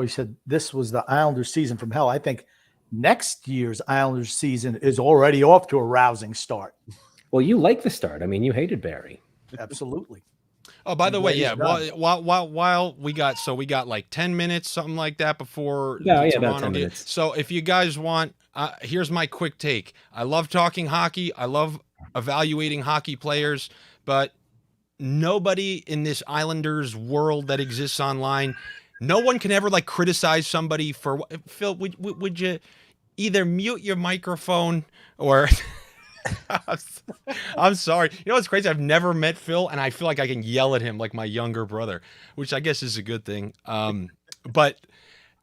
He said this was the Islanders season from hell. I think next year's Islanders season is already off to a rousing start. Well, you like the start. I mean, you hated Barry. Absolutely. Oh, by the way, yeah. While we got like 10 minutes, something like that before about 10 minutes. So if you guys want, here's my quick take. I love talking hockey. I love evaluating hockey players, but nobody in this Islanders world that exists online, no one can ever like criticize somebody for Phil. Would you either mute your microphone or? I'm sorry. You know what's crazy? I've never met Phil, and I feel like I can yell at him like my younger brother, which I guess is a good thing. But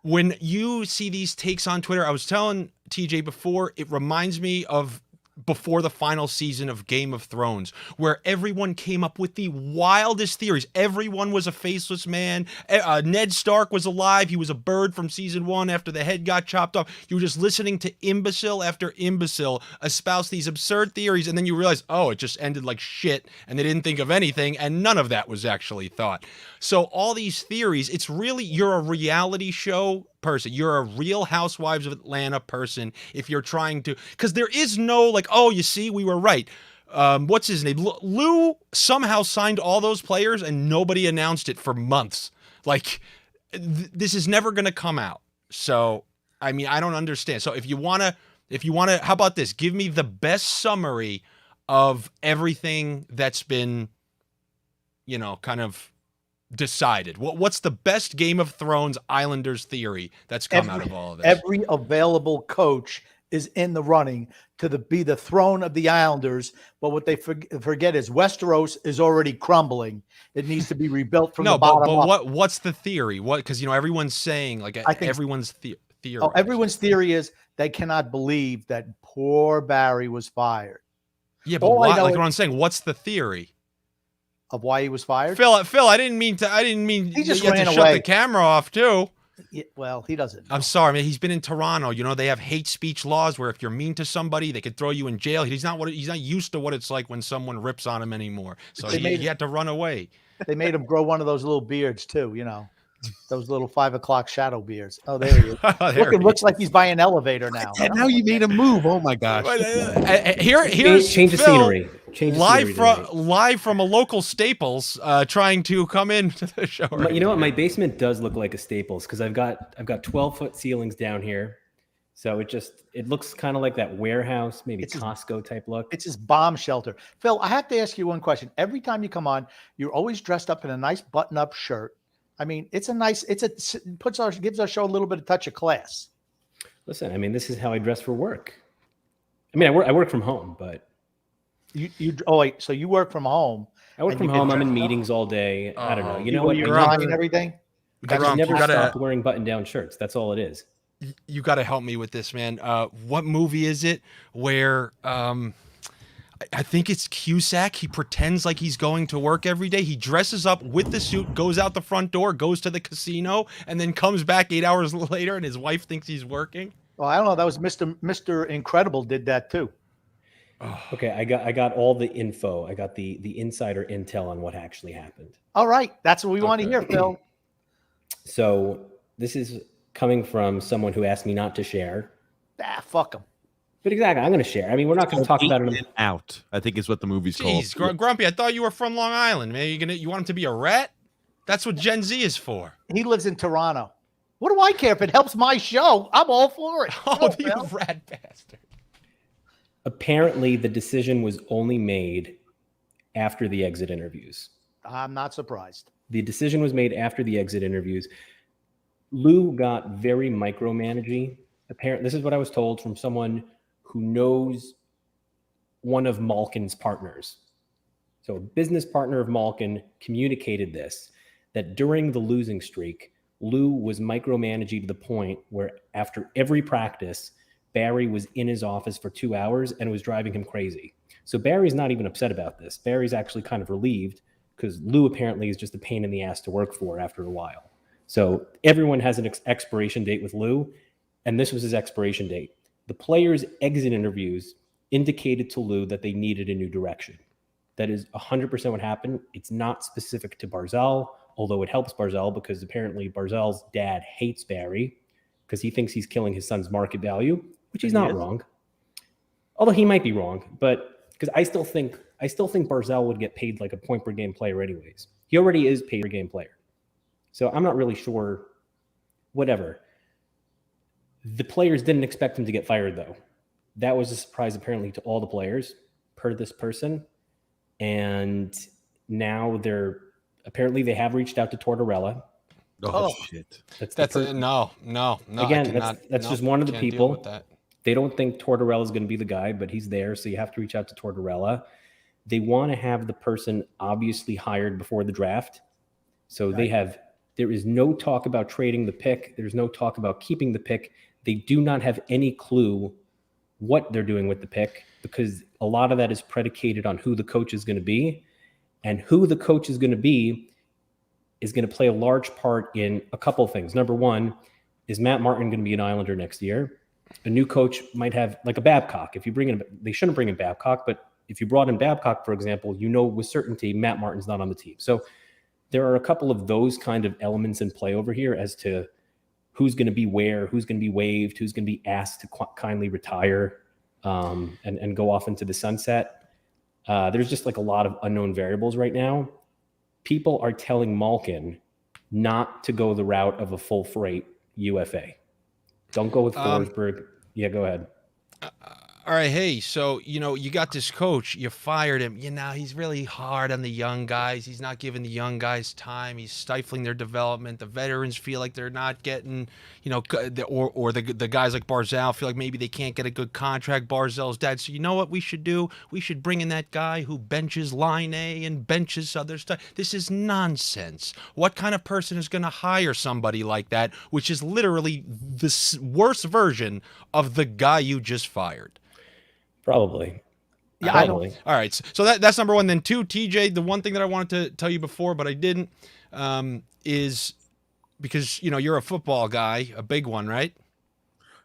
when you see these takes on Twitter, I was telling TJ before, it reminds me of before the final season of Game of Thrones, where everyone came up with the wildest theories. Everyone was a faceless man. Ned Stark was alive. He was a bird from season 1 after the head got chopped off. You were just listening to imbecile after imbecile espouse these absurd theories, and then you realize, oh, it just ended like shit, and they didn't think of anything, and none of that was actually thought. So all these theories, it's really, you're a reality show person. You're a Real Housewives of Atlanta person if you're trying to, because there is no like, oh, you see, we were right. What's his name? Lou somehow signed all those players and nobody announced it for months. Like, this is never going to come out. So, I mean, I don't understand. So if you want to, how about this? Give me the best summary of everything that's been, kind of decided. What's the best Game of Thrones Islanders theory that's come out of all of this? Every available coach is in the running to be the throne of the Islanders, but what they forget is Westeros is already crumbling. It needs to be rebuilt from the bottom up. But what's the theory? Because everyone's saying like everyone's theory. Oh, everyone's theory is they cannot believe that poor Barry was fired. Yeah, but like what I'm saying, what's the theory of why he was fired? Phil, I didn't mean he just ran away. Shut the camera off too. Yeah, well, he doesn't. I'm sorry, man. He's been in Toronto. They have hate speech laws where if you're mean to somebody, they could throw you in jail. He's not used to what it's like when someone rips on him anymore. So he had to run away. They made him grow one of those little beards too, those little 5 o'clock shadow beards. Oh, there he is. Looks like he's by an elevator now. And now you made him move. Oh my gosh! Here's change the scenery. Live from a local Staples, trying to come into the show. You know what? My basement does look like a Staples because I've got 12-foot ceilings down here, so it looks kind of like that warehouse, maybe Costco type look. It's his bomb shelter. Phil, I have to ask you one question. Every time you come on, you're always dressed up in a nice button-up shirt. I mean, gives our show a little bit of touch of class. Listen, I mean, this is how I dress for work. I mean, I work from home, but so you work from home? I work from home. I'm in meetings all day. I don't know. You know what? You're on and everything. I never stopped wearing button-down shirts. That's all it is. You got to help me with this, man. What movie is it where? I think it's Cusack. He pretends like he's going to work every day. He dresses up with the suit, goes out the front door, goes to the casino, and then comes back 8 hours later, and his wife thinks he's working. Well, I don't know. That was Mr. Incredible did that too. Okay, I got all the info. I got the insider intel on what actually happened. All right, that's what we want to hear, Phil. So this is coming from someone who asked me not to share. Fuck him. But exactly, I'm going to share. I mean, we're not going to talk about it. Out, I think is what the movie's called. Jeez, Grumpy, I thought you were from Long Island, man. You want him to be a rat? That's what Gen Z is for. He lives in Toronto. What do I care if it helps my show? I'm all for it. Oh, you rat bastard. Apparently, the decision was only made after the exit interviews. I'm not surprised. The decision was made after the exit interviews. Lou got very micromanaging. Apparently, this is what I was told from someone who knows one of Malkin's partners. So a business partner of Malkin communicated this, that during the losing streak, Lou was micromanaging to the point where after every practice, Barry was in his office for 2 hours and it was driving him crazy. So Barry's not even upset about this. Barry's actually kind of relieved because Lou apparently is just a pain in the ass to work for after a while. So everyone has an expiration date with Lou, and this was his expiration date. The players' exit interviews indicated to Lou that they needed a new direction. That is 100% what happened. It's not specific to Barzal although it helps Barzell because apparently Barzell's dad hates Barry because he thinks he's killing his son's market value, which he's not wrong. Although he might be wrong, but because I still think Barzell would get paid like a point per game player anyways. He already is paid per game player. So I'm not really sure. Whatever. The players didn't expect him to get fired, though. That was a surprise, apparently, to all the players, per this person. And now apparently they have reached out to Tortorella. Oh, shit. No. Again, that's just one of the people. They don't think Tortorella is going to be the guy, but he's there, so you have to reach out to Tortorella. They want to have the person obviously hired before the draft. So there is no talk about trading the pick. There's no talk about keeping the pick. They do not have any clue what they're doing with the pick because a lot of that is predicated on who the coach is going to be. And who the coach is going to be is going to play a large part in a couple of things. Number one, is Matt Martin going to be an Islander next year? A new coach might have like a Babcock. If you bring in, they shouldn't bring in Babcock, but if you brought in Babcock, for example, you know with certainty Matt Martin's not on the team. So there are a couple of those kind of elements in play over here as to who's going to be where, who's going to be waived, who's going to be asked to kindly retire and go off into the sunset. There's just like a lot of unknown variables right now. People are telling Malkin not to go the route of a full freight UFA. Don't go with Forsberg. Yeah, go ahead. All right, hey, so, you got this coach, you fired him. He's really hard on the young guys. He's not giving the young guys time. He's stifling their development. The veterans feel like they're not getting, or the guys like Barzell feel like maybe they can't get a good contract, Barzell's dad. So you know what we should do? We should bring in that guy who benches Line A and benches other stuff. This is nonsense. What kind of person is going to hire somebody like that, which is literally the worst version of the guy you just fired? Probably. Yeah, Probably. All right. So that's number one. Then two, TJ, the one thing that I wanted to tell you before, but I didn't, is because, you're a football guy, a big one, right?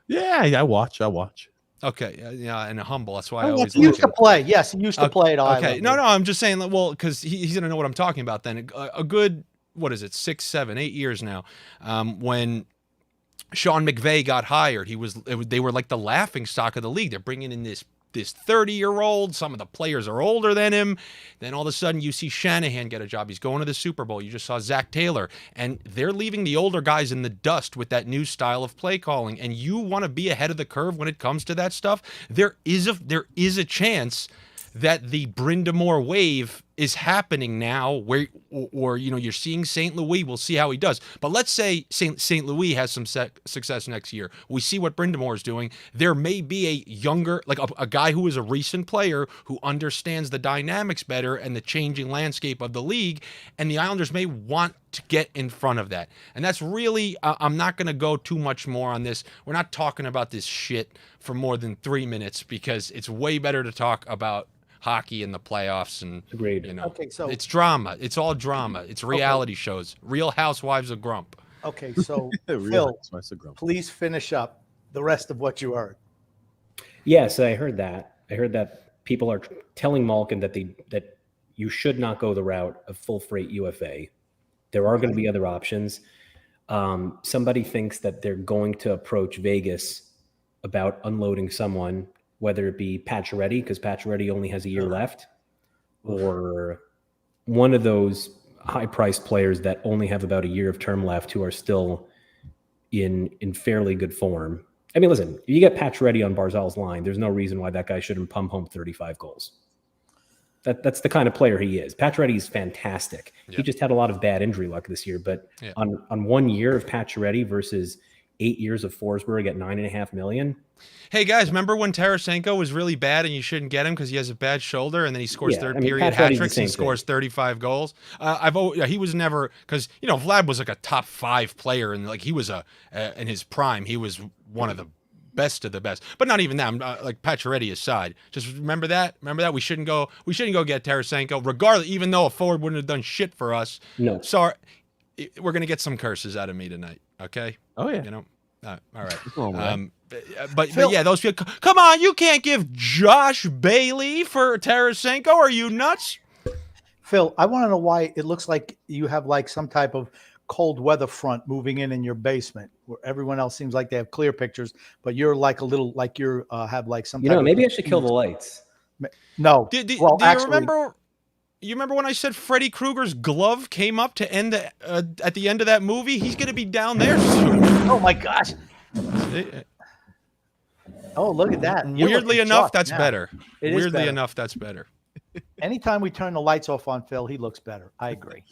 Yeah, I watch. Okay. Yeah. And humble. That's why I I always He used to play. Yes, he used to play at Iowa. Okay. No, I'm just saying that, well, because he's going to know what I'm talking about then. A good, 6, 7, 8 years now, when Sean McVay got hired, they were like the laughing stock of the league. They're bringing in this 30-year-old. Some of the players are older than him. Then all of a sudden you see Shanahan get a job. He's going to the Super Bowl. You just saw Zach Taylor. And they're leaving the older guys in the dust with that new style of play calling. And you want to be ahead of the curve when it comes to that stuff. There is a chance that the Brindamore wave is happening now, where, or you're seeing St. Louis. We'll see how he does. But let's say St. Louis has some success next year. We see what Brindamore is doing. There may be a younger, like a guy who is a recent player who understands the dynamics better and the changing landscape of the league, and the Islanders may want to get in front of that. And that's really, I'm not going to go too much more on this. We're not talking about this shit for more than 3 minutes because it's way better to talk about hockey in the playoffs, and agreed. Okay, so it's drama. It's all drama. It's reality shows. Real Housewives of Grump. Okay, so Phil, please finish up the rest of what you heard. Yes, I heard that. I heard that people are telling Malkin that you should not go the route of full freight UFA. There are going to be other options. Somebody thinks that they're going to approach Vegas about unloading someone, whether it be Pacioretty, because Pacioretty only has a year left, or one of those high-priced players that only have about a year of term left who are still in fairly good form. I mean, listen, if you get Pacioretty on Barzell's line, there's no reason why that guy shouldn't pump home 35 goals. That's the kind of player he is. Pacioretty is fantastic. Yeah. He just had a lot of bad injury luck this year, but on 1 year of Pacioretty versus 8 years of Forsberg at $9.5 million. Hey guys, remember when Tarasenko was really bad and you shouldn't get him because he has a bad shoulder, and then he scores period hat tricks and scores 35 goals? He was never, because Vlad was like a top 5 player, and like he was in his prime, he was one of the best of the best. But not even that. Like Pacioretty aside, just remember that. We shouldn't go get Tarasenko, regardless. Even though a forward wouldn't have done shit for us. No, sorry, we're gonna get some curses out of me tonight. Okay. Oh yeah. All right. But yeah, those people. Come on, you can't give Josh Bailey for Tarasenko. Are you nuts? Phil, I want to know why it looks like you have like some type of cold weather front moving in your basement, where everyone else seems like they have clear pictures, but you're like a little like you're have like some. You type know, of maybe I should kill the lights. No, Do well, you actually, remember? You remember when I said Freddy Krueger's glove came up to end at the end of that movie? He's going to be down there soon. oh my gosh! Oh, look at that! You're Weirdly looking enough, sharp that's now. better. It is Weirdly better. enough, that's better. Anytime we turn the lights off on Phil, he looks better. I agree.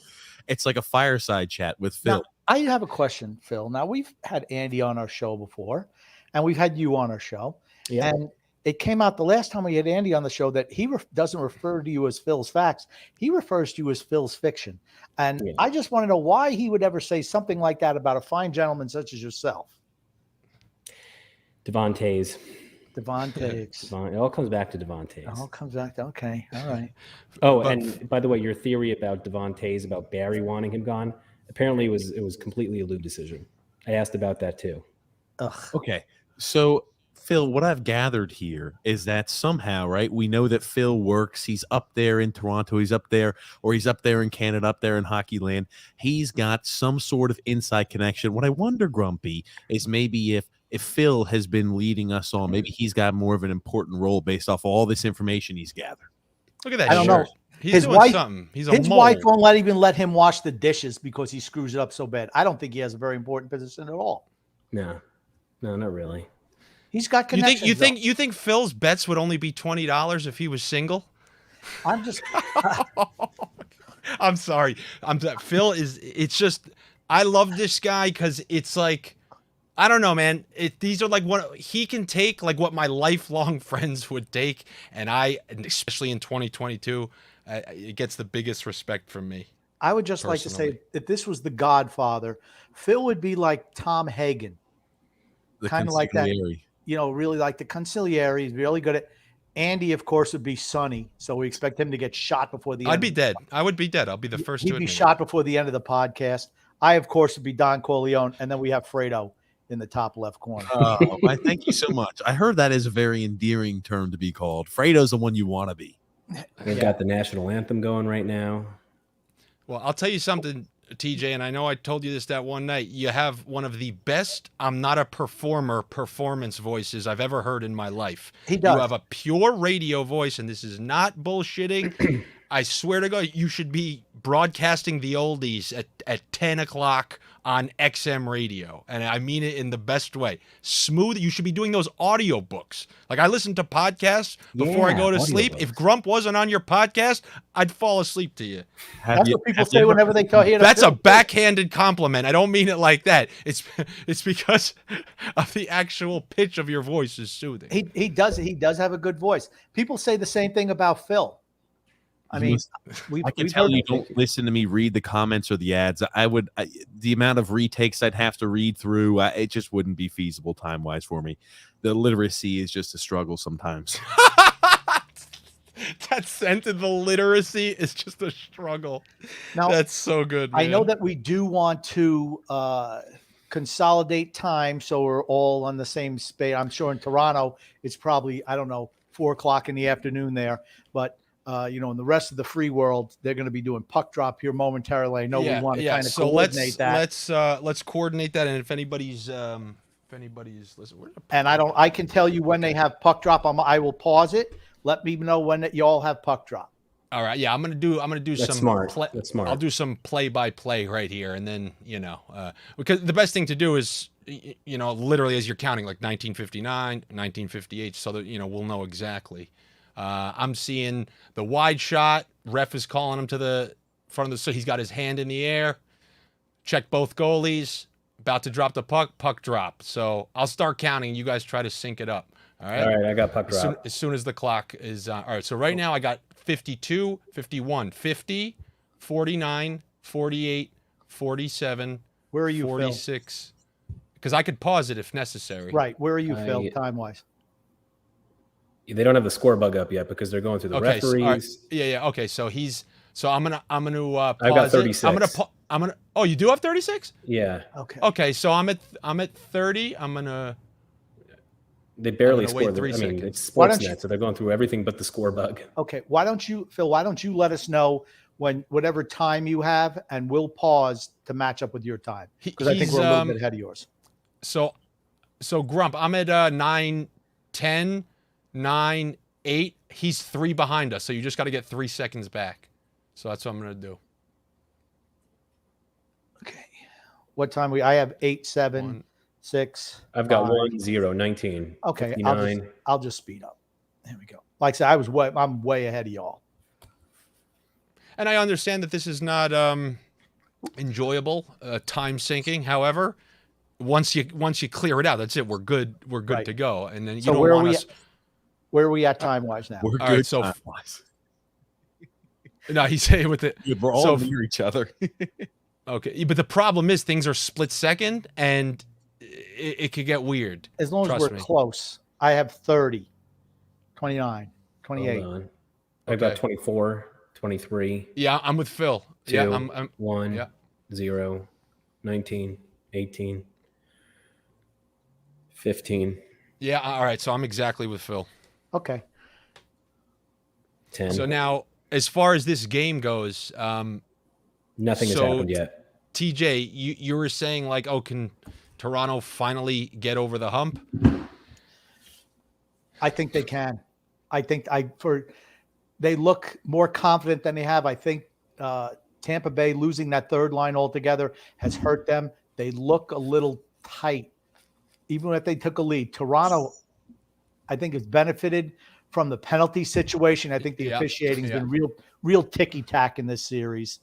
It's like a fireside chat with Phil. Now, I have a question, Phil. Now, we've had Andy on our show before, and we've had you on our show. Yeah. And it came out the last time we had Andy on the show that he doesn't refer to you as Phil's Facts. He refers to you as Phil's Fiction. And Yeah. I just want to know why he would ever say something like that about a fine gentleman such as yourself. Devontae's. Devontae. It all comes back to Devontae's. It all comes back to, okay. All right. Oh, But- and by the way, your theory about Devontae's, about Barry wanting him gone, apparently it was completely a Lou decision. I asked about that too. Ugh. Okay. So, Phil, what I've gathered here is that somehow, right, we know that Phil works. He's up there in Toronto. He's up there, or he's up there in Canada, up there in hockey land. He's got some sort of inside connection. What I wonder, Grumpy, is maybe if Phil has been leading us on, maybe he's got more of an important role based off all this information he's gathered. Look at that I don't know. shirt. He's His doing wife- something. He's a His mole. wife won't even let him wash the dishes because he screws it up so bad. I don't think he has a very important position at all. No, not really. He's got You connections. you think Phil's bets would only be $20 if he was single? though. I'm just I'm sorry. Phil is. It's just. I love this guy because it's like, I don't know, man. These are like he can take like what my lifelong friends would take, and especially in 2022, it gets the biggest respect from me. I would just like to say, Personally. if this was The Godfather, Phil would be like Tom Hagen, The Kinda like that. consigliere. really like the conciliary. He's really good at. Andy, of course, would be Sonny, so we expect him to get shot before the end. I'd be dead. I would be dead. I'll be the first He'd to be admit it. shot before the end of the podcast. I, of course, would be Don Corleone, and then we have Fredo in the top left corner. Oh, I thank you so much. I heard that is a very endearing term to be called. Fredo's the one you want to be. They've got the national anthem going right now. Well, I'll tell you something, TJ, and I know I told you this that one night. You have one of the best I'm not a performer performance voices I've ever heard in my life. He does. You have a pure radio voice, and this is not bullshitting. I swear to God, you should be broadcasting the oldies at 10 o'clock on XM radio. And I mean it in the best way. Smooth. You should be doing those audio books. Like I listen to podcasts before I Yeah, go to sleep. audiobooks. If Grump wasn't on your podcast, I'd fall asleep to you. That's what people say whenever they hear the That's a Phil. backhanded compliment. I don't mean it like that. It's because of the actual pitch of your voice is soothing. He does have a good voice. People say the same thing about Phil. I mean, I can tell you don't listen to me read the comments or the ads. The amount of retakes I'd have to read through, it just wouldn't be feasible time-wise for me. The literacy is just a struggle sometimes. That sense of the literacy is just a struggle. Now, That's so good, man. I know that we do want to consolidate time so we're all on the same space. I'm sure in Toronto, it's probably, 4 o'clock in the afternoon there. But, in the rest of the free world, they're going to be doing puck drop here momentarily. I know we want to kind of so coordinate that. let's coordinate that. And if anybody's listening, And I can tell you when they have puck drop. I will pause it. Let me know when you all have puck drop. all right, yeah, I'm gonna do That's some smart. That's smart. I'll do some play-by-play right here, and then because the best thing to do is literally as you're counting, like 1959, 1958, so that we'll know exactly. I'm seeing the wide shot. Ref is calling him to the front of the. So he's got his hand in the air. Check both goalies. About to drop the puck. Puck drop. So I'll start counting. You guys try to sync it up. All right. All right, I got puck drop. As soon as the clock is all right. So right now I got 52, 51, 50, 49, 48, 47. Where are you, Phil? 46. Because I could pause it if necessary. Right. Where are you, Phil, time-wise? They don't have the score bug up yet because they're going through the Okay. referees. All right. Yeah. Okay. So I'm gonna pause I've got it. 36. I'm gonna. Oh, you do have 36? Yeah, Okay. Okay. So I'm at 30. I'm gonna. they barely I'm gonna wait scored. 3 I mean, seconds. it's Why don't Sportsnet, so they're going through everything but the score bug. Okay. Why don't you, Phil, let us know whatever time you have, and we'll pause to match up with your time because I think He's, we're a little bit ahead of yours. So Grump, I'm at 9:10, 9:08. He's 3 behind us, so you just got to get 3 seconds back. So that's what I'm gonna do. Okay. What time I have 8, 7, 1. 6. I've got 5. 1, 0, 19. Okay, 59. I'll just speed up. There we go. Like I said, I'm way ahead of y'all. And I understand that this is not enjoyable, time sinking. However, once you clear it out, that's it. We're good. We're good Right. to go. And then you So don't where are want we us. Where are we at time wise now? We're All good. right, so time-wise. No, he's saying with it. Yeah, we're all So- near each other. Okay, but the problem is things are split second, and it could get weird. As long as Trust we're me. close. I have 30, 29, 28. Hold on. I've got Okay. 24, 23, Yeah, I'm with Phil. 2, Yeah, I'm 1, yeah. 0, 19, 18, 15, Yeah, all right. So I'm exactly with Phil. Okay. 10. So now, as far as this game goes, Nothing has so- happened yet. TJ, you were saying like, oh, can Toronto finally get over the hump? I think they can. I think they look more confident than they have. I think Tampa Bay losing that third line altogether has hurt them. They look a little tight, even if they took a lead. Toronto, I think, has benefited from the penalty situation. I think the Yeah, officiating has yeah. been real ticky-tack in this series,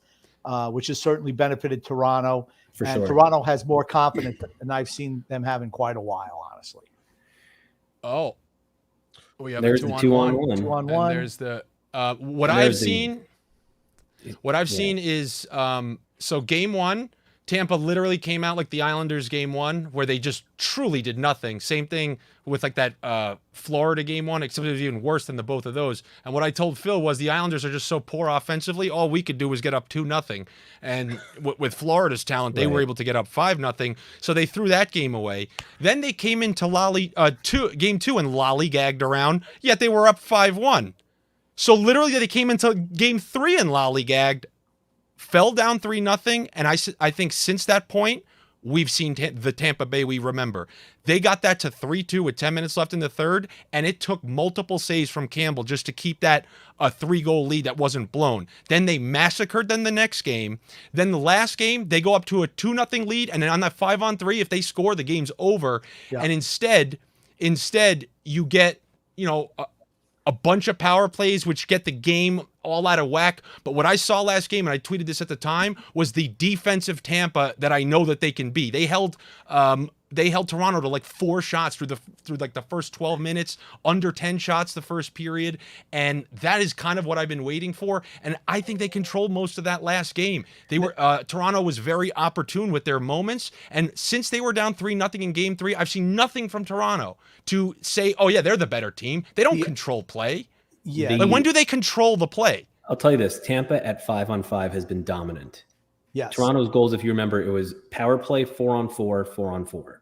which has certainly benefited Toronto. For And sure. Toronto has more confidence than I've seen them have in quite a while, honestly. Oh, we have There's a the 2-on-1. 2 on And 1. there's the what And I've there's the- seen. What I've Yeah. seen is so game 1, Tampa literally came out like the Islanders game 1, where they just truly did nothing. Same thing with like that Florida game 1, except it was even worse than the both of those. And what I told Phil was the Islanders are just so poor offensively. All we could do was get up 2-0. And with Florida's talent, they were Right. able to get up 5-0. So they threw that game away. Then they came into game 2 and lollygagged around. Yet they were up 5-1. So literally, they came into game 3 and lollygagged, fell down 3-0, and I think since that point, we've seen the Tampa Bay we remember. They got that to 3-2 with 10 minutes left in the third, and it took multiple saves from Campbell just to keep that a 3-goal lead that wasn't blown. Then they massacred them the next game. Then the last game, they go up to a 2-0 lead, and then on that 5-on-3, if they score, the game's over. Yeah. And instead, you get, a bunch of power plays, which get the game all out of whack. But what I saw last game, and I tweeted this at the time, was the defensive Tampa that I know that they can be. They held Toronto to like 4 shots through like the first 12 minutes, under 10 shots the first period, and that is kind of what I've been waiting for. And I think they controlled most of that last game. They were Toronto was very opportune with their moments, and since they were down 3-0 in game 3, I've seen nothing from Toronto to say, oh yeah, they're the better team. They don't control play. Yeah. Like, when do they control the play? I'll tell you this. Tampa at 5-on-5 has been dominant. Yes. Toronto's goals, if you remember, it was power play 4-on-4, 4-on-4.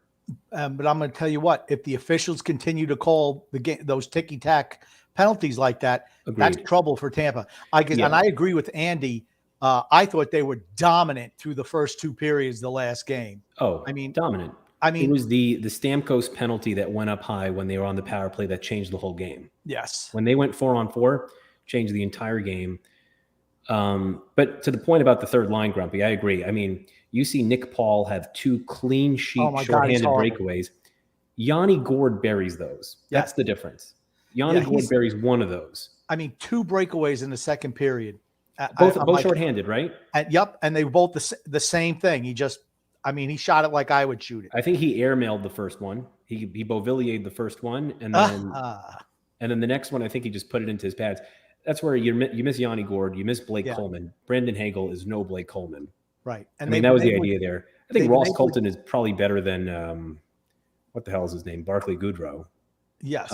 But I'm going to tell you what, if the officials continue to call the game, those ticky-tack penalties like that, that's Agreed. trouble for Tampa. Yeah. And I agree with Andy. I thought they were dominant through the first 2 periods of the last game. Oh, I mean, dominant. It was the Stamkos penalty that went up high when they were on the power play that changed the whole game. yes. When they went 4-on-4, changed the entire game. But to the point about the third line, Grumpy, I agree. I mean, you see Nick Paul have 2 clean sheet, Oh my God, he's shorthanded horrible. breakaways. Yanni Gord buries those. That's Yeah. the difference. Yanni Yeah, Gord he's- buries one of those. I mean, 2 breakaways in the second period. Both I'm like- shorthanded, right? Yep. And they were both the same thing. He shot it like I would shoot it. I think he airmailed the first one. He Beauvilliers the first one, and then the next one, I think he just put it into his pads. That's where you miss Yanni Gord, you miss Blake Yeah. Coleman. Brandon Hagel is no Blake Coleman. Right. I And mean, that was the idea there. I think they've Ross been able Colton is probably better than what the hell is his name? Barclay Goodrow. Yes.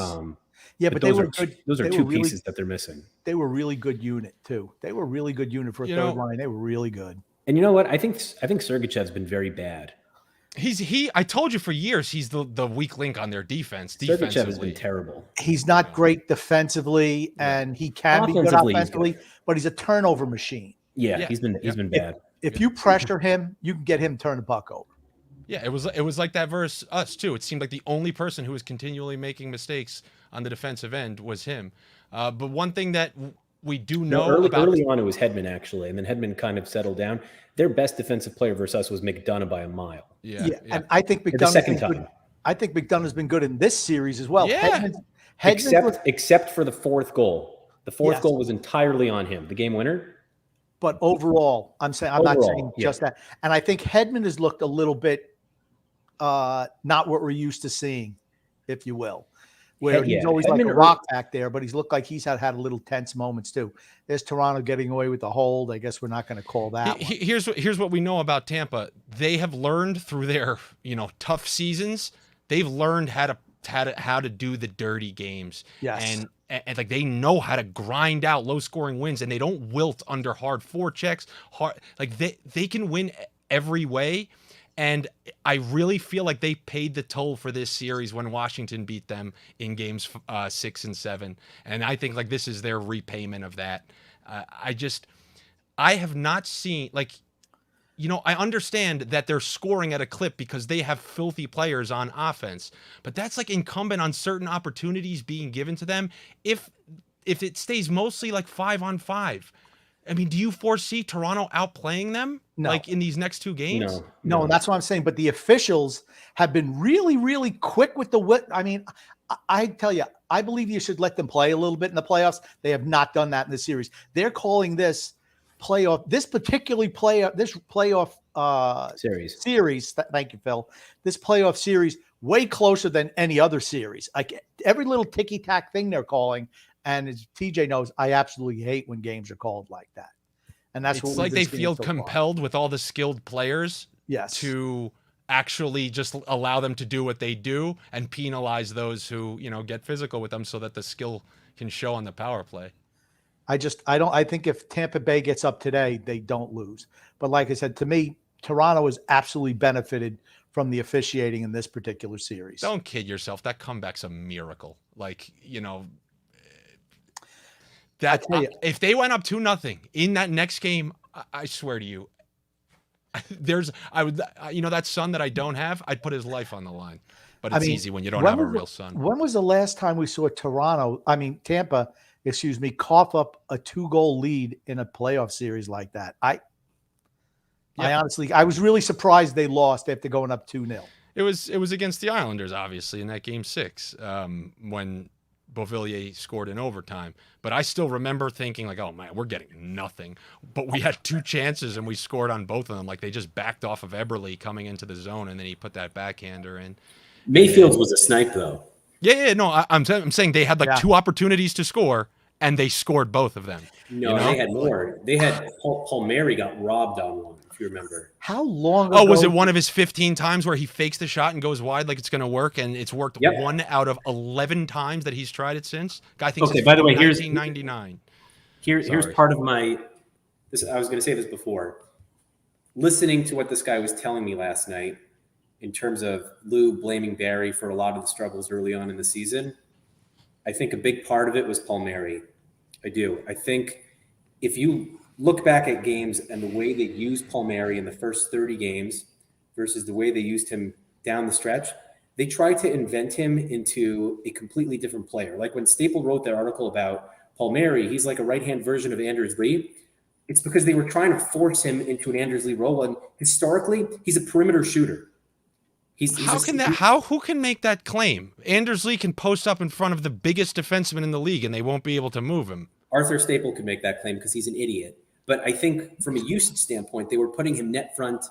But but they those were are good. those are they 2 were really- pieces that they're missing. They were really good unit too. They were really good unit for a third line. They were really good. And you know what? I think Sergachev's been very bad. I told you for years he's the weak link on their defense. Sergachev has been Defensively, terrible. He's not great defensively, and he can be good Offensively, he's offensively, but he's a turnover machine. Yeah, Yeah. he's been bad. If you pressure him, you can get him to turn the puck over. Yeah, it was like that versus us too. It seemed like the only person who was continually making mistakes on the defensive end was him. But one thing that we do No, know about early on it was Hedman actually, and then Hedman kind of settled down. Their best defensive player versus us was McDonough by a mile. yeah. And I think The McDonough's second been good. time, I think McDonough's been good in this series as well. Yeah. Hedman except for the fourth goal. The fourth Yes. goal was entirely on him. The game winner. but overall, I'm not Overall, saying just that. And I think Hedman has looked a little bit not what we're used to seeing, if you will. Where he's always like a Hedman rock back there, but he's looked like he's had a little tense moments too. There's Toronto getting away with the hold. I guess we're not going to call that one. Here's what we know about Tampa. They have learned through their tough seasons. They've learned how to do the dirty games. Yes. And like they know how to grind out low scoring wins, and they don't wilt under hard forechecks. They can win every way. And I really feel like they paid the toll for this series when Washington beat them in games 6 and 7. And I think like this is their repayment of that. I have not seen I understand that they're scoring at a clip because they have filthy players on offense, but that's like incumbent on certain opportunities being given to them. If it stays mostly like 5-on-5, I mean, do you foresee Toronto outplaying them like in these next two games? No, that's what I'm saying. But the officials have been really, really quick with the whip. I mean, I tell you, I believe you should let them play a little bit in the playoffs. They have not done that in the series. They're calling this playoff, this playoff series. Thank you, Phil. This playoff series way closer than any other series. Like every little ticky tack thing they're calling. And as TJ knows, I absolutely hate when games are called like that. And that's it's like they feel compelled with all the skilled players to actually just allow them to do what they do and penalize those who, get physical with them so that the skill can show on the power play. I think if Tampa Bay gets up today, they don't lose. But like I said, to me, Toronto has absolutely benefited from the officiating in this particular series. Don't kid yourself. That comeback's a miracle. If they went up 2-0 in that next game, I swear to you, that son that I don't have, I'd put his life on the line. But it's easy when you don't have a real son. When was the last time we saw Tampa, cough up a 2-goal lead in a playoff series like that? I honestly, I was really surprised they lost after going up 2-0. It was against the Islanders, obviously, in that game 6, when Beauvillier scored in overtime. But I still remember thinking like, oh man, we're getting nothing. But we had 2 chances and we scored on both of them. Like they just backed off of Eberle coming into the zone and then he put that backhander in. Mayfield's was a snipe though. Yeah, no, I'm saying they had 2 opportunities to score and they scored both of them. No, they had more. They had Palmieri got robbed on one, if you remember. How long ago? Oh, was it one of his 15 times where he fakes the shot and goes wide like it's going to work, and it's worked 1 out of 11 times that he's tried it since? Guy thinks okay, by the way, 1999. Here's part of my – I was going to say this before. Listening to what this guy was telling me last night in terms of Lou blaming Barry for a lot of the struggles early on in the season, I think a big part of it was Palmieri. I do. I think if you look back at games and the way they used Palmieri in the first 30 games versus the way they used him down the stretch, they tried to invent him into a completely different player. Like when Staple wrote that article about Palmieri, he's like a right-hand version of Anders Lee. It's because they were trying to force him into an Anders Lee role. And historically, he's a perimeter shooter. Who can make that claim? Anders Lee can post up in front of the biggest defenseman in the league and they won't be able to move him. Arthur Staple could make that claim because he's an idiot. But I think from a usage standpoint, they were putting him net front.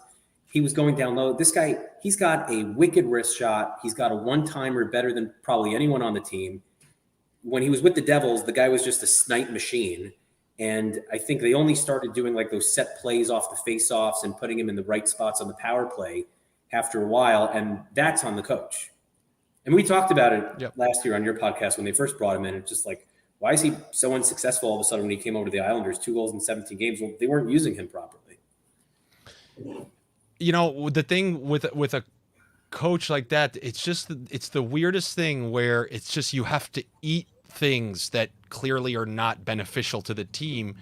He was going down low. This guy, he's got a wicked wrist shot. He's got a one-timer better than probably anyone on the team. When he was with the Devils, the guy was just a snipe machine. And I think they only started doing like those set plays off the face-offs and putting him in the right spots on the power play after a while. And that's on the coach. And we talked about it last year on your podcast when they first brought him in. It's just like, why is he so unsuccessful all of a sudden when he came over to the Islanders? 2 goals in 17 games. Well, they weren't using him properly. The thing with a coach like that, it's the weirdest thing where it's just you have to eat things that clearly are not beneficial to the team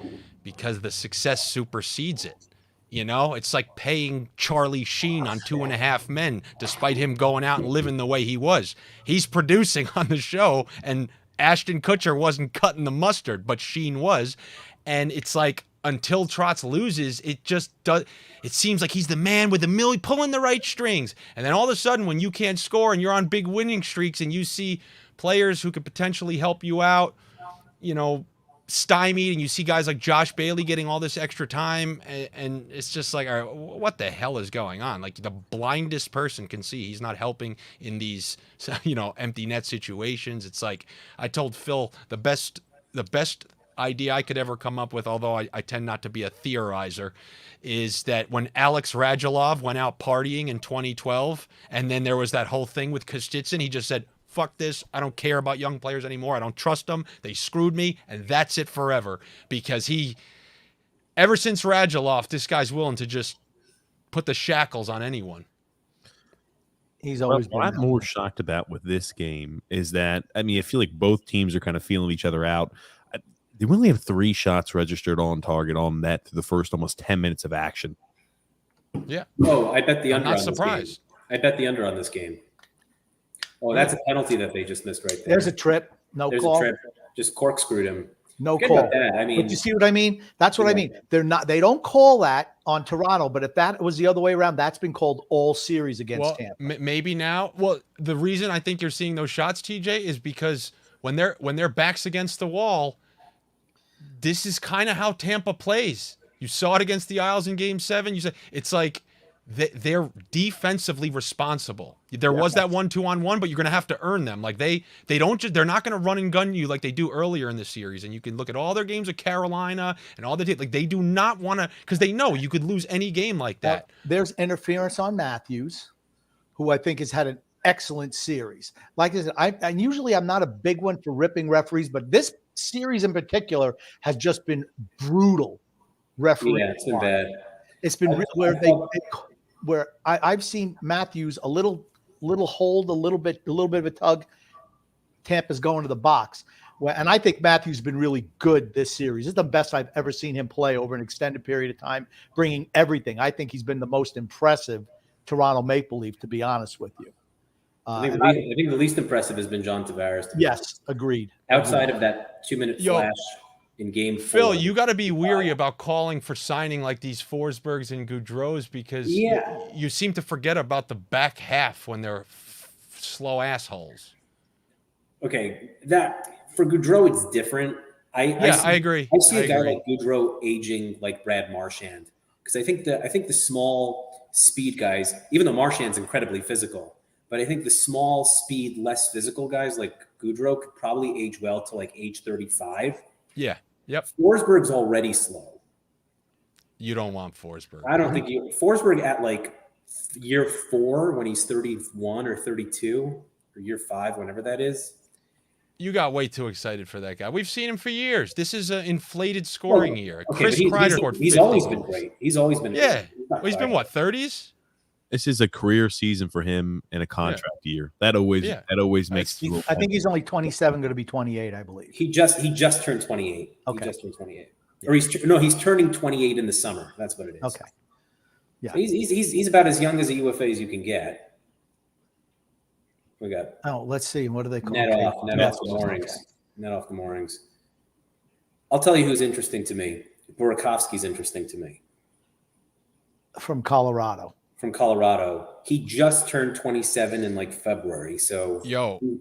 because the success supersedes it. You know, it's like paying Charlie Sheen on 2.5 Men, despite him going out and living the way he was. He's producing on the show, and Ashton Kutcher wasn't cutting the mustard, but Sheen was. And it's like, until Trotz loses, it just does. It seems like he's the man with the million, pulling the right strings. And then all of a sudden, when you can't score and you're on big winning streaks, and you see players who could potentially help you out, you know, stymied, and you see guys like Josh Bailey getting all this extra time, and it's just like, all right, what the hell is going on? Like, the blindest person can see he's not helping in these, you know, empty net situations. It's like, I told Phil, the best idea I could ever come up with, although I tend not to be a theorizer, is that when Alex Radulov went out partying in 2012, and then there was that whole thing with Kostitsyn, he just said, fuck this, I don't care about young players anymore, I don't trust them, they screwed me, and that's it forever. Because ever since Radulov, this guy's willing to just put the shackles on anyone. He's always what I'm more shocked about with this game is that, I mean, I feel like both teams are kind of feeling each other out. They only have 3 shots registered on target on net through the first almost 10 minutes of action. Yeah. Oh, I bet the under. I'm not surprised. I bet the under on this game. Oh, that's a penalty that they just missed right there. There's a trip. There's call. A trip. Just corkscrewed him. No Forget call. about that. I mean, but you see what I mean? That's what I mean. They don't call that on Toronto, but if that was the other way around, that's been called all series against Tampa. Maybe now. Well, the reason I think you're seeing those shots, TJ, is because when their backs against the wall, this is kind of how Tampa plays. You saw it against the Isles in Game 7. You said it's like they're defensively responsible. There was that 1-2-on-1, but you're going to have to earn them. Like they're not going to run and gun you like they do earlier in the series. And you can look at all their games with Carolina and all like they do not want to, because they know you could lose any game like that. There's interference on Matthews, who I think has had an excellent series. Like I said, I'm not a big one for ripping referees, but this series in particular has just been brutal. Referee, yeah, it's been bad. It's been where I've seen Matthews a little hold, a little bit of a tug. Tampa's going to the box, and I think Matthews has been really good this series. This is the best I've ever seen him play over an extended period of time, bringing everything. I think he's been the most impressive Toronto Maple Leaf, to be honest with you. I think the least impressive has been John Tavares. Yes, agreed. Outside of that 2-minute flash in Game 4. Phil, you got to be weary about calling for signing like these Forsbergs and Gaudreaus, because you seem to forget about the back half when they're slow assholes. Okay, that for Gaudreau it's different. I agree. I see a guy like Gaudreau aging like Brad Marchand, because I think the small speed guys, even though Marchand's incredibly physical, but I think the small speed, less physical guys like Gaudreau could probably age well to like age 35. Yeah. Yep. Forsberg's already slow. You don't want Forsberg. I don't think Forsberg at like year 4 when he's 31 or 32, or year 5, whenever that is. You got way too excited for that guy. We've seen him for years. This is an inflated scoring year. Okay, Chris Kreider scored 50 he's always goals. been great. He's always been great. He's been what, 30s? This is a career season for him and a contract year. That always makes. I think he's only 27, going to be 28, I believe. He just turned 28. Okay. He just turned 28. Or he's turning 28 in the summer. That's what it is. Okay. Yeah. So he's about as young as a UFA as you can get. We got. Oh, let's see. What do they call net off the moorings. Net off the moorings. I'll tell you who's interesting to me. Burakovsky's interesting to me. From Colorado. He just turned 27 in like February, so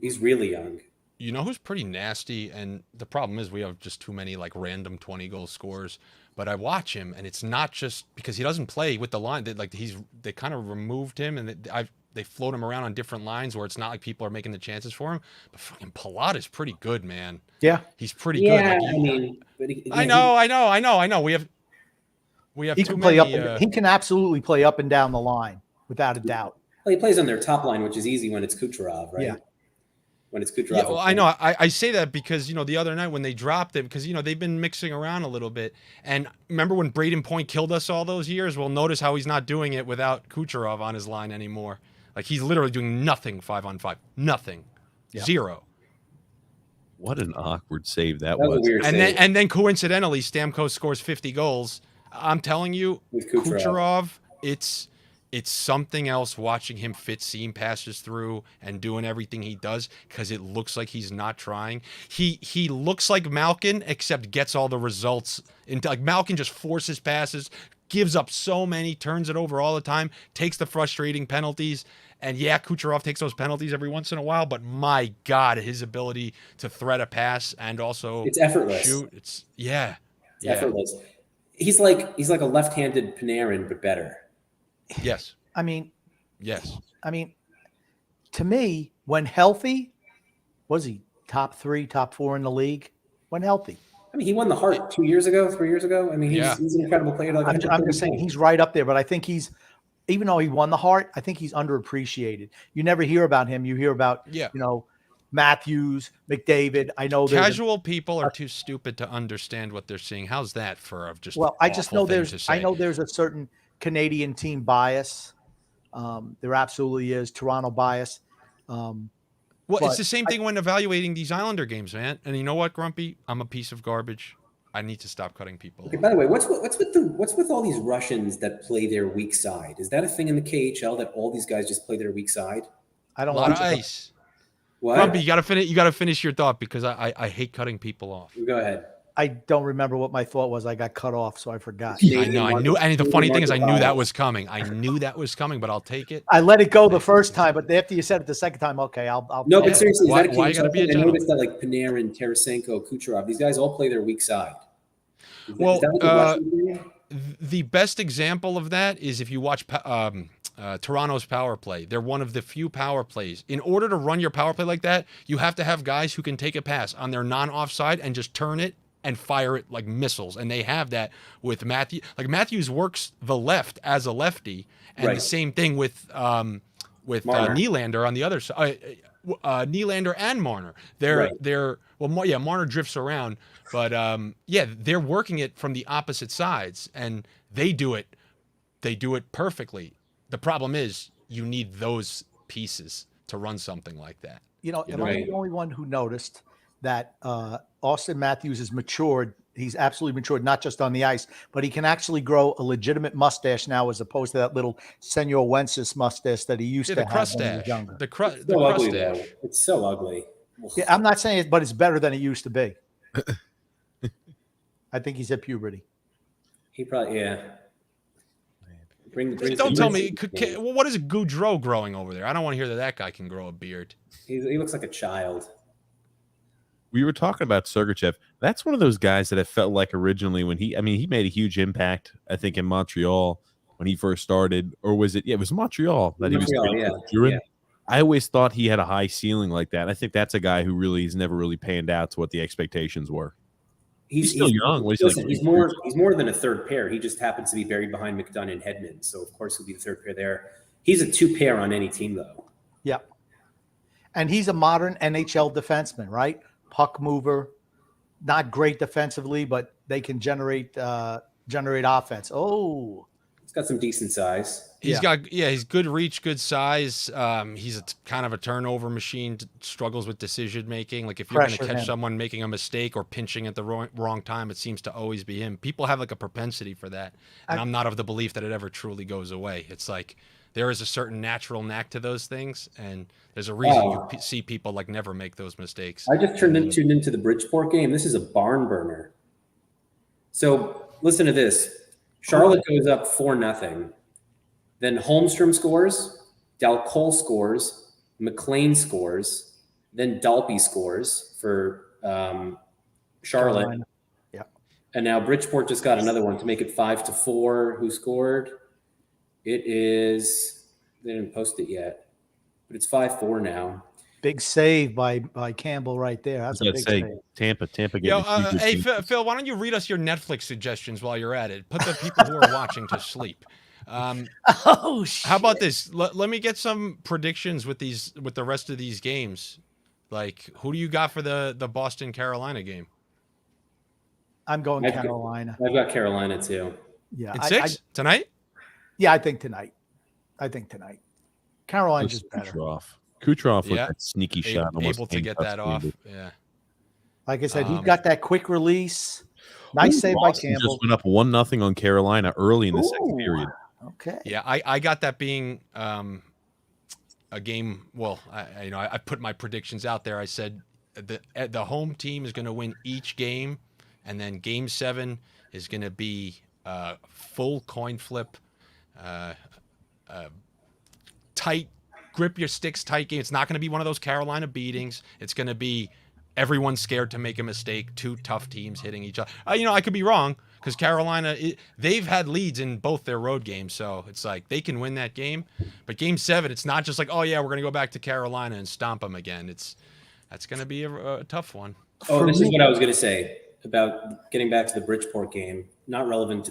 he's really young. You know who's pretty nasty, and the problem is we have just too many like random 20-goal scorers. But I watch him, and it's not just because he doesn't play with the line. They kind of removed him, and they float him around on different lines where it's not like people are making the chances for him. But fucking Palat is pretty good, man. Yeah, he's pretty good. I know. We have he too can play many, up. He can absolutely play up and down the line without a doubt. Well, he plays on their top line, which is easy when it's Kucherov, right? Yeah. When it's Kucherov. Yeah, well, I know. I say that because, the other night when they dropped it, because, they've been mixing around a little bit. And remember when Braden Point killed us all those years? Well, notice how he's not doing it without Kucherov on his line anymore. Like, he's literally doing nothing 5-on-5. Nothing. Yeah. Zero. What an awkward save that That was a was. weird And save then coincidentally, Stamkos scores 50 goals. I'm telling you, with Kucherov. Kucherov, it's something else watching him fit seam passes through and doing everything he does because it looks like he's not trying. He looks like Malkin except gets all the results. Like Malkin just forces passes, gives up so many, turns it over all the time, takes the frustrating penalties. And yeah, Kucherov takes those penalties every once in a while, but my God, his ability to thread a pass and also It's effortless. shoot, it's effortless. He's like a left-handed Panarin, but better. Yes. I mean, Yes. to me, when healthy, was he top 3, top 4 in the league? When healthy, I mean, he won the Hart 2 years ago, 3 years ago. I mean, Yeah. he's an incredible player. Like I'm just saying he's right up there. But I think even though he won the Hart, I think he's underappreciated. You never hear about him. You hear about Matthews, McDavid. I know Casual people are too stupid to understand what they're seeing. How's that for a just? Well, I just awful know thing to there's say? a certain Canadian team bias. There absolutely is Toronto bias. Well, but it's the same thing when evaluating these Islander games, man. And you know what, Grumpy? I'm a piece of garbage. I need to stop cutting people Okay, off. by the way, what's with all these Russians that play their weak side? Is that a thing in the KHL that all these guys just play their weak side? I A don't lot watch of it. ice. What? Grumpy, you gotta finish your thought because I hate cutting people off. Go ahead. I don't remember what my thought was. I got cut off, so I forgot. I know. I knew. And the funny thing is, I knew that was coming. I knew that was coming, but I'll take it. I let it go the first time, but after you said it the second time, okay, I'll. No, Yeah. but seriously, Why- is that a why KHL you gotta be a thing? I noticed gentleman? that like Panarin, Tarasenko, Kucherov, these guys all play their weak side. Is Well, that like a Russian thing? The best example of that is if you watch Toronto's power play. They're one of the few power plays. In order to run your power play like that, you have to have guys who can take a pass on their non-offside and just turn it and fire it like missiles. And they have that with Matthew. Like Matthews works the left as a lefty, and Right. the same thing with Marner. Nylander on the other side. Nylander and Marner. Marner drifts around, but they're working it from the opposite sides, and they do it perfectly. The problem is you need those pieces to run something like that. Am I Right. the only one who noticed that Austin Matthews is matured? He's absolutely matured, not just on the ice, but he can actually grow a legitimate mustache now, as opposed to that little Senor Wences mustache that he used Yeah, to the have when he was crustache. younger. The So ugly, crustache. though. It's so ugly. Yeah, I'm not saying it, but it's better than it used to be. I think he's at puberty. He probably Bring Don't tell me. What is Goudreau growing over there? I don't want to hear that guy can grow a beard. He looks like a child. We were talking about Sergachev. That's one of those guys that I felt like originally when he made a huge impact, I think, in Montreal when he first started. Or was it? Yeah, it was Montreal that he was Montreal, traded yeah, for Druin. yeah. I always thought he had a high ceiling like that. I think that's a guy who really has never really panned out to what the expectations were. He's still young. What is he, like, listen, he's more than a third pair. He just happens to be buried behind McDonough and Hedman, so of course he'll be the third pair there. He's a 2-pair on any team, though. Yeah. And he's a modern NHL defenseman, right? Puck mover, not great defensively, but they can generate offense. Oh, He's got some decent size. He's good reach, good size. He's kind of a turnover machine, struggles with decision making. Like if you're going to Pressure catch him. someone making a mistake or pinching at the wrong time, it seems to always be him. People have like a propensity for that. And I'm not of the belief that it ever truly goes away. It's like there is a certain natural knack to those things, and there's a reason you see people like never make those mistakes. I just tuned into the Bridgeport game. This is a barn burner. So listen to this. Charlotte goes up 4-0. Then Holmstrom scores. Dalcol scores. McLean scores. Then Dalby scores for Charlotte. Carolina. Yeah. And now Bridgeport just got another one to make it 5-4. Who scored? It is, they didn't post it yet, but it's 5-4 now. Big save by Campbell right there. That's a big save. Tampa getting Yo, a huge hey, team. Phil, why don't you read us your Netflix suggestions while you're at it? Put the people who are watching to sleep. Oh, shit. How about this? Let me get some predictions with the rest of these games. Like, who do you got for the Boston Carolina game? I'm going I've got- Carolina. I've got Carolina too. Yeah. At 6 tonight? Yeah, I think tonight. Carolina's just better. Kucherov with Yeah. that sneaky shot. almost Able to get that handcuffs off. Campbell. Yeah. Like I said, he Um, got that quick release. Nice Ooh, save by Boston Campbell. just went up 1-0 on Carolina early in the second Ooh, period. Okay. Yeah, I got that being a game. Well, I put my predictions out there. I said the home team is going to win each game, and then Game 7 is going to be full coin flip, tight, grip your sticks tight game. It's not going to be one of those Carolina beatings. It's going to be everyone's scared to make a mistake. Two tough teams hitting each other. I could be wrong because Carolina, they've had leads in both their road games, so it's like they can win that game. But Game 7, it's not just like, oh yeah, we're going to go back to Carolina and stomp them again. That's going to be a tough one. Oh, this is what I was going to say about getting back to the Bridgeport game. Not relevant to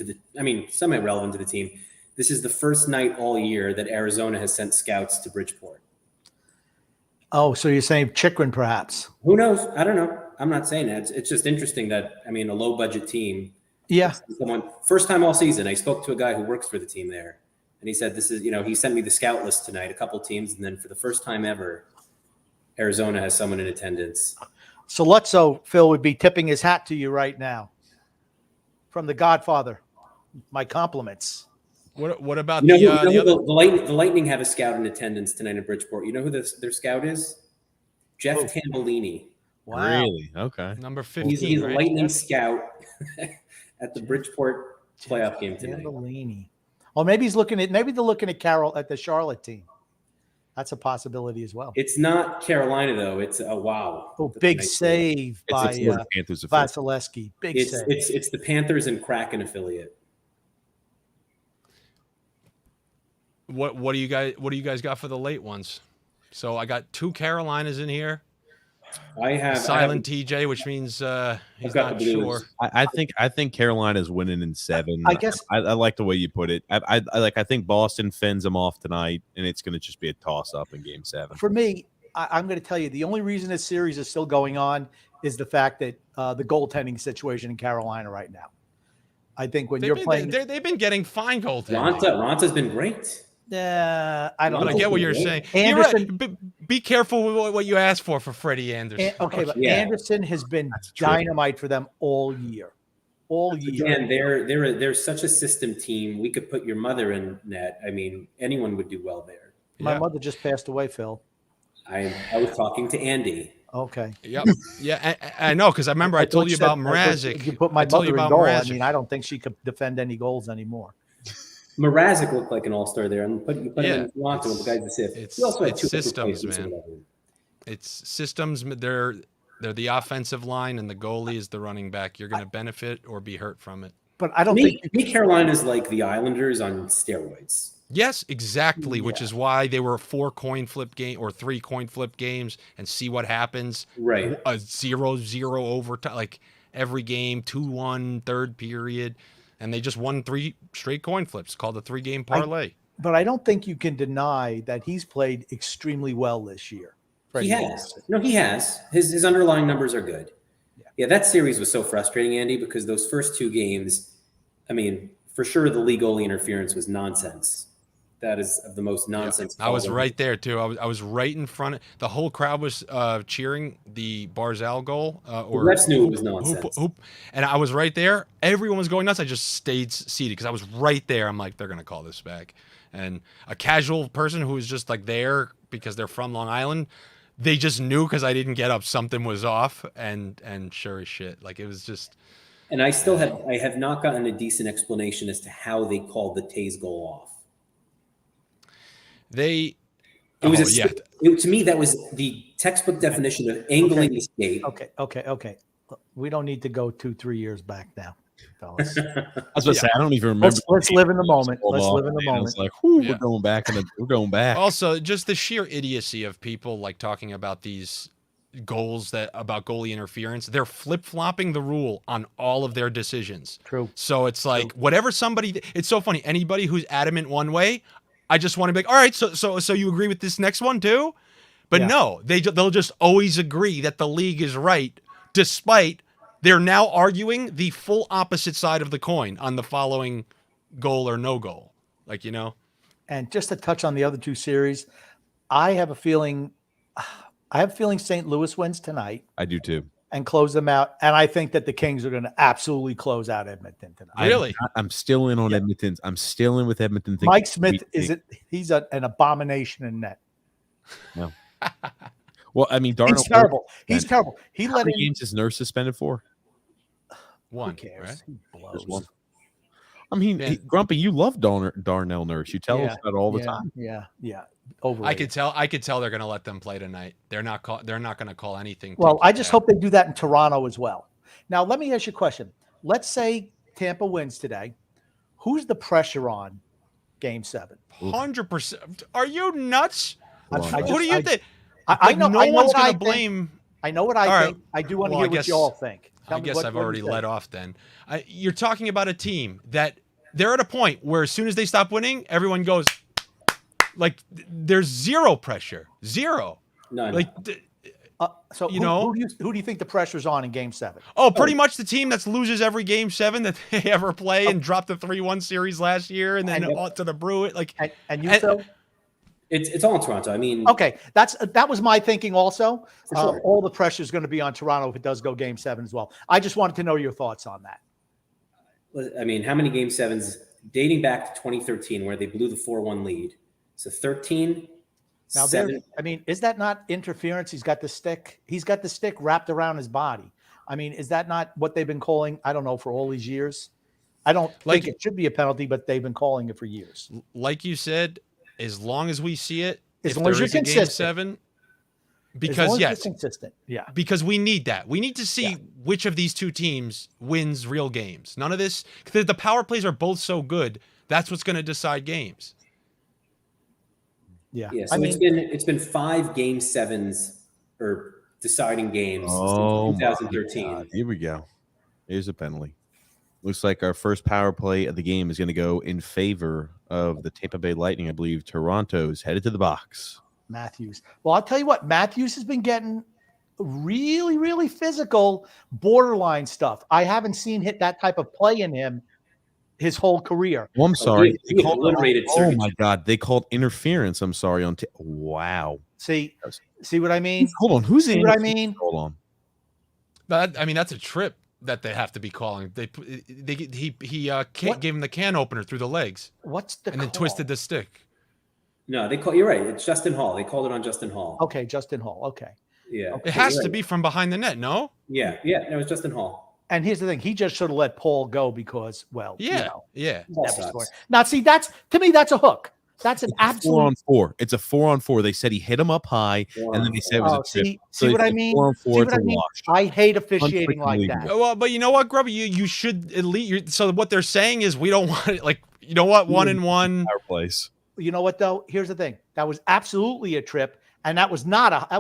the. I mean, semi-relevant to the team. This is the first night all year that Arizona has sent scouts to Bridgeport. Oh, so you're saying Chikrin perhaps? Who knows? I don't know. I'm not saying that. It's just interesting that, I mean, a low budget team. Yeah. Someone first time all season. I spoke to a guy who works for the team there, and he said this is, he sent me the scout list tonight, a couple teams, and then for the first time ever, Arizona has someone in attendance. So Phil would be tipping his hat to you right now. From the Godfather. My compliments. What about You know the who other? the Lightning have a scout in attendance tonight in Bridgeport. You know who their scout is? Jeff Tambellini. Wow. Really? Okay. Number 15, He's a right? Lightning scout at the Bridgeport playoff game tonight. Tambellini. Oh, maybe they're looking at Carol at the Charlotte team. That's a possibility as well. It's not Carolina though. It's wow. Oh, That's big a nice save It's by a Florida Panthers offense. Vasilevsky. Big It's save. it's the Panthers and Kraken affiliate. What do you guys got for the late ones? So I got 2 Carolinas in here. I have Silent TJ, which means he's got not the Blues. sure. I think Carolina's winning in 7. I guess- I like the way you put it. I think Boston fends them off tonight, and it's going to just be a toss up in Game 7. For me, I'm going to tell you the only reason this series is still going on is the fact that the goaltending situation in Carolina right now. I think when you're playing, They've been getting fine goaltending. Ronta's been great. I don't But know. I get what you're saying. Anderson- You're right. Be careful with what you ask for Freddie Anderson. Okay, but Yeah. Anderson has been true. dynamite for them all year. All year. Again, they're such a system team. We could put your mother in net. I mean, anyone would do well there. My Yeah. mother just passed away, Phil. I was talking to Andy. Okay. Yep. Yeah, I know because I remember I told you about Mrazek. You put my I told mother you in about goal. I Mrazek. mean, I don't think she could defend any goals anymore. Mrazek looked like an all-star there, and you put him in Toronto, and the guy's the fifth. it's- He also had it's 2 systems, replacements or man. whatever. It's systems. They're the offensive line, and the goalie is the running back. You're going to benefit or be hurt from it. But I don't Me, think me, Carolina's like the Islanders on steroids. Yes, exactly. Which Yeah. is why they were 4 coin flip game or 3 coin flip games, and see what happens. Right. A 0-0 overtime, like every game, 2-1 third period, and they just won 3 straight coin flips called the 3-game parlay. but I don't think you can deny that he's played extremely well this year. Freddie He has. Anderson. No, he has. His underlying numbers are good. Yeah, that series was so frustrating, Andy, because those first 2 games, I mean, for sure the league goalie interference was nonsense. That is of the most nonsense. I was call. right there too. I was right in front. The whole crowd was cheering the Barzal goal. Or refs knew it was nonsense. And I was right there. Everyone was going nuts. I just stayed seated because I was right there. I'm like, they're gonna call this back. And a casual person who was just like there because they're from Long Island, they just knew because I didn't get up, something was off. And sure as shit, like it was just. And I have not gotten a decent explanation as to how they called the Tays goal off. It To me, that was the textbook definition of angling the skate. Okay. We don't need to go 2-3 years back now, fellas. I was going to say, I don't even remember. Let's live in the moment. Let's live in the I moment. was like, whew, Yeah. we're going back. We're going back. Also, just the sheer idiocy of people like talking about these goals about goalie interference. They're flip-flopping the rule on all of their decisions. True. So it's like whatever it's so funny. Anybody who's adamant one way, I just want to be like, all right, so you agree with this next one too? But Yeah. no, they'll just always agree that the league is right, despite they're now arguing the full opposite side of the coin on the following goal or no goal. Like, And just to touch on the other 2 series, I have a feeling St. Louis wins tonight. I do too. and close them out. And I think that the Kings are going to absolutely close out Edmonton tonight. Really? I'm still in on Yeah. Edmonton. I'm still in with Edmonton. Mike Smith he's an abomination in net. Well, I mean, Darnold. He's terrible. He's terrible. He How let many in. games is Nurse suspended for? One. Who cares? Right? He blows. Just one. I mean, Man. Grumpy, you love Darnell Nurse. You tell us that all the yeah, time. Yeah. Overrated. I could tell they're going to let them play tonight. They're not going to call anything. Well, tinky I just tack. hope they do that in Toronto as well. Now, let me ask you a question. Let's say Tampa wins today. Who's the pressure on Game 7? 100%. Are you nuts? I Who just- do you I- think? I know. No I know one's what going I to think. blame. I know what I All think. I do want to Well, hear I what guess- you all think. I Tell me guess what I've you already think. let off then. You're talking about a team that they're at a point where as soon as they stop winning, everyone goes like there's zero pressure. Zero. None. Like So you know- who do you think the pressure's on in Game 7? pretty much the team that loses every Game 7 that they ever play and dropped the 3-1 series last year and then And- to the Bruins. Like And you, and- Phil? It's all in Toronto. I mean, Okay, that was my thinking also. For sure. All the pressure is going to be on Toronto if it does go Game 7 as well. I just wanted to know your thoughts on that. I mean, how many Game 7s dating back to 2013 where they blew the 4-1 lead? So 13, Now, 7. I mean, is that not interference? He's got the stick. He's got the stick wrapped around his body. I mean, is that not what they've been calling? I don't know, for all these years. I don't Like- think it should be a penalty, but they've been calling it for years. like you said, as long as we see it, As if long as there you're is a Game consistent. 7, As long because as you're yes, consistent. Yeah. because we need that. We need to see Yeah. which of these two teams wins real games. None of this, because the power plays are both so good. That's what's going to decide games. Yeah. Yeah, so I mean, it's been 5 Game 7s or deciding games Oh, since my 2013. God. Here we go. Here's a penalty. Looks like our first power play of the game is going to go in favor of the Tampa Bay Lightning. I believe Toronto's headed to the box. Matthews. Well, I'll tell you what, Matthews has been getting really, really physical, borderline stuff. I haven't seen hit that type of play in him his whole career. Oh, I'm sorry. he obliterated Oh Sergachev. my God. They called interference. I'm sorry. Wow. See what I mean? Hold on. Who's See in? what I mean? Hold on. I mean, that's a trip that they have to be calling. He What? gave him the can opener through the legs What's the and then call? twisted the stick. No, you're right. It's Justin Hall. They called it on Justin Hall. Okay, Justin Hall. Okay. Yeah. It has you're to right. be from behind the net, no? Yeah. No, it's Justin Hall. And here's the thing: he just should have let Paul go because, well, Yeah, you know, yeah. Hall never sucks. scored. Now, see, that's to me, that's a hook. That's an It's a absolute. 4-on-4. It's a 4-on-4. They said he hit him up high, and then they said it was Oh, a trip. see So what they I said mean? 4-on-4, See what it's I a mean? wash. I hate officiating like Unfreaking that. legal. Well, but you know what, Grubby? You should at least. So what they're saying is we don't want it. Like, you know what? 1-1. Power plays. You know what though? Here's the thing: that was absolutely a trip, and that was not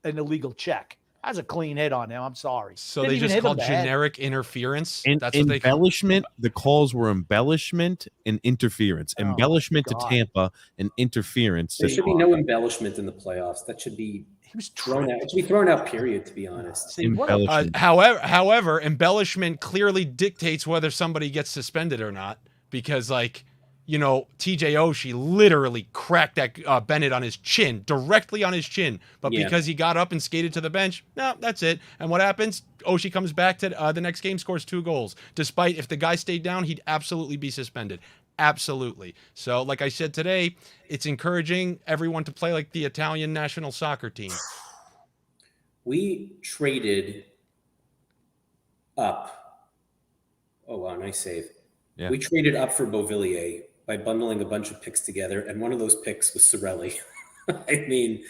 an illegal check. That was a clean hit on him. I'm sorry. So Didn't they even just hit him called in the head. generic interference. And That's what they call. embellishment. The calls were embellishment and interference. Oh, Embellishment to God. Tampa and interference. There to should be Toronto. no embellishment in the playoffs. That should be He was thrown out. tripped. It should be thrown out. Period. To be honest. See, what a- Embellishment. However, embellishment clearly dictates whether somebody gets suspended or not. Because, like, you know, TJ Oshie literally cracked that Bennett on his chin, directly on his chin. But Yeah. because he got up and skated to the bench, no, that's it. And what happens? Oshie comes back to the next game, scores 2 goals. Despite if the guy stayed down, he'd absolutely be suspended. Absolutely. So, like I said today, it's encouraging everyone to play like the Italian national soccer team. We traded up. Oh wow, nice save. Yeah. We traded up for Beauvillier by bundling a bunch of picks together, and one of those picks was Sorelli. I mean,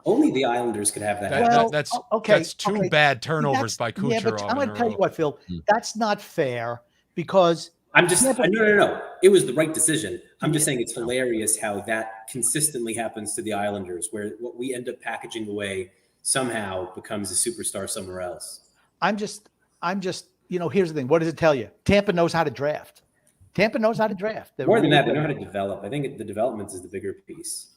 only the Islanders could have that. That- happen. Well, that's okay, that's 2 okay. bad turnovers by That's- Yeah, but Kucherov. I'm going in to a tell row. you what, Phil. That's not fair because I'm just Yeah, but- no. It was the right decision. I'm just saying it's hilarious how that consistently happens to the Islanders, where what we end up packaging away somehow becomes a superstar somewhere else. I'm just, here's the thing. What does it tell you? Tampa knows how to draft. Tampa knows how to draft. They're More than really that, they know good. how to develop. I think the development is the bigger piece.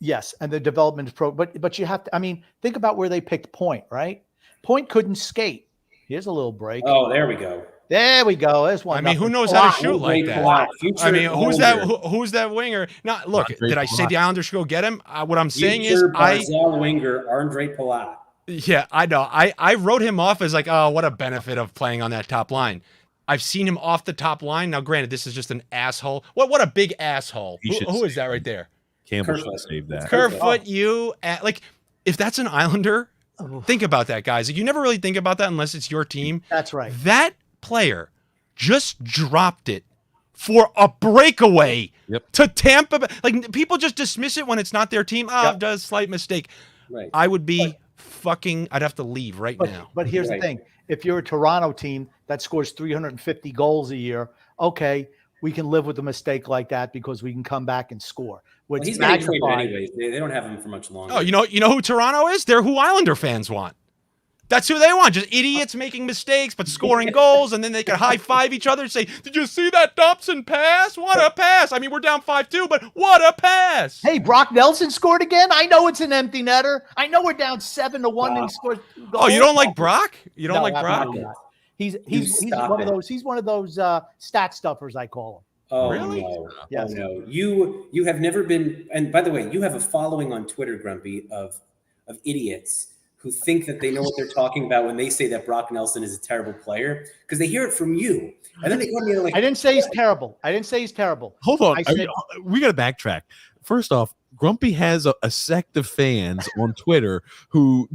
Yes, and the development is but you have to. I mean, think about where they picked Point. Right, Point couldn't skate. Here's a little break. Oh, there we go. There we go. There's one. I mean, who nothing. knows how to Plot. shoot like Great that? plot. Future I mean, who's that? Islander. Who's that winger? Now, look, Andre did I say Palat. the Islanders should go get him? What I'm saying is, Future Barzal winger Andre Palat. Yeah, I know. I wrote him off as like, oh, what a benefit of playing on that top line. I've seen him off the top line. Now, granted, this is just an asshole. What a big asshole. He should Who is save that right there? Campbell should Kerfoot. save that. Kerfoot, like, if that's an Islander, Oh, think about that, guys. You never really think about that unless it's your team. that's right. That player just dropped it for a breakaway Yep. to Tampa Bay. Like, people just dismiss it when it's not their team. Oh, Yep. does slight mistake. Right. I would be I'd have to leave right now. But here's Right. the thing: if you're a Toronto team that scores 350 goals a year, okay, we can live with a mistake like that because we can come back and score. Well, What's he's getting traded magnified? anyways. They don't have him for much longer. Oh, you know who Toronto is? They're who Islander fans want. That's who they want. Just idiots making mistakes, but scoring goals, and then they can high five each other and say, "Did you see that Dobson pass? What a pass!" I mean, we're down 5-2, but what a pass! Hey, Brock Nelson scored again. I know it's an empty netter. I know we're down 7-1 and he scored. Oh, you don't like Brock? You don't No, like I'm Brock? not. He's stop one of it. those. He's one of those stat stuffers, I call him. Oh, Really? no. Yes. Oh, no. You have never been, and by the way, you have a following on Twitter, Grumpy, of idiots who think that they know what they're talking about when they say that Brock Nelson is a terrible player because they hear it from you. And then they go to me and they're like, I didn't say he's terrible. I didn't say he's terrible. Hold on. I said- We got to backtrack. First off, Grumpy has a sect of fans on Twitter who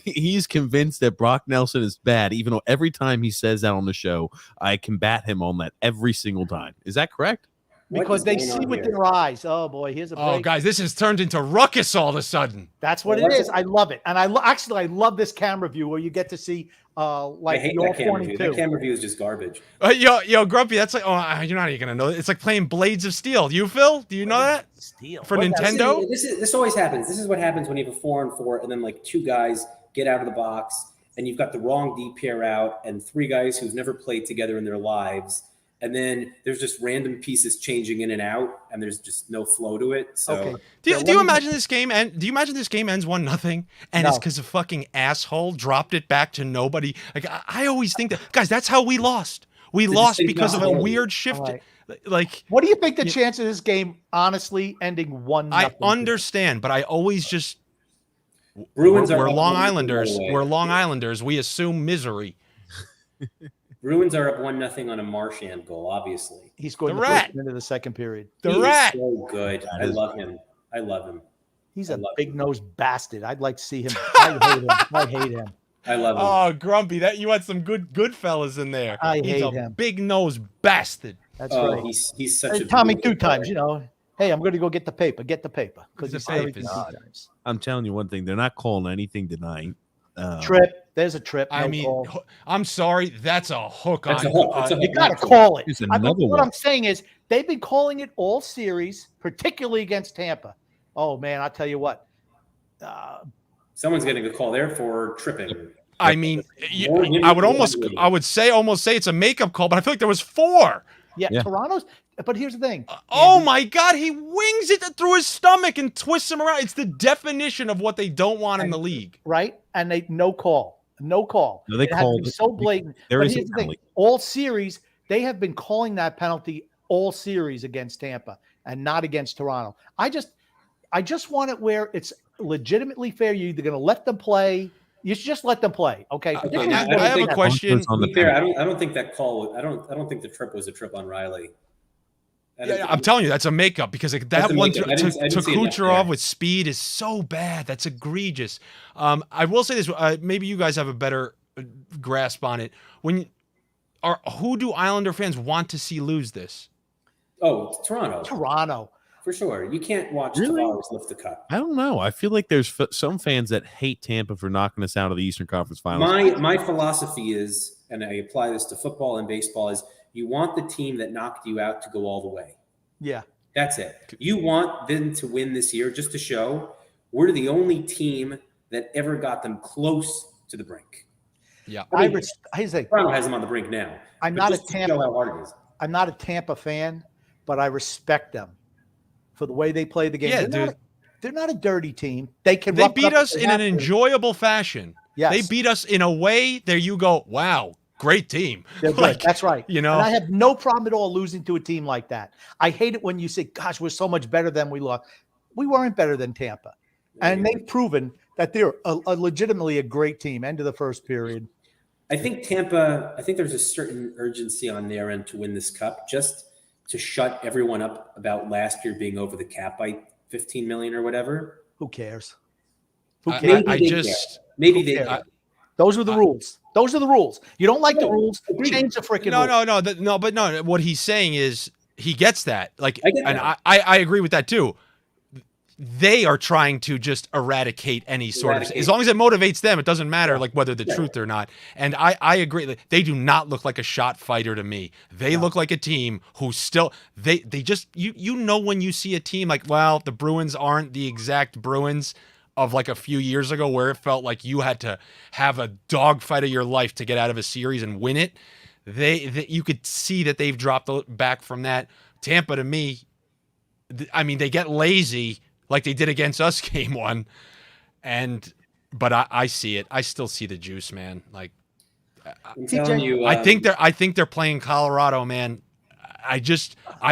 he's convinced that Brock Nelson is bad, even though every time he says that on the show, I combat him on that every single time. Is that correct? What Because is they going see on with here? their eyes. Oh boy, here's a break. Oh, guys, this has turned into ruckus all of a sudden. That's what Well, it is. I love it, and I love this camera view where you get to see I like hate your that camera view. 22. That camera view is just garbage. Yo, Grumpy, that's like, you're not even gonna know. It's like playing Blades of Steel. You, Phil? Do you know that? Steal. For What- Nintendo? This always happens. This is what happens when you have a 4-on-4 and then like two guys get out of the box and you've got the wrong D pair out and three guys who've never played together in their lives. And then there's just random pieces changing in and out, and there's just no flow to it. So Okay. Do So you let me- imagine this game? And do you imagine this game ends 1-0, and it's No. because a fucking asshole dropped it back to nobody? Like I always think that, guys. That's how we lost. We It's lost just because of a impossible. weird shift. All right. Like What do you think the chance of this game honestly ending 1-0? I understand, but I always just Bruins we're are up Long 1-0, by the Islanders. way. We're Long Islanders. We assume misery. Bruins are up 1-0 on a Marchand goal. Obviously, He scored The the rat. first minute of the second period. The He is rat. so good. I love him. I love him. He's I a love big nosed bastard. I'd like to see him. I hate him. I hate him. I love him. Oh, Grumpy, that you had some good fellas in there. I He's hate a him. big nose bastard. That's Oh, right. he's such Hey, a Tommy beautiful 2 times, player. you know. Hey, I'm going to go get the paper. Get the paper. Because He's you a said everything papist. 2 times. I'm telling you one thing. They're not calling anything tonight. Trip. There's a trip. I no mean, call. I'm sorry, that's a hook That's on. a hook. That's a You hook. got to call it. Here's I mean, another what one. I'm saying is they've been calling it all series, particularly against Tampa. Oh, man, I'll tell you what. Someone's getting a call there for tripping. I mean, More I would than- almost say it's a makeup call, but I feel like there was 4. Yeah. Toronto's. But here's the thing. Oh my God, he wings it through his stomach and twists him around. It's the definition of what they don't want in the league. Right? And they no call. No call. No, they It had to called be it. so blatant. There But is a here's the thing. penalty. All series, they have been calling that penalty all series against Tampa and not against Toronto. I just want it where it's legitimately fair. You're either going to let them play. You should just let them play. Okay. Okay, Particularly now, when I have they a have- question. On To the be fair, penalty. I don't think that call. I don't think the trip was a trip on Riley. I'm telling you, that's a makeup because like, That's that a one makeup. to I didn't see enough Kucherov there. with speed is so bad. That's egregious. I will say this: maybe you guys have a better grasp on it. Who do Islander fans want to see lose this? Oh, Toronto Toronto. for sure. You can't watch Really? Tavares lift the cup. I don't know. I feel like there's some fans that hate Tampa for knocking us out of the Eastern Conference Finals. My philosophy is, and I apply this to football and baseball, is you want the team that knocked you out to go all the way. Yeah. That's it. You want them to win this year just to show we're the only team that ever got them close to the brink. Yeah. I say Toronto has them on the brink now. I'm But not a just to show how Tampa. hard it is. I'm not a Tampa fan, but I respect them for the way they play the game. Yeah, they're, dude. they're not a dirty team. They can. They rough beat up if us they in have an to. enjoyable fashion. Yes. They beat us in a way that you go, wow, great team. They're good. Like, That's right. you know? and I have no problem at all losing to a team like that. I hate it when you say, "Gosh, we're so much better than we lost." We weren't better than Tampa, and they've proven that they're legitimately a great team. End of the first period. I think Tampa, I think there's a certain urgency on their end to win this cup, just to shut everyone up about last year being over the cap by 15 million or whatever. Who cares? Maybe they care. Those are the rules. Those are the rules. You don't like the rules, agreed. change the freaking rules. No. What he's saying is he gets that. Like, I get and that. I agree with that too. They are trying to just eradicate any sort of, as long as it motivates them, it doesn't matter like whether the truth or not. And I agree. They do not look like a shot fighter to me. They look like a team who still, they just, you know, when you see a team like, well, the Bruins aren't the exact Bruins of like a few years ago where it felt like you had to have a dogfight of your life to get out of a series and win it. You could see that they've dropped back from that. Tampa, to me, I mean, they get lazy like they did against us game one. But I see it. I still see the juice, man. Like, I'm telling you, I think they're playing Colorado, man. I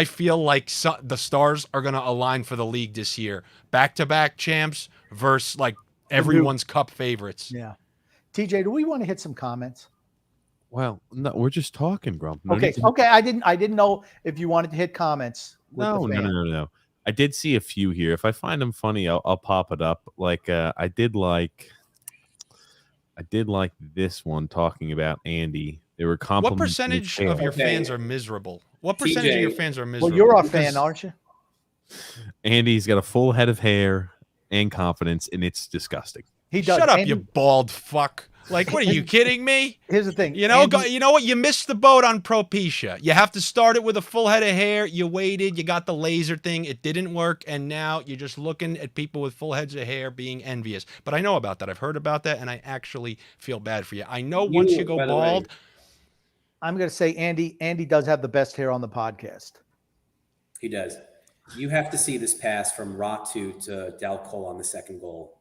feel like the stars are going to align for the league this year. Back-to-back champs versus like everyone's cup favorites. Yeah. TJ, do we want to hit some comments? Well, no, we're just talking, Grump. No Okay. need to- Okay. I didn't know if you wanted to hit comments. with No, the no, fan. no. I did see a few here. If I find them funny, I'll pop it up. Like I did like this one talking about Andy. They were What complimenting percentage his of your Okay. fans are miserable? What percentage of your fans are miserable? Well, you're our fan, aren't you? Andy's got a full head of hair and confidence, and it's disgusting. He does. Shut up, Andy- you bald fuck. Like, what are you kidding me? Here's the thing. You know, Andy- you know what? You missed the boat on Propecia. You have to start it with a full head of hair. You waited. You got the laser thing. It didn't work. And now you're just looking at people with full heads of hair being envious. But I know about that. I've heard about that. And I actually feel bad for you. I know once you go by the way- bald, I'm going to say Andy does have the best hair on the podcast. He does. You have to see this pass from Ratu to Dal Cole on the second goal.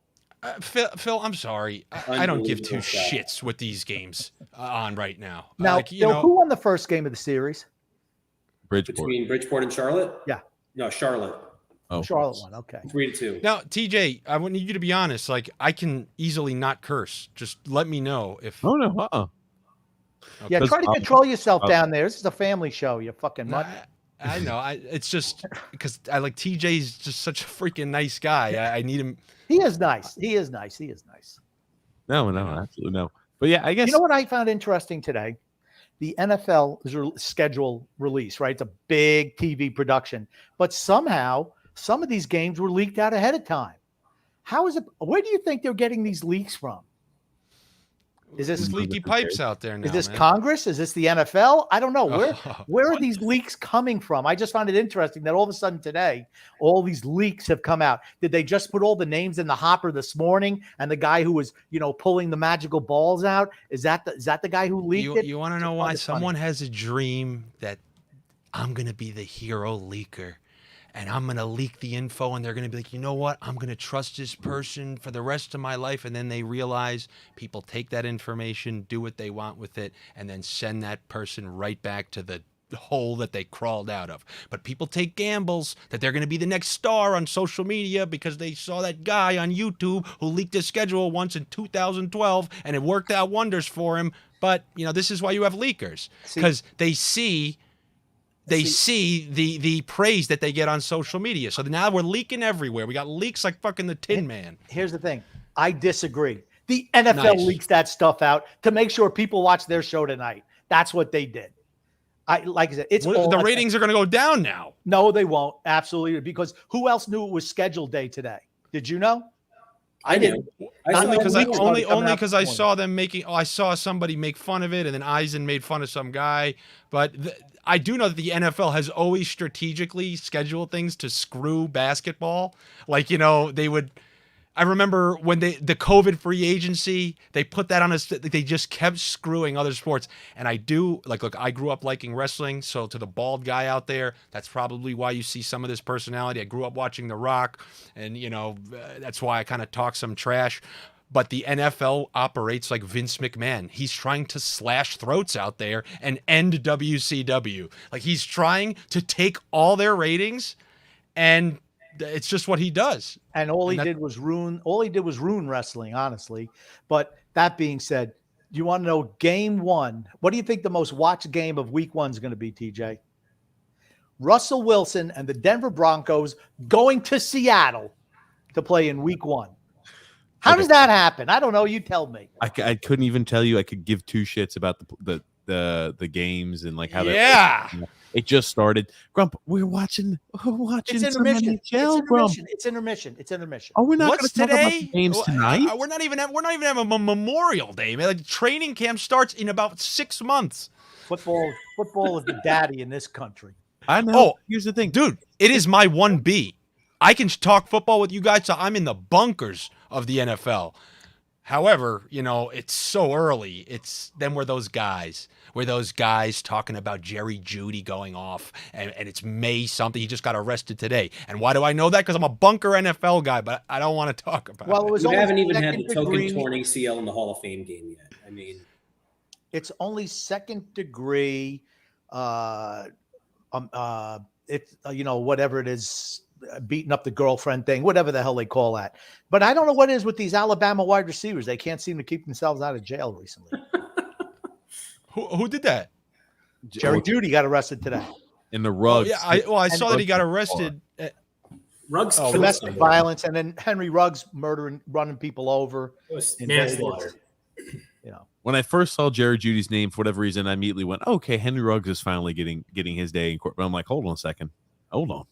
Phil, I'm sorry. I don't give two Unbelievable shot. shits with these games on right now. Now, Like, you Phil, know, who won the first game of the series? Bridgeport. Between Bridgeport and Charlotte? Yeah. No, Charlotte. Oh, Charlotte won. Okay. 3-2. now, TJ, I want you to be honest. Like, I can easily not curse. Just let me know if. Oh no. Yeah, Because try to I'm- control yourself down there. This is a family show. You fucking No, mutt. I know. It's just because I like TJ's just such a freaking nice guy. I need him. He is nice. He is nice. He is nice. No, absolutely no. But yeah, I guess You know what I found interesting today? The NFL schedule release, right? It's a big TV production, but somehow some of these games were leaked out ahead of time. How is it? Where do you think they're getting these leaks from? Is this Leaky pipes out there now? Is this man. Congress? Is this the NFL? I don't know. Oh, Where are these leaks coming from? I just found it interesting that all of a sudden today, all these leaks have come out. Did they just put all the names in the hopper this morning? And the guy who was, pulling the magical balls out, is that the guy who leaked it? You want to know I why find it funny. someone has a dream that I'm going to be the hero leaker and I'm going to leak the info and they're going to be like, you know what? I'm going to trust this person for the rest of my life. And then they realize people take that information, do what they want with it, and then send that person right back to the hole that they crawled out of. But people take gambles that they're going to be the next star on social media because they saw that guy on YouTube who leaked his schedule once in 2012 and it worked out wonders for him. But, this is why you have leakers, because they see the praise that they get on social media. So now we're leaking everywhere. We got leaks like fucking the Tin Man. Here's the thing. I disagree. The NFL Nice. leaks that stuff out to make sure people watch their show tonight. That's what they did. Like I said, it's all The ratings are going to go down now. No, they won't. Absolutely. Because who else knew it was scheduled day today? Did you know? I didn't. Only because leaks started coming out I this morning. saw them I saw somebody make fun of it, and then Eisen made fun of some guy. But I do know that the NFL has always strategically scheduled things to screw basketball. Like, they would. I remember when the COVID free agency, they put that on us. They just kept screwing other sports. And I do look, I grew up liking wrestling. So to the bald guy out there, that's probably why you see some of this personality. I grew up watching The Rock, and that's why I kind of talk some trash. But the NFL operates like Vince McMahon. He's trying to slash throats out there and end WCW. Like, he's trying to take all their ratings and it's just what he does. And all he And that- did was ruin. All he did was ruin wrestling, honestly. But that being said, do you want to know game one? What do you think the most watched game of week 1 is going to be, TJ? Russell Wilson and the Denver Broncos going to Seattle to play in week 1. How Okay. does that happen? I don't know. You tell me. I couldn't even tell you. I could give two shits about the games and like how yeah. it just started. Grump, we're watching It's some intermission. NHL, Grump. It's intermission. It's intermission. Are we not going What's to talk about today? the games tonight? We're not even having a Memorial Day, man. Like training camp starts in about 6 months. Football is the daddy in this country. I know. Oh, Here's the thing, Dude, it is my 1B. I can talk football with you guys, so I'm in the bunkers of the NFL. However, it's so early. We're those guys. We're those guys talking about Jerry Jeudy going off, and it's May something. He just got arrested today. And why do I know that? Because I'm a bunker NFL guy, but I don't want to talk about Well, it it. was We only haven't even had second the token degree. torn ACL in the Hall of Fame game yet. I mean, It's only second degree. It's whatever it is, beating up the girlfriend thing, whatever the hell they call that. But I don't know what it is with these Alabama wide receivers. They can't seem to keep themselves out of jail recently. Who did that? Jerry Jeudy got arrested today. in the Oh, rug. yeah, I saw that he got Ruggs- arrested. Ruggs Oh, killed Domestic somebody. violence, and then Henry Ruggs running people over. It was in manslaughter. Vegas. When I first saw Jerry Judy's name, for whatever reason, I immediately went, "Okay, Henry Ruggs is finally getting his day in court." But I'm like, "Hold on a second, hold on."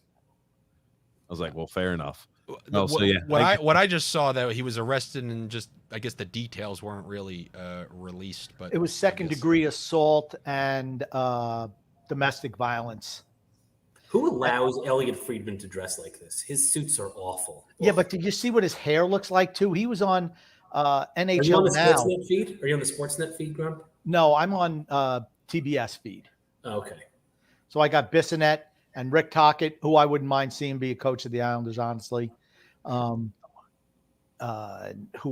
I was like, "Well, fair enough." Oh, so yeah, What I just saw that he was arrested, and just I guess the details weren't really released, but It was second degree assault and domestic violence. Who allows Elliot Friedman to dress like this? His suits are awful. Yeah, but did you see what his hair looks like too? He was on Are you on NHL the Now. Sportsnet feed? Are you on the Sportsnet feed, Grump? No, I'm on TBS feed. Oh, okay. So I got Bissonnette and Rick Tocchet, who I wouldn't mind seeing be a coach of the Islanders, honestly. Who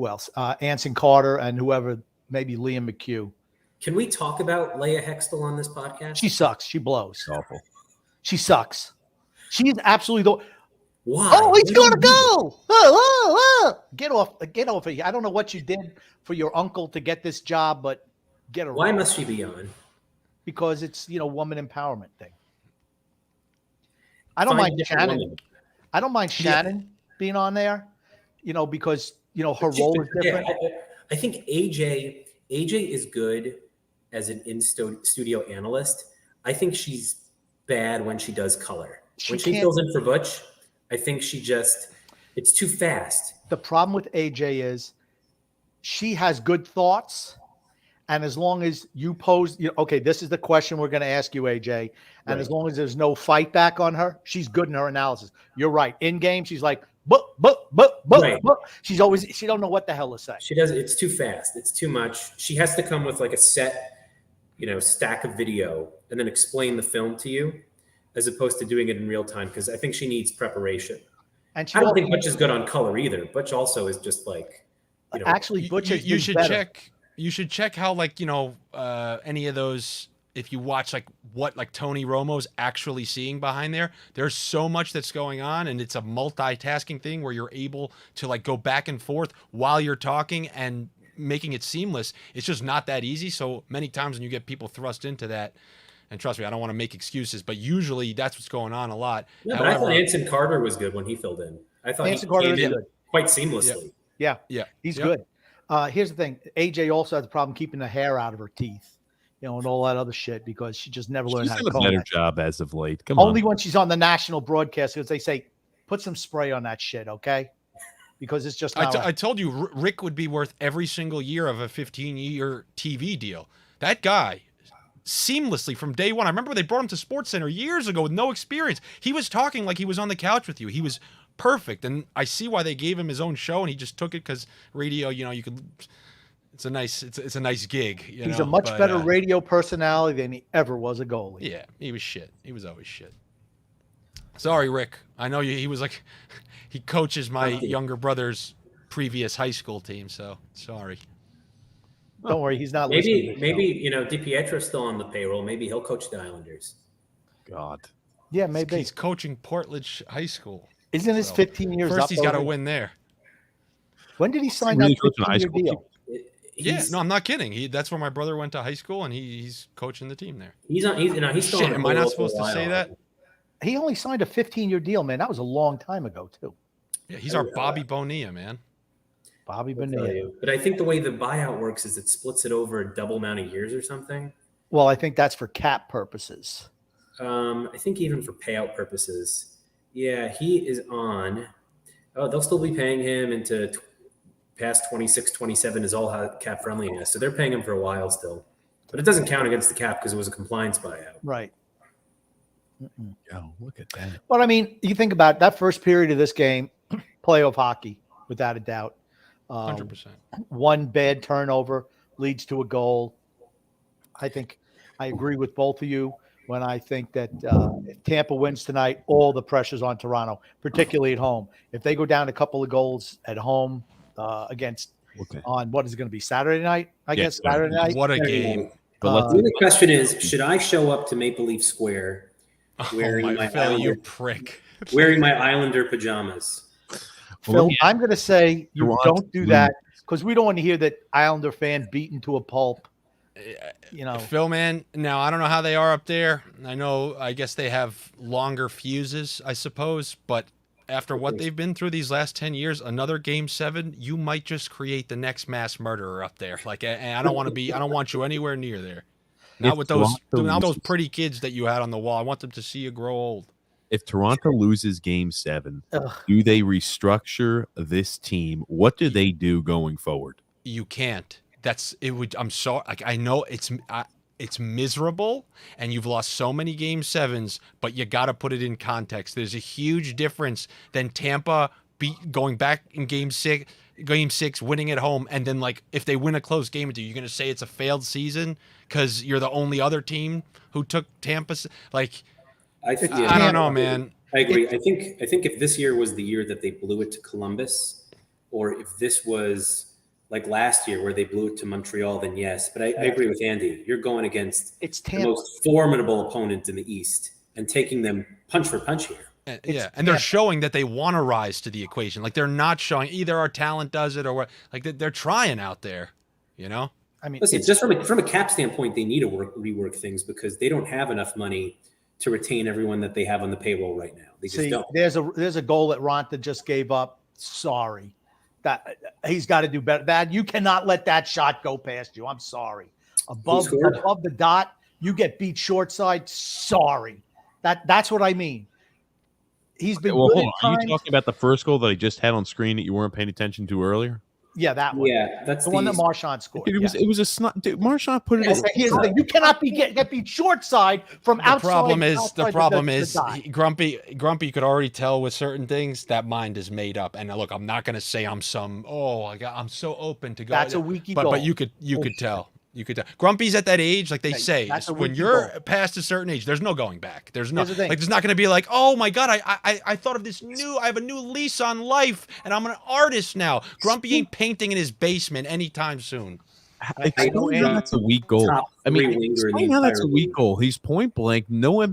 else? Anson Carter and whoever, maybe Liam McHugh. Can we talk about Leia Hextall on this podcast? She sucks. She blows. awful. She sucks. She's absolutely the. Why? Oh, he's What gonna do you do? go! Oh. Get off of here! I don't know what you did for your uncle to get this job, but get her. Why off. must she be on? Because it's woman empowerment thing. I don't Find mind a different Shannon. woman. I don't mind Shannon being on there, because her But role is yeah, different. I think AJ is good as an in-studio analyst. I think she's bad when she does color. She When she can't- fills in for Butch, I think it's too fast. The problem with AJ is she has good thoughts. And as long as you pose, okay, this is the question we're going to ask you, AJ. And as long as there's no fight back on her, she's good in her analysis. You're right. In game, she's like, but. Right. She don't know what the hell to say. She does. It's too fast. It's too much. She has to come with like a set, stack of video and then explain the film to you, as opposed to doing it in real time. Because I think she needs preparation. And I don't think Butch is good on color either. Butch also is just like, actually, Butch has you been should better. check. You should check how any of those. If you watch what Tony Romo's actually seeing behind there, there's so much that's going on, and it's a multitasking thing where you're able to go back and forth while you're talking and making it seamless. It's just not that easy. So many times when you get people thrust into that, and trust me, I don't want to make excuses, but usually that's what's going on a lot. Yeah, but I thought Anson Carter was good when he filled in. I thought Anson he Carter came is in good. quite seamlessly. Yeah, Yeah, he's Yep. good. Here's the thing: AJ also has a problem keeping the hair out of her teeth, and all that other shit because she just never learned She's how to done a comb better that. job as of late. Come Only on. when she's on the national broadcast, because they say, "Put some spray on that shit," okay? Because it's just not. I told you Rick would be worth every single year of a 15-year TV deal. That guy, seamlessly from day one. I remember they brought him to SportsCenter years ago with no experience. He was talking like he was on the couch with you. He was perfect, and I see why they gave him his own show, and he just took it because radio. You could. It's a nice gig. He's a much better radio personality than he ever was a goalie. Yeah, he was shit. He was always shit. Sorry, Rick. I know he was he coaches my younger brother's previous high school team. So sorry. Don't worry, he's not listening. Maybe DiPietro's still on the payroll. Maybe he'll coach the Islanders. God. Yeah, maybe. He's coaching Portledge High School. Isn't his So, 15 years First, up? he's got to already? win there. When did he sign really that coaching a high 15-year school deal? Yeah, He's, no, I'm not kidding. That's where my brother went to high school, and he's coaching the team there. he's still Shit, on the am I not payroll supposed for a to say while. that? He only signed a 15-year deal, man. That was a long time ago, too. Yeah, he's our Bobby Bonilla, man. Bobby I'll tell Bonilla. you. But I think the way the buyout works is it splits it over a double amount of years or something. Well, I think that's for cap purposes. I think even for payout purposes. Yeah, he is on. Oh, they'll still be paying him into past 26, 27 is all cap friendliness. So they're paying him for a while still. But it doesn't count against the cap because it was a compliance buyout. Right. Oh, look at that. But I mean, you think about that first period of this game, playoff hockey, without a doubt. 100%. One bad turnover leads to a goal. I think I agree with both of you when I think that if Tampa wins tonight, all the pressure's on Toronto, particularly at home. If they go down a couple of goals at home against on what is it going to be Saturday night? I guess Saturday night. What a game! But The only question is, should I show up to Maple Leaf Square wearing Oh my Phil, you Islander, prick! wearing my Islander pajamas? Phil, I'm going to say you Toronto don't do that because we don't want to hear that Islander fan beaten to a pulp. You know, Phil, man. Now I don't know how they are up there. I guess they have longer fuses, I suppose. But after what they've been through these last 10 years, another Game 7, you might just create the next mass murderer up there. Like, and I don't want you anywhere near there. Not with those pretty kids that you had on the wall. I want them to see you grow old. If Toronto loses Game 7, Ugh. do they restructure this team? What do they do going forward? You can't. I'm sorry. Like, I know it's miserable, and you've lost so many Game 7s, but you got to put it in context. There's a huge difference than Tampa going back in Game 6, winning at home, and then like if they win a close game or two, you're gonna say it's a failed season because you're the only other team who took Tampa. Like, I don't know, man. I agree. I think if this year was the year that they blew it to Columbus, or if this was like last year where they blew it to Montreal, then yes. But I agree with Andy. You're going against the most formidable opponent in the East and taking them punch for punch here. And they're showing that they want to rise to the equation. Like, they're not showing either our talent does it or what. Like, they're trying out there, you know? I mean, listen, just from a cap standpoint, they need to rework things because they don't have enough money to retain everyone that they have on the payroll right now. They just don't. There's a goal that Ronta just gave up. Sorry. That he's got to do better. That you cannot let that shot go past you. I'm sorry. Above the dot, you get beat short side. Sorry. That's what I mean. He's been good at Are you times. talking about the first goal that I just had on screen that you weren't paying attention to earlier? Yeah, that one. Yeah, that's the one that Marchand scored. Dude, it was a snot. Dude, Marchand put it. Here's the thing: you cannot get beat short side from outside. The problem is, Grumpy could already tell with certain things that mind is made up. And look, I'm not going to say I'm I'm so open to go. That's a weakie goal. But you could tell. You could tell. Grumpy's at that age, like they say, when you're past a certain age, there's no going back. There's no there's not going to be like, oh my god, I thought of this I have a new lease on life, and I'm an artist now. Grumpy ain't painting in his basement anytime soon. Explain how that's a weak goal. I mean, explain how that's a weak goal. He's point blank. No,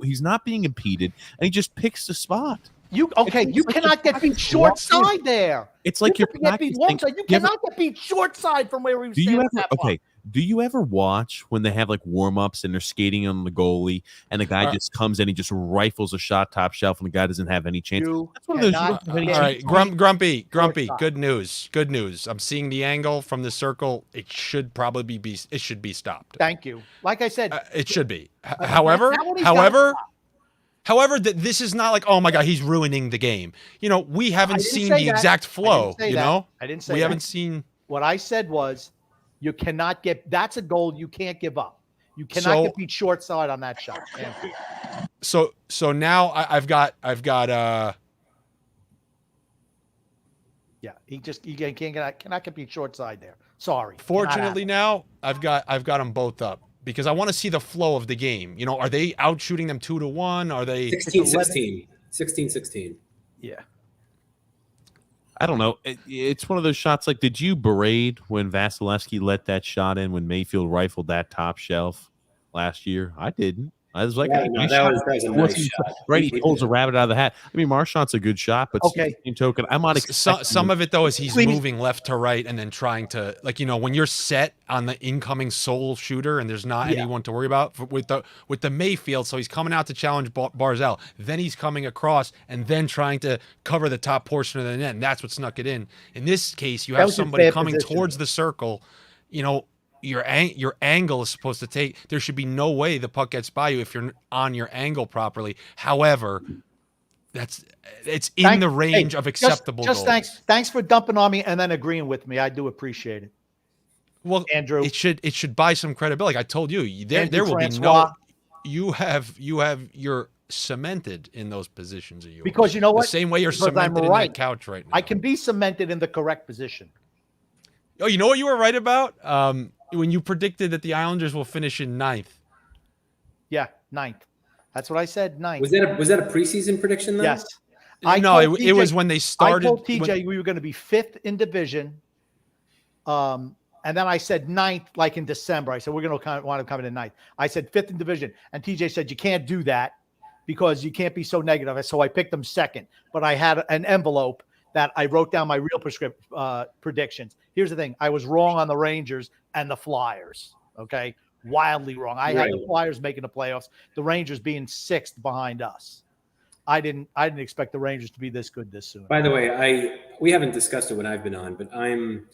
he's not being impeded, and he just picks the spot. You cannot get beat short side there. It's like you're practicing. You cannot get beat short side from where we were standing. Do you ever watch when they have like warm-ups and they're skating on the goalie and the guy just comes in, he just rifles a shot top shelf and the guy doesn't have any chance? That's one of those. All right, Grumpy, good news. I'm seeing the angle from the circle. It should probably be stopped. Thank you. Like I said, it should be. However, this is not like, oh my god, he's ruining the game. We haven't seen the exact flow. I didn't say we haven't seen. What I said was, you cannot get. That's a goal you can't give up. You cannot get beat short side on that shot. So now I've got. Yeah, he cannot get beat short side there. Sorry. Fortunately, now I've got them both up because I want to see the flow of the game. Are they out shooting them 2-1? Are they 16-16? 16-16. Yeah. I don't know. It's one of those shots. Like, did you berate when Vasilevsky let that shot in when Mayfield rifled that top shelf last year? I didn't. I was like, Yeah, hey, no, nice that shot. was a It nice wasn't- shot. Right, he pulls a rabbit out of the hat. I mean, Marchand's a good shot, but Okay. same token, I'm not expecting Some of it though is he's Please. moving left to right and then trying to, like, when you're set on the incoming sole shooter and there's not Yeah. anyone to worry about with the Mayfield, so he's coming out to challenge Barzell, then he's coming across and then trying to cover the top portion of the net, and that's what snuck it in. In this case, you That have was just somebody bad coming positioning. towards the circle. Your angle is supposed to take. There should be no way the puck gets by you if you're on your angle properly. However, it's in the range of acceptable Just goals. thanks for dumping on me and then agreeing with me. I do appreciate it. Well, Andrew. it should buy some credibility. Like I told you, there Andrew will be Francois. you're cemented in those positions of yours. Because you know what? The same way you're Because I'm cemented in right. that couch right now. I can be cemented in the correct position. Oh, you know what you were right about? When you predicted that the Islanders will finish in 9th. Yeah, 9th. That's what I said, 9th. Was that a preseason prediction though? Yes. No, told it was TJ when they started. I told TJ we were going to be 5th in division. And then I said 9th, like in December. I said, we're going to want to come in 9th. I said 5th in division. And TJ said, you can't do that because you can't be so negative. So I picked them 2nd. But I had an envelope that I wrote down my real predictions. Here's the thing. I was wrong on the Rangers and the Flyers. Okay. Wildly wrong. I had the Flyers making the playoffs, the Rangers being 6th behind us. I didn't expect the Rangers to be this good this soon. By the way, we haven't discussed it when I've been on, but I'm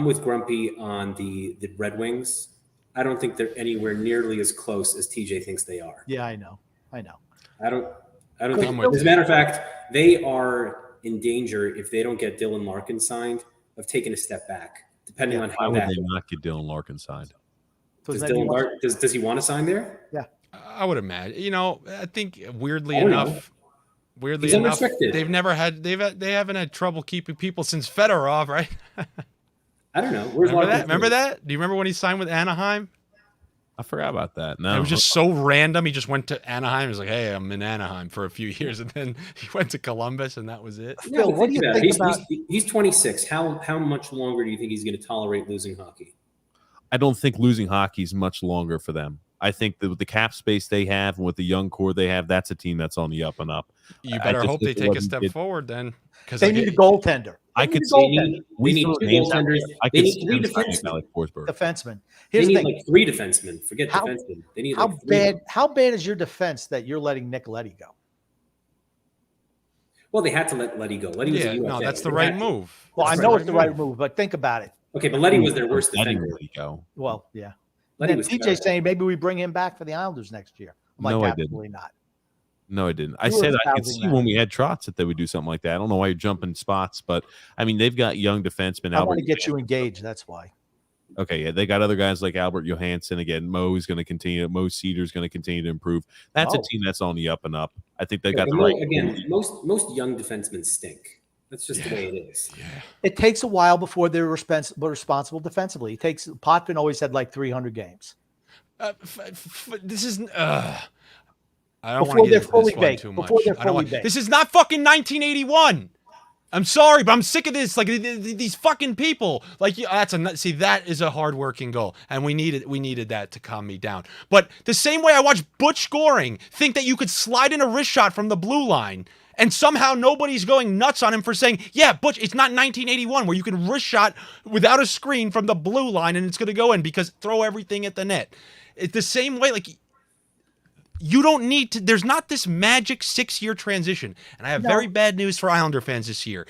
with Grumpy on the Red Wings. I don't think they're anywhere nearly as close as TJ thinks they are. Yeah, I know. I don't think. I'm with As a matter of fact, they are in danger if they don't get Dylan Larkin signed of taking a step back, depending on Why how would that. they not get Dylan Larkin signed? Does he want to sign there? Yeah. I would imagine. I think weirdly Oh, no. enough, He's unrestricted. they haven't had trouble keeping people since Fedorov, right? I don't know. Where's Larkin? Remember that? Do you remember when he signed with Anaheim? I forgot about that. No, It was just so random. He just went to Anaheim. He was like, "Hey, I'm in Anaheim for a few years," and then he went to Columbus, and that was it. Yeah, Phil, what do you think about? He's 26. How much longer do you think he's going to tolerate losing hockey? I don't think losing hockey is much longer for them. I think that with the cap space they have and with the young core they have, that's a team that's on the up and up. You I better just hope they think take what a he step did- forward then, because They need a goaltender. I could need a see goaltender. They need two goaltenders. I They could need see 3 them signing a guy defensemen. like Forsberg. Defenseman. They Here's the need thing. like 3 defensemen. Forget How- defensemen. They need How like 3. How bad is your defense that you're letting Nick Leddy go? Well, they had to let Letty go. Letty was a yeah, UFA. no, that's the They right had to. move. Well, That's I know it's the right move, but think about it. Okay, but Letty was their worst Letting defender. Letty go. Well, yeah. Letty And was TJ terrible. saying maybe we bring him back for the Islanders next year. I'm like, No, I didn't. absolutely not. No, I didn't. I You were said I could espousing see that. when we had Trotz that they would do something like that. I don't know why you're jumping spots, but I mean they've got young defensemen. I want Albert to get you engaged. That's why. Okay, yeah, they got other guys like Albert Johansson again. Mo's going to continue. Mo Cedar's going to continue to improve. That's a Oh. team that's on the up and up. I think they Yeah, got but the right. again, most young defensemen stink. That's just the way it is. Yeah. It takes a while before they're responsible defensively. It takes. Potvin always had like 300 games. This is. I don't Before want to they're get into fully this one baked. too much. Before they're I don't fully want- baked. This is not fucking 1981. I'm sorry, but I'm sick of this. Like these fucking people. Like see, that is a hardworking goal, and we needed that to calm me down. But the same way I watch Butch Goring think that you could slide in a wrist shot from the blue line, and somehow nobody's going nuts on him for saying, "Yeah, Butch, it's not 1981 where you can wrist shot without a screen from the blue line and it's going to go in because throw everything at the net." It's the same way, like. You don't need to. There's not this magic 6-year transition. And I have very bad news for Islander fans this year.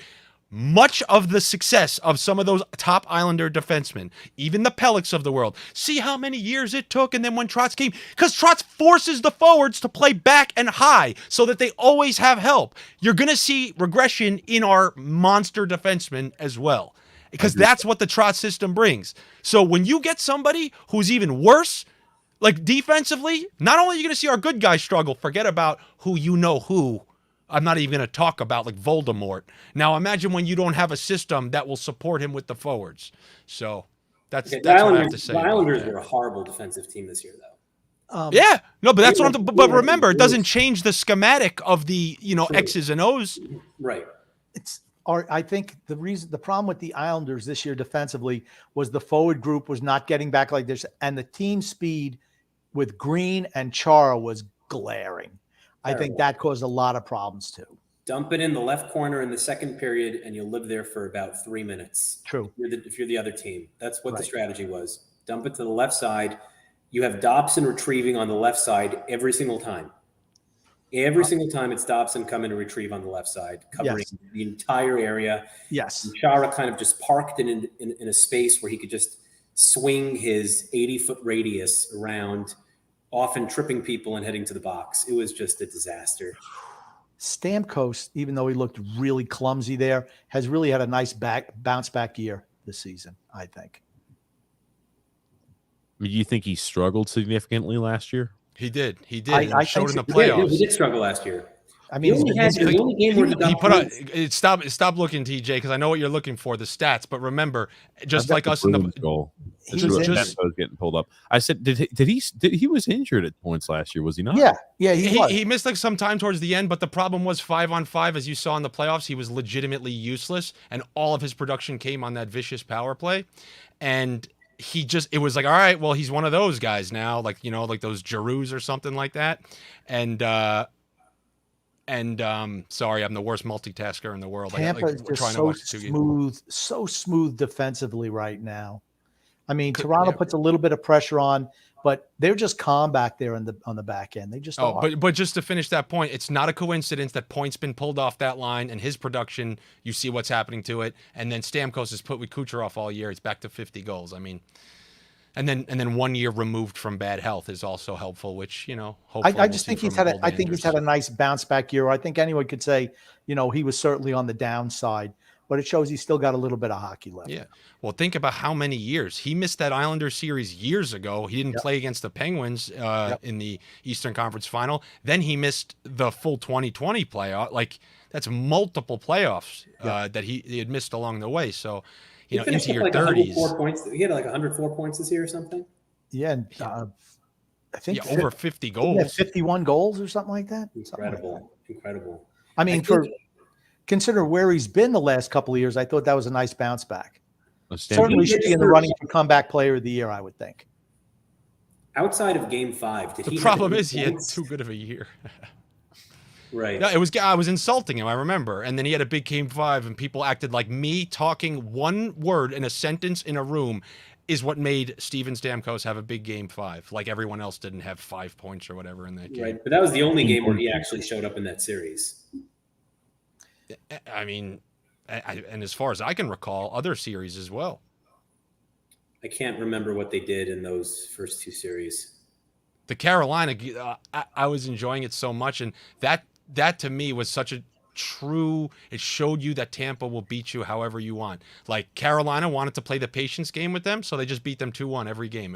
Much of the success of some of those top Islander defensemen, even the Pellics of the world, see how many years it took. And then when Trotz came, because Trotz forces the forwards to play back and high so that they always have help. You're going to see regression in our monster defensemen as well, because that's what the Trotz system brings. So when you get somebody who's even worse, like defensively, not only are you going to see our good guys struggle, forget about who. I'm not even going to talk about, like Voldemort. Now imagine when you don't have a system that will support him with the forwards. So that's what I have to say. The about Islanders that. were a horrible defensive team this year, though. Yeah, no, but that's They what were- I'm. But they were- remember, it doesn't change the schematic of the True. X's and O's. Right. I think the problem with the Islanders this year defensively was the forward group was not getting back like this, and the team speed with Green and Chara was glaring. I think Terrible. that caused a lot of problems too. Dump it in the left corner in the second period, and you'll live there for about 3 minutes. True. If you're the other team, that's what the Right. strategy was. Dump it to the left side. You have Dobson retrieving on the left side every single time. Every single time it's Dobson coming to retrieve on the left side, covering Yes. the entire area. Yes. And Chara kind of just parked in a space where he could just swing his 80-foot radius around, often tripping people and heading to the box. It was just a disaster. Stamkos, even though he looked really clumsy there, has really had a nice bounce back year this season, I think. You think he struggled significantly last year? He did. He did. I It showed in the think so. playoffs. He did struggle last year. I mean, He only he's had been- the only game where he got He put out. points. Stop looking, TJ, because I know what you're looking for, the stats. But remember, just like us in the Bruins goal. he just- was in- just- Stamkos getting pulled up. I said, did he was injured at points last year? Was he not? yeah, he was. he missed like some time towards the end, but the problem was 5-on-5, as you saw in the playoffs. He was legitimately useless, and all of his production came on that vicious power play. And it was like, all right, well, he's one of those guys now, like, you know, like those Giroux or something like that. And sorry, I'm the worst multitasker in the world. Tampa is we're just trying to so watch 2 games. smooth, so smooth defensively right now. I mean, Toronto puts a little bit of pressure on, but they're just calm back there on the back end. They just are. But just to finish that point, it's not a coincidence that Point's been pulled off that line, and his production, you see what's happening to it. And then Stamkos is put with Kucherov all year. It's back to 50 goals. I mean, and then 1 year removed from bad health is also helpful, which, you know, hopefully I just think he's had a nice bounce back year. I think anyone could say, you know, he was certainly on the downside, but it shows he's still got a little bit of hockey left. Yeah. Well, think about how many years he missed that Islanders series years ago. He didn't play against the Penguins in the Eastern Conference Final. Then he missed the full 2020 playoff. Like, that's multiple playoffs that he had missed along the way. So, you know, into your 30s. 104 points. He had like 104 points this year or something. Yeah, and I think over 50 he had goals. 51 goals or something like that. Incredible. I mean, consider where he's been the last couple of years, I thought that was a nice bounce back. Certainly should be in the running for comeback player of the year, I would think. Outside of Game 5, The problem is he had too good of a year. Right. No, I was insulting him, I remember. And then he had a big Game 5, and people acted like me talking one word in a sentence in a room is what made Steven Stamkos have a big Game 5. Like everyone else didn't have 5 points or whatever in that game. Right, but that was the only game where he actually showed up in that series. I mean, and as far as I can recall, other series as well. I can't remember what they did in those first 2 series. The Carolina, I was enjoying it so much, and that to me was such a true. It showed you that Tampa will beat you however you want. Like Carolina wanted to play the patience game with them, so they just beat them 2-1 every game.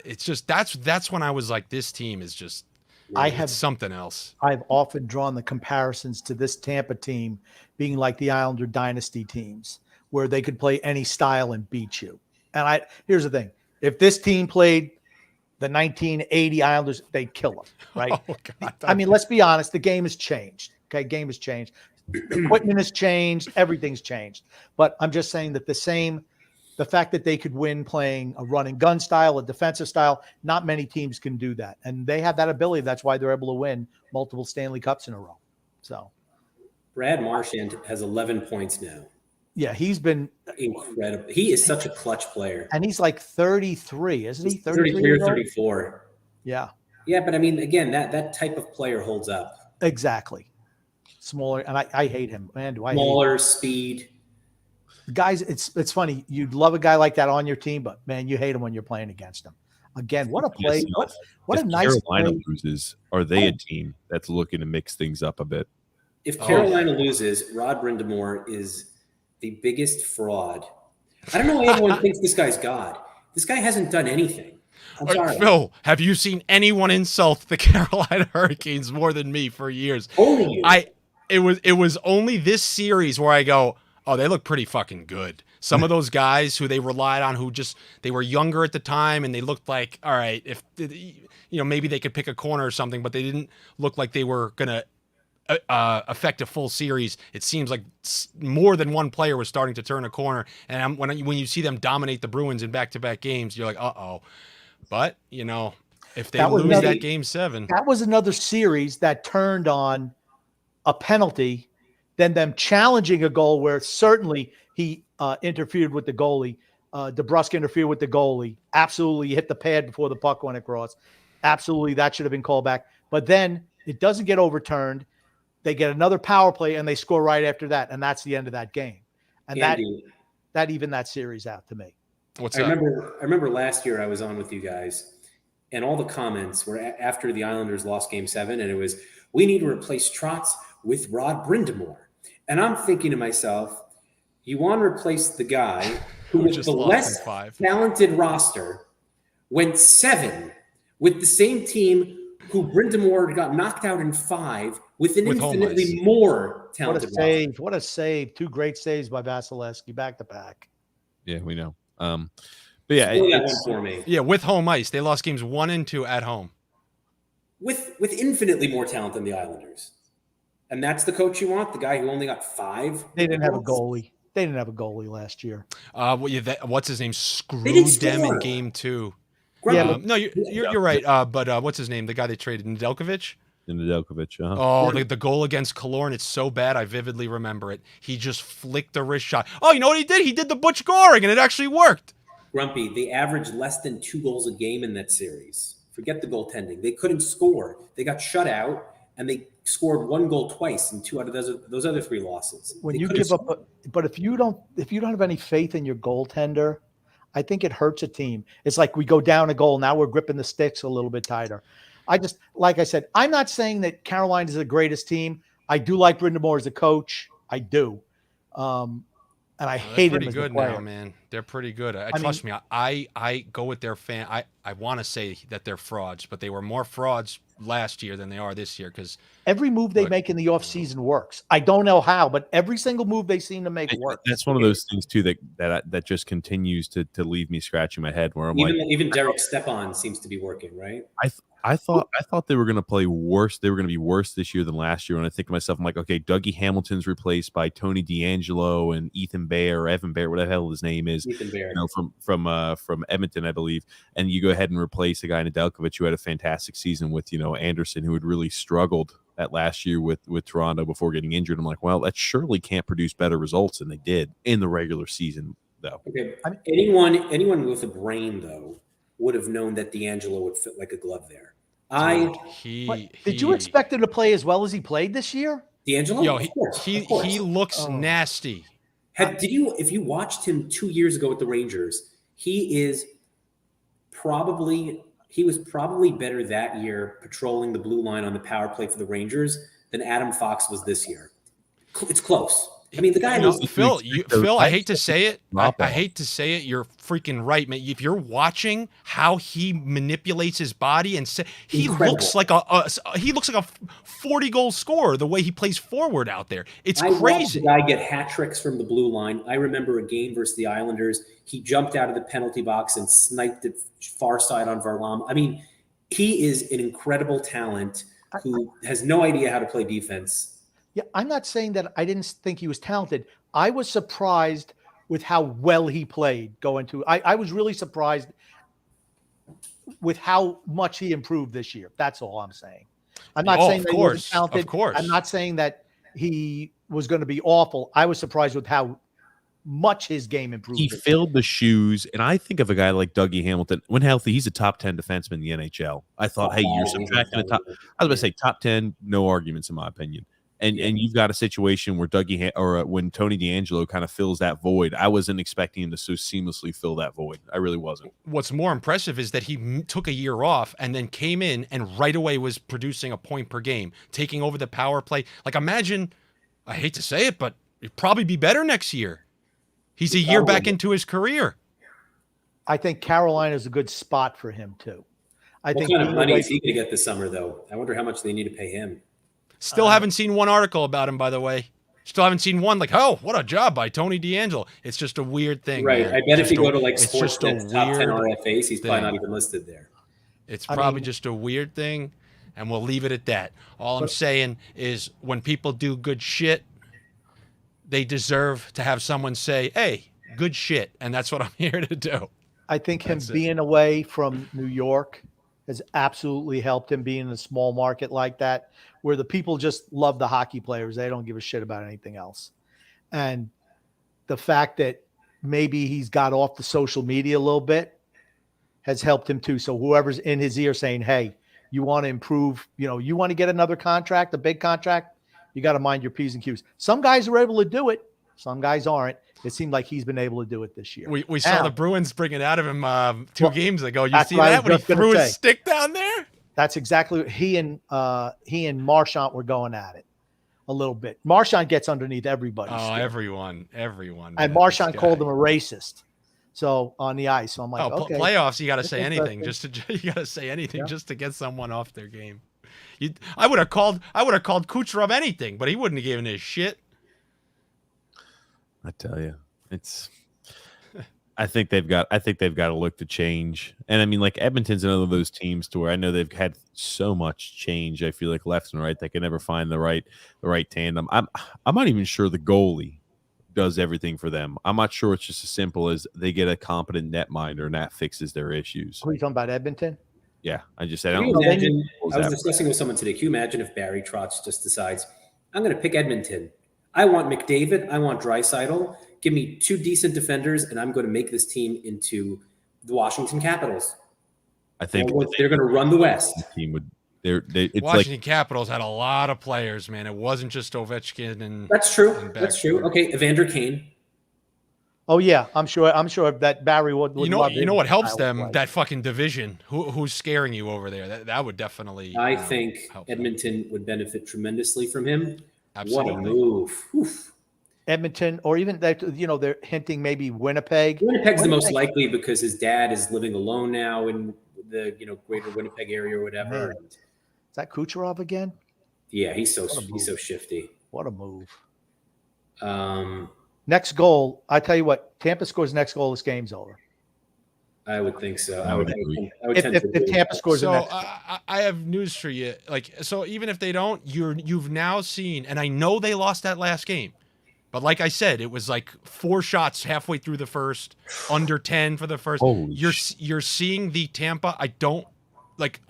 It's just that's when I was like, this team is just. It's something else. I've often drawn the comparisons to this Tampa team being like the Islander dynasty teams, where they could play any style and beat you. And here's the thing: if this team played the 1980 Islanders, they'd kill them, right? Oh, God. I mean, let's be honest. The game has changed. Okay, game has changed. Equipment has changed. Everything's changed. But I'm just saying that the fact that they could win playing a run and gun style, a defensive style, not many teams can do that. And they have that ability. That's why they're able to win multiple Stanley Cups in a row. So Brad Marchand has 11 points now. yeah, he's been Incredible. He is such a clutch player. and he's like 33, isn't he? He's 33 or years old? 34. Yeah, Yeah, but I mean, again, that type of player holds up. exactly. Smaller, and I hate him. Man, do I hate him. Smaller, speed. Guys, it's funny. You'd love a guy like that on your team, but man, you hate him when you're playing against him. Again, what a play! Yes, What if a nice Carolina play. loses, are they a team that's looking to mix things up a bit? If Carolina loses, Rod Brindamore is the biggest fraud. I don't know why everyone thinks this guy's God. This guy hasn't done anything. I'm sorry. Phil, have you seen anyone insult the Carolina Hurricanes more than me for years? Only you. It was only this series where I go, oh, they look pretty fucking good. Some of those guys who they relied on, they were younger at the time, and they looked like, all right, if maybe they could pick a corner or something, but they didn't look like they were gonna affect a full series. It seems like more than one player was starting to turn a corner, and when you see them dominate the Bruins in back-to-back games, you're like, uh-oh. But, you know, if they That was lose another- that game 7, That was another series that turned on a penalty, then them challenging a goal where certainly he interfered with the goalie. DeBrusque interfered with the goalie. Absolutely hit the pad before the puck went across. Absolutely, that should have been called back. But then it doesn't get overturned. They get another power play and they score right after that, and that's the end of that game. And Andy, that evened that series out to me. what's I that? remember last year I was on with you guys, and all the comments were after the Islanders lost Game 7, and it was, we need to replace Trotz with Rod Brind'Amour. And I'm thinking to myself, you want to replace the guy who, with just the lost less in 5. talented roster, went 7 with the same team who Brind'Amour got knocked out in 5 with an With home infinitely ice. more What a talented roster. save. What a save. 2 great saves by Vasilevsky back to back. Yeah, we know. But yeah, Spoil that it's- one for me. Yeah, with home ice. They lost games 1 and 2 at home. With infinitely more talent than the Islanders. And that's the coach you want, the guy who only got 5. They didn't have a goalie. They didn't have a goalie last year. What's his name? didn't Screwed them in score. game 2. Yeah, No, you're right. But what's his name? The guy they traded, Nedeljkovic. in Nedeljkovic. Oh, the goal against Killorn, it's so bad. I vividly remember it. He just flicked a wrist shot. Oh, you know what he did? He did the Butch Goring, and it actually worked. Grumpy, they averaged less than 2 goals a game in that series. Forget the goaltending. They couldn't score. They got shut out, and they scored 1 goal twice in 2 out of those other 3 losses. When They you could've give up, but if you don't have any faith in your goaltender, I think it hurts a team. It's like we go down a goal. Now we're gripping the sticks a little bit tighter. Like I said, I'm not saying that Carolina is the greatest team. I do like Brind'Amour as a coach. I do. And I hate him pretty as a good player. now, man. They're pretty good. I Trust me. I go with their fan. I want to say that they're frauds, but they were more frauds last year than they are this year because Every move they Look, make in the offseason works. I don't know how, but every single move they seem to make works. That's one of those things too that just continues to leave me scratching my head where I'm like, even Derek Stepan seems to be working, right? I thought they were going to play worse. They were going to be worse this year than last year. And I think to myself, I'm like, okay, Dougie Hamilton's replaced by Tony D'Angelo and Ethan Bear or Evan Bear, whatever the hell his name is. Ethan Bear. You know, from Edmonton, I believe. And you go ahead and replace a guy in Nedeljkovic who had a fantastic season with, you know, Anderson, who had really struggled that last year with Toronto before getting injured. I'm like, well, that surely can't produce better results than they did in the regular season, though. Okay. Anyone with a brain though would have known that D'Angelo would fit like a glove there. Did you expect him to play as well as he played this year? D'Angelo? Yo, Of course. he looks nasty. If you watched him 2 years ago with the Rangers, he was probably better that year patrolling the blue line on the power play for the Rangers than Adam Fox was this year. It's close. I mean, the guy knows. Phil, I hate to say it. I Drop-off. hate to say it. You're freaking right, man. If you're watching how he manipulates his body and he Incredible. looks like a 40-goal scorer the way he plays forward out there. It's I watched crazy. the guy get hat tricks from the blue line. I remember a game versus the Islanders. He jumped out of the penalty box and sniped it far side on Varlam. I mean, he is an incredible talent who has no idea how to play defense. Yeah, I'm not saying that I didn't think he was talented. I was surprised with how well he played going to. I was really surprised with how much he improved this year. That's all I'm saying. I'm not saying that he wasn't talented. Of course. I'm not saying that he was going to be awful. I was surprised with how much his game improved. He filled the shoes, and I think of a guy like Dougie Hamilton. When healthy, he's a top 10 defenseman in the NHL. I thought, hey, you're subtracting the top. I was going to say top 10, no arguments in my opinion. And you've got a situation where when Tony D'Angelo kind of fills that void. I wasn't expecting him to so seamlessly fill that void. I really wasn't. What's more impressive is that he took a year off and then came in and right away was producing a point per game, taking over the power play. Like, imagine, I hate to say it, but he'd probably be better next year. He's a year back into his career. I think Carolina is a good spot for him too. What kind of money is he going to get this summer, though? I wonder how much they need to pay him. Still haven't seen one article about him, by the way. Still haven't seen one like, oh, what a job by Tony D'Angelo. It's just a weird thing. Right. Man. I bet if you go to it's just a Sportsnet's top 10 weird RFAs, he's probably thing. not even listed there. It's probably just a weird thing, and we'll leave it at that. All I'm saying is when people do good shit, they deserve to have someone say, hey, good shit. And that's what I'm here to do. I think him That's it. being away from New York has absolutely helped him being in a small market like that, where the people just love the hockey players. They don't give a shit about anything else. And the fact that maybe he's got off the social media a little bit has helped him too. So whoever's in his ear saying, hey, you want to improve, you want to get another contract, a big contract, you got to mind your P's and Q's. Some guys are able to do it. Some guys aren't. It seemed like he's been able to do it this year. We saw the Bruins bring it out of him two Well, games ago. You that's see what I that was when he just gonna threw say. his stick down there? That's exactly what he and Marchand were going at it a little bit. Marchand gets underneath everybody. Oh, everyone. And man, Marchand this called guy. him a racist. So on the ice. So I'm like, okay. Playoffs, you got to That's say anything interesting. just to get someone off their game. I would have called Kucherov anything, but he wouldn't have given his shit. I tell you, I think they've got to look to change. And I mean, like Edmonton's another of those teams to where I know they've had so much change. I feel like left and right, they can never find the right tandem. I'm not even sure the goalie does everything for them. I'm not sure it's just as simple as they get a competent netminder and that fixes their issues. Who are you talking about, Edmonton? Yeah, I Can you don't. imagine? I was discussing with someone today. Can you imagine if Barry Trotz just decides, I'm going to pick Edmonton. I want McDavid. I want Draisaitl. Give me 2 decent defenders, and I'm going to make this team into the Washington Capitals. I think They're going to run the West. the team would. It's Washington Capitals had a lot of players, man. It wasn't just Ovechkin and That's true. and That's true. Backstrom. Okay, Evander Kane. Oh yeah, I'm sure that Barry would You love know what helps style of them? play. That fucking division. Who's scaring you over there? That would definitely. I think help them. Edmonton would benefit tremendously from him. Absolutely. What a move. Oof. Edmonton, or even that, they're hinting maybe Winnipeg. Winnipeg's the most likely because his dad is living alone now in the greater Winnipeg area or whatever. Man. Is that Kucherov again? Yeah, he's so move. shifty. What a move. Um, Next goal, I tell you what, Tampa scores next goal, this game's over. I would think so. I would agree. I would If, tend if, to if agree. Tampa scores the So next I have news for you. So even if they don't, you've now seen, and I know they lost that last game, but like I said, it was like 4 shots halfway through the first, under 10 for the first. Holy You're seeing the Tampa.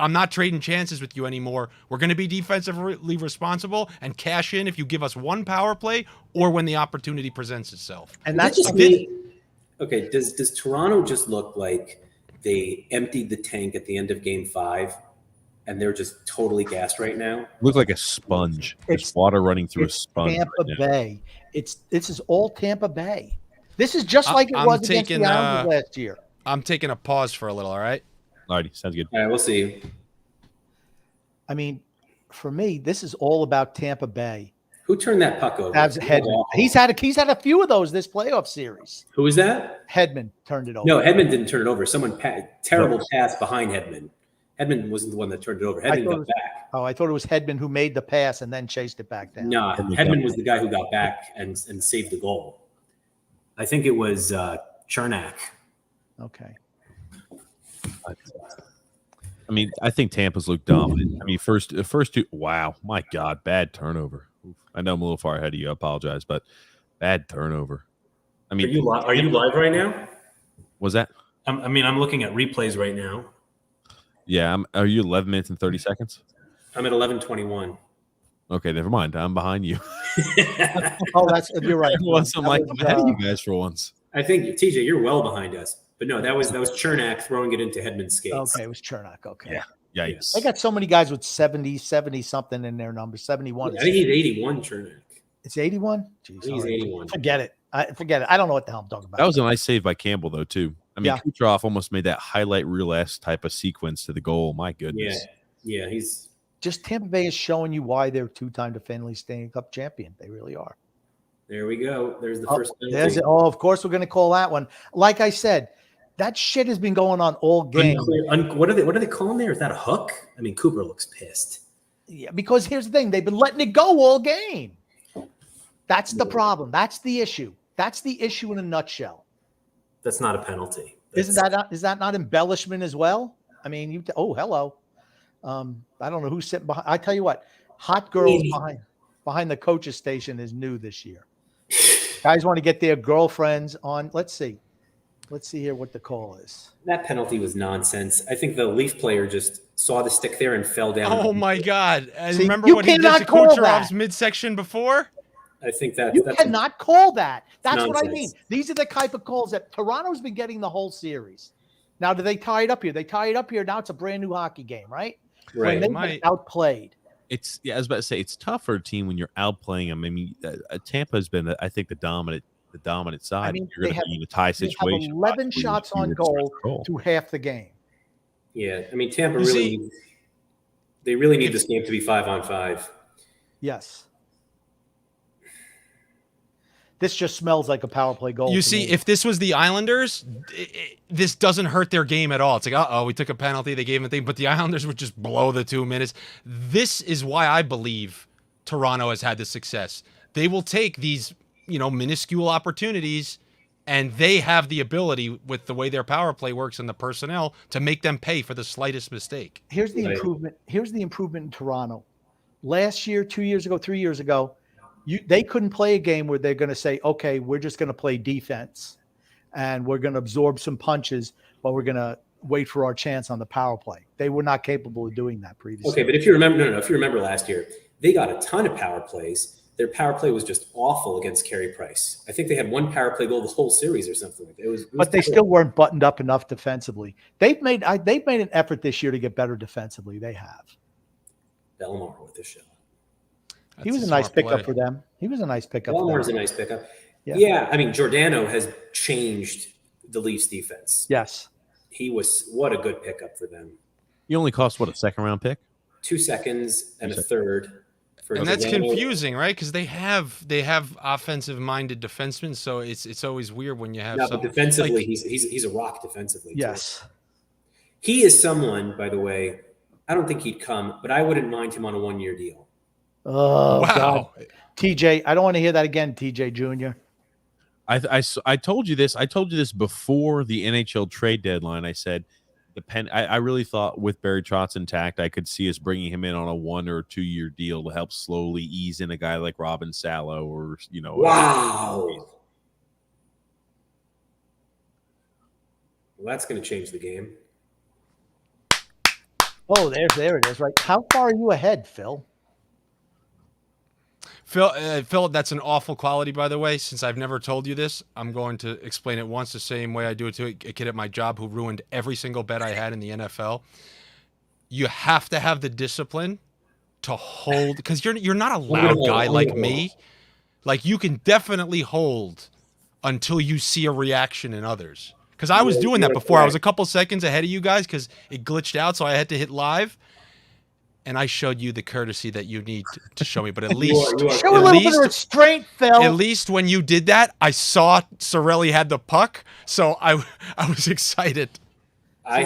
I'm not trading chances with you anymore. We're going to be defensively responsible and cash in if you give us 1 power play or when the opportunity presents itself. And Is that that's just me? Okay, does Toronto just look like they emptied the tank at the end of Game 5 and they're just totally gassed right now? Look like a sponge. There's It's- water running through a it's sponge. Tampa right now. Bay. This is all Tampa Bay. This is just like it I'm was against taking, the Islanders last year. I'm taking a pause for a little, all right? Alrighty, sounds good. All right, we'll see. I mean, for me, this is all about Tampa Bay. Who turned that puck over? That's Hedman. He's had a few of those this playoff series. Who was that? Hedman turned it over. No, Hedman didn't turn it over. Someone terrible pass behind Hedman. Hedman wasn't the one that turned it over. Hedman got back. I thought it was Hedman who made the pass and then chased it back down. No, Hedman was the guy who got back and saved the goal. I think it was Chernak. Okay. I mean, I think Tampa's looked dominant. I mean, first 2. Wow, my God, bad turnover. Oof. I know I'm a little far ahead of you. I apologize, but bad turnover. I mean, Are you live right now? was that? I'm looking at replays right now. Yeah. Are you 11 minutes and 30 seconds? I'm at 11:21. Okay, never mind. I'm behind you. Oh, you're right. I'm like ahead of you guys for once. I think TJ, you're well behind us. But no, that was Chernak throwing it into Hedman's skates. Okay, it was Chernak. Okay. Yeah. Yikes. They got so many guys with 70 something in their numbers. 71. I think he's 81, Chernak. It's 81? Jeez, I think he's all right. 81. Forget it. I don't know what the hell I'm talking about. That was a nice save by Campbell, though, too. I mean, Yeah. Kucherov almost made that highlight reel-esque type of sequence to the goal. My Yeah, goodness. yeah, he's Just Tampa Bay is showing you why they're 2-time defending Stanley Cup champion. They really are. there. We go. There's the first There's penalty. it. Oh, of course we're going to call that one. Like I said, that shit has been going on all game. What are they calling there? Is that a hook? I mean, Cooper looks pissed. Yeah, because here's the thing. They've been letting it go all game. That's the problem. That's the issue. That's the issue in a nutshell. That's not a penalty. Is that not embellishment as well? I mean, hello. I don't know who's sitting behind. I tell you what, hot girls behind the coach's station is new this year. Guys want to get their girlfriends on. Let's see. Let's see here what the call is. That penalty was nonsense. I think the Leaf player just saw the stick there and fell down. Oh my God! And See, remember you what he did cannot to call Kucherov's that. midsection before? I think that's You cannot call that. That's what I nonsense. mean. These are the type of calls that Toronto's been getting the whole series. Now, do they tie it up here? They tie it up here. Now it's a brand new hockey game, right? Right. When they get outplayed. I was about to say it's tough for a team when you're outplaying them. I mean, Tampa's been, I think, the dominant side. I mean, You're going to be in a tie They have situation. 11 shots on goal through half the game. Yeah, I mean, Tampa You really need this game to be 5-on-5. Yes. This just smells like a power play goal. You to see, me. if this was the Islanders, this doesn't hurt their game at all. It's like, we took a penalty, they gave him a thing, but the Islanders would just blow the 2 minutes. This is why I believe Toronto has had this success. They will take these, minuscule opportunities, and they have the ability with the way their power play works and the personnel to make them pay for the slightest mistake. Here's the Right. improvement. Here's the improvement in Toronto. Last year, 2 years ago, 3 years ago, they couldn't play a game where they're going to say, okay, we're just going to play defense and we're going to absorb some punches, but we're going to wait for our chance on the power play. They were not capable of doing that previously. Okay, but if you remember, if you remember last year, they got a ton of power plays. Their power play was just awful against Carey Price. I think they had one power play goal the whole series or something like that. It was But they still weren't buttoned up enough defensively. They've made an effort this year to get better defensively. They have. Bellemare with the show. He was a nice pickup for them. He was a nice pickup. Bellemare's a nice pickup. Yeah. Yeah, I mean, Giordano has changed the Leafs defense. Yes. What a good pickup for them. You only cost what, a second round pick? 2 seconds and a third. And that's Giordano. confusing, right? Because they have offensive-minded defensemen, so it's always weird when you have. No, but defensively, he's a rock defensively. Too. Yes. He is someone, by the way. I don't think he'd come, but I wouldn't mind him on a 1-year deal. Oh, Wow. God. TJ, I don't want to hear that again, TJ Jr. I told you this. I told you this before the NHL trade deadline. I said, I really thought with Barry Trotz intact, I could see us bringing him in on a 1 or 2 year deal to help slowly ease in a guy like Robin Salo or Wow. Well, that's going to change the game. Oh, there it is. Right. How far are you ahead, Phil? Phil, that's an awful quality, by the way. Since I've never told you this, I'm going to explain it once the same way I do it to a kid at my job who ruined every single bet I had in the NFL. You have to have the discipline to hold, because you're not a loud guy like me. Like, you can definitely hold until you see a reaction in others. Because I was doing that before. I was a couple seconds ahead of you guys because it glitched out, so I had to hit live. And I showed you the courtesy that you need to show me. But at least Show a little bit of restraint, Phil. At least when you did that, I saw Cirelli had the puck, so I was excited. I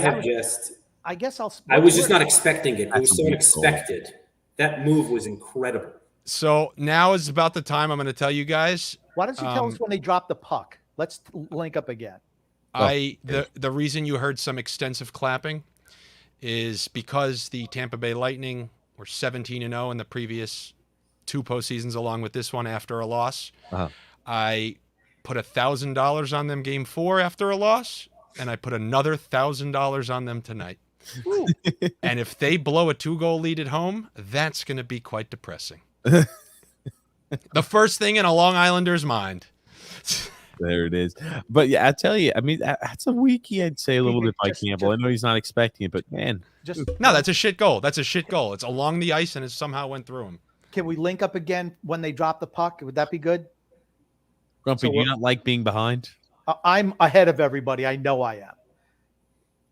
was just not expecting it. It was so unexpected. That move was incredible. So now is about the time I'm going to tell you guys. Why don't you tell us when they drop the puck? Let's link up again. The reason you heard some extensive clapping is because the Tampa Bay Lightning were 17-0 in the previous 2 postseasons, along with this one after a loss. Uh-huh. I put $1,000 on them game 4 after a loss, and I put another $1,000 on them tonight. And if they blow a 2-goal lead at home, that's going to be quite depressing. The first thing in a Long Islander's mind. There it is. But yeah, I tell you, I mean, that's a weakie, I'd say, a little bit by Campbell. I know he's not expecting it, but man. No, that's a shit goal. That's a shit goal. It's along the ice, and it somehow went through him. Can we link up again when they drop the puck? Would that be good? Grumpy, do you not like being behind? I'm ahead of everybody. I know I am.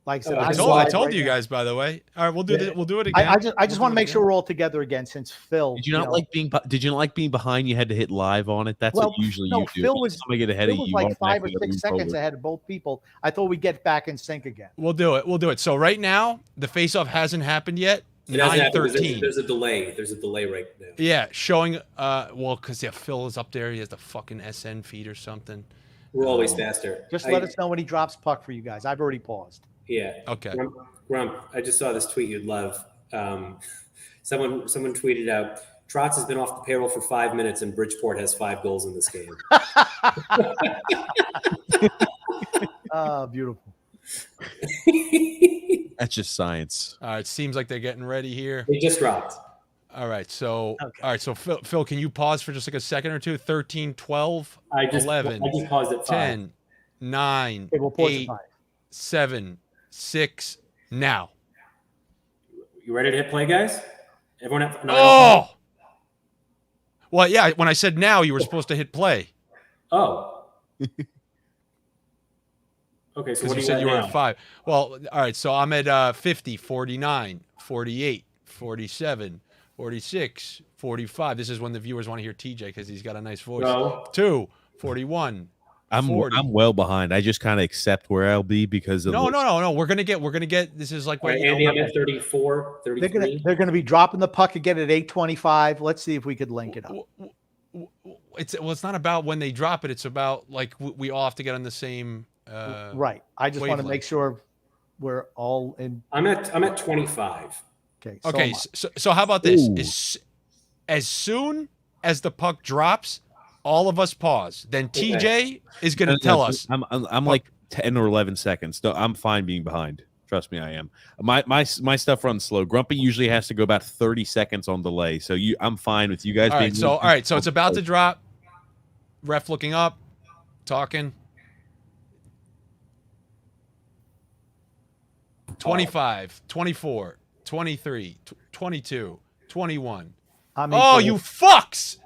Like I said, I told you guys, by the way. All right, we'll do it. We'll do it again. I just want to make sure we're all together again. Since Phil, did you not like being? Did you not like being behind? You had to hit live on it. That's what usually you do. Phil was get ahead of you. Like 5 or 6 seconds ahead of both people. I thought we'd get back in sync again. We'll do it. So right now, the face-off hasn't happened yet. 9:13. There's a delay. There's a delay right now. Yeah, showing. Because Phil is up there. He has the fucking SN feed or something. We're always faster. Just let us know when he drops puck for you guys. I've already paused. Yeah. Okay. Grump, I just saw this tweet you'd love. Someone tweeted out, Trotz has been off the payroll for 5 minutes and Bridgeport has 5 goals in this game. Ah, beautiful. That's just science. All right, seems like they're getting ready here. They just dropped. All right, so Okay. all right, so Phil, can you pause for just like a second or two? 13, 12, I just 11, paused at 5. 10, 9, Okay, we'll pause at 8, 5. 7, 6, now. You ready to hit play, guys? Everyone have Oh! Well, yeah, when I said now, you were supposed to hit play. Oh. Okay, so Because what you do said got you were now? at 5. Well, all right, so I'm at 50, 49, 48, 47, 46, 45. This is when the viewers want to hear TJ because he's got a nice voice. Go. 2, 41, I'm 40. well behind. I just kind of accept where I'll be because of No. We're gonna get. This is like All what right, you Andy, know. I'm at 34, 33. They're gonna be dropping the puck again at 8:25. Let's see if we could link it up. It's not about when they drop it. It's about like we all have to get on the same. Right. I just want to wavelength. make sure we're all in. I'm at 25. Okay. Okay, am I. so how about this? Ooh. As soon as the puck drops, all of us pause. Then TJ is going to tell us. I'm like 10 or 11 seconds. No, I'm fine being behind. Trust me, I am. My stuff runs slow. Grumpy usually has to go about 30 seconds on delay. So I'm fine with you guys All being. right, so it's about to drop. Ref looking up, talking. 25, 24, 23, 22, 21. I'm Oh, equal. you fucks!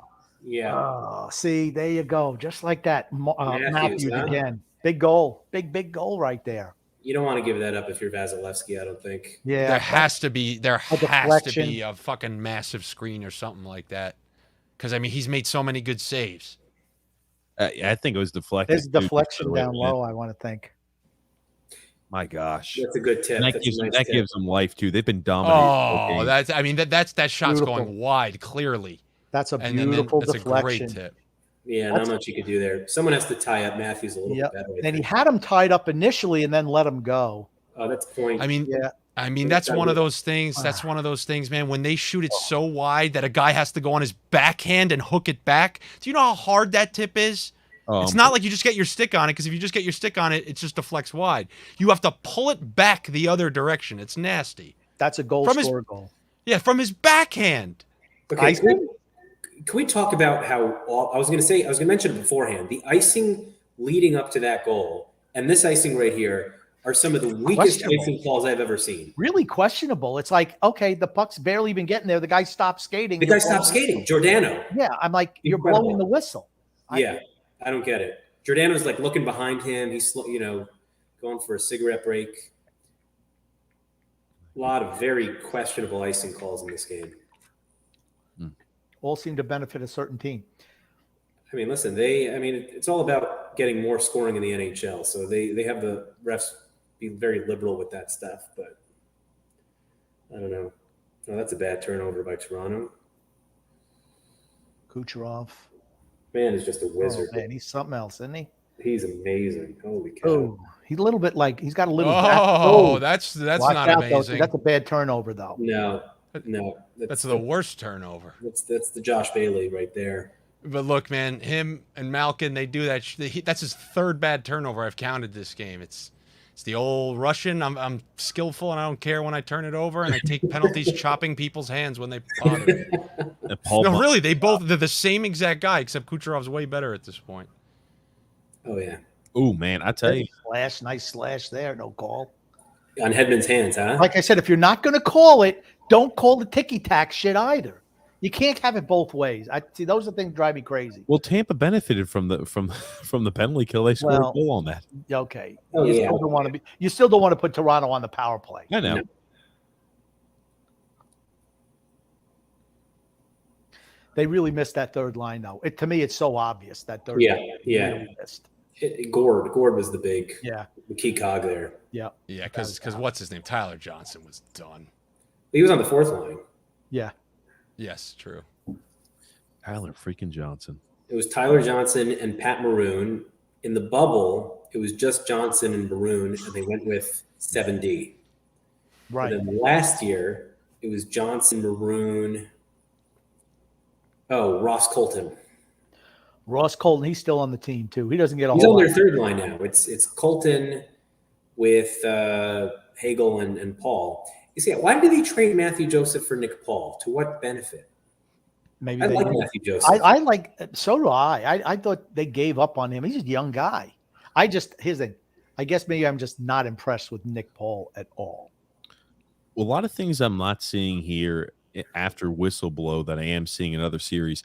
Yeah. Oh, see, there you go. Just like that. Matthews, Matthews huh? again. Big goal. Big goal right there. You don't want to give that up if you're Vasilevsky, I don't think. Yeah. There has to be deflection. a fucking massive screen or something like that. Because I mean, he's made so many good saves. I think it was deflected. There's too, deflection just the way down it went. low, I want to think. My gosh. That's a good tip. And that That's gives a nice that tip. gives them life too. They've been dominating. Oh, that shot's Beautiful. going wide clearly. That's a And then beautiful that's deflection. a great tip. Yeah, not much you could do there. Someone has to tie up Matthews a little Yep. bit better. I And he think. had him tied up initially and then let him go. Oh, that's point. I mean, Yeah. that's one of those things. That's one of those things, man. When they shoot it so wide that a guy has to go on his backhand and hook it back. Do you know how hard that tip is? It's not like you just get your stick on it, because if you just get your stick on it, it just deflects wide. You have to pull it back the other direction. It's nasty. That's a goal From his- score goal. Yeah, from his backhand. Okay, can we talk about how I was going to mention it beforehand. The icing leading up to that goal and this icing right here are some of the weakest Questionable. icing calls I've ever seen. Really questionable. It's like, okay, the puck's barely even getting there. The guy stopped skating. The guy stopped skating. Giordano. Yeah, I'm like, you're Incredible. blowing the whistle. Yeah, I don't get it. Giordano's like looking behind him. He's going for a cigarette break. A lot of very questionable icing calls in this game. All seem to benefit a certain team. I mean, listen, it's all about getting more scoring in the NHL. So they have the refs be very liberal with that stuff, but I don't know. Oh, that's a bad turnover by Toronto. Kucherov. Man is just a wizard. Oh, man, he's something else, isn't he? He's amazing. Holy cow. Oh, he's a little bit like he's got a little. Oh, that's watch not out, though. amazing. That's a bad turnover, though. No. That's the worst turnover. That's the Josh Bailey right there. But look, man, him and Malkin, they do that. That's his third bad turnover I've counted this game. It's the old Russian. I'm skillful and I don't care when I turn it over, and I take penalties chopping people's hands when they pot it. No, really, they're the same exact guy, except Kucherov's way better at this point. Oh yeah. Oh man, I tell you. Nice slash there. No call. On Hedman's hands, huh? Like I said, if you're not going to call it, don't call the ticky-tack shit either. You can't have it both ways. I see those are things that drive me crazy. Well, Tampa benefited from the penalty kill. They scored a goal on that. Okay. Oh, you yeah. still don't want to put Toronto on the power play. I know. No. They really missed that third line, though. To me, it's so obvious that third Yeah, line yeah. really missed. Gord was the key cog there. Yeah. Yeah, because what's his name? Tyler Johnson was done. He was on the fourth line. Yeah. Yes, true. Tyler freaking Johnson. It was Tyler Johnson and Pat Maroon. In the bubble, it was just Johnson and Maroon, and they went with 7D. Right. And then last year, it was Johnson, Maroon. Oh, Ross Colton. Ross Colton, he's still on the team too. He doesn't get a He's whole on lot. their third line now. It's Colton with Hagel and Paul. You see, why did they trade Matthew Joseph for Nick Paul? To what benefit? Maybe I they like did. Matthew Joseph. I like, so do I. I thought they gave up on him. He's a young guy. Here's the, I guess maybe I'm just not impressed with Nick Paul at all. Well, a lot of things I'm not seeing here after Whistleblow that I am seeing in other series.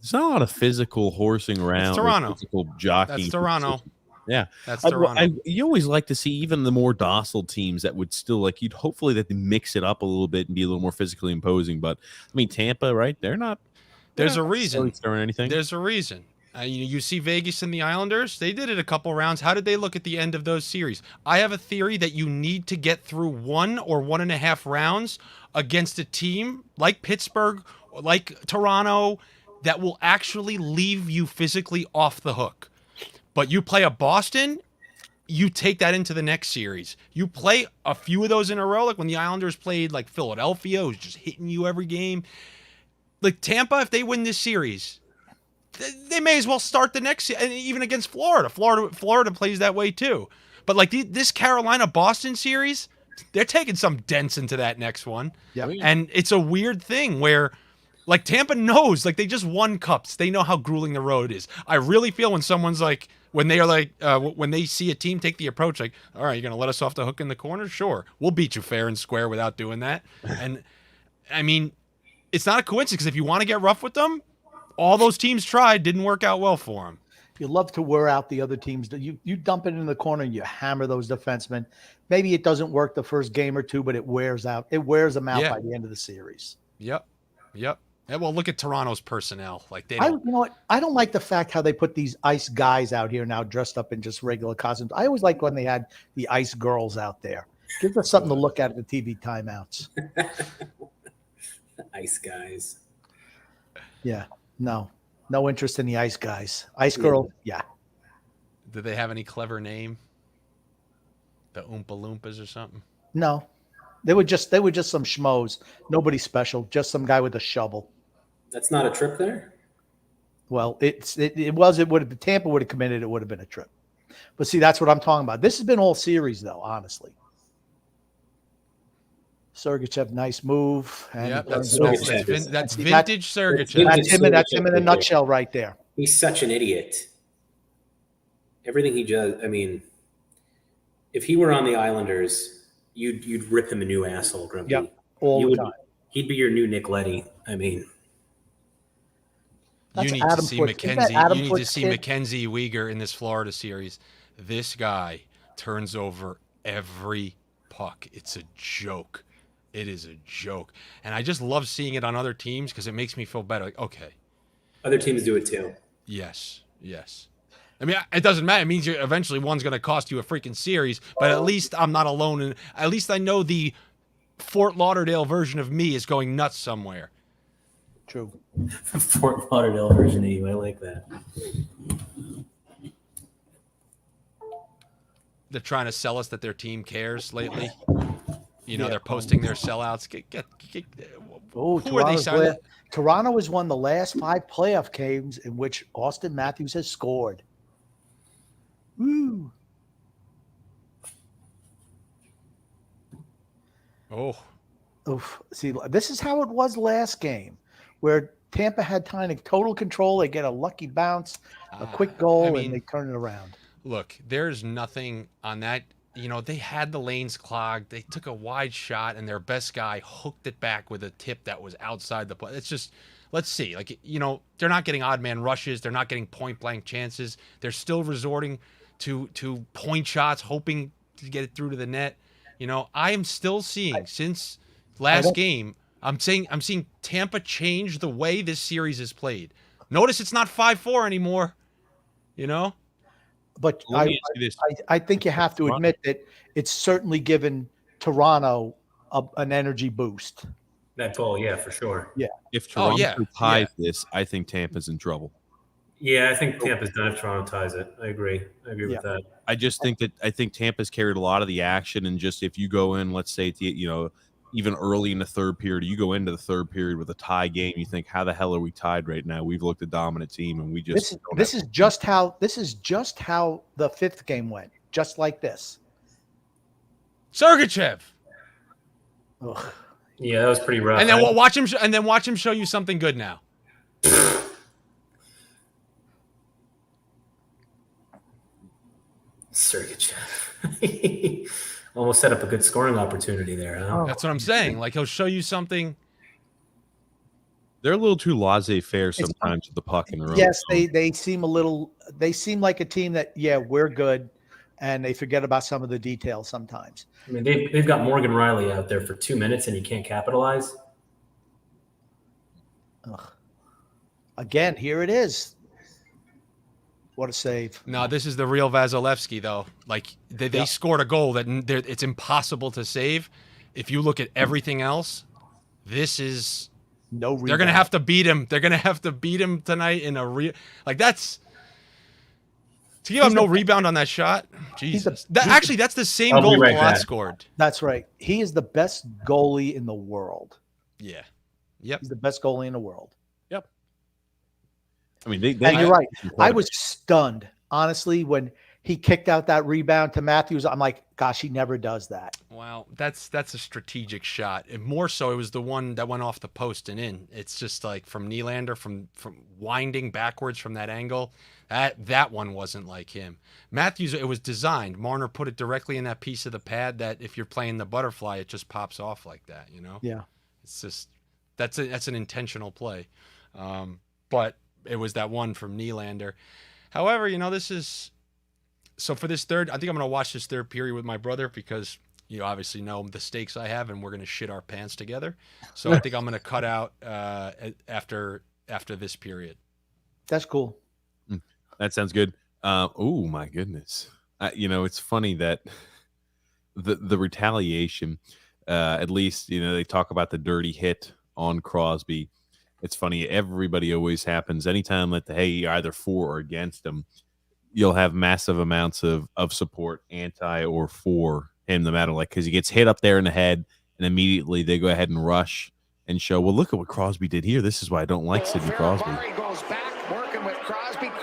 There's not a lot of physical horsing around. Toronto. Physical jockeying. That's Toronto. Yeah. That's Toronto. You always like to see even the more docile teams that would still like you'd hopefully that they mix it up a little bit and be a little more physically imposing. But I mean, Tampa, right? There's a reason. Or anything. There's a reason. You see Vegas and the Islanders, they did it a couple rounds. How did they look at the end of those series? I have a theory that you need to get through 1 or 1.5 rounds against a team like Pittsburgh, like Toronto, that will actually leave you physically off the hook. But you play a Boston, you take that into the next series. You play a few of those in a row, like when the Islanders played like Philadelphia, who's just hitting you every game. Like Tampa, if they win this series, they may as well start the next, and even against Florida. Florida plays that way too. But like this Carolina-Boston series, they're taking some dents into that next one. Yeah. And it's a weird thing where like Tampa knows, like they just won cups. They know how grueling the road is. I really feel when someone's like, when they are like, when they see a team take the approach, like, all right, you're going to let us off the hook in the corner? Sure. We'll beat you fair and square without doing that. And I mean, it's not a coincidence because if you want to get rough with them, all those teams tried, didn't work out well for them. You love to wear out the other teams. You dump it in the corner and you hammer those defensemen. Maybe it doesn't work the first game or two, but it wears out. It wears them out by the end of the series. Yep. Yeah, well, look at Toronto's personnel. Like they you don't. know what? I don't like the fact how they put these ice guys out here now dressed up in just regular costumes. I always liked when they had the ice girls out there. Gives us something to look at the TV timeouts. Ice guys. Yeah. No interest in the ice guys. Ice girl. Yeah. Did they have any clever name? The Oompa Loompas or something? No. They were just some schmoes. Nobody special. Just some guy with a shovel. That's not a trip there? Well, it would have Tampa would have committed, it would have been a trip. But see, that's what I'm talking about. This has been all series though, honestly. Sergachev, nice move. And Yep, that's vintage Sergachev. That's him in a nutshell right there. He's such an idiot. Everything he does, I mean, if he were on the Islanders, you'd rip him a new asshole, Grumpy. Yep, all the time. He'd be your new Nick Leddy. I mean, You need to see Mackenzie. You need to see Mackenzie Weegar in this Florida series. This guy turns over every puck. It's a joke. It is a joke. And I just love seeing it on other teams because it makes me feel better. Like, okay. Other teams do it too. Yes. I mean, it doesn't matter. It means eventually one's going to cost you a freaking series, but at least I'm not alone. And at least I know the Fort Lauderdale version of me is going nuts somewhere. True. Fort Lauderdale version of you. I like that. They're trying to sell us that their team cares lately. They're posting their sellouts. Who are they signing? Toronto has won the last 5 playoff games in which Austin Matthews has scored. Woo. Oh. Oof. See, this is how it was last game, where Tampa had kind of total control. They get a lucky bounce, a quick goal, and they turn it around. Look, there's nothing on that. They had the lanes clogged. They took a wide shot, and their best guy hooked it back with a tip that was outside the play. It's just, let's see. They're not getting odd man rushes. They're not getting point blank chances. They're still resorting to point shots, hoping to get it through to the net. I am still seeing since last game. I'm seeing Tampa change the way this series is played. Notice it's not 5-4 anymore. But I think you have to admit that it's certainly given Toronto an energy boost. That goal, yeah, for sure. Yeah. If Toronto ties this, I think Tampa's in trouble. Yeah, I think Tampa's done if Toronto ties it. I agree with that. I just think Tampa's carried a lot of the action, and just if you go in, let's say, even early in the third period. You go into the third period with a tie game. You think, how the hell are we tied right now? We've looked a dominant team, and we just This is just how the fifth game went. Just like this. Sergachev. Ugh. Yeah, that was pretty rough. And then watch him. And then watch him show you something good now. Sergachev. Almost set up a good scoring opportunity there, huh? That's what I'm saying. Like he'll show you something. they're a little too laissez-faire sometimes with the puck in their own Yes, zone. they seem a little. They seem like a team that we're good, and they forget about some of the details sometimes. I mean, they've got Morgan Riley out there for 2 minutes and he can't capitalize. Ugh. Again, here it is. What a save! No, this is the real Vasilevsky, though. Like they scored a goal that it's impossible to save. If you look at everything else, this is No, they're gonna have to beat him. They're gonna have to beat him tonight in a that's to give him no rebound on that shot. Jesus, that's the same I'll be goal right Palat back. scored. That's right. He is the best goalie in the world. Yeah, yep. He's the best goalie in the world. I mean, And you're right. I was stunned, honestly, when he kicked out that rebound to Matthews. I'm like, gosh, he never does that. Wow, that's a strategic shot. And more so, it was the one that went off the post and in. It's just like from Nylander, from winding backwards from that angle. That one wasn't like him. Matthews, it was designed. Marner put it directly in that piece of the pad that if you're playing the butterfly, it just pops off like that. You know? Yeah. It's just that's an intentional play. But it was that one from Nylander. However, this is so for this third. I think I'm going to watch this third period with my brother because you obviously know the stakes I have, and we're going to shit our pants together. So I think I'm going to cut out after this period. That's cool. That sounds good. Oh my goodness! It's funny that the retaliation. At least they talk about the dirty hit on Crosby. It's funny. Everybody always happens anytime that you're either for or against him. You'll have massive amounts of support, anti or for him, no matter because he gets hit up there in the head, and immediately they go ahead and rush and show. Well, look at what Crosby did here. This is why I don't like Sidney Crosby.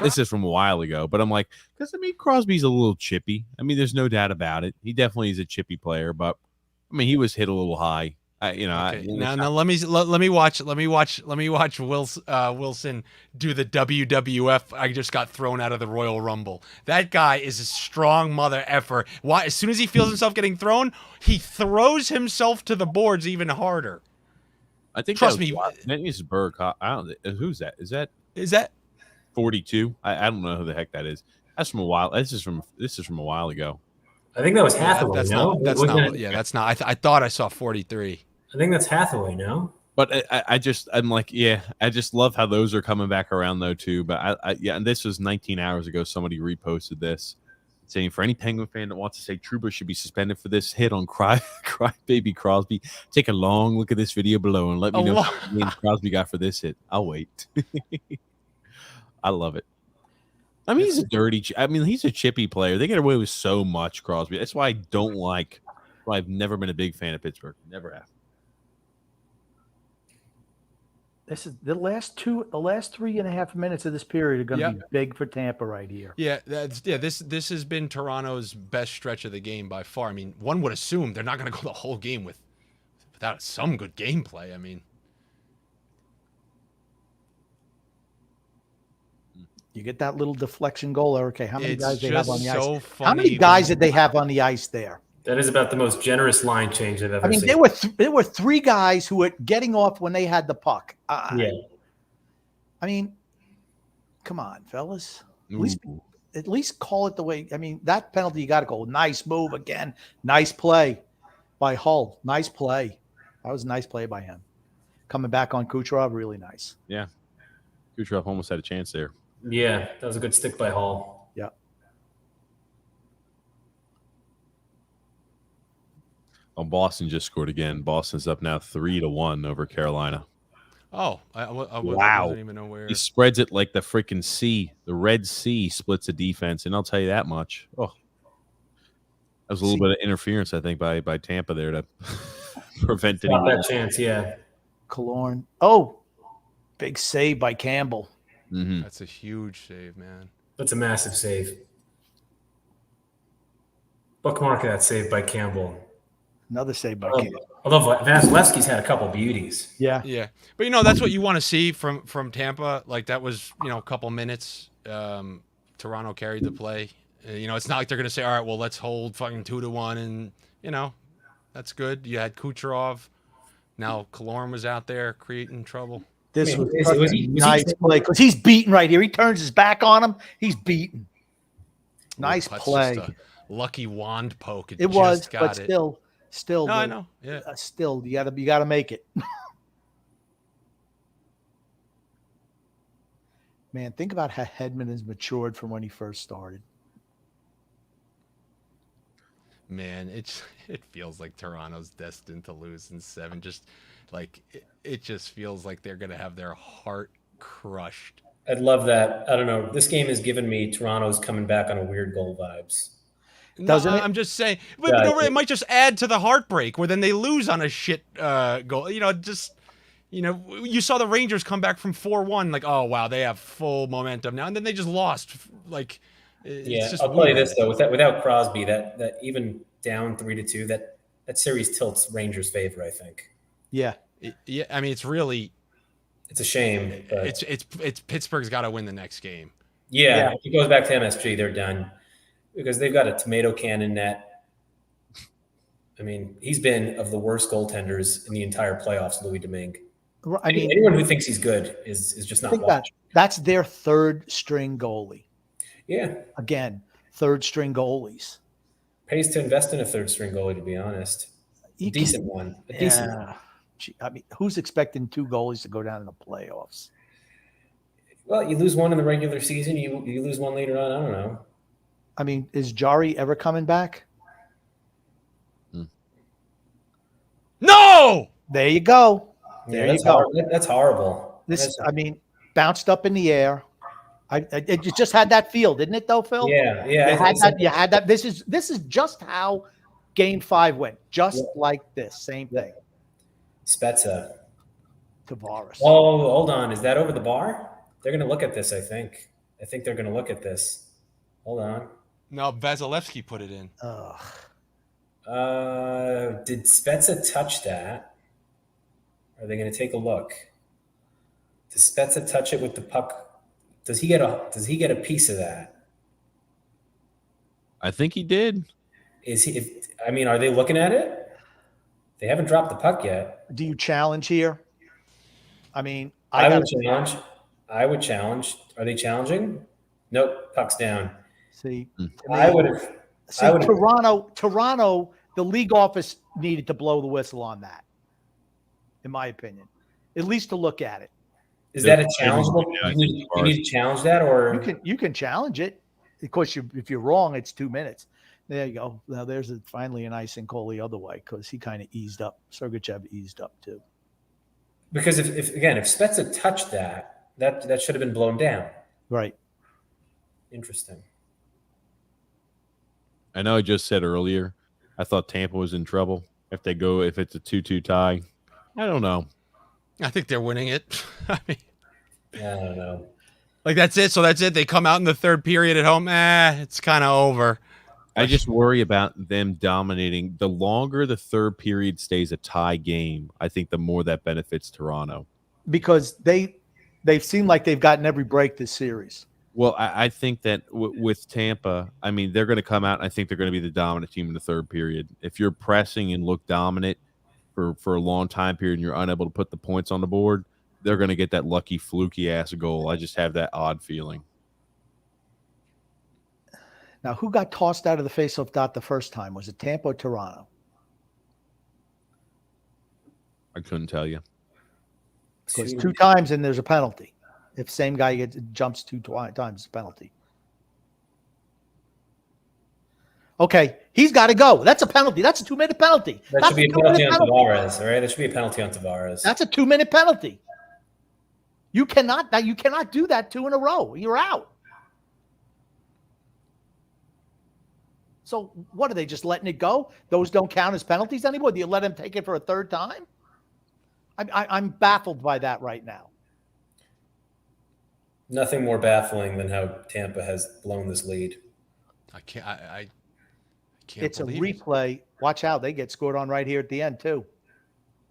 This is from a while ago, but I'm like, because Crosby's a little chippy. There's no doubt about it. He definitely is a chippy player, but he was hit a little high. Okay. Now let me watch Wilson do the WWF. I just got thrown out of the Royal Rumble. That guy is a strong mother effer. Why? As soon as he feels himself getting thrown, he throws himself to the boards even harder. I think trust me. That is Burke. I don't. Who's that? Is that 42? I don't know who the heck that is. That's from a while. This is from a while ago. I think that was Hathaway. That's not. I thought I saw 43. I think that's Hathaway, no? But I just love how those are coming back around though too. But and this was 19 hours ago. Somebody reposted this saying for any Penguin fan that wants to say Trouba should be suspended for this hit on Cry Baby Crosby, take a long look at this video below and let me know how many Crosby got for this hit. I'll wait. I love it. He's a dirty. He's a chippy player. They get away with so much, Crosby. That's why I don't like. Why I've never been a big fan of Pittsburgh. Never have. This is the last 3.5 minutes of this period are going to be big for Tampa right here. Yeah, this has been Toronto's best stretch of the game by far. One would assume they're not going to go the whole game without some good gameplay. You get that little deflection goal, Eric. How many guys they have on the ice? Funny. How many guys did they have on the ice there? That is about the most generous line change I've ever seen. There were three guys who were getting off when they had the puck. Come on, fellas. At least call it the way. That penalty you got to go. Nice move again. Nice play by Hull. Nice play. That was a nice play by him. Coming back on Kucherov, really nice. Yeah, Kucherov almost had a chance there. Yeah, that was a good stick by Hall. Yeah. Well, Boston just scored again. Boston's up now 3-1 over Carolina. Oh, I wow! wasn't even aware. He spreads it like the freaking sea. The Red Sea splits the defense, and I'll tell you that much. Oh, that was a little bit of interference, I think, by Tampa there to prevent Stop any. that chance. Yeah. Killorn. Oh, big save by Campbell. Mhm. That's a huge save, man. That's a massive save. Bookmark that save by Campbell. Another save by Campbell. Although Vasilevsky's had a couple beauties. Yeah. Yeah, but you know that's what you want to see from Tampa. Like that was a couple minutes. Toronto carried the play. It's not like they're gonna say, all right, well let's hold fucking 2-1, and that's good. You had Kucherov. Now Killorn was out there creating trouble. This I mean, was was a he nice trying- play because he's beaten right here. He turns his back on him. He's beaten. Nice That's play. just a lucky wand poke. It was, just but got it. still. No, I know. Yeah. Still, you gotta make it. Man, think about how Hedman has matured from when he first started. Man, it feels like Toronto's destined to lose in 7. Just like it just feels like they're gonna have their heart crushed. I'd love that. I don't know. This game has given me Toronto's coming back on a weird goal vibes. Doesn't no, it? I'm just saying, but Yeah, no, it might just add to the heartbreak where then they lose on a shit goal. You saw the Rangers come back from 4-1, like, oh wow, they have full momentum now, and then they just lost. Like, it's just I'll tell you weird. this though, without Crosby, that even down 3-2, that series tilts Rangers' favor. I think Yeah. Yeah, I mean, it's really it's a shame. But it's Pittsburgh's got to win the next game. yeah, if it goes back to MSG, they're done because they've got a tomato cannon net. I mean, he's been of the worst goaltenders in the entire playoffs, Louis Domingue. I mean, Anyone who thinks he's good is just not think about watching. that's their third string goalie. Yeah, Again, third string goalies. pays to invest in a third string goalie, to be honest. You Decent one. A decent one. Yeah. Gee, I mean, who's expecting 2 goalies to go down in the playoffs? Well, you lose one in the regular season, you lose one later on. I don't know. I mean, is Jari ever coming back? No. There you go. Yeah, There you go. That's horrible. I mean, bounced up in the air. It just had that feel, didn't it, though, Phil? Yeah. You had that. This is just how Game 5 went. Just like this. Same thing. Spezza. Tavares. Oh, hold on. Is that over the bar? They're going to look at this, I think. I think they're going to look at this. Hold on. No, Vasilevsky put it in. Ugh. Did Spezza touch that? Are they going to take a look? Does Spezza touch it with the puck? Does he get a piece of that? I think he did. Are they looking at it? They haven't dropped the puck yet. Do you challenge here? I mean, I would challenge. I would challenge. Are they challenging? Nope. Puck's down. see. I would have. See, Toronto, the league office needed to blow the whistle on that, in my opinion, at least to look at it. Is that a challenge? Yeah, You need to challenge that, or You can challenge it. Of course, if you're wrong, it's 2 minutes. There you go. Now there's finally an icing call the other way because he kind of eased up. Sergachev eased up too. because if Spezza touched that should have been blown down. Right. Interesting. I know I just said earlier, I thought Tampa was in trouble if it's a 2-2 tie. I don't know. I think they're winning it. I mean, I don't know. like that's it. So that's it. They come out in the third period at home. It's kind of over. I just worry about them dominating. The longer the third period stays a tie game, I think the more that benefits Toronto. Because they seem like they've gotten every break this series. Well, I think that with Tampa, I mean, they're going to come out and I think they're going to be the dominant team in the third period. If you're pressing and look dominant for a long time period and you're unable to put the points on the board, they're going to get that lucky, fluky-ass goal. I just have that odd feeling. Now, who got tossed out of the faceoff dot the first time? Was it Tampa or Toronto? I couldn't tell you. Because 2 times and there's a penalty. If same guy jumps 2 times, it's a penalty. Okay, he's got to go. That's a penalty. That's a 2-minute penalty. That That's should be a penalty on Tavares, all right? That should be a penalty on Tavares. That's a 2-minute penalty. You cannot do that 2 in a row. You're out. So what are they just letting it go? Those don't count as penalties anymore. Do you let him take it for a third time? I'm baffled by that right now. Nothing more baffling than how Tampa has blown this lead. I can't It's a believe it. replay. Watch out. They get scored on right here at the end, too.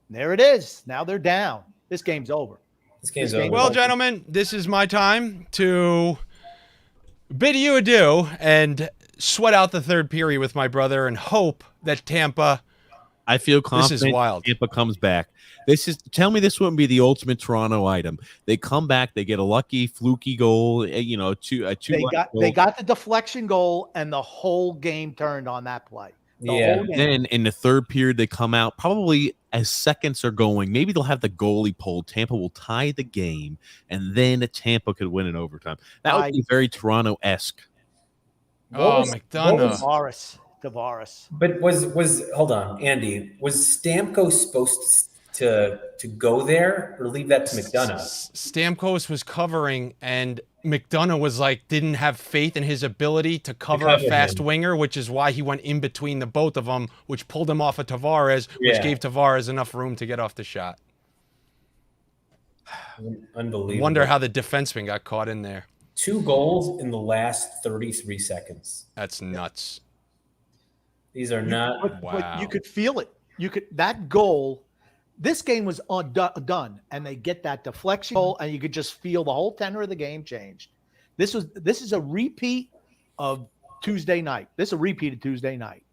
There it is. Now they're down. This game's over. This game's This game- over. Well, gentlemen, this is my time to bid you adieu and sweat out the third period with my brother and hope that Tampa. I feel This confident is wild. Tampa comes back. Tell me this wouldn't be the ultimate Toronto item. They come back, they get a lucky, fluky goal. They got the deflection goal, and the whole game turned on that play. The Yeah. whole game. Then in the third period, they come out probably as seconds are going. Maybe they'll have the goalie pulled. Tampa will tie the game, and then Tampa could win in overtime. That would be very Toronto-esque. Oh, was- McDonough. Tavares. But was hold on, Andy, was Stamkos supposed to go there or leave that to McDonough? Stamkos was covering, and McDonough was like, didn't have faith in his ability to cover a cover fast him. winger, which is why he went in between the both of them, which pulled him off of Tavares, which Yeah. gave Tavares enough room to get off the shot. Unbelievable. Wonder how the defenseman got caught in there. 2 goals in the last 33 seconds. That's nuts. These are not. But Wow. you could feel it. That goal. This game was done, and they get that deflection goal, and you could just feel the whole tenor of the game changed. This is a repeat of Tuesday night. This is a repeat of Tuesday night.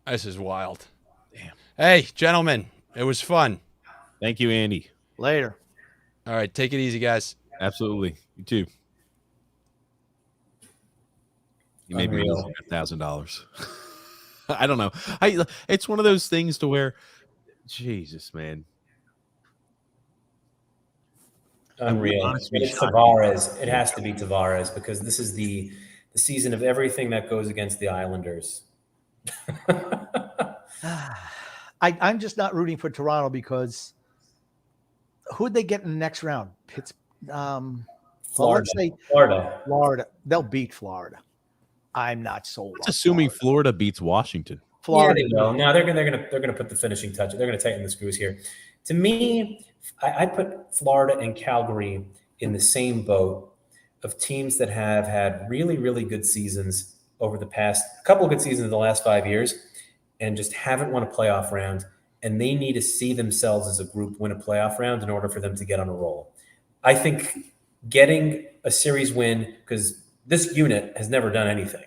This is wild. Damn. Hey, gentlemen, it was fun. Thank you, Andy. Later. All right, take it easy, guys. Absolutely. You too. You made me Unreal. $1,000. I don't know. It's one of those things to where, Jesus, man. Unreal. Honestly, It's Tavares. It has to be Tavares because this is the season of everything that goes against the Islanders. I'm just not rooting for Toronto because who'd they get in the next round? Well, let's say Florida. Florida. They'll beat Florida. I'm not sold. It's on assuming Florida beats Washington. Florida. Yeah, they will. No, they're gonna put the finishing touch. They're gonna tighten the screws here. To me, I put Florida and Calgary in the same boat of teams that have had really, really good seasons over the past couple of good seasons in the last 5 years, and just haven't won a playoff round. And they need to see themselves as a group win a playoff round in order for them to get on a roll. I think getting a series win, because this unit has never done anything,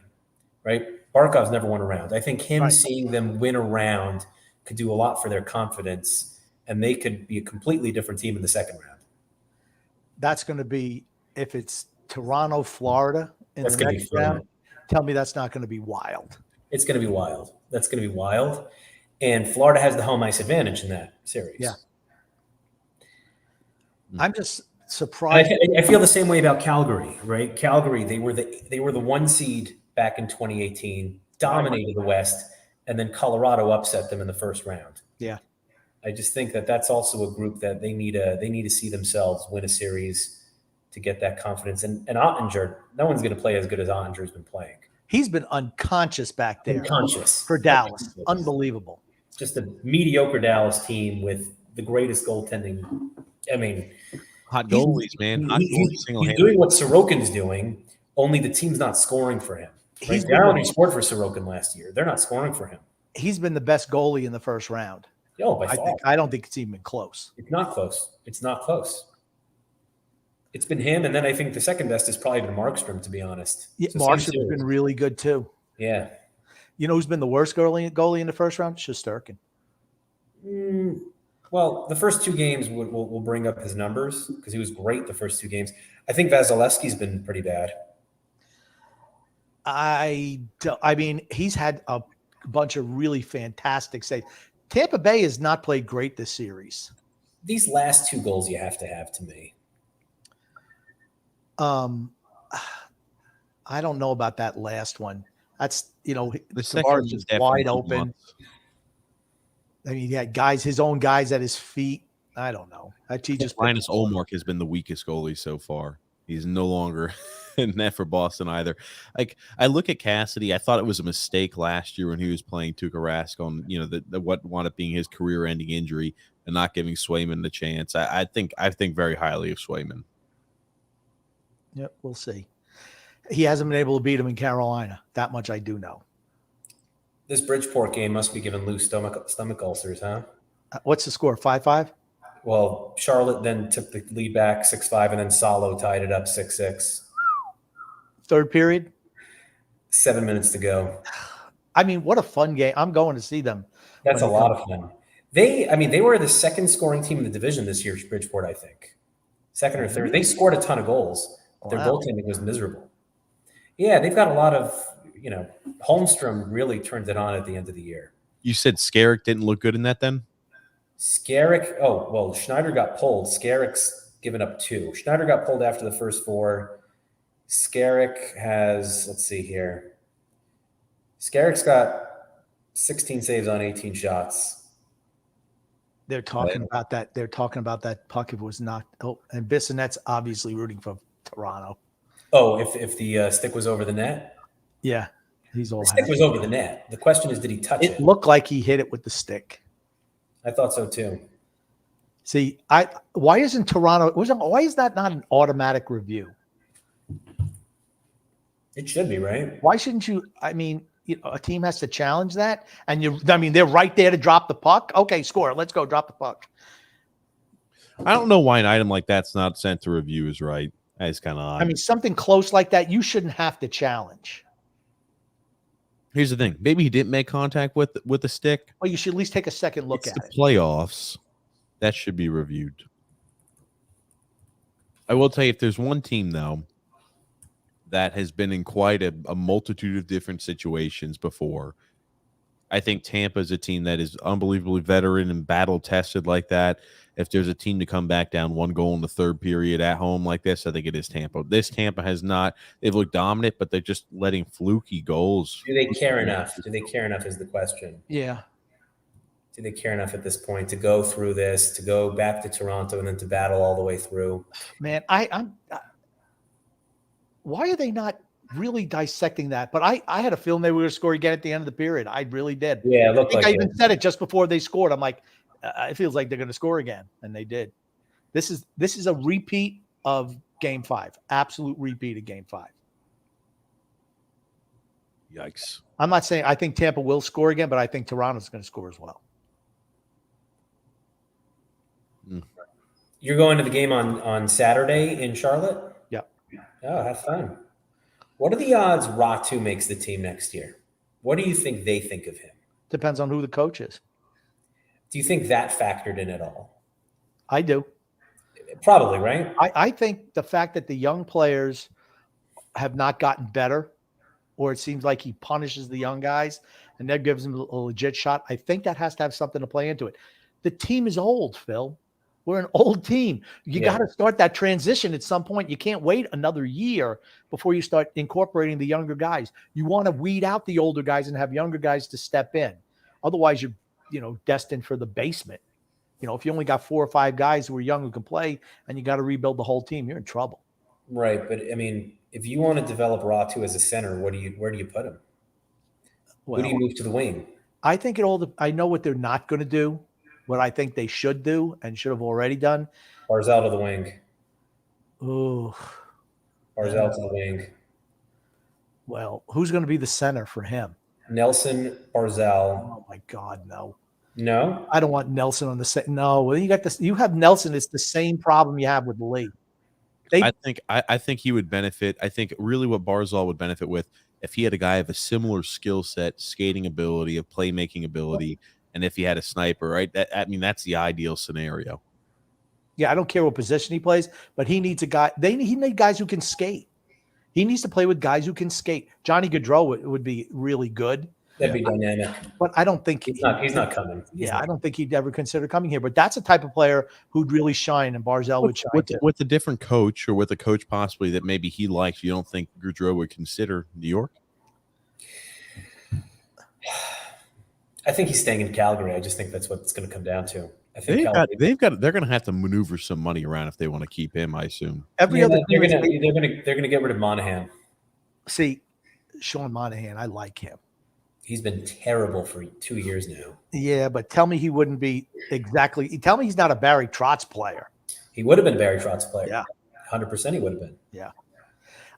right? Barkov's never won a round. I think him seeing them win a round could do a lot for their confidence, and they could be a completely different team in the second round. That's going to be, if it's Toronto, Florida in That's the gonna be next fun. round, tell me that's not going to be wild. It's going to be wild. That's going to be wild. And Florida has the home ice advantage in that series. Yeah. I'm just And surprised. I feel the same way about Calgary, right? Calgary, they were the 1 seed back in 2018, dominated the West, and then Colorado upset them in the first round. Yeah. I just think that that's also a group that they need to see themselves win a series to get that confidence. And Ottinger, no one's going to play as good as Ottinger's been playing. He's been unconscious back there Unconscious. for Dallas. Unbelievable. Just a mediocre Dallas team with the greatest goaltending. I mean, Hot goalies, man. Hot goalies he's single-handedly. doing what Sorokin's doing, only the team's not scoring for him. Right? He's been Darren scored for Sorokin last year. They're not scoring for him. He's been the best goalie in the first round. Yo, by far. I don't think it's even close. It's not close. It's not close. It's been him, and then I think the second best has probably been Markstrom, to be honest. Yeah, So same Marshall's series. been really good too. Yeah. You know who's been the worst goalie in the first round? Shesterkin. Well, the first 2 games will bring up his numbers because he was great the first 2 games. I think Vasilevsky's been pretty bad. I mean, he's had a bunch of really fantastic saves. Tampa Bay has not played great this series. These last 2 goals you have to me. I don't know about that last one. That's, The second Tavares one just definitely wide came open. on. I mean, he had his own guys at his feet. I don't know. He just Linus Olmark has been the weakest goalie so far. He's no longer in that for Boston either. Like I look at Cassidy, I thought it was a mistake last year when he was playing Tuukka Rask on, the what wound up being his career-ending injury and not giving Swayman the chance. I think very highly of Swayman. Yep, we'll see. He hasn't been able to beat him in Carolina. That much I do know. This Bridgeport game must be giving Lou stomach ulcers, huh? What's the score? 5-5? Well, Charlotte then took the lead back 6-5, and then Salo tied it up 6-6. Third period? 7 minutes to go. I mean, what a fun game. I'm going to see them. That's a lot of fun. They were the second scoring team in the division this year, Bridgeport, I think. Second or third. They scored a ton of goals. Their goaltending was miserable. Yeah, they've got a lot of, Holmstrom really turned it on at the end of the year. You said Skarek didn't look good in that then? Skarek, Schneider got pulled. Skarek's given up 2. Schneider got pulled after the first 4. Skarek has, let's see here. Skarek's got 16 saves on 18 shots. They're talking about that. They're talking about that puck if it was not. Oh, and Bissonnette's obviously rooting for Toronto. Oh, if the stick was over the net? Yeah, he's all. The stick was over the net. The question is, did he touch it? It looked like he hit it with the stick. I thought so too. See, why isn't Toronto? Why is that not an automatic review? It should be, right? Why shouldn't you? I mean, a team has to challenge that, and they're right there to drop the puck. Okay, score. Let's go. Drop the puck. I don't know why an item like that's not sent to review is right. That's kind of odd. I mean, something close like that, you shouldn't have to challenge. Here's the thing. Maybe he didn't make contact with the stick. Well, you should at least take a second look It's at the it. playoffs. That should be reviewed. I will tell you, if there's one team, though, that has been in quite a multitude of different situations before, I think Tampa is a team that is unbelievably veteran and battle-tested like that. If there's a team to come back down 1 goal in the third period at home like this, I think it is Tampa. This Tampa has not. They've looked dominant, but they're just letting fluky goals. Do they care enough? Do they care enough is the question. Yeah. Do they care enough at this point to go through this, to go back to Toronto and then to battle all the way through? Man, why are they not really dissecting that? But I had a feeling they were going to score again at the end of the period. I really did. Yeah, it looked I like even said it just before they scored. I'm like, it feels like they're going to score again, and they did. This is a repeat of Game 5, absolute repeat of Game 5. Yikes! I'm not saying I think Tampa will score again, but I think Toronto's going to score as well. You're going to the game on Saturday in Charlotte? Yep. Oh, have fun. What are the odds Ratu makes the team next year? What do you think they think of him? Depends on who the coach is. Do you think that factored in at all? I do. Probably, right? I think the fact that the young players have not gotten better, or it seems like he punishes the young guys and that gives them a legit shot, I think that has to have something to play into it. The team is old, Phil. We're an old team. You got to start that transition at some point. You can't wait another year before you start incorporating the younger guys. You want to weed out the older guys and have younger guys to step in. Otherwise, you're destined for the basement. If you only got 4 or 5 guys who are young who can play and you got to rebuild the whole team, you're in trouble. Right. But I mean, if you want to develop Ratu as a center, where do you put him? Who do you move to the wing? I think I know what they're not going to do, what I think they should do and should have already done. Barzal to the wing. Oh, Barzal to the wing. Well, who's going to be the center for him? Nelson, Barzal. Oh my God, no. No, I don't want Nelson on the set. No, well, you got this. You have Nelson. It's the same problem you have with Lee. I think he would benefit. I think really what Barzal would benefit with if he had a guy of a similar skill set, skating ability, of playmaking ability, and if he had a sniper, right? That's the ideal scenario. Yeah, I don't care what position he plays, but he needs a guy. He need guys who can skate. He needs to play with guys who can skate. Johnny Gaudreau would be really good. That'd be dynamic. But I don't think he's not coming. I don't think he'd ever consider coming here. But that's a type of player who'd really shine, and Barzal would shine too. With a different coach, or with a coach possibly that maybe he likes, you don't think Gaudreau would consider New York? I think he's staying in Calgary. I just think that's what it's going to come down to. I think they're going to have to maneuver some money around if they want to keep him, I assume. Every Yeah, other they're team gonna get rid of Monahan. see Sean Monahan. I like him. He's been terrible for 2 years now. Yeah, but tell me he wouldn't be exactly. Tell me he's not a Barry Trotz player. He would have been Barry Trout's player. Yeah, 100% he would have been. yeah.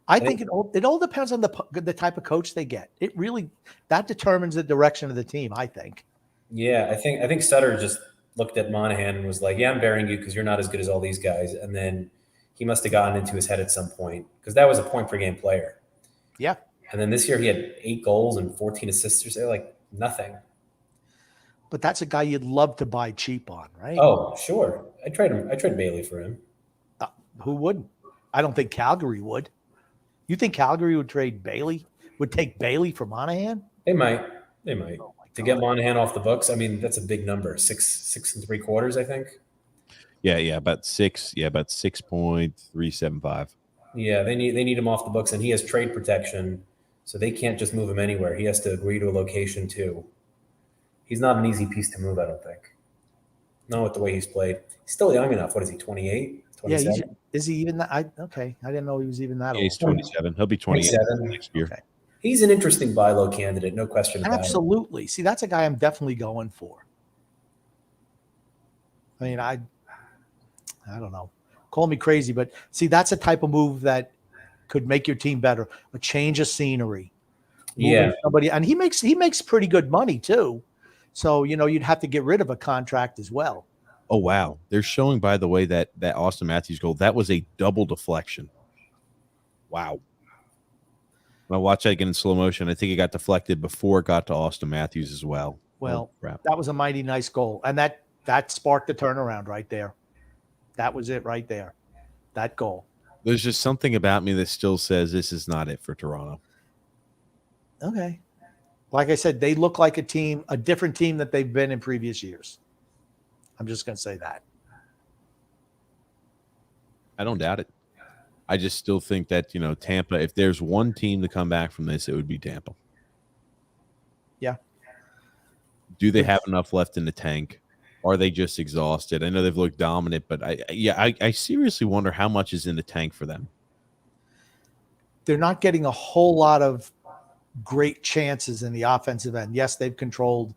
I think it all depends on the type of coach they get. It really that determines the direction of the team. I think. Yeah, I think Sutter just looked at Monahan and was like, "Yeah, I'm burying you because you're not as good as all these guys." And then he must have gotten into his head at some point because that was a point per game player. Yeah. And then this year he had 8 goals and 14 assists. They're like nothing. But that's a guy you'd love to buy cheap on, right? Oh, sure. I trade Bailey for him. Who wouldn't? I don't think Calgary would. You think Calgary would trade Bailey? Would take Bailey for Monahan? They might. They might. Oh my To get God. Monahan off the books, I mean, that's a big number. 6 3/4, I think. Yeah, about 6.375. Yeah, they need him off the books, and he has trade protection, so they can't just move him anywhere. He has to agree to a location too. He's not an easy piece to move, I don't think. Not with the way he's played. He's still young enough. What is he, 28, Yeah, 27? is he even that? I didn't know he was even that Yeah, he's old. 27. He'll be 28 27. next year. Okay. He's an interesting buy low candidate, no question about it. Absolutely. See, that's a guy I'm definitely going for. I mean, I don't know. Call me crazy, but see, that's a type of move that could make your team better. A change of scenery. Moving Yeah. somebody, and he makes pretty good money too. So you'd have to get rid of a contract as well. Oh, wow. They're showing, by the way, that Austin Matthews goal, that was a double deflection. Wow. When I watched that again in slow motion, I think it got deflected before it got to Austin Matthews as well. Well, Oh, crap. that was a mighty nice goal, and that sparked the turnaround right there. That was it right there. That goal. There's just something about me that still says this is not it for Toronto. Okay. Like I said, they look like a different team that they've been in previous years. I'm just going to say that. I don't doubt it. I just still think that, Tampa, if there's one team to come back from this, it would be Tampa. Yeah. Do they have enough left in the tank? Are they just exhausted? I know they've looked dominant, but I seriously wonder how much is in the tank for them. They're not getting a whole lot of great chances in the offensive end. Yes, they've controlled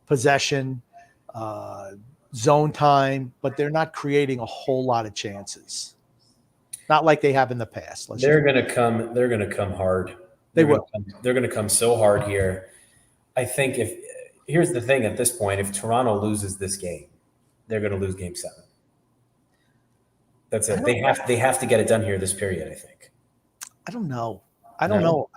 possession, zone time, but they're not creating a whole lot of chances. Not like they have in the past. They're going to come. They're going to come hard. They will. They're going to come so hard here. I think here's the thing at this point: if Toronto loses this game, they're going to lose Game 7. That's it. They have to get it done here this period. I think. I don't know. I don't know.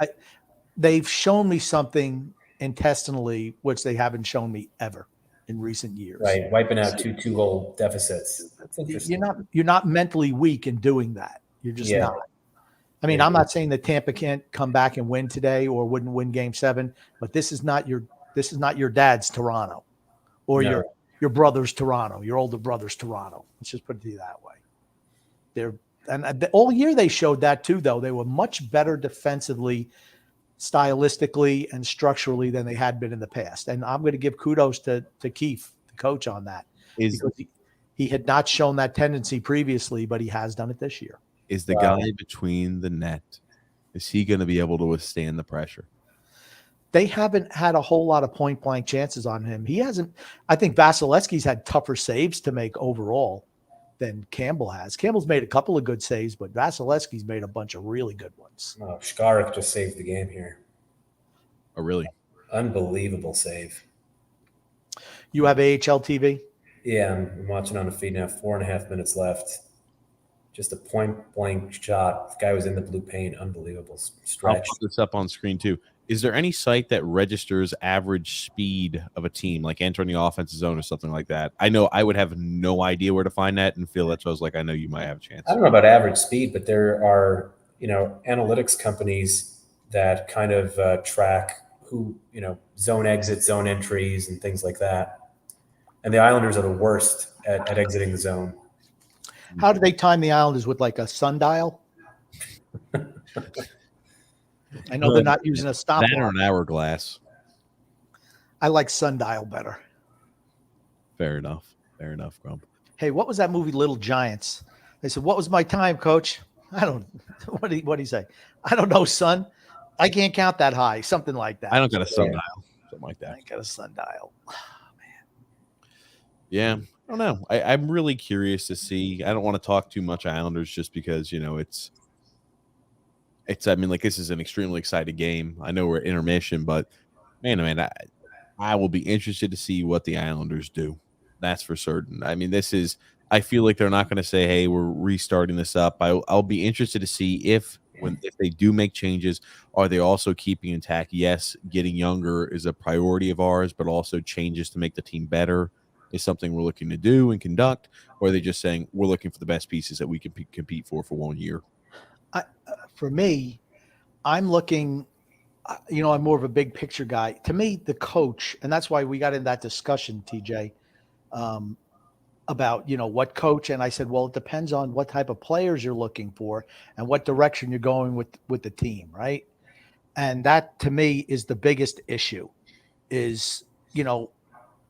They've shown me something intestinally, which they haven't shown me ever in recent years. Right, wiping out two goal deficits. That's interesting. You're not mentally weak in doing that. You're just not. I mean, I'm not saying that Tampa can't come back and win today or wouldn't win Game 7, but this is not your dad's Toronto or your brother's Toronto, your older brother's Toronto. Let's just put it to you that way. All year they showed that too, though. They were much better defensively, stylistically, and structurally than they had been in the past. And I'm going to give kudos to Keefe, the coach, on that. Because he had not shown that tendency previously, but he has done it this year. Is the guy between the net, is he going to be able to withstand the pressure? They haven't had a whole lot of point-blank chances on him. He hasn't. I think Vasilevsky's had tougher saves to make overall than Campbell has. Campbell's made a couple of good saves, but Vasilevsky's made a bunch of really good ones. Oh, Škarić just saved the game here. Oh, really? Unbelievable save. You have AHL TV? Yeah, I'm watching on the feed now. 4.5 minutes left. Just a point-blank shot. The guy was in the blue paint. Unbelievable I'll stretch. put this up on screen too. Is there any site that registers average speed of a team, like entering the offensive zone or something like that? I know I would have no idea where to find that, and Phil, that's why I was like, I know you might have a chance. I don't know about average speed, but there are, analytics companies that kind of track who, zone exits, zone entries, and things like that. And the Islanders are the worst at exiting the zone. How do they time the Islanders, with like a sundial? I know they're not using a That or stopwatch. an hourglass. I like Sundial better. Fair enough. Fair enough, Grump. Hey, what was that movie, Little Giants? They said, "What was my time, coach?" I don't. What did he say? I don't know, son. I can't count that high. Something like that. I don't got a sundial. Something like that. I got a sundial. Yeah. I don't know. I'm really curious to see. I don't want to talk too much Islanders just because, I mean, like, this is an extremely exciting game. I know we're at intermission, but man, I will be interested to see what the Islanders do. That's for certain. I mean, I feel like they're not going to say, "Hey, we're restarting this up." I'll be interested to see if they do make changes, are they also keeping intact? Yes, getting younger is a priority of ours, but also changes to make the team better is something we're looking to do and conduct, or are they just saying we're looking for the best pieces that we can compete for 1 year? For me, I'm looking. I'm more of a big picture guy. To me, the coach, and that's why we got in that discussion, TJ, about what coach. And I said, well, it depends on what type of players you're looking for and what direction you're going with the team, right? And that to me is the biggest issue. Is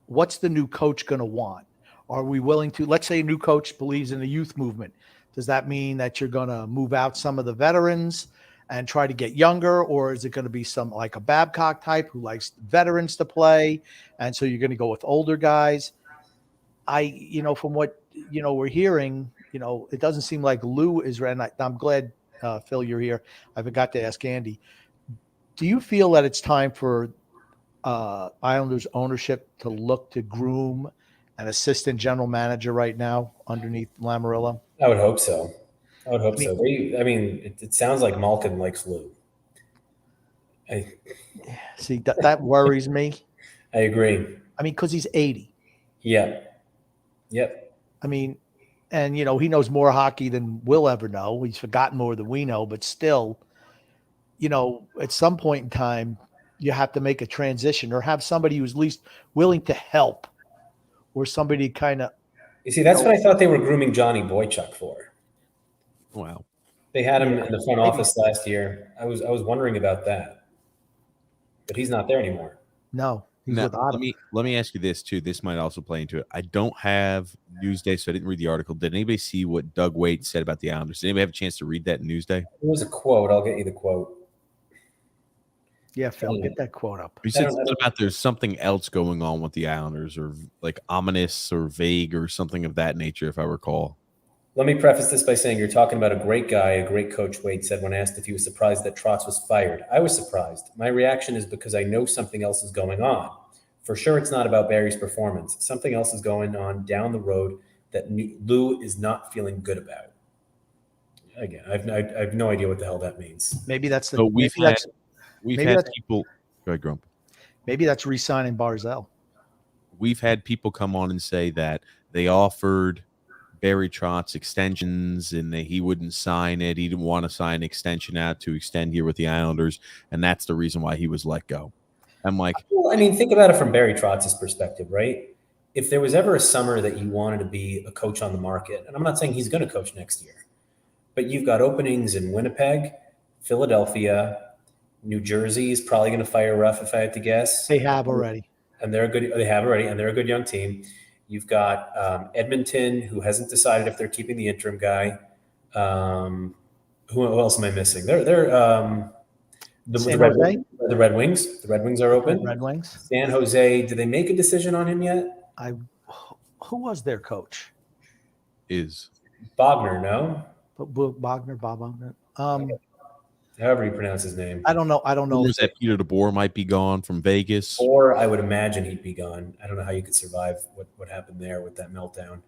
what's the new coach going to want? Are we willing to? Let's say a new coach believes in the youth movement. Does that mean that you're going to move out some of the veterans and try to get younger, or is it going to be some like a Babcock type who likes veterans to play, and so you're going to go with older guys? From what we're hearing, it doesn't seem like Lou is ready. I'm glad, Phil, you're here. I forgot to ask Andy. Do you feel that it's time for Islanders ownership to look to groom an assistant general manager right now underneath Lamoriello? I would hope so. So. It sounds like Malkin likes Lou. See, that worries me. I agree. I mean, because he's 80. Yeah. Yep. I mean, and he knows more hockey than we'll ever know. He's forgotten more than we know, but still, at some point in time, you have to make a transition or have somebody who's at least willing to help, or somebody kind of. You see, that's what I thought they were grooming Johnny Boychuk for. Wow. They had him in the front office last year. I was wondering about that, but he's not there anymore. No, he's now, with Ottawa. Let me ask you this too. This might also play into it. I don't have Newsday, so I didn't read the article. Did anybody see what Doug Waite said about the Islanders? Did anybody have a chance to read that in Newsday? There was a quote. I'll get you the quote. Yeah, Phil, get that quote up. He said something about there's something else going on with the Islanders, or like ominous or vague or something of that nature, if I recall. Let me preface this by saying you're talking about a great guy, a great coach, Wade said when asked if he was surprised that Trotz was fired. I was surprised. My reaction is because I know something else is going on. For sure, it's not about Barry's performance. Something else is going on down the road that Lou is not feeling good about. Again, I have no idea what the hell that means. Maybe that's the. So we've had people. Go ahead, Grump. Maybe that's re-signing Barzell. We've had people come on and say that they offered Barry Trotz extensions and he wouldn't sign it. He didn't want to sign an extension out to extend here with the Islanders, and that's the reason why he was let go. I'm like, well, think about it from Barry Trotz's perspective, right? If there was ever a summer that you wanted to be a coach on the market, and I'm not saying he's going to coach next year, but you've got openings in Winnipeg, Philadelphia, New Jersey is probably going to fire Ruff, if I had to guess. They have already. And they're a good young team. You've got Edmonton, who hasn't decided if they're keeping the interim guy. Who else am I missing? They're the Red Wings. The Red Wings are open. Red Wings. San Jose. Did they make a decision on him yet? Who was their coach? Is Bogner? No. Bob Bogner. However you pronounce his name. I don't know. Was that Peter DeBoer might be gone from Vegas? Or I would imagine he'd be gone. I don't know how you could survive what happened there with that meltdown.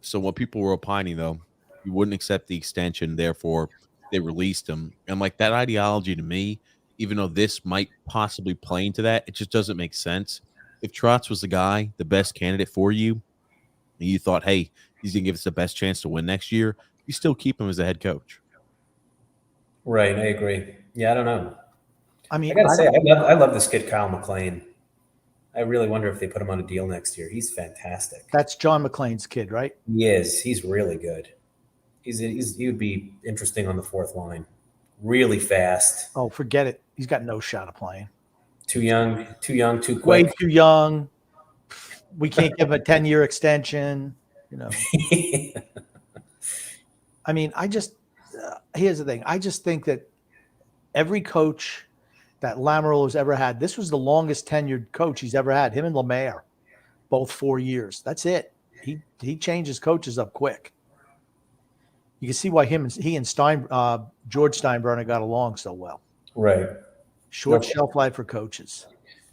So what people were opining, though, he wouldn't accept the extension, therefore they released him. And like that ideology to me, even though this might possibly play into that, it just doesn't make sense. If Trotz was the guy, the best candidate for you, and you thought, hey, he's going to give us the best chance to win next year, you still keep him as the head coach. Right, I agree. Yeah, I don't know. I mean, I gotta say, I love this kid, Kyle McLean. I really wonder if they put him on a deal next year. He's fantastic. That's John McClane's kid, right? He is. He's really good. He would be interesting on the fourth line. Really fast. Oh, forget it. He's got no shot of playing. Too young, too Way quick. too young. We can't give him a 10-year extension. I mean, here's the thing. I just think that every coach that Lamoriello's ever had, this was the longest tenured coach he's ever had. Him and Lemaire, both 4 years. That's it. He changes coaches up quick. You can see why he and George Steinbrenner got along so well. Right. Short shelf life for coaches.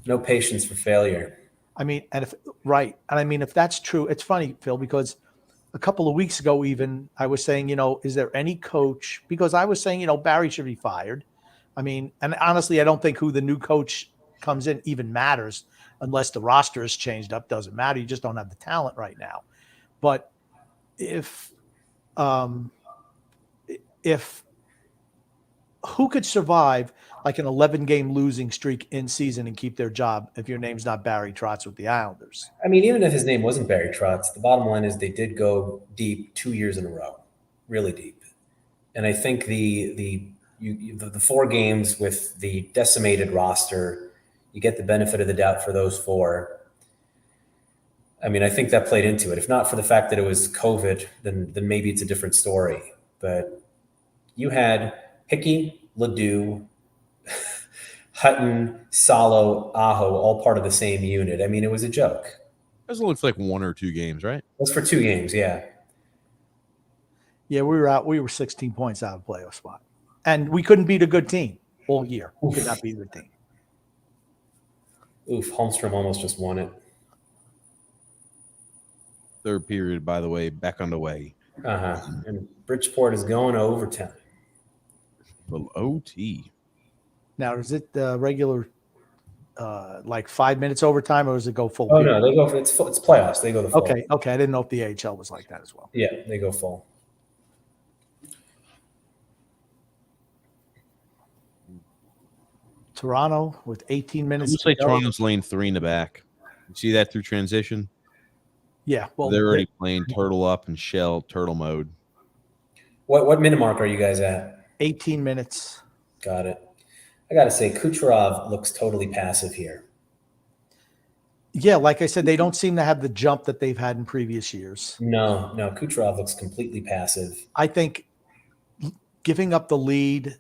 No patience for failure. I mean, if that's true, it's funny, Phil, because a couple of weeks ago, even I was saying, is there any coach? Because I was saying, Barry should be fired. I mean, and honestly, I don't think who the new coach comes in even matters unless the roster is changed up. Doesn't matter. You just don't have the talent right now. But if who could survive like an 11-game losing streak in season and keep their job if your name's not Barry Trotz with the Islanders? I mean, even if his name wasn't Barry Trotz, the bottom line is they did go deep 2 years in a row, really deep. And I think the 4 games with the decimated roster, you get the benefit of the doubt for those 4. I mean, I think that played into it. If not for the fact that it was COVID, then maybe it's a different story. But you had Hickey, Ledoux, Hutton, Salo, Aho, all part of the same unit. I mean, it was a joke. It looks like 1 or 2 games, right? It was for 2 games, yeah. Yeah, we were out. We were 16 points out of playoff spot, and we couldn't beat a good team all year. We could not beat a good team. Oof, Holmstrom almost just won it. Third period, by the way, back underway. And Bridgeport is going to overtime. Well, OT. Now, is it the regular, like 5 minutes overtime, or does it go full? Oh period? no, they go for it's playoffs. They go the full. Okay. I didn't know if the AHL was like that as well. Yeah, they go full. Toronto with 18 minutes. Looks like Toronto's lane 3 in the back. You see that through transition? Yeah, well, They're already playing turtle up and shell turtle mode. What minute mark are you guys at? 18 minutes. Got it. I got to say, Kucherov looks totally passive here. Yeah, like I said, they don't seem to have the jump that they've had in previous years. No, Kucherov looks completely passive. I think giving up the lead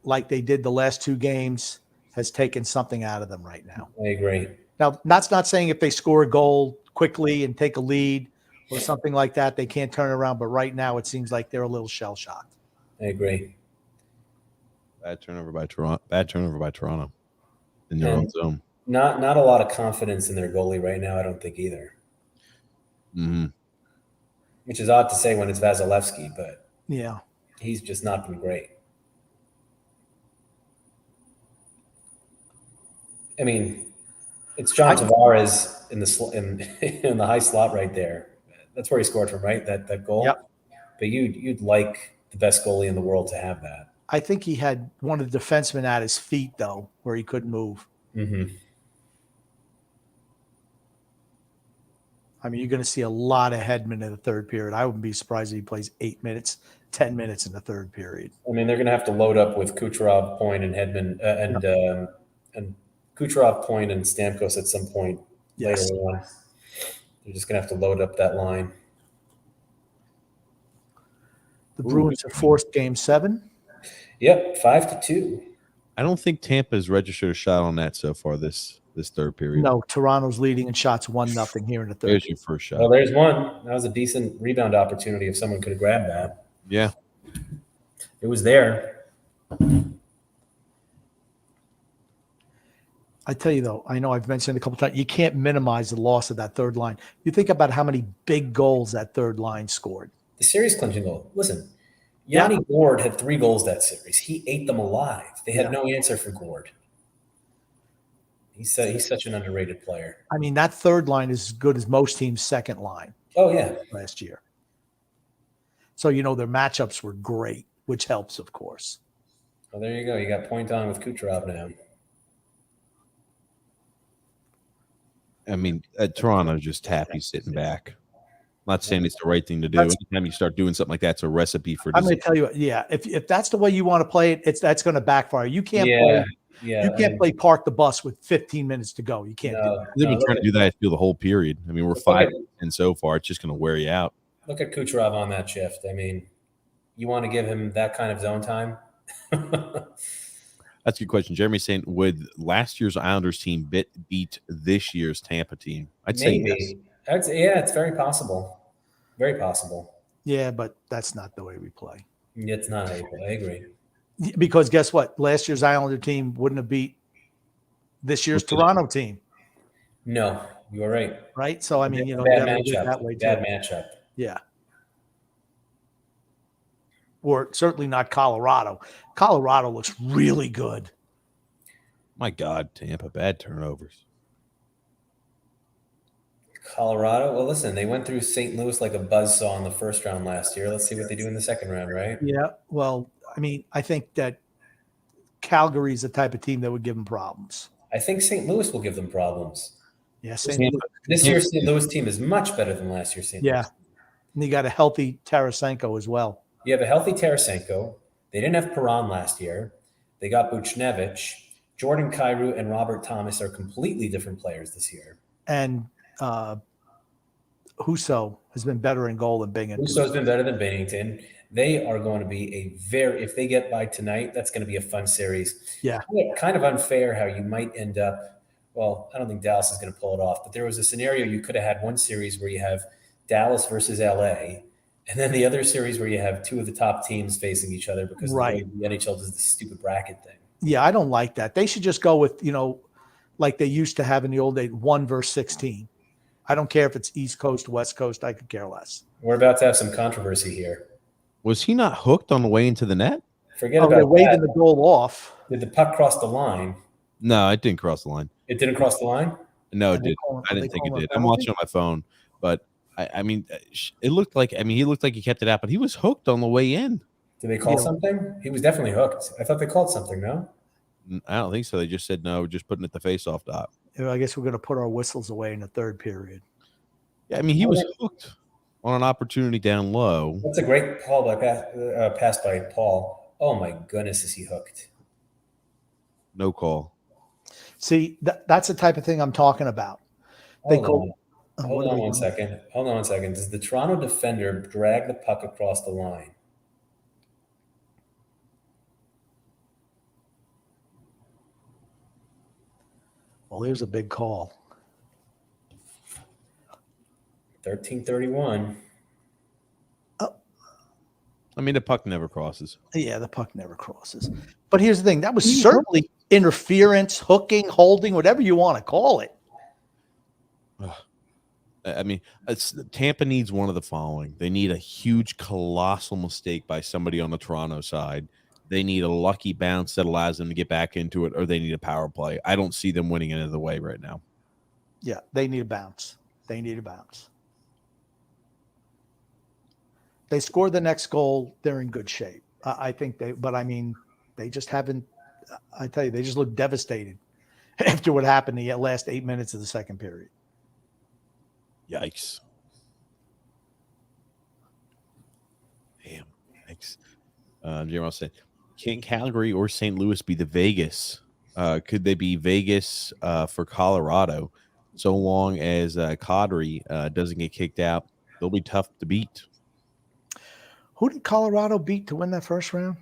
like they did the last 2 games has taken something out of them right now. I agree. Now, that's not saying if they score a goal quickly and take a lead or something like that, they can't turn around. But right now, it seems like they're a little shell-shocked. I agree. Bad turnover by Toronto in their own zone. Not a lot of confidence in their goalie right now, I don't think either. Mm-hmm. Which is odd to say when it's Vasilevsky, but Yeah. he's just not been great. I mean, it's John Tavares in the high slot right there. That's where he scored from, right? That goal. Yep. But you'd like the best goalie in the world to have that. I think he had one of the defensemen at his feet, though, where he couldn't move. Mm-hmm. I mean, you're going to see a lot of Hedman in the third period. I wouldn't be surprised if he plays 8 minutes, 10 minutes in the third period. I mean, they're going to have to load up with Kucherov, Point, and Hedman, and Kucherov, Point, and Stamkos at some point later on. They're just going to have to load up that line. The Bruins have forced Game 7. Yep, 5-2. I don't think Tampa's registered a shot on that so far this third period. No, Toronto's leading in shots 1-0 here in the third. There's your first shot. Well, there's one. That was a decent rebound opportunity if someone could have grabbed that. Yeah. It was there. I tell you, though, I know I've mentioned it a couple times, you can't minimize the loss of that third line. You think about how many big goals that third line scored. The series clinching goal. Listen, Yanni Gourde had 3 goals that series. He ate them alive. They had no answer for Gourde. He's such an underrated player. I mean, that third line is as good as most teams' second line. Oh, yeah. Last year. So, their matchups were great, which helps, of course. Well, there you go. You got Point on with Kucherov now. I mean, Toronto's just happy sitting back. I'm not saying it's the right thing to do. Anytime you start doing something like that, it's a recipe for I'm disaster. going to tell you, if that's the way you want to play it, that's going to backfire. You can't play Yeah, You can't play park the bus with 15 minutes to go. You can't do that. They've been look trying to do that through the whole period. I mean, we're Look 5 at- and so far. It's just going to wear you out. Look at Kucherov on that shift. I mean, you want to give him that kind of zone time? That's a good question. Jeremy's saying, would last year's Islanders team beat this year's Tampa team? I'd say yes. Maybe. Yeah, it's very possible. Very possible. Yeah, but that's not the way we play. It's not. I agree. Because guess what? Last year's Islander team wouldn't have beat this year's Toronto team, No, you are right. right? So I mean, you Bad gotta look matchup. that way Bad too. matchup. Yeah. Or certainly not Colorado. Colorado looks really good. My God, Tampa, bad turnovers. Colorado. Well, listen, they went through St. Louis like a buzzsaw in the first round last year. Let's see what they do in the second round, right? Yeah. Well, I mean, I think that Calgary's the type of team that would give them problems. I think St. Louis will give them problems. Yeah. This year's St. Louis team is much better than last year's St. Yeah. Louis. And you got a healthy Tarasenko as well. You have a healthy Tarasenko. They didn't have Perron last year. They got Buchnevich. Jordan Kyrou and Robert Thomas are completely different players this year. And Husso has been better in goal than Binghamton. Husso's been better than Bennington. They are going to be if they get by tonight, that's going to be a fun series. Yeah. Kind of unfair how you might end up, well, I don't think Dallas is going to pull it off, but there was a scenario you could have had one series where you have Dallas versus LA, and then the other series where you have two of the top teams facing each other because Right. the NHL does this stupid bracket thing. Yeah, I don't like that. They should just go with, like they used to have in the old days, 1 versus 16. I don't care if it's East Coast, West Coast. I could care less. We're about to have some controversy here. Was he not hooked on the way into the net? Forget They're about waving that. the goal off. Did the puck cross the line? No, it didn't cross the line. It didn't cross the line? No, it Are they didn't. calling- I are didn't they think it calling a did. I'm penalty? watching on my phone, but I mean, it looked like. I mean, he looked like he kept it out, but he was hooked on the way in. Did they call Yeah. something? He was definitely hooked. I thought they called something, no? I don't think so. They just said no, just putting it the face-off dot. I guess we're going to put our whistles away in the third period. Yeah, I mean, he was hooked on an opportunity down low. That's a great call by pass by Paul. Oh my goodness, is he hooked? No call. See, that's the type of thing I'm talking about. They Hold call. on. Oh, Hold what are on they one doing? second. Hold on one second. Does the Toronto defender drag the puck across the line? Well, here's a big call. 13:31. I mean, the puck never crosses. Yeah, the puck never crosses. But here's the thing. That was certainly interference, hooking, holding, whatever you want to call it. I mean, Tampa needs one of the following. They need a huge, colossal mistake by somebody on the Toronto side. They need a lucky bounce that allows them to get back into it, or they need a power play. I don't see them winning any other way right now. Yeah, they need a bounce. They need a bounce. They scored the next goal. They're in good shape. I think but I mean, they just haven't. I tell you, they just look devastated after what happened the last 8 minutes of the second period. Yikes. Damn. Yikes. Jerome said, can Calgary or St. Louis be the Vegas? Could they be Vegas for Colorado? So long as Kadri doesn't get kicked out, they'll be tough to beat. Who did Colorado beat to win that first round?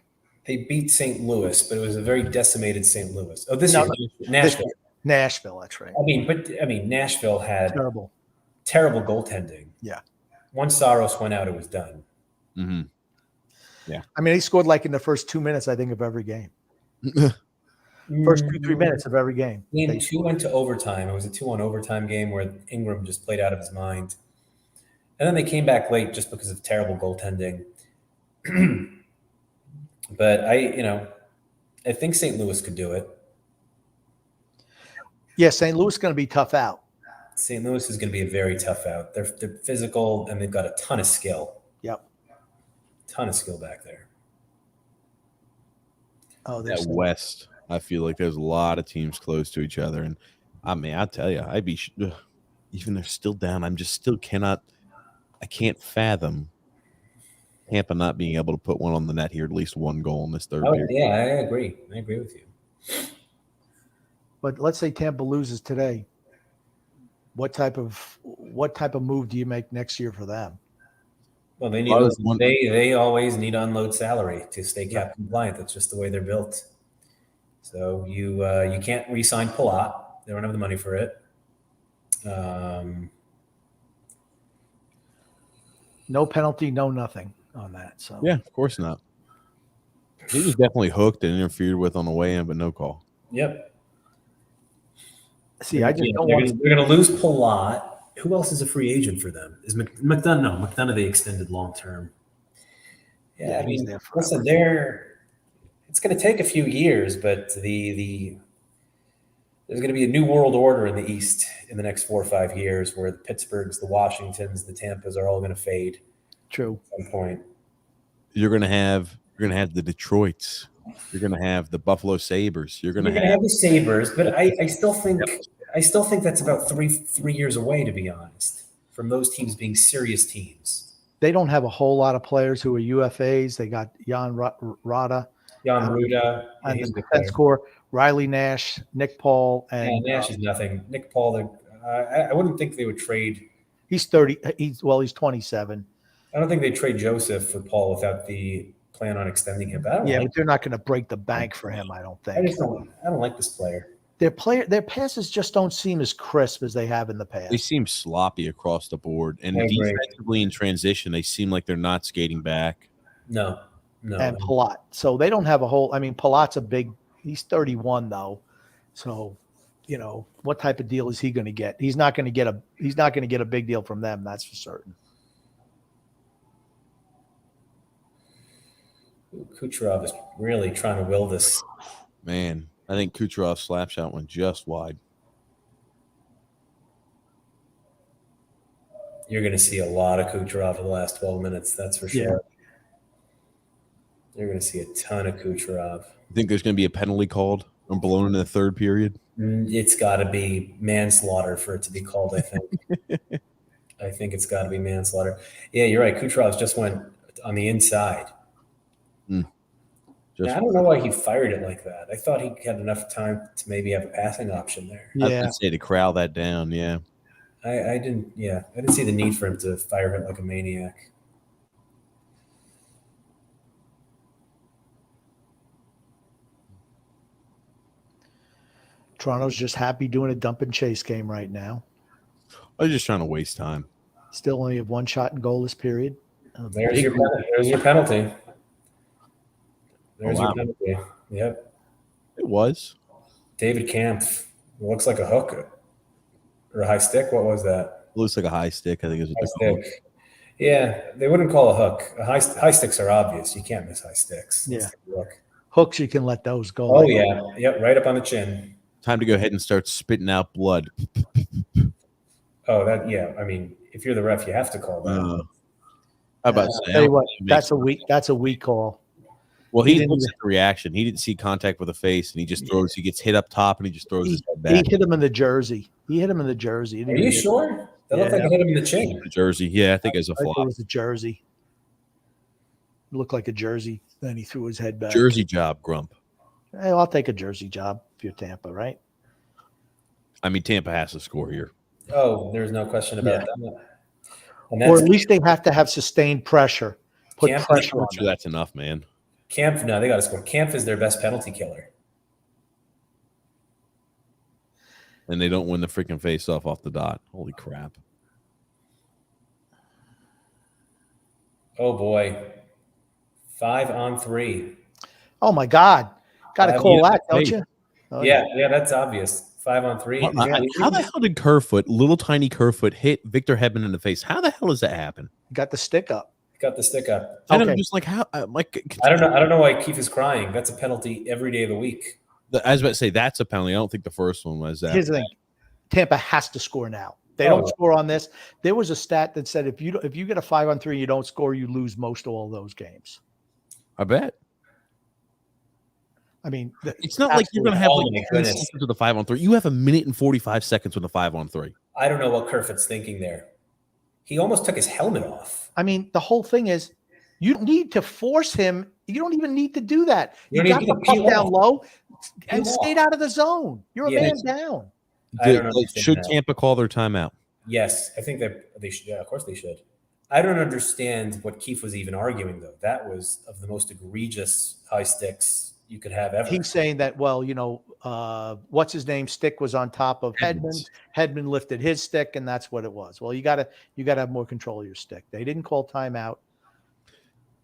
They beat St. Louis, but it was a very decimated St. Louis. Oh, this No, year, Nashville. Nashville, that's right. I mean, Nashville had Terrible. goaltending. Yeah. Once Saros went out, it was done. Mm-hmm. I mean, he scored like in the first 2 minutes, I think, of every game. First 2-3 minutes of every game. Game 2 went to overtime. It was a 2-1 overtime game where Ingram just played out of his mind. And then they came back late just because of terrible goaltending. But I think St. Louis could do it. Yeah, St. Louis is going to be tough out. St. Louis is going to be a very tough out. They're physical and they've got a ton of skill. Yep. Ton of skill back there. Oh, At there's West, I feel like there's a lot of teams close to each other. And I mean, I'll tell you, I'd be, even they're still down, I can't fathom Tampa not being able to put one on the net here, at least one goal in this third period. Yeah, I agree. I agree with you. But let's say Tampa loses today. What type of move do you make next year for them? Well, they Well, they always need to unload salary to stay cap compliant. That's just the way they're built. So you can't re-sign Palat. They don't have the money for it. No penalty, no nothing on that. So yeah, of course not. He was definitely hooked and interfered with on the way in, but no call. Yep. see, I just don't they're want. going to lose Palat. Who else is a free agent for them? Is McDonough? No, McDonough they extended long term. Yeah, I he's mean, there forever. listen, it's going to take a few years, but there's going to be a new world order in the East in the next 4 or 5 years, where the Pittsburghs, the Washingtons, the Tampas are all going to fade True. at some point. You're gonna have the Detroits. You're gonna have the Buffalo Sabres. You're gonna have the Sabres, but I still think that's about three years away, to be honest, from those teams being serious teams. They don't have a whole lot of players who are UFAs. They got Jan Rada Jan Ruda, and he's the a good player. defense core, Riley Nash, Nick Paul, and Nash is nothing. Nick Paul, I wouldn't think they would trade. he's 30. He's 27. I don't think they'd trade Joseph for Paul without the plan on extending him. But I don't Yeah, like. but they're not going to break the bank for him. I don't I think. just don't. I don't like this player. Their passes just don't seem as crisp as they have in the they past. seem sloppy across the board, and I agree. defensively in transition, they seem like they're not skating back. No. And Palat. So they don't have a whole. I mean, Palat's he's 31 though. So, what type of deal is he going to get? He's not going to get a big deal from them. That's for certain. Kucherov is really trying to will this. Man, I think Kucherov's slap shot went just wide. You're going to see a lot of Kucherov in the last 12 minutes. That's for sure. Yeah. You're going to see a ton of Kucherov. You think there's going to be a penalty called or blown in the third period? It's got to be manslaughter for it to be called, I think. I think it's got to be manslaughter. Yeah, you're right. Kucherov just went on the inside. Just, I don't know why he fired it like that. I thought he had enough time to maybe have a passing option there. I was Yeah. gonna say to corral that down. Yeah, I didn't. Yeah, I didn't see the need for him to fire it like a maniac. Toronto's just happy doing a dump and chase game right now. I was just trying to waste time. Still only have one shot and goal this period. There's your penalty. There's wow. your penalty. Yep. It was. David Camp looks like a hook or a high stick. What was that? It looks like a high stick. I think is what High they call it. stick. Yeah, they wouldn't call a hook. High sticks are obvious. You can't miss high sticks. Yeah. Let's take a look. Hooks, you can let those go. Oh yeah. Yep. Right up on the chin. Time to go ahead and start spitting out blood. Oh, that. Yeah. I mean, if you're the ref, you have to call that. How about I'll tell you what, that's a weak call. Well, he he didn't looks at the reaction. He didn't see contact with the face, and he just throws. He gets hit up top, and he just throws his head back. He hit him in the jersey. He didn't Are even you hit- sure? That looked Yeah. like it hit him in the chin. The jersey, yeah, I think it was a I think flop. it was a jersey. It looked like a jersey. Then he threw his head back. Jersey job, Grump. Hey, I'll take a jersey job if you're Tampa, right? I mean, Tampa has to score here. Oh, there's no question about that. And Or that's at least they have to have sustained pressure. Put Camp- pressure I'm on not sure them. that's enough, man. Camp. No, they got to score. Camp is their best penalty killer. And they don't win the freaking face off the dot. Holy crap. Oh boy, 5-on-3. Oh my God. Got to call yeah, that, don't hey. you? Oh, Yeah, that's obvious. 5-on-3. How the hell did Kerfoot, little tiny Kerfoot, hit Victor Hedman in the face? How the hell does that happen? Got the stick up. Got the stick up. And Okay. I'm just like, how? Like, I don't know why Keith is crying. That's a penalty every day of the week. I was about to say that's a penalty. I don't think the first one was that. Here's the thing. Tampa has to score now. They Oh. don't score on this. There was a stat that said if you get a 5-on-3 and you don't score, you lose most of all those games. I bet. I mean, It's not like you're going to have Oh like my 10 goodness. seconds with a 5-on-3. You have 1 minute and 45 seconds with a 5-on-3. I don't know what Kerfoot's thinking there. He almost took his helmet off. I mean, the whole thing is You don't need to force him. You don't even need to do that. You You don't got even the need to puck peel down off. low and Peel stayed off. out of the zone. You're a Yeah. man down. I don't understand Should that. Tampa call their timeout? Yes, I think that they should. Yeah, of course they should. I don't understand what Keefe was even arguing, though. That was of the most egregious high sticks you could have ever. He's saying that, well, what's his name? Stick was on top of Hedman. Hedman lifted his stick, and that's what it was. Well, you gotta have more control of your stick. They didn't call timeout.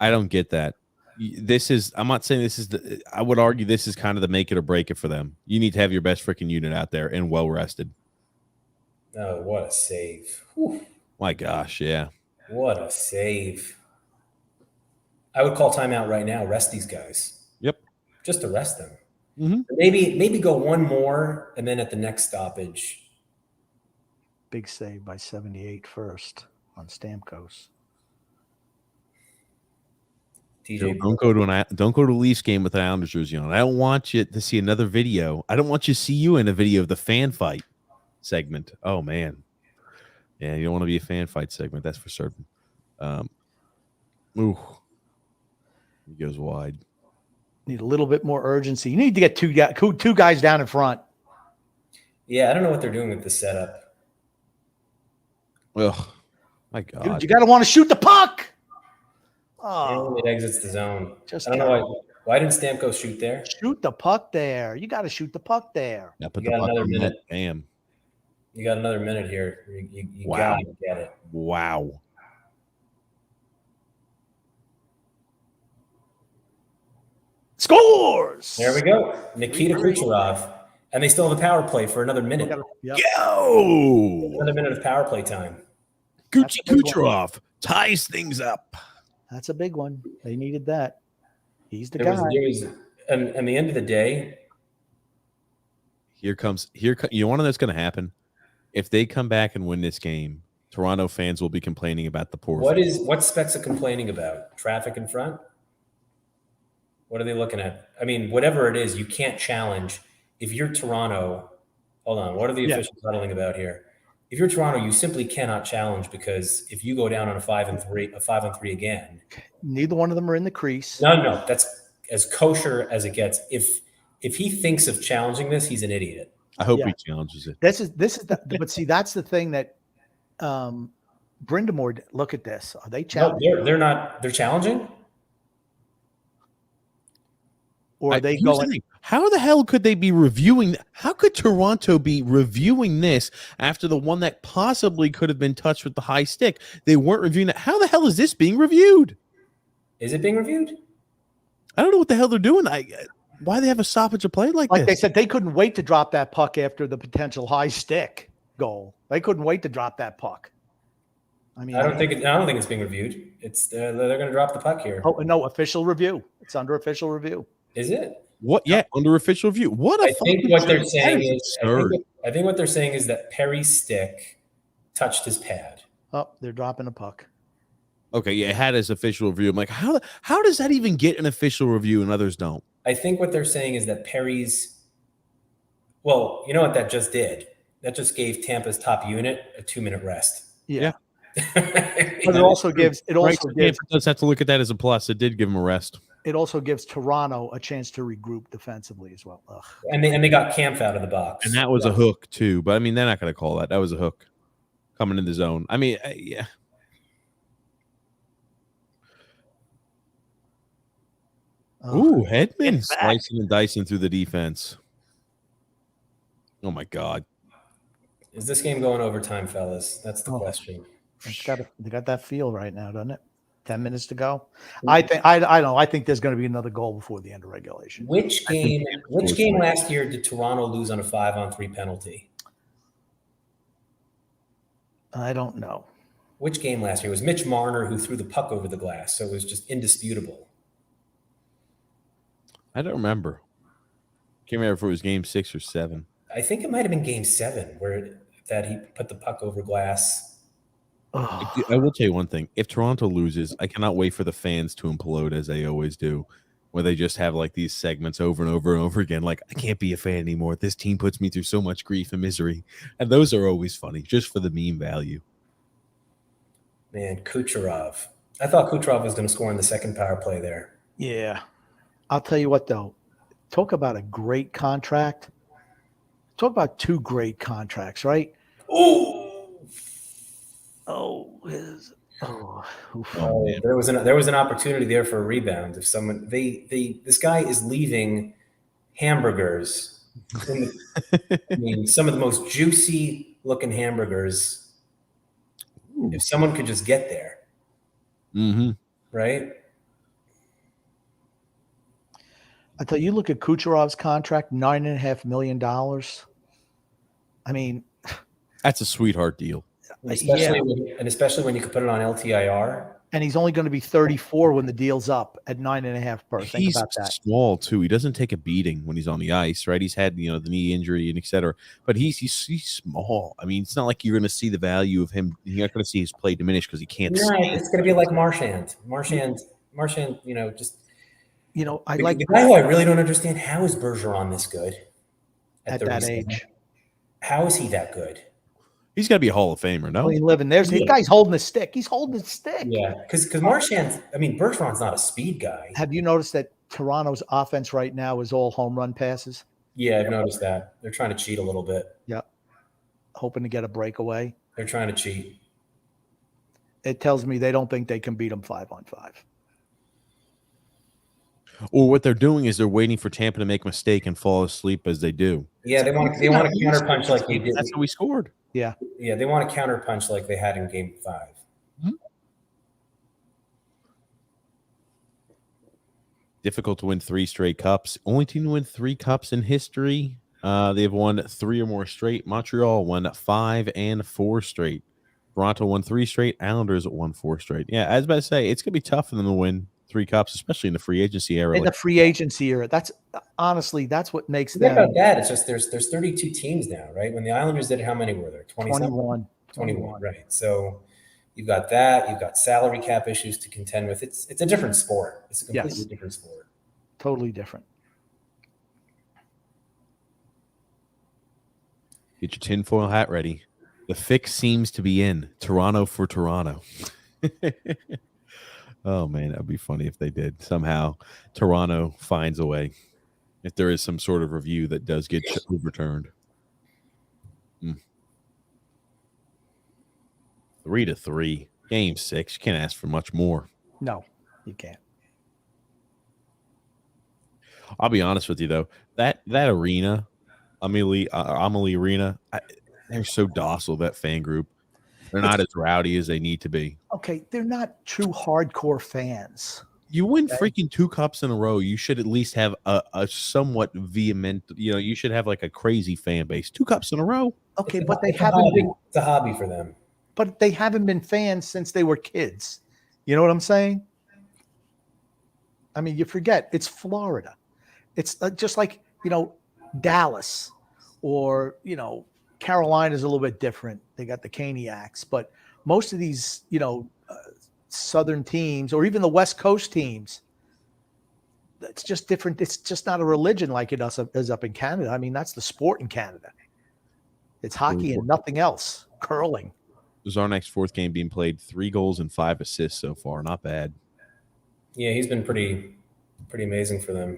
I don't get that. I'm not saying this is I would argue this is kind of the make it or break it for them. You need to have your best freaking unit out there and well rested. Oh, what a save. Whew. My gosh, yeah. What a save. I would call timeout right now, rest these guys. Yep. Just to rest them. Mm-hmm. Maybe go one more, and then at the next stoppage. Big save by 78 first on Stamkos. TJ, Don't go to a Leafs game with an Islanders jersey on. I don't want you to see another video. I don't want you to see you in a video of the fan fight segment. Oh man, yeah, you don't want to be a fan fight segment. That's for certain. Ooh, he goes wide. Need a little bit more urgency. You need to get two guys down in front. yeah, I don't know what they're doing with the setup. Ugh, my God. Dude, you got to want to shoot the puck. Oh, it exits the zone. Just I don't know why didn't Stamkos shoot there? shoot the puck there. You got to shoot the puck there. Yeah, put You the got puck another on minute. net. Damn. You got another minute here. You Wow. gotta get it. Wow. Scores. There we go. Nikita Kucherov. And they still have a power play for another minute. Yep. Go! Another minute of power play time. That's a big one. Kucherov ties things up. That's a big one. They needed that. He's the There guy. was and the end of the day, You want to know what's going to happen? If they come back and win this game, Toronto fans will be complaining about the poor. what's Spezza complaining about? Traffic in front? What are they looking at? I mean, whatever it is, you can't challenge. If you're Toronto, hold on, what are the officials huddling about here? If you're Toronto, you simply cannot challenge because if you go down on a 5-on-3 again, Neither one of them are in the crease. no, that's as kosher as it gets. If he thinks of challenging this, he's an idiot. I hope Yeah. he challenges it. This is but see, that's the thing that Brindamore. Look at this. Are they No, challenging they're not. They're challenging. or are they Here's the going? thing. How the hell could they be reviewing? How could Toronto be reviewing this after the one that possibly could have been touched with the high stick? They weren't reviewing that. How the hell is this being reviewed? Is it being reviewed? I don't know what the hell they're doing. Why they have a stoppage of play like Like they this? said, they couldn't wait to drop that puck after the potential high stick goal. They couldn't wait to drop that puck. I mean, I don't think it's being reviewed. It's they're going to drop the puck here. Oh no, official review. It's under official review. Is it? What? Yeah, under official review. What a I think fucking what they're joke. saying That is absurd. I think what they're saying is that Perry's stick touched his pad. Oh, they're dropping a puck. Okay, yeah, it had his official review. I'm like, how does that even get an official review and others don't? I think what they're saying is that Perry's. Well, you know what that just did? That just gave Tampa's top unit a 2-minute rest. Yeah. But it also gives Right, so Tampa does have to look at that as a plus. It did give him a rest. Toronto a chance to regroup defensively as well. Ugh. and they got Kampf out of the box. And that was a hook too. But I mean, they're not going to call that. That was a hook coming in the zone. I mean, yeah. Ugh. Ooh, Hedman Get back. slicing and dicing through the defense. Oh my God. Is this game going overtime, fellas? That's the Oh. question. They got that feel right now, doesn't it? 10 minutes to go. I think I don't know. I think there's going to be another goal before the end of regulation. Which game last year did Toronto lose on a 5-on-3 penalty? I don't know. Which game last year? It was Mitch Marner who threw the puck over the glass, so it was just indisputable. I don't remember. Can't remember if it was game 6 or 7. I think it might have been game 7 that he put the puck over glass. Ugh. I will tell you one thing. If Toronto loses, I cannot wait for the fans to implode as they always do, where they just have like these segments over and over and over again. Like, I can't be a fan anymore. This team puts me through so much grief and misery. And those are always funny, just for the meme value. Man, Kucherov. I thought Kucherov was going to score in the second power play there. Yeah. I'll tell you what, though. Talk about a great contract. Talk about two great contracts, right? Oh, Oh, oof. Oh, man. there was an opportunity there for a rebound. If someone this guy is leaving hamburgers. I mean, some of the most juicy looking hamburgers. If someone could just get there, Mm-hmm. right? I tell you, look at Kucherov's contract, $9.5 million. I mean, That's a sweetheart deal. Especially when you could put it on LTIR. and he's only going to be 34 when the deal's up at 9.5 per. Think He's about that. small too. He doesn't take a beating when he's on the ice, right? He's had the knee injury and et cetera, but he's small. I mean, it's not like you're going to see the value of him. You're not going to see his play diminish because he can't. No, it's going to be like Marchand. Marchand. Just I like the guy who I really don't understand. How is Bergeron this good at that 37? age. How is he that good? He's got to be a Hall of Famer, no? Clean living. There's the guy's holding his stick. He's holding his stick. Yeah, because Marchand. I mean, Bergeron's not a speed guy. Have you noticed that Toronto's offense right now is all home run passes? Yeah, I've noticed that. They're trying to cheat a little bit. Yeah. Hoping to get a breakaway. They're trying to cheat. It tells me they don't think they can beat them 5-on-5. Or what they're doing is they're waiting for Tampa to make a mistake and fall asleep as they do. Yeah, they want to counterpunch like they did. That's how we scored. Yeah. Yeah, they want to counterpunch like they had in Game 5. Difficult to win 3 straight cups. Only team to win 3 cups in history. They've won 3 or more straight. Montreal won 5 and 4 straight. Toronto won 3 straight. Islanders won 4 straight. Yeah, I was about to say, it's going to be tough for them to win 3 cups, especially in the free agency era. In the free agency era. That's honestly, that's what makes Think them. about that. It's just there's 32 teams now, right? When the Islanders did it, how many were there? 21. 21, right. So you've got that. You've got salary cap issues to contend with. It's a different sport. It's a completely different sport. Totally different. Get your tinfoil hat ready. The fix seems to be in. Toronto for Toronto. Oh, man, that would be funny if they did. Somehow Toronto finds a way. If there is some sort of review that does get overturned. 3-3. Game 6. You can't ask for much more. No, you can't. I'll be honest with you, though. That arena, Amelie Arena, they're so docile, that fan group. They're not as rowdy as they need to be. Okay, they're not true hardcore fans. You win freaking 2 cups in a row. You should at least have a somewhat vehement, you should have like a crazy fan base. 2 cups in a row. Okay, It's but they it's a haven't hobby. been. It's a hobby for them. But they haven't been fans since they were kids. You know what I'm saying? I mean, you forget it's Florida. It's just like Dallas, or Carolina's a little bit different. They got the Caniacs, but most of these Southern teams, or even the West Coast teams, it's just different. It's just not a religion like it is up in Canada. I mean, that's the sport in Canada. It's hockey and nothing else. Curling. This is our next 4th game being played. 3 goals and 5 assists so far. Not bad. Yeah, he's been pretty amazing for them.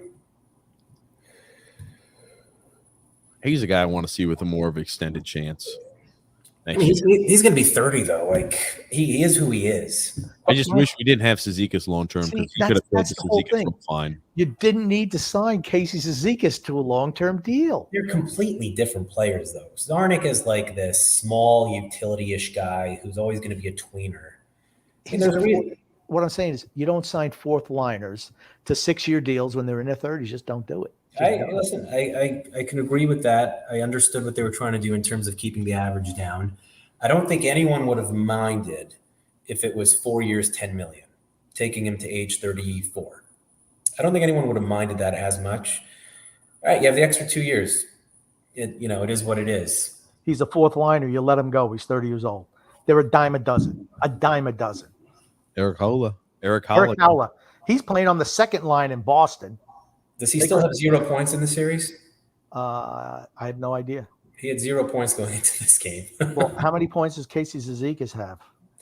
He's a guy I want to see with a more of an extended chance. I mean, he's going to be 30 though. Like he is who he is. I just wish we didn't have Cizikas long term, because he could have played that's the whole thing. fine. You didn't need to sign Casey Cizikas to a long-term deal. They're completely different players though. Zarnik is like this small utility-ish guy who's always going to be a tweener. What I'm saying is, you don't sign 4th liners to 6-year deals when they're in their 30s. Just don't do it. I can agree with that. I understood what they were trying to do in terms of keeping the average down. I don't think anyone would have minded if it was 4 years, 10 million, taking him to age 34. I don't think anyone would have minded that as much. All right, you have the extra 2 years. It is what it is. He's a 4th liner. You let him go. He's 30 years old. They're a dime a dozen. A dime a dozen. Eric Holla. He's playing on the 2nd line in Boston. Does he still have 0 points in the series? I have no idea. He had 0 points going into this game. Well, how many points does Casey Cizikas have?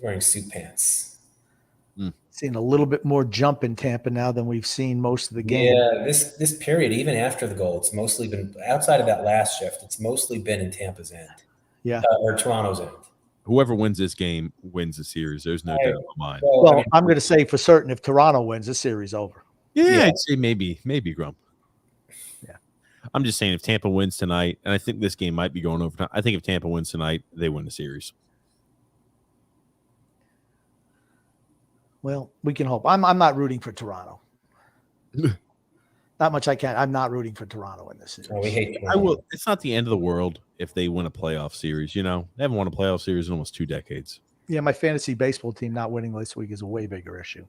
He's wearing suit pants. Seeing a little bit more jump in Tampa now than we've seen most of the game. Yeah, this period, even after the goal, it's mostly been outside of that last shift. It's mostly been in Tampa's end, Yeah. or Toronto's end. Whoever wins this game wins the series. There's no doubt in my mind. Well, Well, I mean, I'm going to say for certain if Toronto wins, the series over. Yeah, I'd say maybe Grump. Yeah. I'm just saying if Tampa wins tonight, and I think this game might be going overtime. I think if Tampa wins tonight, they win the series. Well, we can hope. I'm not rooting for Toronto. Not much I can. I'm not rooting for Toronto in this series. we hate I will. It's not the end of the world if they win a playoff series. You know, they haven't won a playoff series in almost 2 decades. Yeah, my fantasy baseball team not winning this week is a way bigger issue.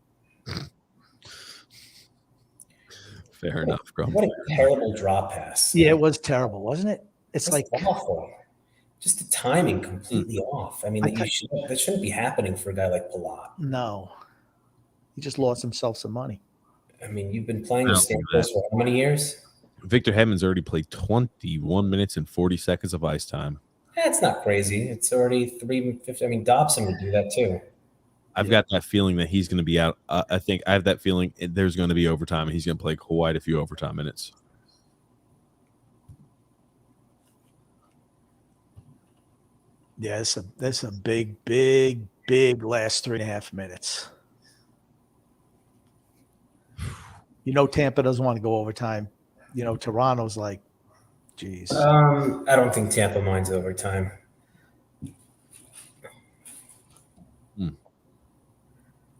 Fair enough, Grump. What a terrible drop pass. Yeah, it was terrible, wasn't it? It's That's like awful. Just the timing completely off. I mean, that shouldn't be happening for a guy like Palat. no. He just lost himself some money. I mean, you've been playing I with don't know Stamkos for how many years? Victor Hedman's already played 21 minutes and 40 seconds of ice time. It's not crazy. It's already 3:50. I mean, Dobson would do that too. I've got that feeling that he's going to be out. I have that feeling there's going to be overtime, and he's going to play quite a few overtime minutes. Yeah, that's a big last 3.5 minutes. You know, Tampa doesn't want to go overtime. You know, Toronto's like, geez. I don't think Tampa minds overtime.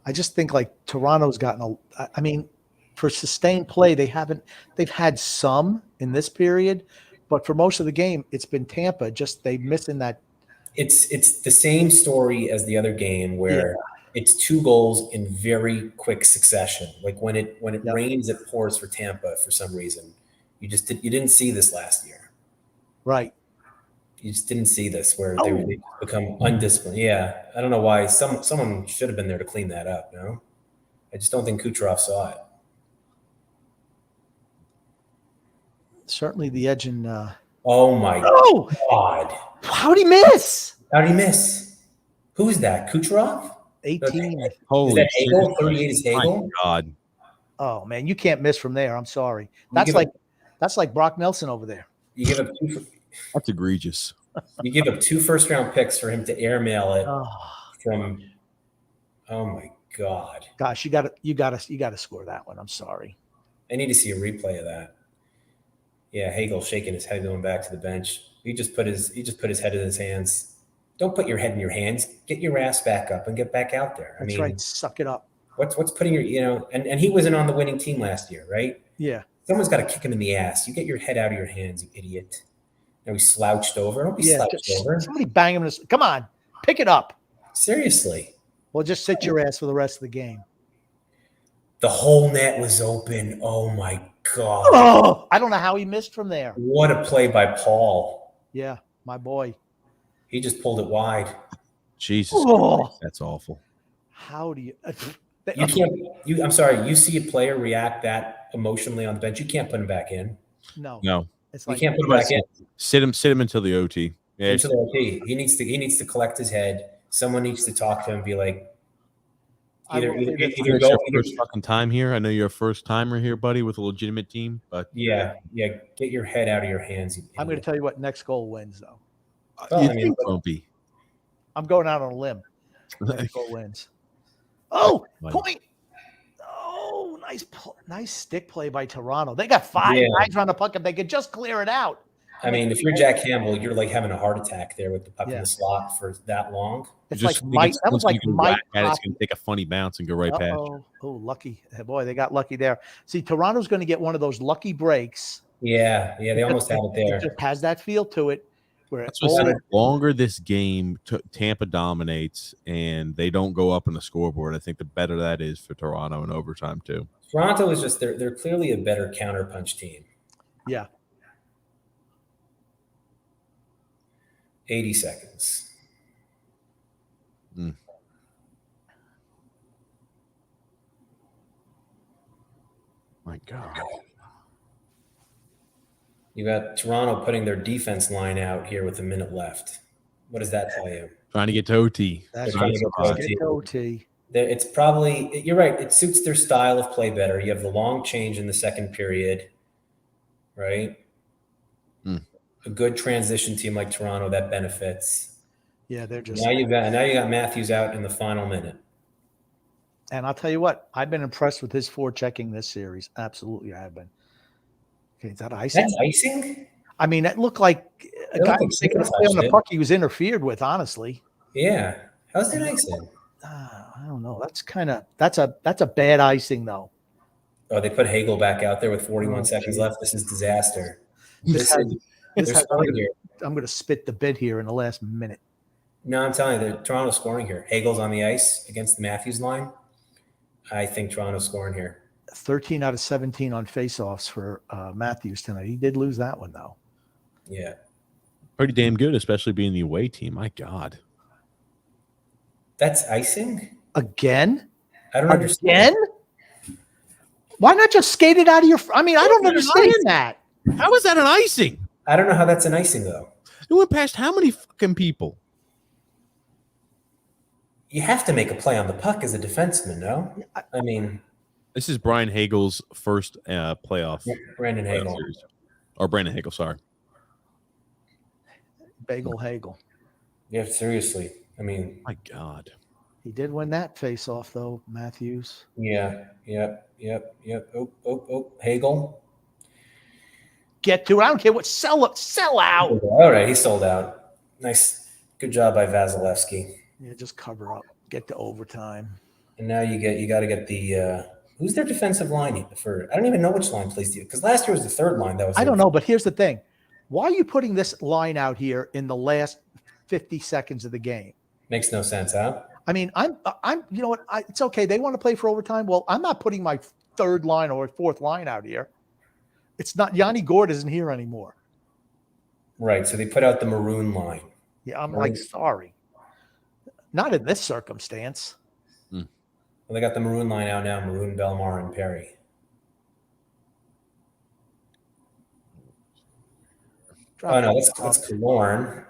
I just think like Toronto's gotten I mean, for sustained play, they've had some in this period, but for most of the game, it's been Tampa. Just they missing that. It's the same story as the other game where it's 2 goals in very quick succession. Like when it rains, it pours for Tampa for some reason. You didn't see this last year. Right. You just didn't see this where they become undisciplined. Yeah, I don't know why. Someone should have been there to clean that up. No, I just don't think Kucherov saw it. Certainly the edge in. Oh my Oh, God! how'd he miss? How did he miss? Who is that? Kucherov? 18. Is Holy that Hagel? shit. 38 is Hagel? My God. Oh man, you can't miss from there. I'm sorry. That's like Brock Nelson over there. You give up That's egregious. you give up 2 first-round picks for him to airmail it Oh from. Oh my God! gosh, you got to score that one. I'm sorry. I need to see a replay of that. Yeah, Hagel shaking his head going back to the bench. He just put his head in his hands. Don't put your head in your hands. Get your ass back up and get back out there. That's right. Suck it up. What's putting your and he wasn't on the winning team last year, right? Yeah. Someone's got to kick him in the ass. You get your head out of your hands, you idiot. Now he slouched over. Don't be slouched over. Somebody bang him. Come on, pick it up. Seriously. Well, just sit your ass for the rest of the game. The whole net was open. Oh my God. Oh, I don't know how he missed from there. What a play by Paul. Yeah, my boy. He just pulled it wide. Jesus Oh. Christ, that's awful. How do you? You can't. I'm sorry. You see a player react that emotionally on the bench. You can't put him back in. No. It's You like can't put him back in. Sit him until the OT. Yeah, Until the OT. He needs to collect his head. Someone needs to talk to him. And be like, either it's go. your first fucking time here. I know you're a first timer here, buddy, with a legitimate team, but Yeah. Get your head out of your hands. You I'm going to idiot. tell you what next goal wins though. Well, you I mean, think Grumpy. I'm going out on a limb. Next goal wins. Oh, Like- point. Oh, nice stick play by Toronto. They got 5 guys around the puck. If they could just clear it out. I mean, if you're Jack Campbell, you're like having a heart attack there with the puck in Yeah. the slot for that long. It's Just like think Mike. That was once like you can Mike. whack at it, it's going to take a funny bounce and go right past. you. Oh, lucky. Boy, they got lucky there. See, Toronto's going to get one of those lucky breaks. Yeah, they almost had it there. It just has that feel to it. Where That's what I said. The longer this game Tampa dominates and they don't go up in the scoreboard, I think the better that is for Toronto in overtime too. Toronto is just they're clearly a better counterpunch team. Yeah. 80 seconds. My God. You got Toronto putting their defense line out here with a minute left. What does that tell you? Trying to get to OT. That's They're trying right. to Let's get get to OT. It's probably, you're right. It suits their style of play better. You have the long change in the second period, right? A good transition team like Toronto that benefits. Yeah, they're just. Now you got Matthews out in the final minute. And I'll tell you what, I've been impressed with his forechecking this series. Absolutely, I have been. Okay, is that icing? That's icing? I mean, it looked like a It guy looked like was taking a Sigma play on the touched it. puck he was interfered with, honestly. Yeah. How's that icing? I don't know. That's a bad icing though. Oh, they put Hagel back out there with 41 Oh, seconds geez. left. This is disaster. This I'm going to spit the bid here in the last minute. No, I'm telling you, Toronto's scoring here. Hagel's on the ice against the Matthews line. I think Toronto's scoring here. 13 out of 17 on faceoffs for Matthews tonight. He did lose that one though. Yeah. Pretty damn good, especially being the away team. My God. That's icing? Again? I don't understand. Again? Why not just skate it out of your? I mean, I don't understand that. How is that an icing? I don't know how that's an icing, though. It went past how many fucking people? You have to make a play on the puck as a defenseman, no? I mean, This is Brian Hagel's first playoff. Brandon Hagel. series. Or Brandon Hagel, sorry. Bagel Hagel. Yeah, seriously. I mean, My God. He did win that faceoff though, Matthews. yeah, yep. Oh, Hagel. Get to it. I don't care what. Sell out. All right, he sold out. Nice. Good job by Vasilevsky. Yeah, just cover up. Get to overtime. And now you got to get the who's their defensive line for? I don't even know which line plays you because last year was the third line that was. I don't know, but here's the thing: why are you putting this line out here in the last 50 seconds of the game? Makes no sense, huh? I mean, I'm. You know what? It's okay. They want to play for overtime. Well, I'm not putting my third line or fourth line out here. It's not. Yanni Gord isn't here anymore. Right. So they put out the maroon line. Yeah, I'm like sorry. Not in this circumstance. Well, they got the maroon line out now. Maroon, Belmar, and Perry. Drop Oh no, the that's puck. Killorn.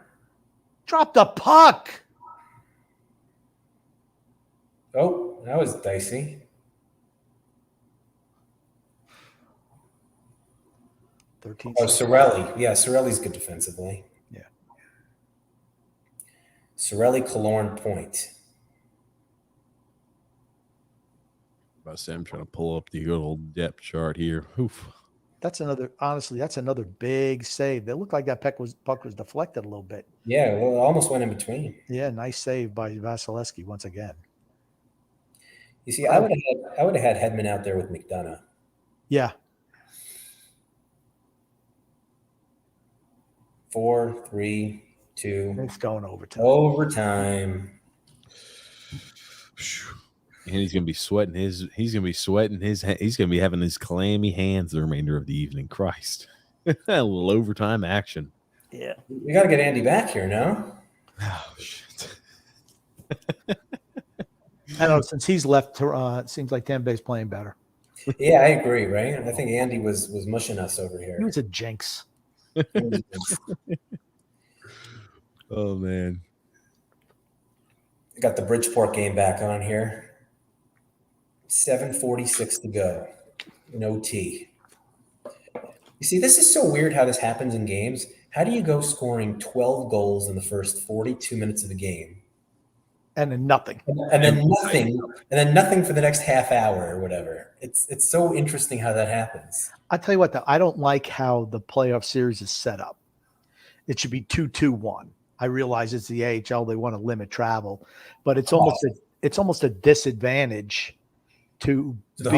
Drop the puck. Oh, that was dicey. 13 Oh, seconds. Sorelli. Yeah, Sorelli's good defensively. Yeah. Sorelli, Killorn, Point. About to say, I'm trying to pull up the good old depth chart here. Oof. Honestly, that's another big save. They looked like that puck was deflected a little bit. Yeah, well, it almost went in between. Yeah, nice save by Vasilevsky once again. You see, I would have had Hedman out there with McDonough. Yeah. 4, 3, 2. It's going overtime. Overtime. And he's gonna be sweating his. He's gonna be having his clammy hands the remainder of the evening. Christ, a little overtime action. Yeah. We got to get Andy back here, no? Oh shit! I don't know. Since he's left, it seems like Tampa Bay's playing better. Yeah, I agree. Right? I think Andy was mushing us over here. He was a jinx. Oh man, Got the Bridgeport game back on here. 7:46 to go. In OT. You see, this is so weird how this happens in games. How do you go scoring 12 goals in the first 42 minutes of the game? And then nothing. And then nothing for the next half hour or whatever. It's so interesting how that happens. I tell you what, though, I don't like how the playoff series is set up. It should be 2-2-1. I realize it's the AHL; they want to limit travel, but it's almost a disadvantage to the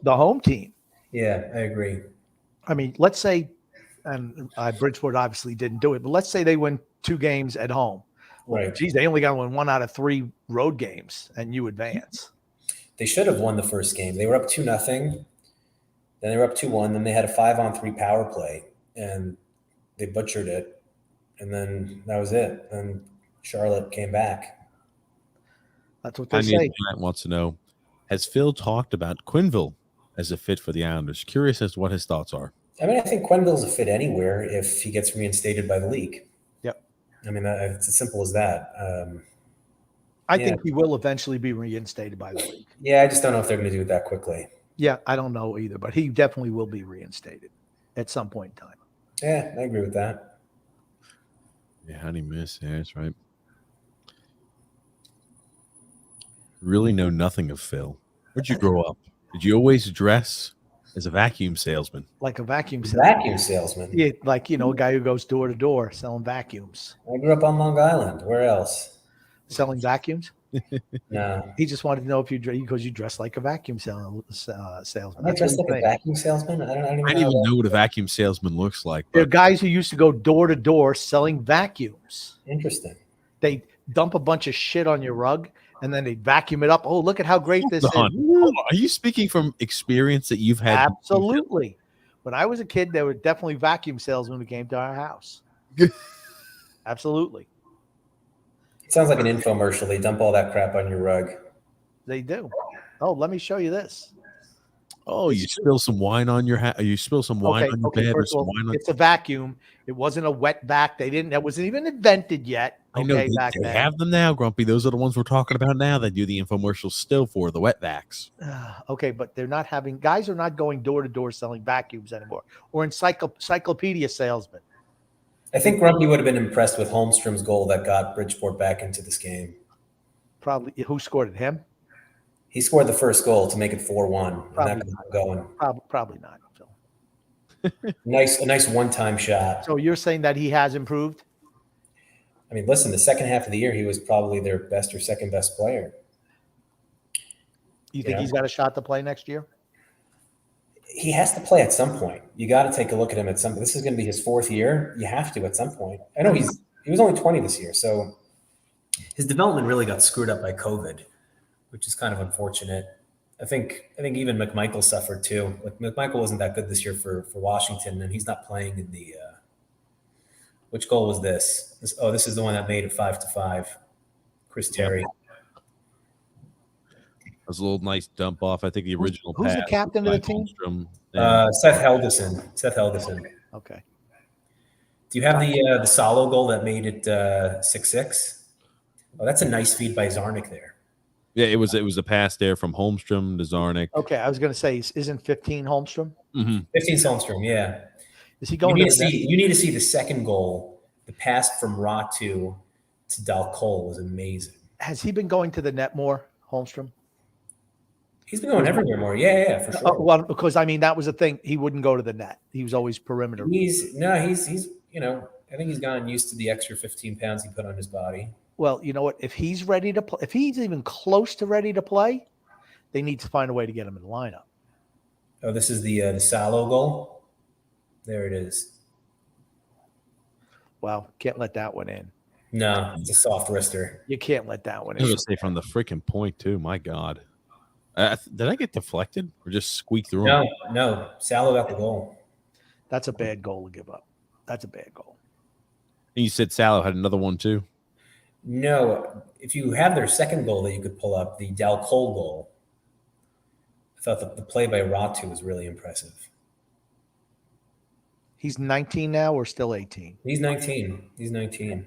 home team. Yeah, I agree. I mean, let's say, and Bridgeport obviously didn't do it, but let's say they win 2 games at home. Right. Geez, they only got to win 1 out of 3 road games, and you advance. They should have won the first game. They were up 2-0. Then they were up 2-1. Then they had a 5-on-3 power play, and they butchered it. And then that was it. And Charlotte came back. That's what they say. Matt wants to know: has Phil talked about Quenneville as a fit for the Islanders? Curious as to what his thoughts are. I mean, I think Quenneville's a fit anywhere if he gets reinstated by the league. Yep. I mean, it's as simple as that. I Yeah. think he will eventually be reinstated by the league. Yeah, I just don't know if they're going to do it that quickly. Yeah, I don't know either, but he definitely will be reinstated at some point in time. Yeah, I agree with that. Yeah, how do you miss? Yeah, that's right. Really know nothing of Phil. Where'd you grow up? Did you always dress as a vacuum salesman? Like a vacuum salesman. Vacuum salesman. Yeah, like, a guy who goes door to door selling vacuums. I grew up on Long Island. Where else? Selling vacuums? No. He just wanted to know if because you dress like a vacuum salesman. Am I dressed like a vacuum salesman? I don't I even know what a vacuum salesman looks like. There are But guys who used to go door to door selling vacuums. Interesting. They dump a bunch of shit on your rug and then they vacuum it up. Oh, look at how great this is. hold on. Are you speaking from experience that you've had? Absolutely. When I was a kid, there were definitely vacuum salesmen who came to our house. Absolutely. It sounds like an infomercial. They dump all that crap on your rug. They do. Oh, let me show you this. Oh, you spill some wine on your hat. You spill some wine on your bed or First some of all, wine on. it's a vacuum. It wasn't a wet vac. That wasn't even invented yet. I know Okay, they, back they then. have them now, Grumpy. Those are the ones we're talking about now. They do the infomercials still for the wet vacs. Okay, but they're not having guys are not going door to door selling vacuums anymore, or encyclopedia salesmen. I think Grumpy would have been impressed with Holmstrom's goal that got Bridgeport back into this game. Probably who scored it? Him? He scored the first goal to make it 4-1. And Probably that got going. Probably not. Phil. A nice one-time shot. So you're saying that he has improved? I mean, listen, the second half of the year, he was probably their best or second best player. You think Yeah. he's got a shot to play next year? He has to play at some point. You got to take a look at him at some. This is going to be his fourth year. You have to at some point. I know he was only 20 this year, so his development really got screwed up by COVID, which is kind of unfortunate. I think even McMichael suffered too. Like McMichael wasn't that good this year for Washington, and he's not playing in the. Which goal was this? This is the one that made it 5-5. Chris Terry. That was a little nice dump off. I think the original. Who's the pass captain of by the team? Holmstrom and- Seth Helgeson. Okay. Do you have the Salo goal that made it 6-6? Oh, that's a nice feed by Zarnik there. yeah, it was a pass there from Holmstrom to Zarnik. Okay, I was going to say, isn't 15 Holmstrom? 15 Solmstrom, yeah. Is he You going need, to to see, you need to see the second goal. The pass from Ratu to Dalcol was amazing. Has he been going to the net more, Holmstrom? He's been going everywhere more. Yeah, for sure. Well, because I mean that was the thing. He wouldn't go to the net. He was always perimeter. He's I think he's gotten used to the extra 15 pounds he put on his body. Well, you know what? If he's ready to play, if he's even close to ready to play, they need to find a way to get him in the lineup. Oh, this is the Salo goal. There it is. Wow, can't let that one in. No, it's a soft wrister. You can't let that one I was in. gonna say from the freaking point too. My God, did I get deflected or just squeak through? No. Salo got the goal. That's a bad goal to give up. That's a bad goal. And you said Salo had another one too. No, if you have their second goal that you could pull up, the Dalcol goal, I thought the play by Ratu was really impressive. He's 19 now or still 18? He's 19.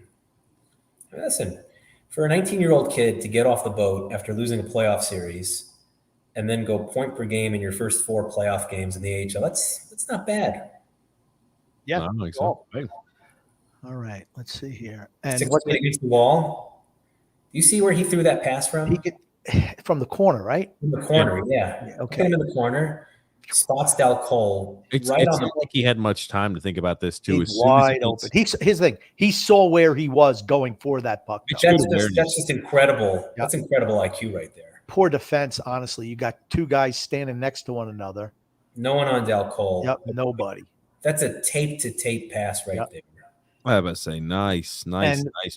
Listen, for a 19-year-old kid to get off the boat after losing a playoff series and then go point per game in your first 4 playoff games in the AHL, that's not bad. Yeah. No, I don't think so. Hey. All right. Let's see here. And 6 what feet against the wall. Do you see where he threw that pass from? he get from the corner, right? In the corner, yeah. Okay. Him in the corner. Spots Dalcol It's right on not the like he had much time to think about this too. He's As soon as wide open. His thing. He saw where he was going for that puck. though. That's just incredible. Yeah. That's incredible IQ right there. Poor defense, honestly. You got two guys standing next to one another. No one on Dalcol. Yep, nobody. That's a tape-to-tape pass right there. I was about to say, nice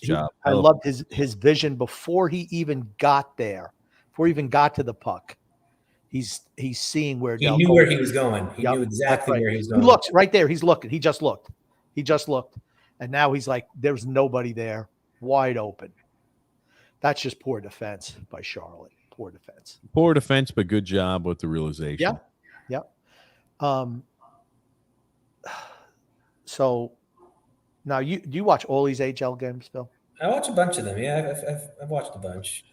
job. I loved his vision before he even got there, before he even got to the puck. He's seeing where He knew where he was going. He knew exactly right. where he was He going. looks right there. He's looking. He just looked. And now he's like, there's nobody there, wide open. That's just poor defense by Charlotte. Poor defense. But good job with the realization. Yeah. So now do you watch all these HL games, Phil? I watch a bunch of them. Yeah, I've watched a bunch.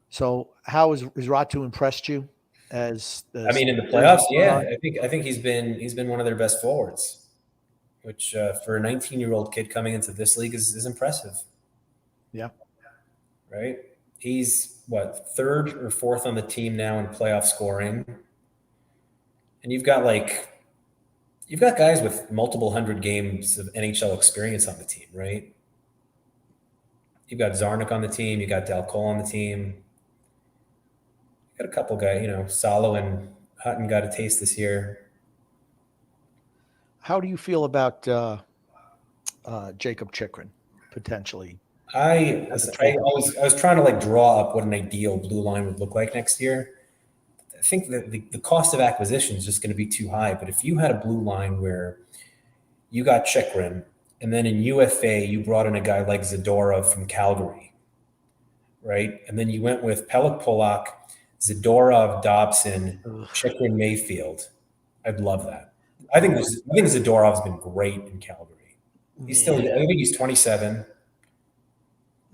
So how is Ratu impressed you? As I mean, in the playoffs, yeah, I think he's been one of their best forwards, which for a 19-year-old kid coming into this league is impressive. Yeah. Right. He's what, third or fourth on the team now in playoff scoring, and you've got guys with multiple hundred games of NHL experience on the team, right? You've got Zarnik on the team, you got Dal Cole on the team. Got a couple guys, Salo and Hutton got a taste this year. How do you feel about Jacob Chikrin potentially? I was trying to draw up what an ideal blue line would look like next year. I think that the cost of acquisition is just going to be too high. But if you had a blue line where you got Chikrin, and then in UFA you brought in a guy like Zadorov from Calgary, right? And then you went with Pelech Polak, Zadorov, Dobson, Chikrin, Mayfield. I'd love that. I think Zadorov's been great in Calgary. He's still, I think he's 27.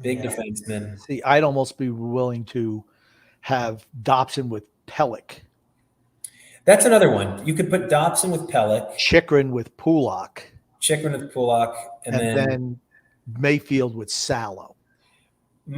Big defenseman. See, I'd almost be willing to have Dobson with Pelech. That's another one. You could put Dobson with Pelech. Chikrin with Pulak. And then Mayfield with Salo.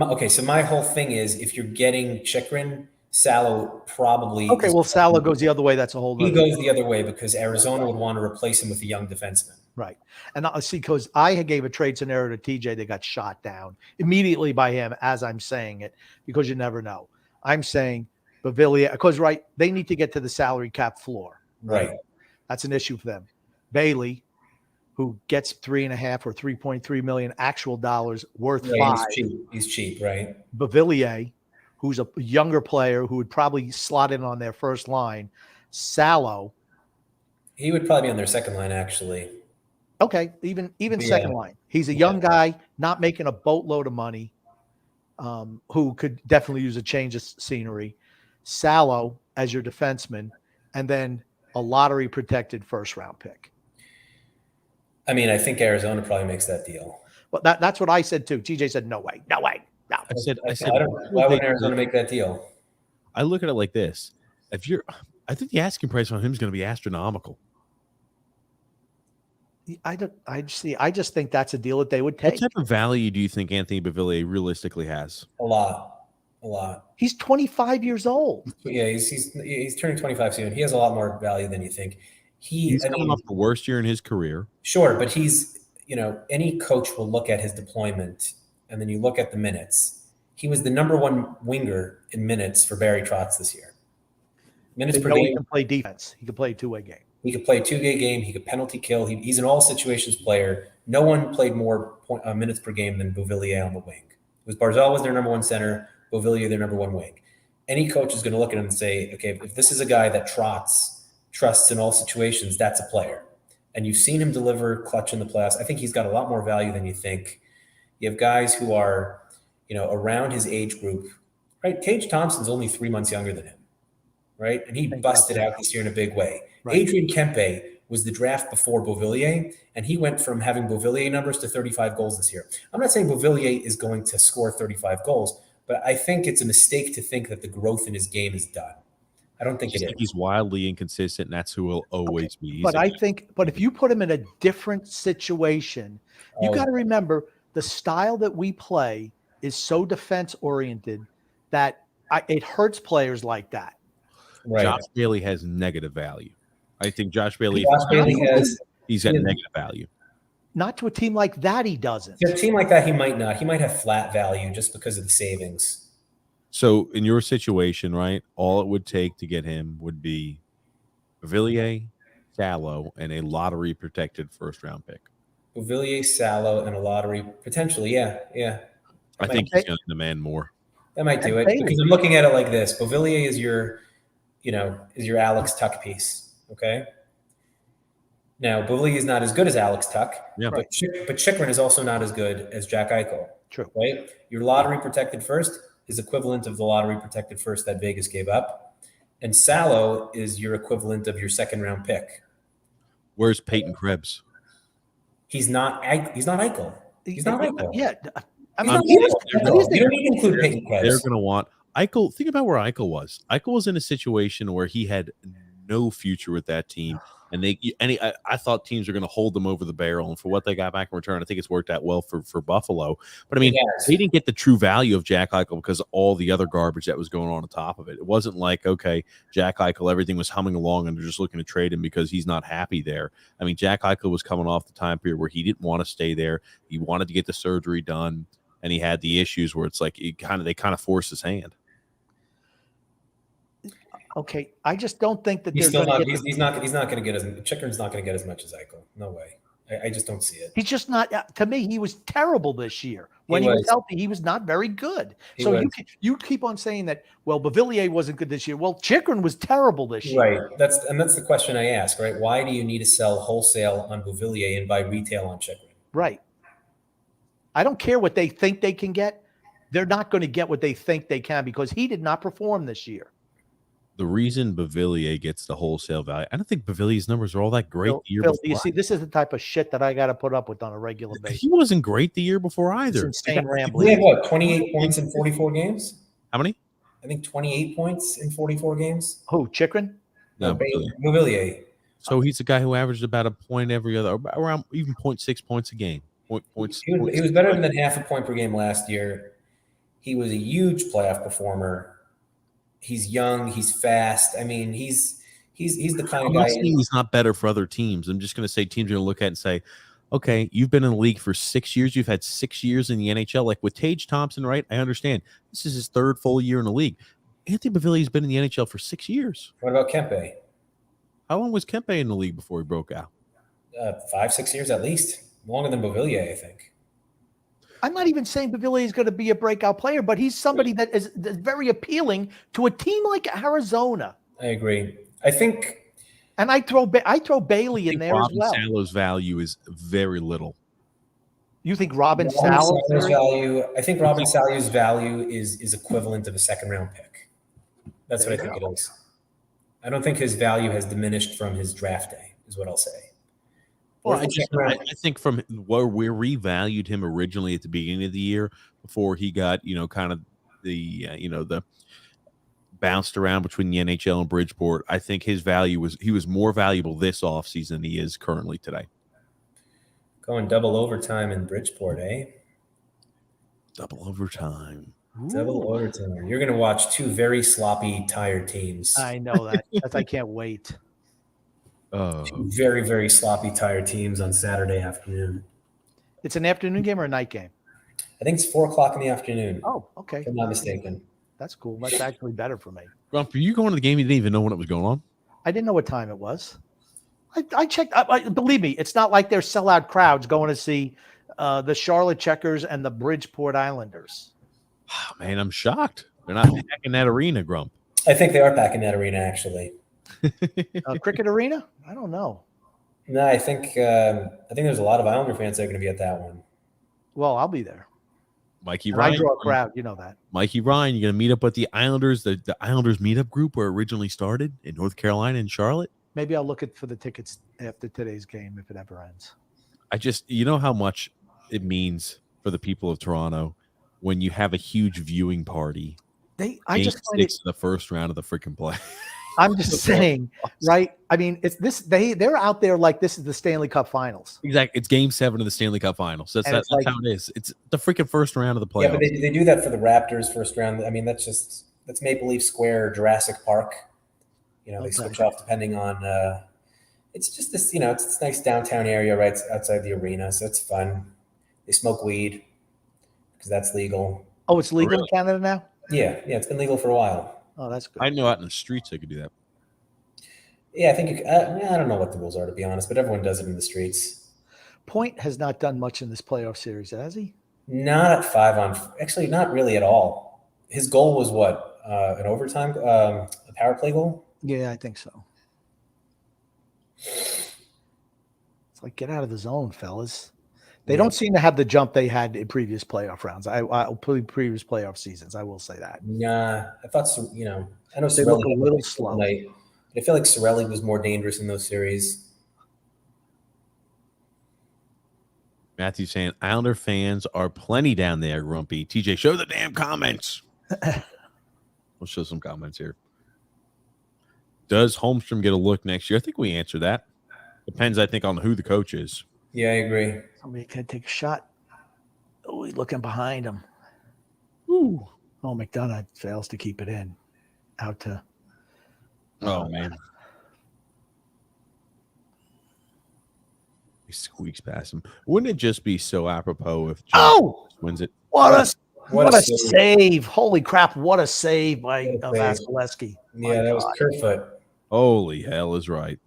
Okay, so my whole thing is if you're getting Chikrin, Salo probably. Okay, well, Salo goes the other way. That's a whole. He goes the other way because Arizona would want to replace him with a young defenseman. Right. And see, because I gave a trade scenario to TJ that got shot down immediately by him as I'm saying it, because you never know. I'm saying Bavillier, because, right, they need to get to the salary cap floor. Right. That's an issue for them. Bailey, who gets 3.5 or 3.3 million actual dollars worth $5. He's cheap, right? Bavillier, who's a younger player who would probably slot in on their first line. Salo. He would probably be on their second line, actually. Okay, even second line. He's a young guy, not making a boatload of money, who could definitely use a change of scenery. Salo as your defenseman, and then a lottery protected first round pick. I mean, I think Arizona probably makes that deal. Well, that's what I said too. TJ said, no way. No. I said, why would Arizona make that deal? I look at it like this. I think the asking price on him is going to be astronomical. I just think that's a deal that they would take. What type of value do you think Anthony Bavillier realistically has? A lot. He's 25 years old. Yeah, he's turning 25 soon. He has a lot more value than you think. He's coming off the worst year in his career. Sure, but he's, any coach will look at his deployment, and then you look at the minutes. He was the number one winger in minutes for Barry Trotz this year. Minutes per game. He can play defense. He can play a two-way game. He could play a two-way game. He could penalty kill. He's an all-situations player. No one played more minutes per game than Beauvillier on the wing. Barzal was their number one center, Beauvillier their number one wing. Any coach is going to look at him and say, okay, if this is a guy that Trotz trusts in all situations, that's a player. And you've seen him deliver clutch in the playoffs. I think he's got a lot more value than you think. You have guys who are, around his age group, right? Tage Thompson's only 3 months younger than him, right? And he busted out this year in a big way. Right. Adrian Kempe was the draft before Beauvillier, and he went from having Beauvillier numbers to 35 goals this year. I'm not saying Beauvillier is going to score 35 goals, but I think it's a mistake to think that the growth in his game is done. I don't think it is. He's wildly inconsistent, and that's who he'll always be. But if you put him in a different situation, you got to remember the style that we play is so defense-oriented that it hurts players like that. Right. Josh Bailey has negative value. I think Josh Bailey he's got negative value. Not to a team like that, he doesn't. To a team like that, he might not. He might have flat value just because of the savings. So in your situation, right, all it would take to get him would be Villiers, Salo, and a lottery-protected first-round pick. Villiers, Salo, and a lottery potentially, yeah. I think he's going to demand more. That might do it because I'm looking at it like this: Beauvillier is your Alex Tuck piece. Okay. Now, Beauvillier is not as good as Alex Tuck, but Chikrin is also not as good as Jack Eichel. True. Right? Your lottery protected first is equivalent of the lottery protected first that Vegas gave up. And Salo is your equivalent of your second round pick. Where's Peyton Krebs? He's not Eichel. He's not Eichel. Yeah. You don't need to include Peyton Krebs. They're going to want Eichel, think about where Eichel was. Eichel was in a situation where he had no future with that team. And I thought teams were going to hold them over the barrel, and for what they got back in return, I think it's worked out well for Buffalo. But I mean, they didn't get the true value of Jack Eichel because of all the other garbage that was going on top of it. It wasn't like, okay, Jack Eichel, everything was humming along, and they're just looking to trade him because he's not happy there. I mean, Jack Eichel was coming off the time period where he didn't want to stay there. He wanted to get the surgery done, and he had the issues where it's like they kind of forced his hand. Okay, I just don't think that He's they're still going not. to He's not going to get as Chikrin's not going to get as much as Eichel. No way. I just don't see it. He's just not. To me, he was terrible this year. When he was healthy, he was not very good. So you keep on saying that. Well, Beauvillier wasn't good this year. Well, Chikrin was terrible this year. Right. That's the question I ask. Right. Why do you need to sell wholesale on Beauvillier and buy retail on Chikrin? Right. I don't care what they think they can get. They're not going to get what they think they can because he did not perform this year. The reason Beauvillier gets the wholesale value, I don't think Bavillier's numbers are all that great the year before. Do you see, this is the type of shit that I got to put up with on a regular basis. He wasn't great the year before either. It's insane rambling. He had what, 28 points in 44 games? How many? I think 28 points in 44 games. Who, Chikrin? No, Beauvillier. So he's a guy who averaged about a point every other, around even 0.6 points a game. He was better than half a point per game last year. He was a huge playoff performer. He's young. He's fast. I mean, he's the kind of guy. I'm not saying he's not better for other teams. I'm just going to say teams are going to look at it and say, okay, you've been in the league for 6 years. You've had 6 years in the NHL. Like with Tage Thompson, right? I understand. This is his third full year in the league. Anthony Beauvillier's been in the NHL for 6 years. What about Kempe? How long was Kempe in the league before he broke out? 5-6 years at least. Longer than Beauvillier, I think. I'm not even saying Beauvillier is going to be a breakout player, but he's somebody that is very appealing to a team like Arizona. I agree. I think, and I throw Bailey in there Robin as well. Salo's value is very little. You think Robin Salo's value? I think Robin Salo's value is equivalent of a second round pick. That's what I think it is. I don't think his value has diminished from his draft day, is what I'll say. Well, I think from where we revalued him originally at the beginning of the year before he got, kind of the bounced around between the NHL and Bridgeport, I think his value he was more valuable this offseason than he is currently today. Going double overtime in Bridgeport, eh? Double overtime. Double overtime. You're going to watch two very sloppy, tired teams. I know that. I can't wait. Two very, very sloppy, tired teams on Saturday afternoon. It's an afternoon game or a night game? I think it's 4:00 in the afternoon. Oh, okay. If I'm not mistaken. That's cool. That's actually better for me. Grump, are you going to the game? You didn't even know when it was going on? I didn't know what time it was. I checked. Believe me, it's not like there's sellout crowds going to see the Charlotte Checkers and the Bridgeport Islanders. Oh, man, I'm shocked. They're not packing that arena, Grump. I think they are packing that arena, actually. Cricket arena? I don't know. No, I think there's a lot of Islander fans that are going to be at that one. Well, I'll be there. Mikey and Ryan. I draw a crowd, you know that. Mikey Ryan, you're going to meet up with the Islanders, the Islanders meetup group where it originally started in North Carolina and Charlotte. Maybe I'll look for the tickets after today's game if it ever ends. You know how much it means for the people of Toronto when you have a huge viewing party. I just find it the first round of the freaking play. I'm just saying, right? I mean, it's this. They're out there like this is the Stanley Cup Finals. Exactly. It's Game 7 of the Stanley Cup Finals. That's how it is. It's the freaking first round of the playoffs. Yeah, but they do that for the Raptors first round. I mean, that's Maple Leaf Square or Jurassic Park. They switch off depending on. It's just this, it's this nice downtown area right outside the arena, so it's fun. They smoke weed because that's legal. Oh, it's legal in Canada now? Yeah, it's been legal for a while. Oh, that's good. I know out in the streets they could do that. Yeah, I think I don't know what the rules are, to be honest, but everyone does it in the streets. Point has not done much in this playoff series, has he? Not at 5-on. Actually, not really at all. His goal was what? An overtime, a power play goal? Yeah, I think so. It's like, get out of the zone, fellas. They don't seem to have the jump they had in previous playoff rounds. Previous playoff seasons. I will say that. Nah, I thought I know they look a little slow. I feel like Cirelli was more dangerous in those series. Matthew saying Islander fans are plenty down there, Grumpy. TJ, show the damn comments. We'll show some comments here. Does Holmstrom get a look next year? I think we answered that. Depends, I think, on who the coach is. Yeah, I agree. Somebody can take a shot. Oh, he's looking behind him. Ooh. Oh, McDonough fails to keep it in. Out to. Oh, man. He squeaks past him. Wouldn't it just be so apropos if John wins it? What a save. save. Holy crap. What a save by What a save. Vasilevsky. Yeah, that was Kerfoot. Holy hell is right.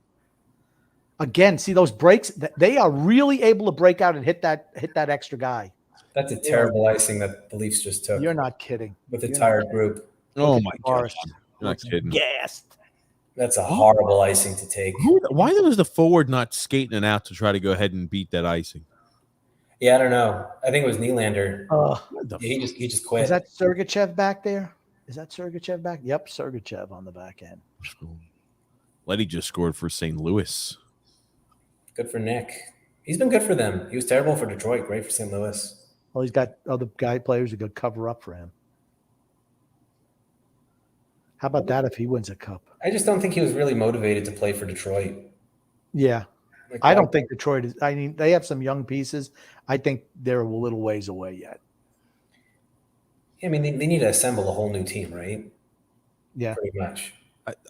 Again, see those breaks? They are really able to break out and hit that extra guy. That's a terrible icing that the Leafs just took You're not kidding. with the tired group. Oh, at my Forrest. gosh. You're not kidding. Gassed. That's a horrible icing to take. Why was the forward not skating it out to try to go ahead and beat that icing? Yeah, I don't know. I think it was Nylander. What the Yeah, he just quit. Is that Sergachev back there? Is that Sergachev back? Yep, Sergachev on the back end. Letty just scored for St. Louis. Good for Nick. He's been good for them. He was terrible for Detroit. Great for St. Louis. Well, he's got other players who could cover up for him. How about that if he wins a cup? I just don't think he was really motivated to play for Detroit. Yeah. Like, I don't think Detroit is. I mean, they have some young pieces. I think they're a little ways away yet. I mean, they need to assemble a whole new team, right? Yeah. Pretty much.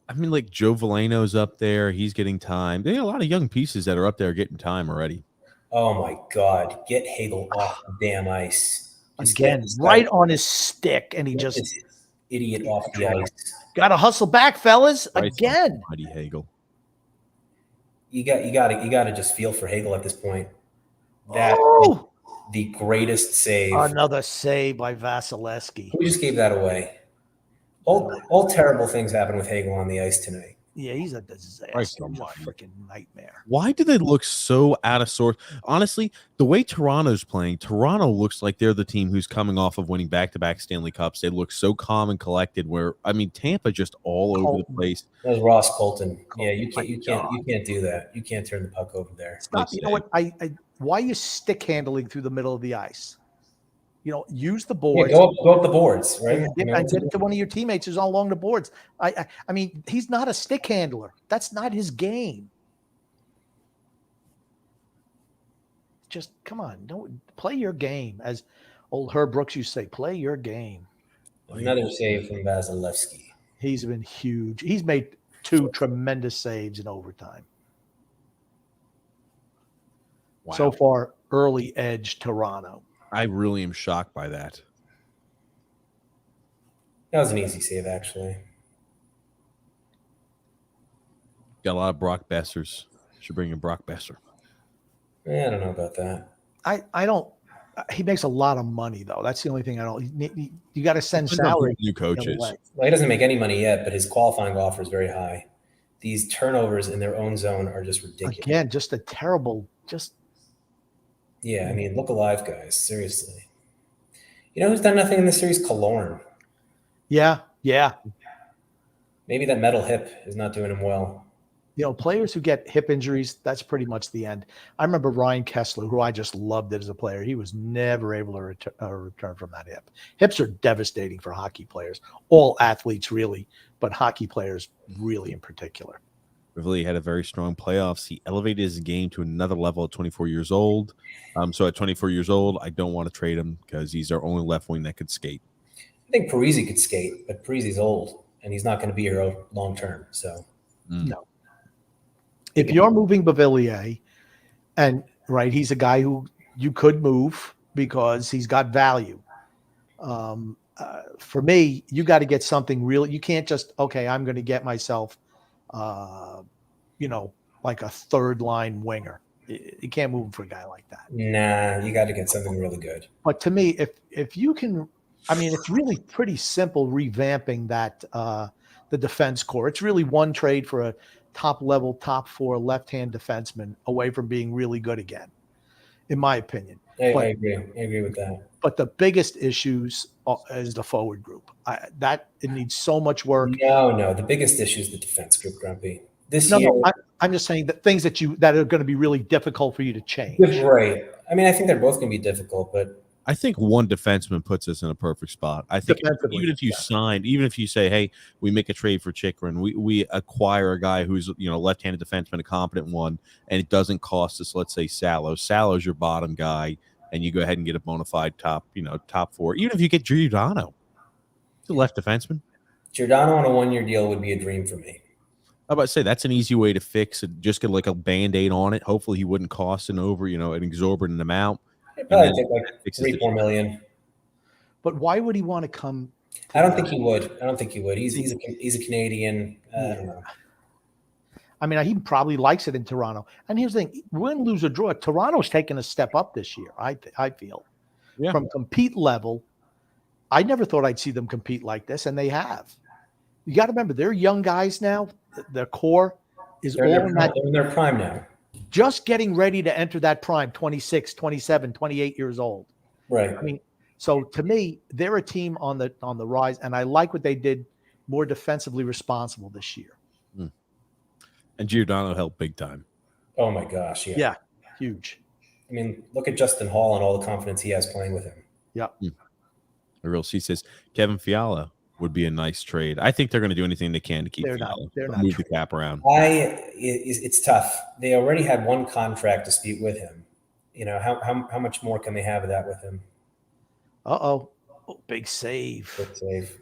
I mean, like Joe Valeno's up there. He's getting time. They have a lot of young pieces that are up there getting time already. Oh, my God. Get Hagel off the damn ice. Just Again, get this right guy- on his stick, and he get just this idiot off the ice. got to hustle back, fellas. Christ Again. almighty, Hagel. You got to just feel for Hagel at this point. That Oh, the greatest save. another save by Vasilevsky. Who just gave that away? All terrible things happen with Hagel on the ice tonight. Yeah, he's a disaster. Christ He's a almighty. freaking nightmare. Why do they look so out of sorts? Honestly, the way Toronto's playing, Toronto looks like they're the team who's coming off of winning back-to-back Stanley Cups. They look so calm and collected. Where I mean, Tampa just all over the place. That was Ross Colton. Yeah, you my can't do that. You can't turn the puck over there. Stop. You know what? Why are you stick handling through the middle of the ice? You know, use the Yeah, boards. go up the boards, right? And get it to one of your teammates who's along the boards. I mean, he's not a stick handler. That's not his game. Just come on, don't play your game. As old Herb Brooks used to say, play your game. Another save from Vasilevsky. He's been huge. He's made 2 tremendous saves in overtime. Wow. So far, early edge Toronto. I really am shocked by that. That was an easy save, actually. Got a lot of Brock Bessers. Should bring in Brock Besser. I don't know about that. I don't. He makes a lot of money though. That's the only thing I don't. You got to send Depends on who salary. new the other coaches. way. Well, he doesn't make any money yet, but his qualifying offer is very high. These turnovers in their own zone are just ridiculous. Again, just a terrible. Just Yeah, I mean, look alive, guys. Seriously. You know who's done nothing in this series? Killorn. yeah. Maybe that metal hip is not doing him well. You know, players who get hip injuries, that's pretty much the end. I remember Ryan Kessler, who I just loved as a player. He was never able to return from that hip. Hips are devastating for hockey players, all athletes really, but hockey players really in particular. Rivoli had a very strong playoffs. He elevated his game to another level at 24 years old. So at 24 years old, I don't want to trade him because he's our only left wing that could skate. I think Parisi could skate, but Parisi's old, and he's not going to be here long term. So No. If you're moving Beauvillier, and right, he's a guy who you could move because he's got value. For me, you got to get something real. You can't just, okay, I'm going to get myself, like a third line winger. You can't move him for a guy like that. nah, you got to get something really good. But to me, if you can, I mean, it's really pretty simple revamping that the defense core. It's really one trade for a top 4 left-hand defenseman away from being really good again, in my opinion. I agree. I agree with that. But the biggest issues is the forward group. It needs so much work. No. The biggest issue is the defense group, Grumpy. This No, year, I'm just saying that things that are going to be really difficult for you to change. right. I mean, I think they're both going to be difficult, but I think one defenseman puts us in a perfect spot. I think Defensively, even if you signed, even if you say, hey, we make a trade for Chikrin, we acquire a guy who's left-handed defenseman, a competent one, and it doesn't cost us, let's say, Salo. Salo's your bottom guy, and you go ahead and get a bona fide top 4. Even if you get Giordano, he's a left defenseman. Giordano on a 1-year deal would be a dream for me. I was about to say that's an easy way to fix it. Just get like a Band-Aid on it. Hopefully he wouldn't cost an exorbitant amount. It'd probably take like $3-4 million. but why would he want to come? I don't think he would. He's a Canadian. I don't know. I mean, he probably likes it in Toronto. And here's the thing: win, lose, or draw, Toronto's taken a step up this year. I feel from compete level. I never thought I'd see them compete like this, and they have. You got to remember, they're young guys now. Their core is They're in their prime now. Just getting ready to enter that prime, 26, 27, 28 years old. Right. I mean, so to me, they're a team on the rise, and I like what they did, more defensively responsible this year. And Giordano helped big time. Oh my gosh, yeah. Yeah, huge. I mean, look at Justin Hall and all the confidence he has playing with him. Yeah. Real C says Kevin Fiala would be a nice trade. I think they're going to do anything they can to keep Fiala. They're not move the cap around. It's tough. They already had one contract dispute with him. How much more can they have of that with him? Oh, big save. Good save.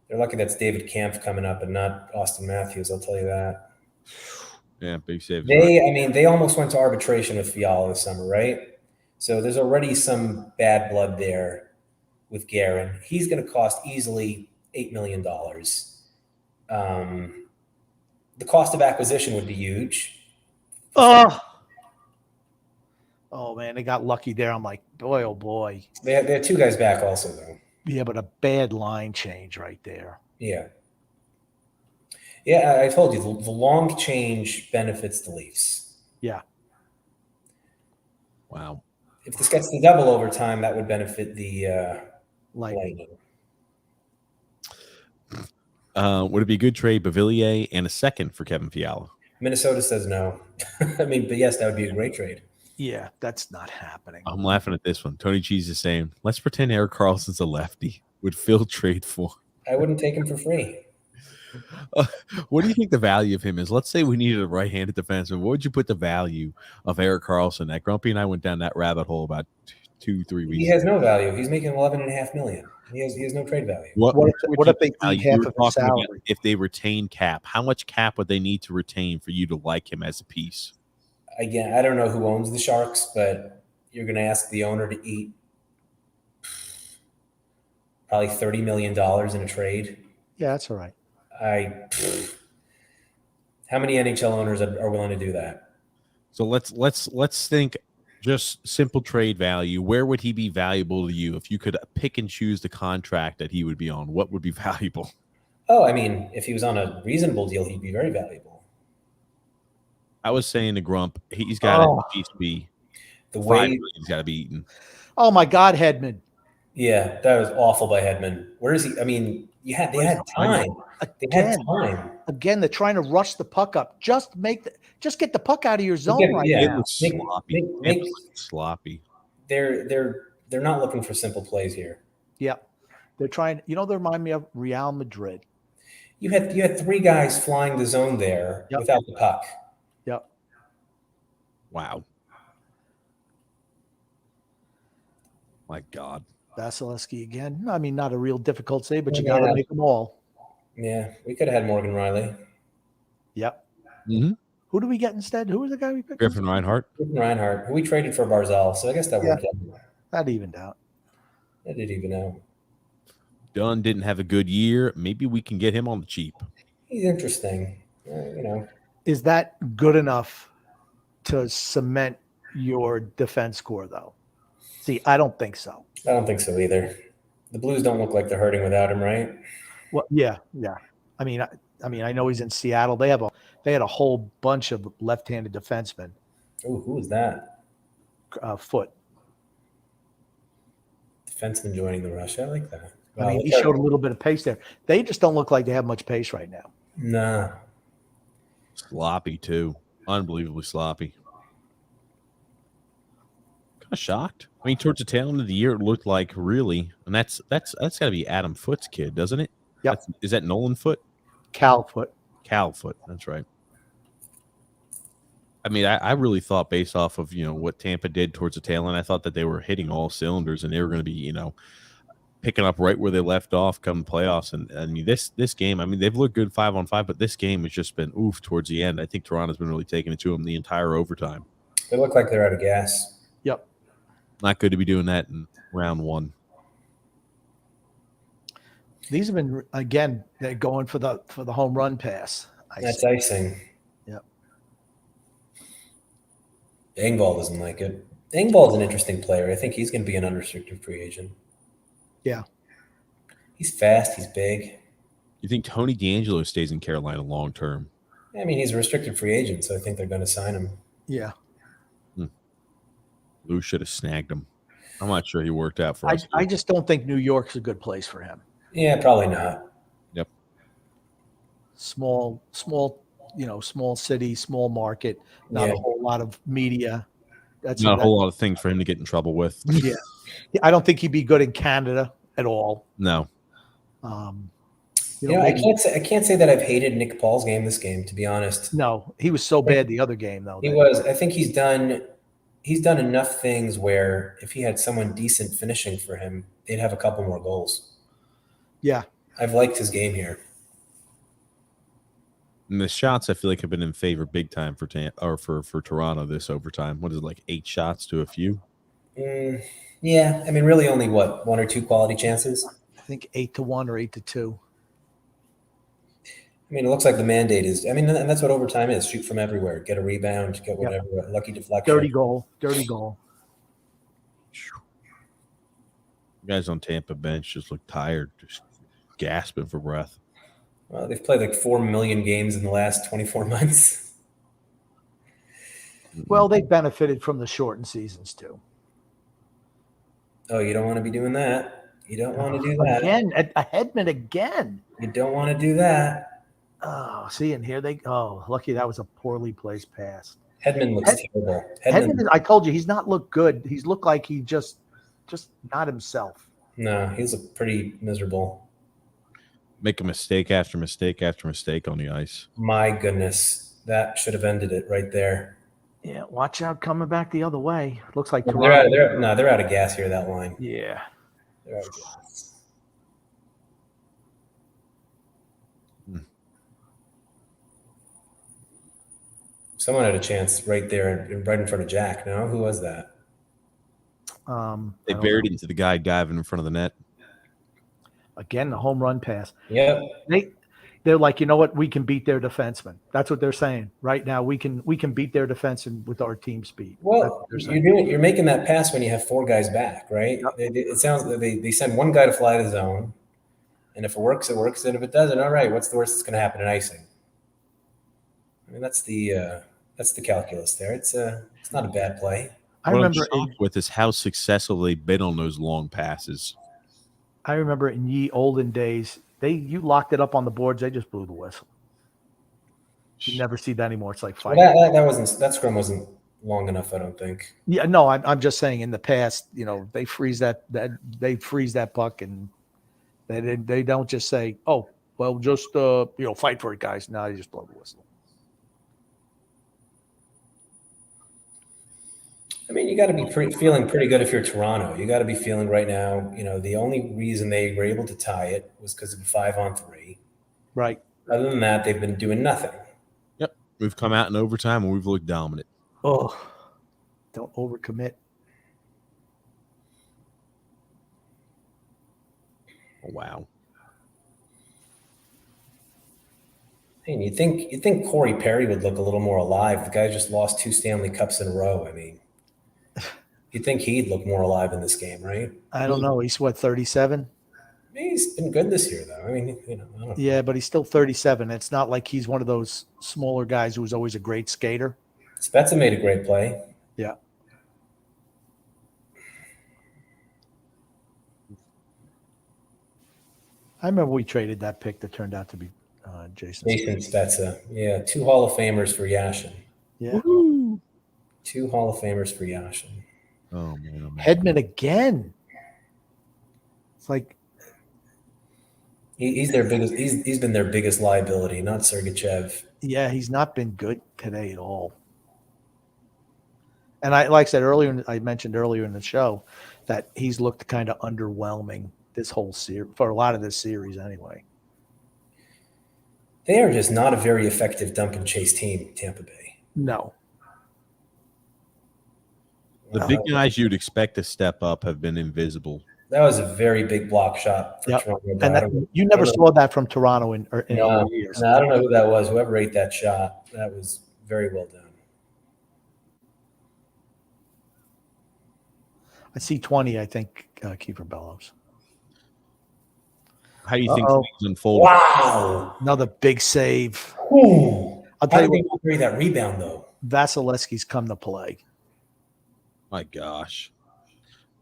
They're lucky that's David Kampf coming up and not Austin Matthews. I'll tell you that. Yeah, big save. They almost went to arbitration with Fiala this summer, right? So there's already some bad blood there with Guerin. He's going to cost easily $8 million. The cost of acquisition would be huge. Oh man, they got lucky there. I'm like, boy, oh boy. They had 2 guys back also, though. Yeah, but a bad line change right there. Yeah. Yeah, I told you, the long change benefits the Leafs. Yeah. Wow. If this gets to double overtime, that would benefit the Lightning. Would it be a good trade, Bavillier and a second for Kevin Fiala? Minnesota says no. I mean, but yes, that would be a great trade. Yeah, that's not happening. I'm laughing at this one. Tony Cheese is saying, let's pretend Erik Karlsson's a lefty. Would Phil trade for? I wouldn't take him for free. What do you think the value of him is? Let's say we needed a right-handed defenseman. What would you put the value of Erik Karlsson? That Grumpy and I went down that rabbit hole about 2-3 weeks. He has no value. He's making $11.5 million. He has no trade value. What if they eat half of his salary? If they retain cap, how much cap would they need to retain for you to like him as a piece? Again, I don't know who owns the Sharks, but you're going to ask the owner to eat probably $30 million in a trade. Yeah, that's all right. How many NHL owners are willing to do that? So let's think just simple trade value. Where would he be valuable to you if you could pick and choose the contract that he would be on? What would be valuable? Oh, I mean, if he was on a reasonable deal, he'd be very valuable. I was saying to Grump, he's got to at least be the way he's got to be eaten. Oh my God, Hedman. Yeah, that was awful by Hedman. Where is he? I mean, they had time. They had time. Again, they're trying to rush the puck up. Just get the puck out of your zone now. It was sloppy. Sloppy. They're not looking for simple plays here. Yeah, they're trying. They remind me of Real Madrid. You had 3 guys flying the zone there without the puck. Yep. Wow. My God. Vasilevsky again. I mean, not a real difficult save, but you got to make them all. Yeah, we could have had Morgan Riley. Yep. Mm-hmm. Who do we get instead? Who was the guy we picked? Griffin Reinhart. Who we traded for Barzal. So I guess that worked out. That evened out. That did even out. Dunn didn't have a good year. Maybe we can get him on the cheap. He's interesting. Is that good enough to cement your defense core, though? See, I don't think so. I don't think so either. The Blues don't look like they're hurting without him, right? Well, yeah. I mean, I know he's in Seattle. They had a whole bunch of left-handed defensemen. Oh, who is that? Foot. Defenseman joining the rush. I like that. Wow, I mean, he showed a little bit of pace there. They just don't look like they have much pace right now. Nah. Sloppy too. Unbelievably sloppy. kind of shocked. I mean, towards the tail end of the year, it looked like really, and that's got to be Adam Foote's kid, doesn't it? Yep. Is that Nolan Foote? Cal foot. Cal Foote. That's right. I mean, I really thought based off of what Tampa did towards the tail end, I thought that they were hitting all cylinders and they were going to be picking up right where they left off come playoffs. And I mean, this game, I mean, they've looked good 5-on-5, but this game has just been oof towards the end. I think Toronto's been really taking it to them the entire overtime. They look like they're out of gas. Yep. Not good to be doing that in round one. These have been again. They're going for the home run pass. That's icing. Yep. Engvall doesn't like it. Engvall's an interesting player. I think he's going to be an unrestricted free agent. Yeah. He's fast. He's big. You think Tony D'Angelo stays in Carolina long term? I mean, he's a restricted free agent, so I think they're going to sign him. Yeah. Lou should have snagged him. I'm not sure he worked out for us. I just don't think New York's a good place for him. Yeah, probably not. Yep. Small, small city, small market, not a whole lot of media. That's not a whole lot of things for him to get in trouble with. Yeah. I don't think he'd be good in Canada at all. No. I can't say that I've hated Nick Paul's game this game, to be honest. No, he was so bad the other game though. He was. I think he's done enough things where if he had someone decent finishing for him, they'd have a couple more goals. Yeah. I've liked his game here. And the shots I feel like have been in favor big time for Toronto this overtime. What is it, like 8 shots to a few? Yeah, I mean, really only 1 or 2 quality chances. I think 8-1 or 8-2. I mean, it looks like the mandate is. I mean, and that's what overtime is: shoot from everywhere, get a rebound, get whatever, lucky deflection, dirty goal. Guys on Tampa bench just look tired, just gasping for breath. Well, they've played like 4 million games in the last 24 months. Well, they benefited from the shortened seasons too. Oh, you don't want to be doing that. You don't want to do that. Again, a Hedman again. You don't want to do that. Oh, see, and here they go. Lucky that was a poorly placed pass. Hedman looks terrible. Hedman, I told you, he's not looked good. He's looked like he just not himself. No, he's pretty miserable. Make a mistake after mistake after mistake on the ice. My goodness, that should have ended it right there. Yeah, watch out coming back the other way. Looks like Toronto. They're out of gas here, that line. Yeah. They're out of gas. Someone had a chance right there, right in front of Jack. No, who was that? They buried it into the guy diving in front of the net. Again, the home run pass. Yep. They're like, you know what? We can beat their defensemen. That's what they're saying right now. We can beat their defensemen with our team speed. Well, you're making that pass when you have 4 guys back, right? Yep. It sounds like they send one guy to fly the zone, and if it works, it works. And if it doesn't, all right. What's the worst that's going to happen in icing? I mean, that's the calculus there. It's not a bad play. I remember with is how successful they've been on those long passes. I remember in ye olden days, you locked it up on the boards, they just blew the whistle. You never see that anymore. It's like 5. That scrum wasn't long enough, I don't think. Yeah, no, I'm just saying in the past, they freeze that puck and they don't just say, oh, well, just fight for it, guys. No, they just blow the whistle. I mean, you got to be feeling pretty good if you're Toronto. You got to be feeling right now, the only reason they were able to tie it was because of a 5-on-3. Right. Other than that, they've been doing nothing. Yep. We've come out in overtime and we've looked dominant. Oh, don't overcommit. Oh, wow. And you think Corey Perry would look a little more alive. The guy just lost 2 Stanley Cups in a row. I mean, you'd think he'd look more alive in this game, right? I don't know. He's what, 37? He's been good this year, though. I mean, I don't know. Yeah, but he's still 37. It's not like he's one of those smaller guys who was always a great skater. Spezza made a great play. Yeah. I remember we traded that pick that turned out to be Jason Spezza. Yeah, 2 Hall of Famers for Yashin. Yeah. Woo-hoo. 2 Hall of Famers for Yashin. Oh man, oh, man. Hedman again. It's like, He's their biggest. He's been their biggest liability, not Sergachev. yeah, he's not been good today at all. And like I said earlier, I mentioned earlier in the show that he's looked kind of underwhelming this whole series, for a lot of this series anyway. They are just not a very effective dump and chase team, Tampa Bay. No. The big guys you'd expect to step up have been invisible. That was a very big block shot for Yep. Toronto. And you never saw that from Toronto in other years. No, I don't know who that was. Whoever ate that shot, that was very well done. I see 20, I think, Kiefer Bellows. How do you think Uh-oh. things unfold? Wow. Another big save. Ooh. I'll tell How you did what, they carry that rebound, though? Vasilevsky's come to play. My gosh,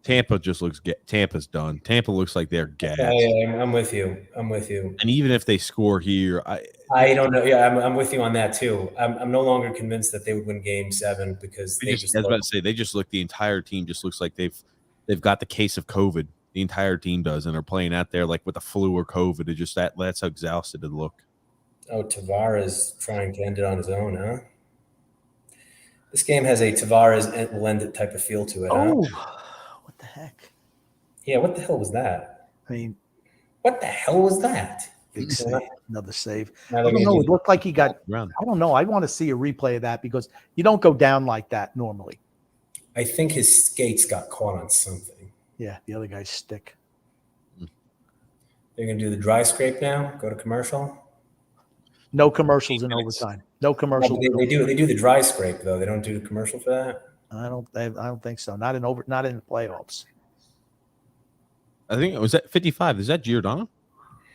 Tampa just looks. Tampa's done. Tampa looks like they're gassed. I'm with you. And even if they score here, I don't know. Yeah, I'm with you on that too. I'm no longer convinced that they would win Game 7 because I was about to say they just look. The entire team just looks like they've got the case of COVID. The entire team does, and they're playing out there like with the flu or COVID. It just that's how exhausted it look. Oh, Tavares trying to end it on his own, huh? This game has a Tavares will end it type of feel to it. Oh, Huh? what the heck? Yeah, what the hell was that? I mean, What the hell was that? big save, another save. Now I they're don't gonna know. do- It looked like he got, Round. I don't know. I want to see a replay of that because you don't go down like that normally. I think his skates got caught on something. Yeah, the other guy's stick. They're going to do the dry scrape now, go to commercial. No commercials in overtime. No Well, commercials. they do the dry scrape, though. They don't do the commercial for that. I don't think so. Not in the playoffs. I think it was at 55. Is that Giordano?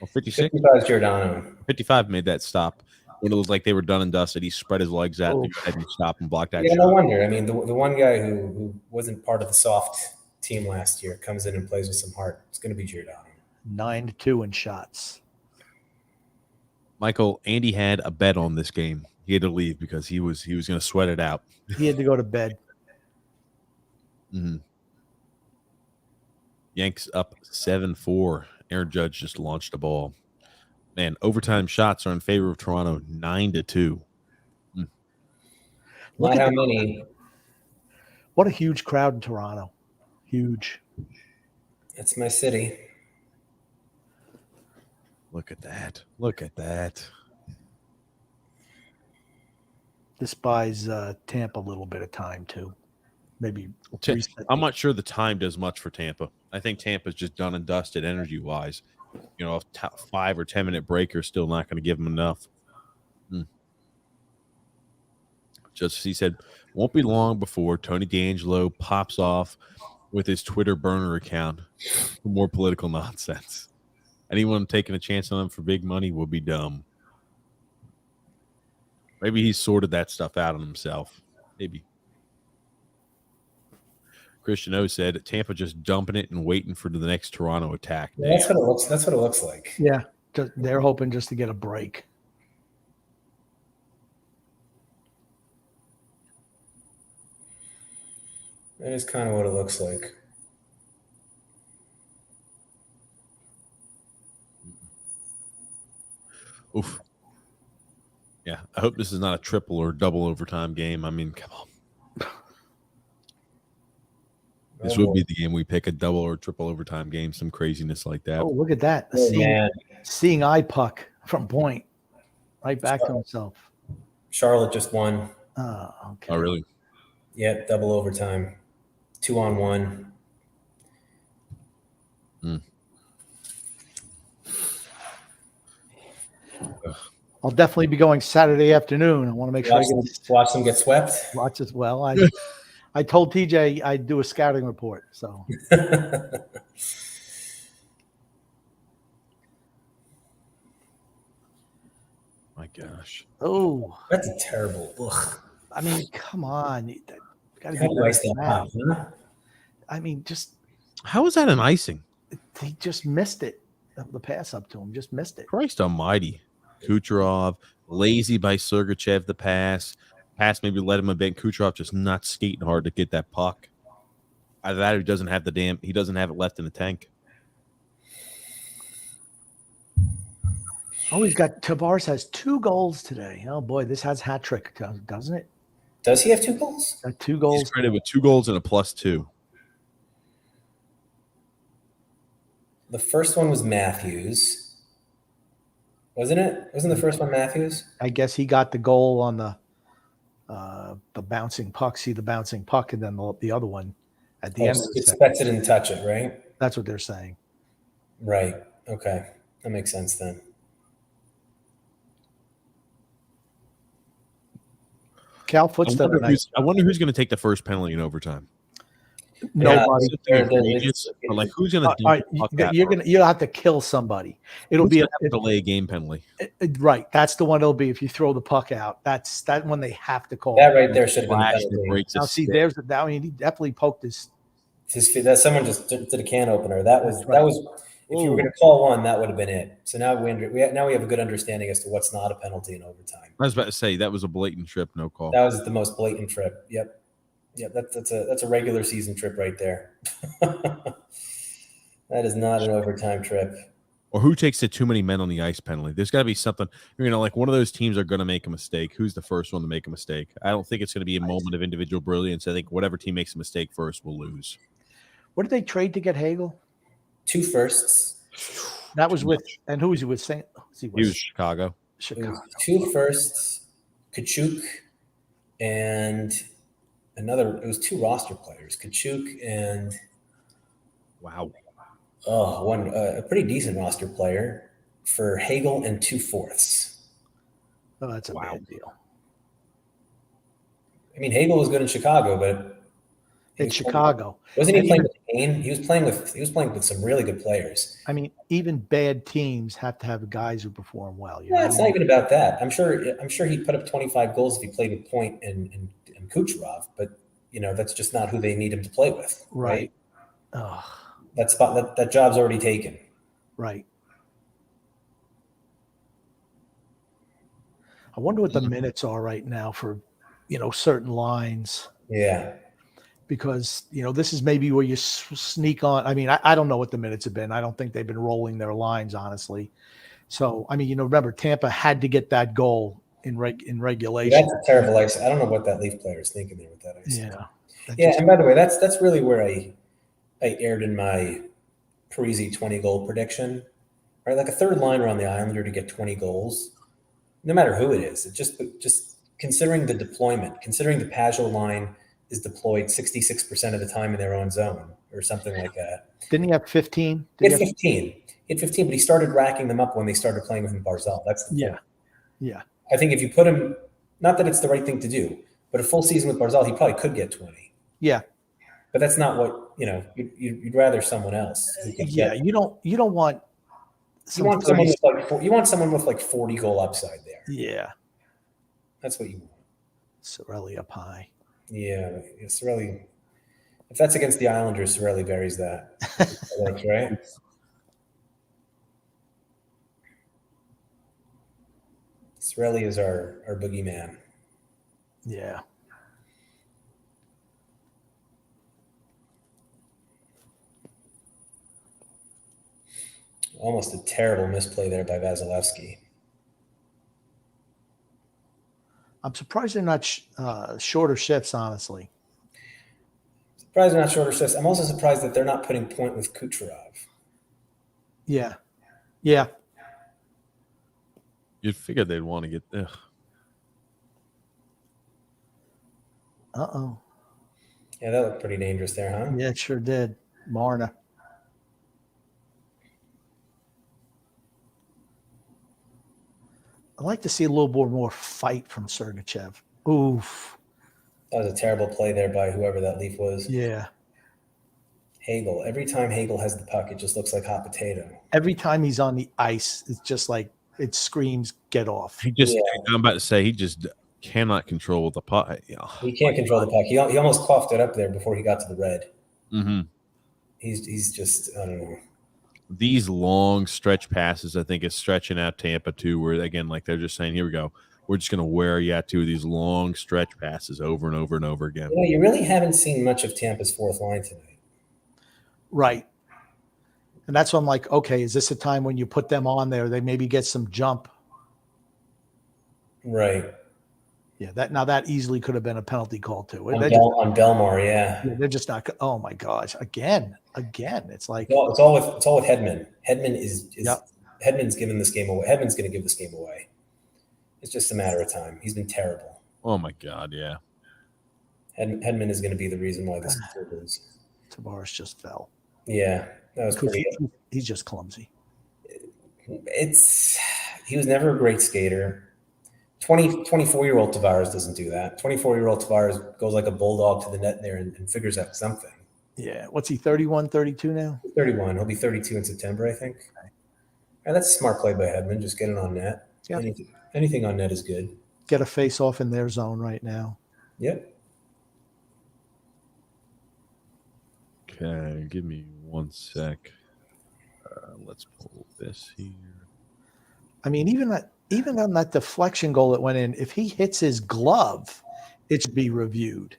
Or 56? 55 is Giordano. 55 made that stop when it looked like they were done and dusted. He spread his legs out Oh. to go ahead and stop and block that Yeah, shot. no wonder. I mean, the one guy who wasn't part of the soft team last year comes in and plays with some heart. It's going to be Giordano. 9-2 in shots. Michael, Andy had a bet on this game. He had to leave because he was going to sweat it out. He had to go to bed. Mm-hmm. Yanks up 7-4. Aaron Judge just launched a ball. Man, overtime shots are in favor of Toronto 9-2. Not how many. What a huge crowd in Toronto. Huge. That's my city. Look at that. Look at that. This buys Tampa a little bit of time too. Maybe I'm not sure the time does much for Tampa. I think Tampa's just done and dusted energy-wise. You know, a 5 or 10 minute breaker is still not going to give them enough. Just he said, won't be long before Tony D'Angelo pops off with his Twitter burner account for more political nonsense. Anyone taking a chance on him for big money will be dumb. Maybe he's sorted that stuff out on himself. Maybe. Christian O said Tampa just dumping it and waiting for the next Toronto attack. Yeah, that's what it looks like. Yeah, they're hoping just to get a break. That is kind of what it looks like. Oof. Yeah, I hope this is not a triple or double overtime game. I mean, come on. This would be the game we pick, a double or triple overtime game, some craziness like that. Oh, look at that. Seeing eye puck from point. Right back to himself. Charlotte just won. Oh, okay. Oh, really? Yeah, double overtime. 2-on-1. I'll definitely be going Saturday afternoon. I want to make sure I Watch them get swept. watch as well. I told TJ I'd do a scouting report. So My gosh. oh, That's a terrible. Ugh. I mean, come on. Got to How be do you better ice than that that. out, huh? I mean, just How is that an icing? he just missed it. The pass up to him just missed it. Christ almighty. Kucherov, lazy by Sergachev, the pass. Pass maybe let him a bit. Kucherov just not skating hard to get that puck. Either that or he doesn't have it left in the tank. Oh, he's got Tavares has 2 goals today. Oh boy, this has hat trick, doesn't it? Does he have 2 goals? Got 2 He's goals. credited with 2 goals and a +2. The first one was Matthews, wasn't it? Wasn't the first one Matthews? I guess he got the goal on the bouncing puck. See the bouncing puck, and then the other one at the end. Of the Expects it and touch it, right? That's what they're saying. Right. Okay, that makes sense then. Cal Foot's I wonder who's going to take the first penalty in overtime. Nobody. But like, who's going to? You'll have to kill somebody. It'll be a delay game penalty. Right. That's the one it'll be if you throw the puck out. That's that one they have to call. That right there should have been a penalty. Now see, there's the that. I mean, he definitely poked his feet. That someone just did a can opener. That was. If you were going to call one, that would have been it. So now we have a good understanding as to what's not a penalty in overtime. I was about to say that was a blatant trip, no call. That was the most blatant trip. Yep. That's a regular season trip right there. That is not an overtime trip. Or who takes the too many men on the ice penalty? There's got to be something. Like one of those teams are going to make a mistake. Who's the first one to make a mistake? I don't think it's going to be a moment of individual brilliance. I think whatever team makes a mistake first will lose. What did they trade to get Hagel? 2 firsts. That was with, and who was he with? He was Chicago. It was 2 firsts, Kachuk, and another. It was 2 roster players, Kachuk and a pretty decent roster player for Hagel and 2 fourths. Oh, that's a bad deal. I mean, Hagel was good in Chicago, but in Chicago, wasn't he playing with Kane? He was playing with some really good players. I mean, even bad teams have to have guys who perform well. Yeah, it's not even about that. I'm sure he'd put up 25 goals if he played with Point and Kucherov, but that's just not who they need him to play with. Right. That job's already taken. Right. I wonder what the minutes are right now for, certain lines. Yeah. Because, this is maybe where you sneak on. I mean, I don't know what the minutes have been. I don't think they've been rolling their lines, honestly. So, I mean, remember, Tampa had to get that goal in regulation. That's a terrible ice. I don't know what that Leaf player is thinking there with that ice. Yeah. Yeah, and by the way, that's really where I aired in my Parisi 20-goal prediction. Right? Like a third liner on the Islander to get 20 goals, no matter who it is. It just considering the deployment, considering the Pajot line is deployed 66% of the time in their own zone or something like that. Didn't he have 15? He had 15. He had 15, but he started racking them up when they started playing with him Barzal. That's the point. Yeah. I think if you put him, not that it's the right thing to do, but a full season with Barzal, he probably could get 20. Yeah. But that's not what, you'd rather someone else. Yeah, you don't want you want someone with like 40 goal upside there. Yeah. That's what you want. Sorelli up high. Yeah, Sorelli. If that's against the Islanders, Sorelli buries that. That's right. Sorelli is our boogeyman. Yeah. Almost a terrible misplay there by Vasilevsky. I'm surprised they're not shorter shifts, honestly. Surprised they're not shorter shifts. I'm also surprised that they're not putting Point with Kucherov. Yeah. Yeah. You'd figure they'd want to get there. Uh-oh. Yeah, that looked pretty dangerous there, huh? Yeah, it sure did. Marna. I'd like to see a little more fight from Sergachev. Oof. That was a terrible play there by whoever that Leaf was. Yeah. Hagel. Every time Hagel has the puck, it just looks like hot potato. Every time he's on the ice, it's just like it screams, get off. I'm about to say, he just cannot control the puck. He can't control the puck. He almost coughed it up there before he got to the red. Mm-hmm. He's just, I don't know. These long stretch passes, I think, is stretching out Tampa too, where again, like they're just saying, here we go. We're just going to wear you out to these long stretch passes over and over and over again. You really haven't seen much of Tampa's fourth line tonight. Right. And that's why I'm like, okay, is this a time when you put them on there? They maybe get some jump. Right. Yeah, that easily could have been a penalty call too. On, They're just, on Belmar, yeah. they're just not. Oh my gosh! Again. It's like, It's all with Hedman. Hedman is Yep. Hedman's giving this game away. Hedman's going to give this game away. It's just a matter of time. He's been terrible. Oh my God, yeah. Hedman is going to be the reason why this is. Tavares just fell. Yeah, that was pretty. He's just clumsy. He was never a great skater. 24-year-old Tavares doesn't do that. 24-year-old Tavares goes like a bulldog to the net there and figures out something. Yeah. What's he, 31, 32 now? 31. He'll be 32 in September, I think. And that's a smart play by Hedman. Just get it on net. Yeah. Anything on net is good. Get a face off in their zone right now. Yep. Okay, give me 1 sec. Let's pull this here. I mean, even on that deflection goal that went in, if he hits his glove, it should be reviewed.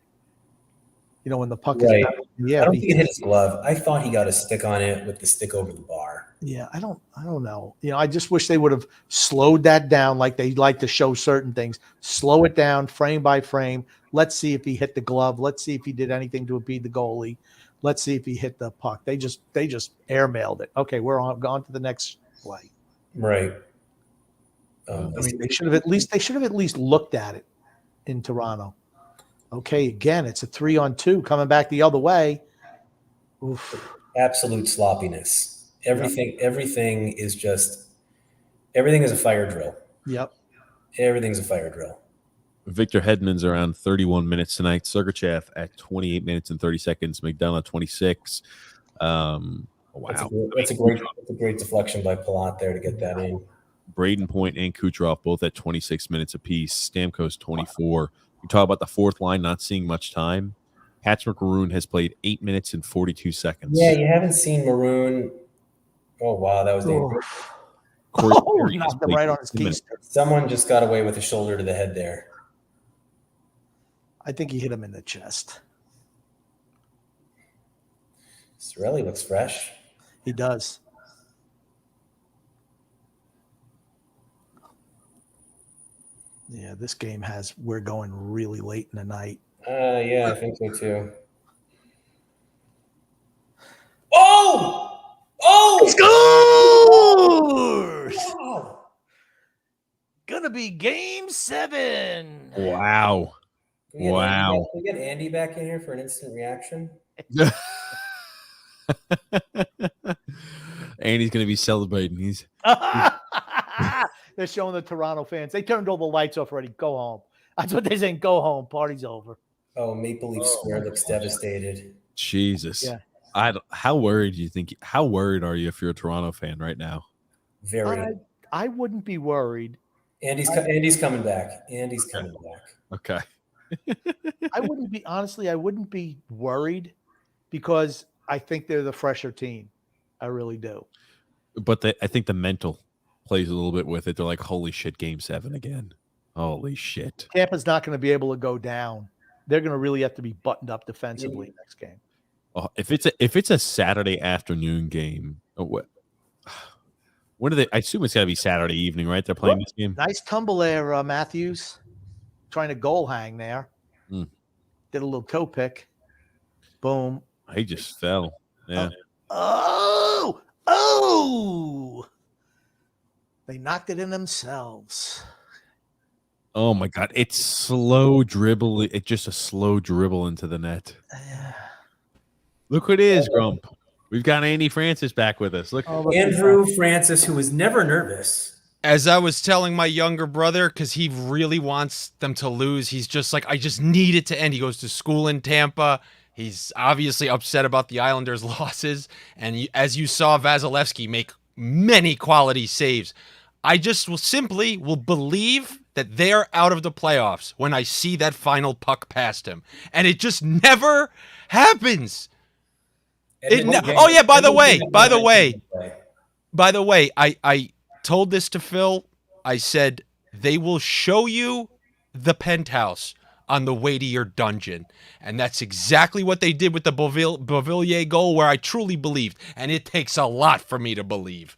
You know, when the puck Right. is out. Yeah, I don't think it hit his glove. I thought he got a stick on it with the stick over the bar. yeah, I don't know. You know, I just wish they would have slowed that down like they like to show certain things. Slow it down frame by frame. Let's see if he hit the glove. Let's see if he did anything to impede the goalie. Let's see if he hit the puck. They just airmailed it. Okay, we're on to the next play. Right. I mean, they should have at least looked at it in Toronto. Okay, again, it's a 3-on-2 coming back the other way. Oof. Absolute sloppiness. Everything is a fire drill. Yep. Everything's a fire drill. Victor Hedman's around 31 minutes tonight. Sergachev at 28 minutes and 30 seconds. McDonough at 26. Wow. That's a great deflection by Palat there to get that in. Braden Point and Kucherov both at 26 minutes apiece. Stamkos 24. We talk about the fourth line not seeing much time. Patrick Maroon has played 8 minutes and 42 seconds. Yeah, you haven't seen Maroon. Oh wow, that was dangerous. Corey Oh, Perry has knocked him played right on his 10 minutes. keister. Someone just got away with a shoulder to the head there. I think he hit him in the chest. Cirelli looks fresh. He does. Yeah, this game we're going really late in the night. Yeah, I think so too. Oh! Scores! Wow. Gonna be game 7. Wow. Wow. Can we get Andy back in here for an instant reaction? And he's going to be celebrating. They're showing the Toronto fans. They turned all the lights off already. Go home. That's what they're saying. Go home. Party's over. Oh, Maple Leaf Square looks devastated. Jesus. Yeah. How worried are you if you're a Toronto fan right now? Very. I wouldn't be worried. Andy's coming back. Andy's coming back. Okay. I wouldn't be worried because I think they're the fresher team. I really do. But I think the mental plays a little bit with it. They're like, holy shit, game 7 again. Holy shit. Tampa's not going to be able to go down. They're going to really have to be buttoned up defensively next game. Oh, if it's a Saturday afternoon game, when do they? I assume it's got to be Saturday evening, right? They're playing this game. Nice tumble there, Matthews. Trying to goal hang there. Mm. Did a little toe pick. Boom. He just fell. Yeah. Oh! They knocked it in themselves. Oh my God! It's slow dribble. It's just a slow dribble into the net. Look who it is, Grump. We've got Andy Francess back with us. Look, Andrew Francess, who was never nervous. As I was telling my younger brother, because he really wants them to lose, he's just like, I just need it to end. He goes to school in Tampa. He's obviously upset about the Islanders' losses. And as you saw Vasilevsky make many quality saves, I just will believe that they're out of the playoffs when I see that final puck past him. And it just never happens. Oh yeah, by the way, I told this to Phil. I said, they will show you the penthouse on the way to your dungeon. And that's exactly what they did with the Beauvillier goal, where I truly believed. And it takes a lot for me to believe.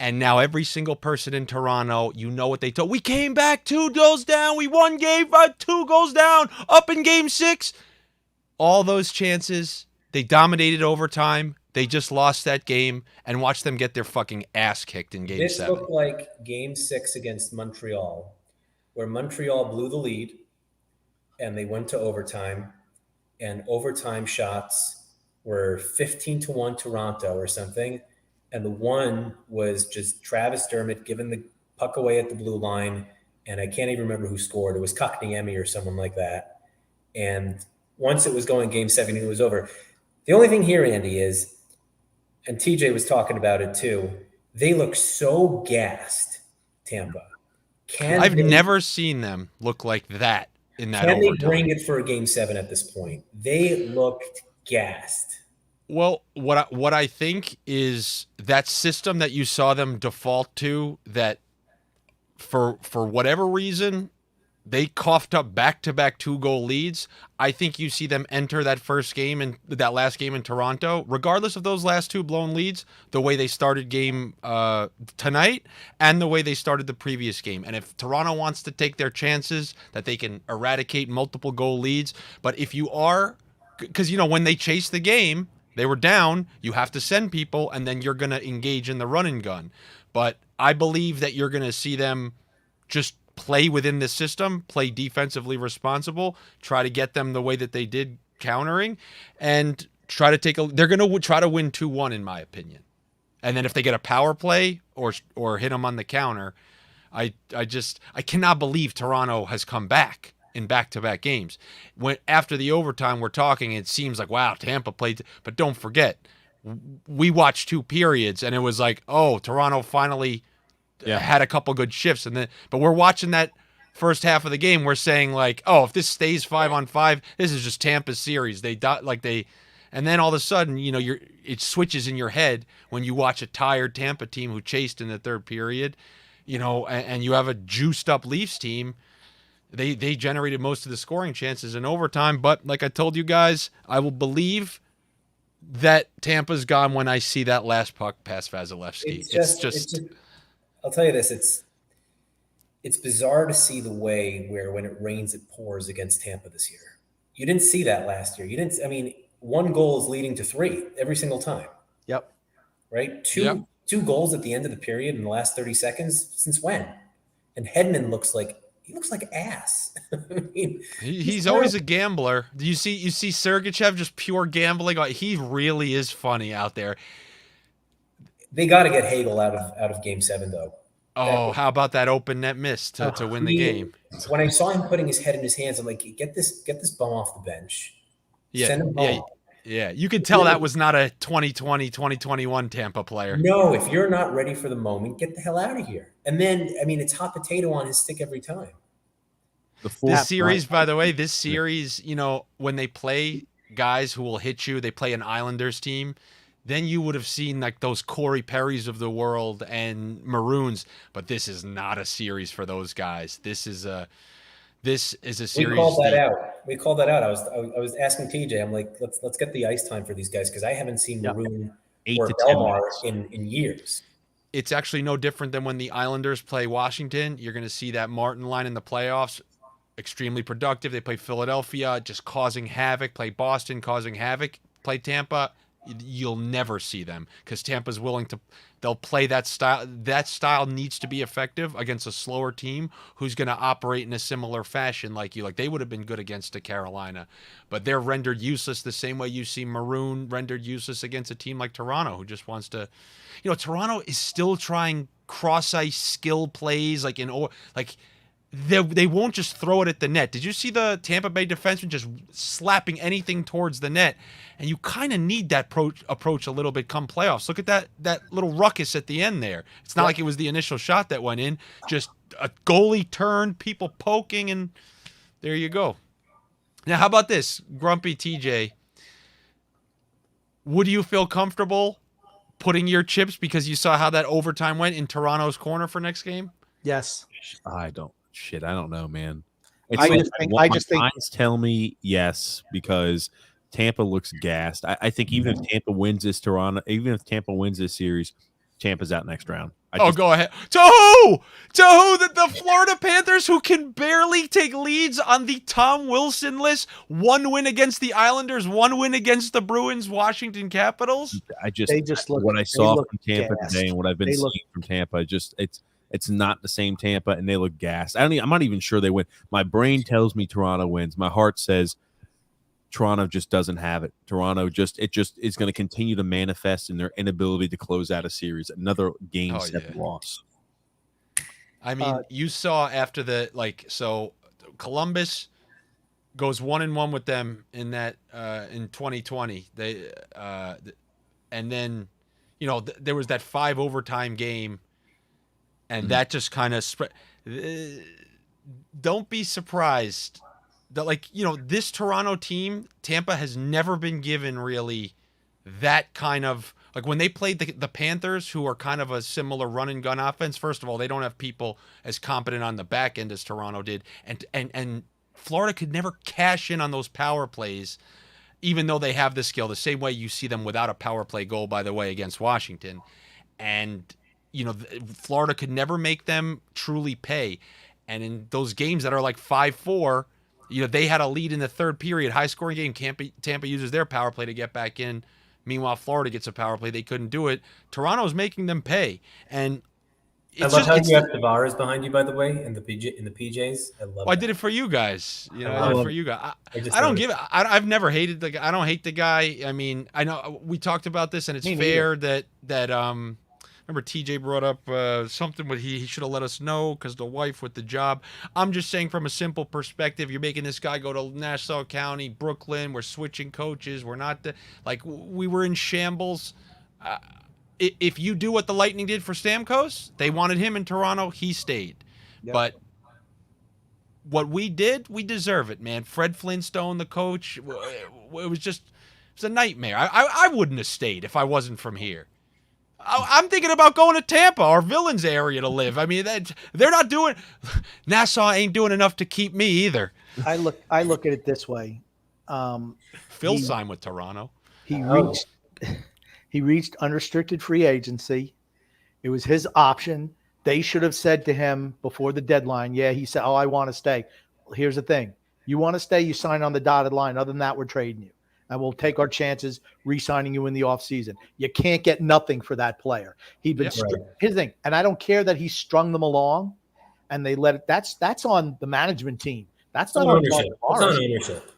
And now every single person in Toronto, you know what they told. We came back 2 goals down. We won game 5, 2 goals down, up in game 6. All those chances, they dominated overtime. They just lost that game, and watch them get their fucking ass kicked in game 7. This looked like game 6 against Montreal, where Montreal blew the lead and they went to overtime, and overtime shots were 15-1 Toronto or something. And the one was just Travis Dermott giving the puck away at the blue line. And I can't even remember who scored. It was Kotkaniemi or someone like that. And once it was going game 7, it was over. The only thing here, Andy, is, and TJ was talking about it too, they look so gassed, Tampa. I've never seen them look like that in that overtime. Can they bring it for a game 7 at this point? They looked gassed. Well, what I think is that system that you saw them default to, that for whatever reason they coughed up back-to-back 2-goal leads. I think you see them enter that first game and that last game in Toronto, regardless of those last 2 blown leads, the way they started game tonight and the way they started the previous game. And if Toronto wants to take their chances, that they can eradicate multiple goal leads. But if you are, because, you know, when they chase the game, they were down, you have to send people, and then you're going to engage in the run and gun. But I believe that you're going to see them just play within the system, play defensively responsible, try to get them the way that they did countering, and try to they're going to try to win 2-1 in my opinion. And then if they get a power play or hit them on the counter, I cannot believe Toronto has come back in back-to-back games. When after the overtime we're talking, it seems like, wow, Tampa played, but don't forget, we watched 2 periods and it was like, oh, Toronto finally had a couple good shifts, but we're watching that first half of the game. We're saying like, oh, if this stays 5-on-5, this is just Tampa's series. And then all of a sudden, you know, it switches in your head when you watch a tired Tampa team who chased in the third period, you know, and you have a juiced up Leafs team. They generated most of the scoring chances in overtime, but like I told you guys, I will believe that Tampa's gone when I see that last puck past Vasilevsky. It's just I'll tell you this, it's bizarre to see the way where when it rains, it pours against Tampa this year. You didn't see that last year. I mean, 1 goal is leading to 3 every single time. Yep. Right? Two goals at the end of the period in the last 30 seconds. Since when? And Hedman looks like ass. I mean, he's always a gambler. You see Sergachev just pure gambling. He really is funny out there. They got to get Hagel out of game 7 though. Oh, how about that open net miss to win the game? When I saw him putting his head in his hands, I'm like, get this bum off the bench. Send him home. Yeah. You could tell that was not a 2020, 2021 Tampa player. No, if you're not ready for the moment, get the hell out of here. And then, I mean, it's hot potato on his stick every time. This series, you know, when they play guys who will hit you, they play an Islanders team, then you would have seen like those Corey Perrys of the world and Maroons, but this is not a series for those guys. This is a series. We called that out. I was asking TJ, I'm like, let's get the ice time for these guys, because I haven't seen Maroon or Belmar in years. It's actually no different than when the Islanders play Washington. You're going to see that Martin line in the playoffs, extremely productive. They play Philadelphia, just causing havoc. Play Boston, causing havoc. Play Tampa, you'll never see them, because Tampa's willing to. They'll play that style. That style needs to be effective against a slower team who's going to operate in a similar fashion like you. Like they would have been good against a Carolina, but they're rendered useless the same way you see Maroon rendered useless against a team like Toronto, who just wants to. You know, Toronto is still trying cross-ice skill plays, they won't just throw it at the net. Did you see the Tampa Bay defenseman just slapping anything towards the net? And you kind of need that approach a little bit come playoffs. Look at that little ruckus at the end there. It's not like it was the initial shot that went in. Just a goalie turn, people poking, and there you go. Now, how about this, Grumpy TJ? Would you feel comfortable putting your chips, because you saw how that overtime went, in Toronto's corner for next game? Yes. I don't know, man. It's I like, just think my eyes tell me yes, because Tampa looks gassed. I think even if Tampa wins this series, Tampa's out next round. Go ahead. To who? To who? The Florida Panthers, who can barely take leads on the Tom Wilson list. 1 win against the Islanders, 1 win against the Bruins, Washington Capitals. they just look. what I they saw look from Tampa gassed. today and what I've been They seeing look- from Tampa, it's not the same Tampa, and they look gassed. I'm not even sure they win. My brain tells me Toronto wins. My heart says Toronto just doesn't have it. Toronto just is going to continue to manifest in their inability to close out a series. Another game 7 loss. I mean, you saw after so Columbus goes 1-1 with them in that in 2020. They and then there was that 5 overtime game, and that just kind of spread. Don't be surprised that this Toronto team, Tampa has never been given really that kind of, like, when they played the Panthers, who are kind of a similar run and gun offense. First of all, they don't have people as competent on the back end as Toronto did, and Florida could never cash in on those power plays, even though they have the skill. The same way you see them without a power play goal, by the way, against Washington, and Florida could never make them truly pay. And in those games that are like 5-4, they had a lead in the third period, high scoring game. Tampa uses their power play to get back in. Meanwhile, Florida gets a power play. They couldn't do it. Toronto's making them pay. And I love how you have Tavares behind you, by the way, in the PJs. I love. I did it for you guys. I did it for you guys. I don't give it. I've never hated the guy. I don't hate the guy. I mean, I know we talked about this, and it's fair that remember TJ brought up something with he should have let us know because the wife with the job. I'm just saying, from a simple perspective, you're making this guy go to Nassau County, Brooklyn. We're switching coaches. We're not we were in shambles. If you do what the Lightning did for Stamkos, they wanted him in Toronto. He stayed. Yep. But what we did, we deserve it, man. Fred Flintstone, the coach, it was a nightmare. I wouldn't have stayed if I wasn't from here. I'm thinking about going to Tampa, our villains area, to live. I mean, they're not doing. Nassau ain't doing enough to keep me either. I look at it this way. Phil signed with Toronto. He reached unrestricted free agency. It was his option. They should have said to him before the deadline, he said, I want to stay. Here's the thing. You want to stay, you sign on the dotted line. Other than that, we're trading you. And we'll take our chances re-signing you in the offseason. You can't get nothing for that player. He's been Here's the thing, and I don't care that he strung them along and they let it. That's on the management team. That's not on ownership. It's on ownership.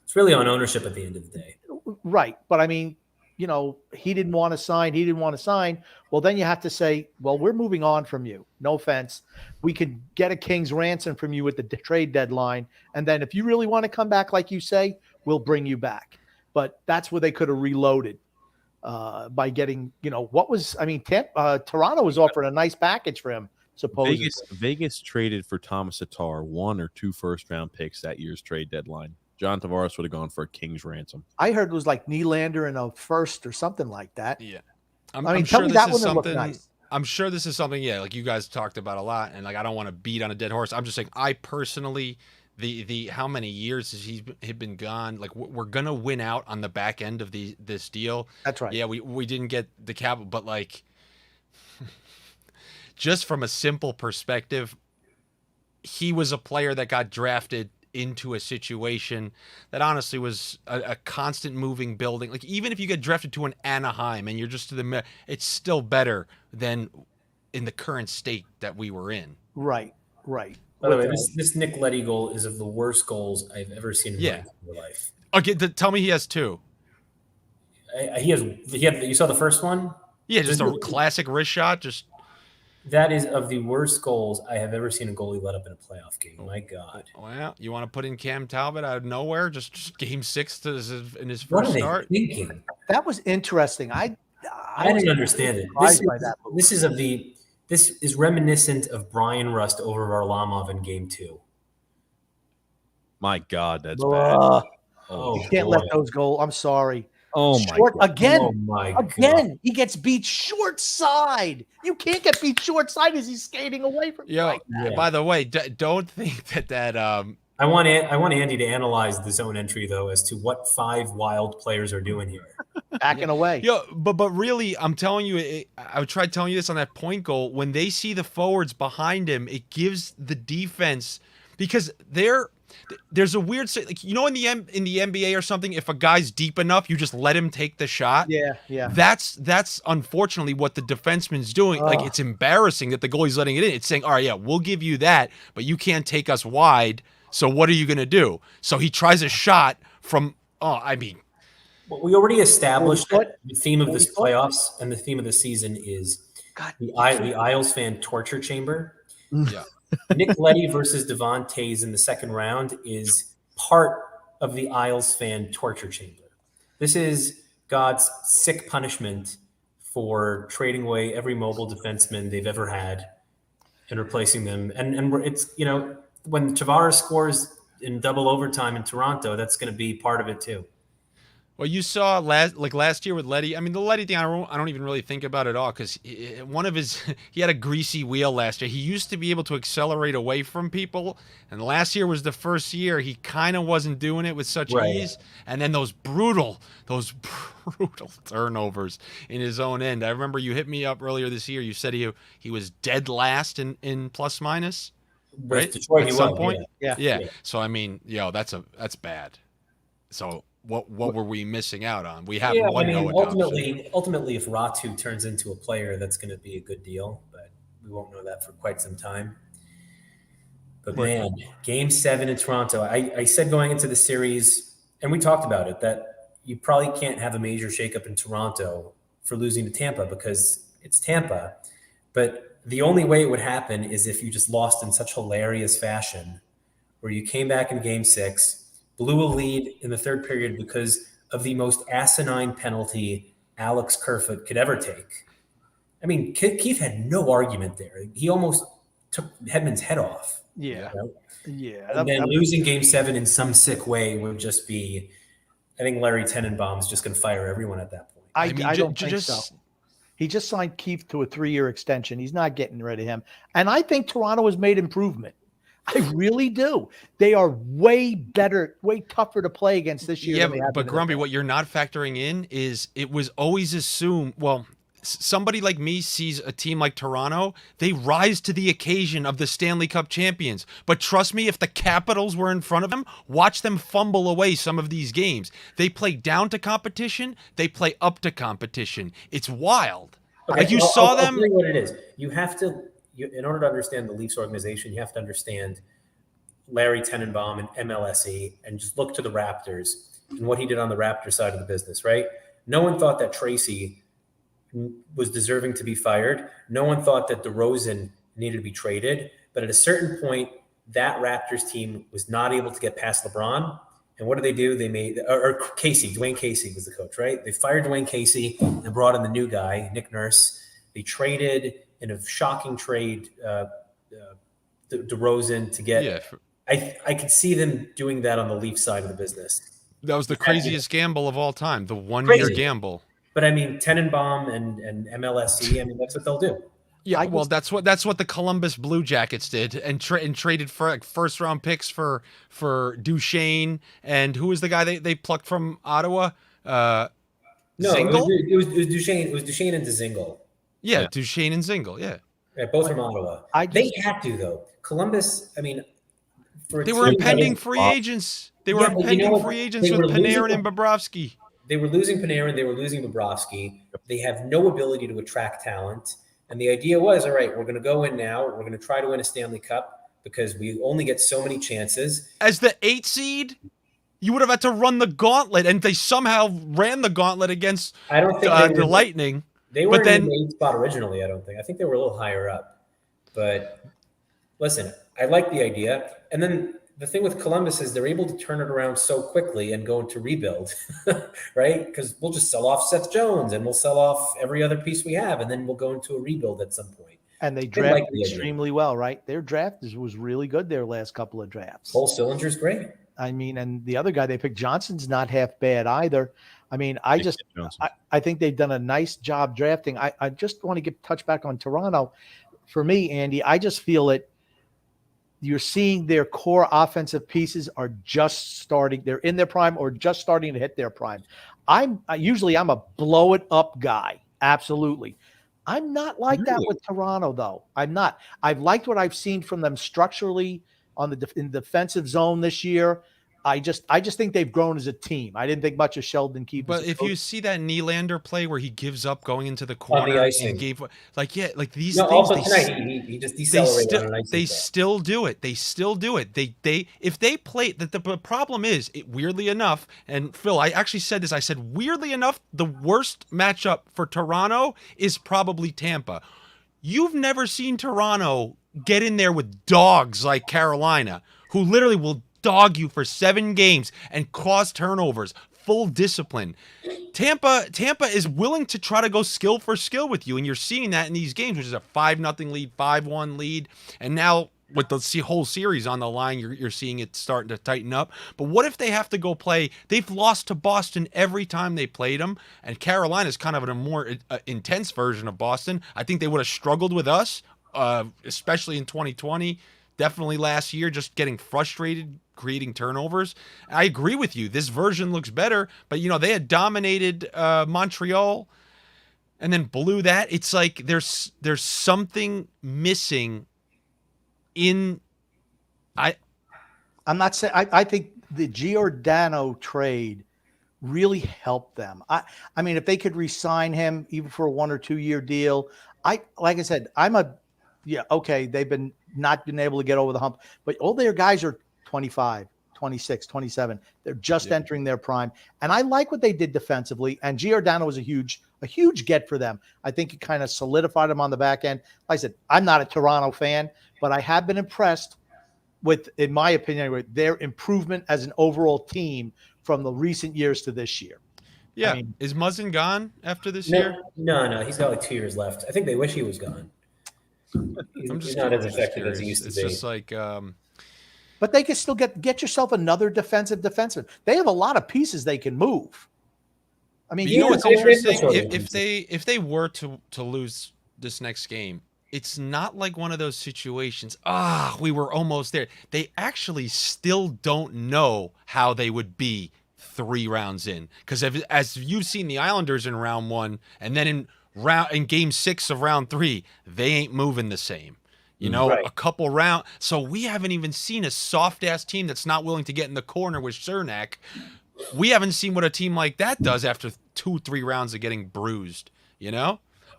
It's really on ownership at the end of the day. Right. But I mean, he didn't want to sign. Well, then you have to say, well, we're moving on from you. No offense. We could get a king's ransom from you at the trade deadline. And then if you really want to come back, like you say, we'll bring you back. But that's where they could have reloaded by getting, Toronto was offering a nice package for him, supposedly. Vegas traded for Thomas Tatar 1 or 2 first-round picks that year's trade deadline. John Tavares would have gone for a king's ransom. I heard it was like Nylander and a first or something like that. Yeah. I'm sure that one looked nice. I'm sure this is something, like you guys talked about a lot, and I don't want to beat on a dead horse. I'm just saying, I personally, the how many years has he been gone? Like, we're gonna win out on the back end of this deal. That's right. Yeah, we didn't get the cap, but just from a simple perspective, he was a player that got drafted into a situation that honestly was a constant moving building. Like, even if you get drafted to an Anaheim and you're just it's still better than in the current state that we were in. Right. By the way, this Nick Leddy goal is of the worst goals I've ever seen in my life. Okay, tell me he has 2. You saw the first one? Yeah, just a classic wrist shot. That is of the worst goals I have ever seen a goalie let up in a playoff game. My God. Well, you want to put in Cam Talbot out of nowhere, just game 6 in his first what are start? They thinking? That was interesting. I didn't understand it. This is reminiscent of Brian Rust over Varlamov in game 2. My God, that's bad. You can't let those go. I'm sorry. Oh my Short God. again. Oh my God. Again, he gets beat short side. You can't get beat short side as he's skating away from you. Yo, Like, Yeah. by the way, don't think that I want Andy to analyze the zone entry though as to what 5 wild players are doing here. backing away. yo, but really, I'm telling you, I tried telling you this on that point goal. When they see the forwards behind him, it gives the defense, because there's a weird, like, you know, in the NBA or something, if a guy's deep enough, you just let him take the shot. Yeah. That's unfortunately what the defenseman's doing. Like, it's embarrassing that the goalie's letting it in. It's saying, all right, yeah, we'll give you that, but you can't take us wide. So what are you going to do? So he tries a shot from, Well, we already established 40 that the theme of this 40 playoffs and the theme of the season is God, the Isles fan torture chamber. yeah. Nick Leddy versus Devon Toews in the second round is part of the Isles fan torture chamber. This is God's sick punishment for trading away every mobile defenseman they've ever had and replacing them. And it's, you know, when Tavares scores in double overtime in Toronto, that's going to be part of it too. Well, you saw last year with Leddy. I mean, the Leddy thing, I don't even really think about it at all, because he had a greasy wheel last year. He used to be able to accelerate away from people, and last year was the first year he kind of wasn't doing it with such ease. And then those brutal turnovers in his own end. I remember you hit me up earlier this year. You said he was dead last in plus minus, right? With Detroit, At he some was, point. Yeah. So I mean, that's bad. So what were we missing out on? We have Yeah, one I mean, no adoption. ultimately, if Ratu turns into a player, that's going to be a good deal, but we won't know that for quite some time. But man, Game 7 in Toronto, I said going into the series, and we talked about it, that you probably can't have a major shakeup in Toronto for losing to Tampa because it's Tampa. But the only way it would happen is if you just lost in such hilarious fashion, where you came back in Game 6, blew a lead in the third period because of the most asinine penalty Alex Kerfoot could ever take. I mean, Keith had no argument there. He almost took Hedman's head off. Yeah. You know? Yeah. And then losing Game 7 in some sick way would just be, I think Larry Tenenbaum's just going to fire everyone at that point. I don't think just so. He just signed Keith to a 3-year extension. He's not getting rid of him. And I think Toronto has made improvement. I really do. They are way better, way tougher to play against this year. Yeah, than they have but been in the Grumpy, past. what you're not factoring in is it was always assumed. Well, somebody like me sees a team like Toronto, they rise to the occasion of the Stanley Cup champions. But trust me, if the Capitals were in front of them, watch them fumble away some of these games. They play down to competition, they play up to competition. It's wild. Okay, Like you saw them. I'll tell you what it is. You have to, in order to understand the Leafs organization, you have to understand Larry Tenenbaum and MLSE and just look to the Raptors and what he did on the Raptor side of the business, right? No one thought that Tracy was deserving to be fired. No one thought that DeRozan needed to be traded. But at a certain point, that Raptors team was not able to get past LeBron. And what did they do? They made, or Casey, Dwayne Casey was the coach, right? They fired Dwayne Casey and brought in the new guy, Nick Nurse. They traded in a shocking trade, DeRozan to get. Yeah, I could see them doing that on the Leaf side of the business. that was the craziest gamble of all time, the 1-year gamble. But I mean, Tenenbaum and MLSE, I mean, that's what they'll do. Yeah, well, that's what the Columbus Blue Jackets did, and traded for like first round picks for Duchesne, and who was the guy they plucked from Ottawa? No, Zingle? it was Duchesne. It was Duchesne and Dzingel. Yeah, Duchesne and Zingle. Yeah, Right, both from Ottawa. They had to though. Columbus. I mean, they were impending free agents. They were impending free agents with Panarin and Bobrovsky. They were losing Panarin. They were losing Bobrovsky. They have no ability to attract talent. And the idea was, all right, we're going to go in now. We're going to try to win a Stanley Cup because we only get so many chances. As the 8 seed, you would have had to run the gauntlet, and they somehow ran the gauntlet against I don't think the Lightning. They were But in the 8th spot originally, I don't think. I think they were a little higher up. But listen, I like the idea. And then the thing with Columbus is they're able to turn it around so quickly and go into rebuild, right? Because we'll just sell off Seth Jones and we'll sell off every other piece we have, and then we'll go into a rebuild at some point. And they drafted extremely well, right? Their draft was really good their last couple of drafts. Cole Sillinger's great. I mean, and the other guy they picked, Johnson's not half bad either. I mean, I Nick just Johnson. I think they've done a nice job drafting. I just want to get touch back on Toronto. For me, Andy, I just feel it. You're seeing their core offensive pieces are just starting. They're in their prime or just starting to hit their prime. I'm a blow it up guy. Absolutely. I'm not like that Really? with Toronto, though. I'm not. I've liked what I've seen from them structurally on in the defensive zone this year. I just think they've grown as a team. I didn't think much of Sheldon Keefe. But if you see that Nylander play where he gives up going into the On the corner icing. and gave like these No, things, also tonight he just decelerated on an icing they play. still do it. They still do it. They if they play the problem is weirdly enough, and Phil, I actually said this. I said weirdly enough, the worst matchup for Toronto is probably Tampa. You've never seen Toronto get in there with dogs like Carolina, who literally will dog you for 7 games and cause turnovers, full discipline. Tampa is willing to try to go skill for skill with you, and you're seeing that in these games, which is a 5-0 lead, 5-1 lead, and now with the whole series on the line, you're seeing it starting to tighten up. But what if they have to go play? They've lost to Boston every time they played them, and Carolina's kind of a more intense version of Boston. I think they would have struggled with us, especially in 2020. Definitely last year, just getting frustrated, creating turnovers. I agree with you. This version looks better, but they had dominated Montreal and then blew that. It's like there's something missing in. I'm not saying I think the Giordano trade really helped them. I mean, if they could re-sign him even for a 1 or 2 year deal, like I said, okay, they've not been able to get over the hump, but all their guys are 25, 26, 27. They're just entering their prime. And I like what they did defensively. And Giordano was a huge get for them. I think it kind of solidified them on the back end. Like I said, I'm not a Toronto fan, but I have been impressed with, in my opinion, with their improvement as an overall team from the recent years to this year. Yeah. I mean, is Muzzin gone after this year? No. He's got like 2 years left. I think they wish he was gone. He's not as effective as he used to be. It's just like, but they can still get yourself another defenseman. They have a lot of pieces they can move. I mean, you know what's it's interesting? interesting. If they were to lose this next game, it's not like one of those situations. We were almost there. They actually still don't know how they would be 3 rounds in, because as you've seen the Islanders in round 1, and then in game 6 of round 3, they ain't moving the same. Right. A couple rounds. So we haven't even seen a soft ass team that's not willing to get in the corner with Cernak. We haven't seen what a team like that does after 2-3 rounds of getting bruised.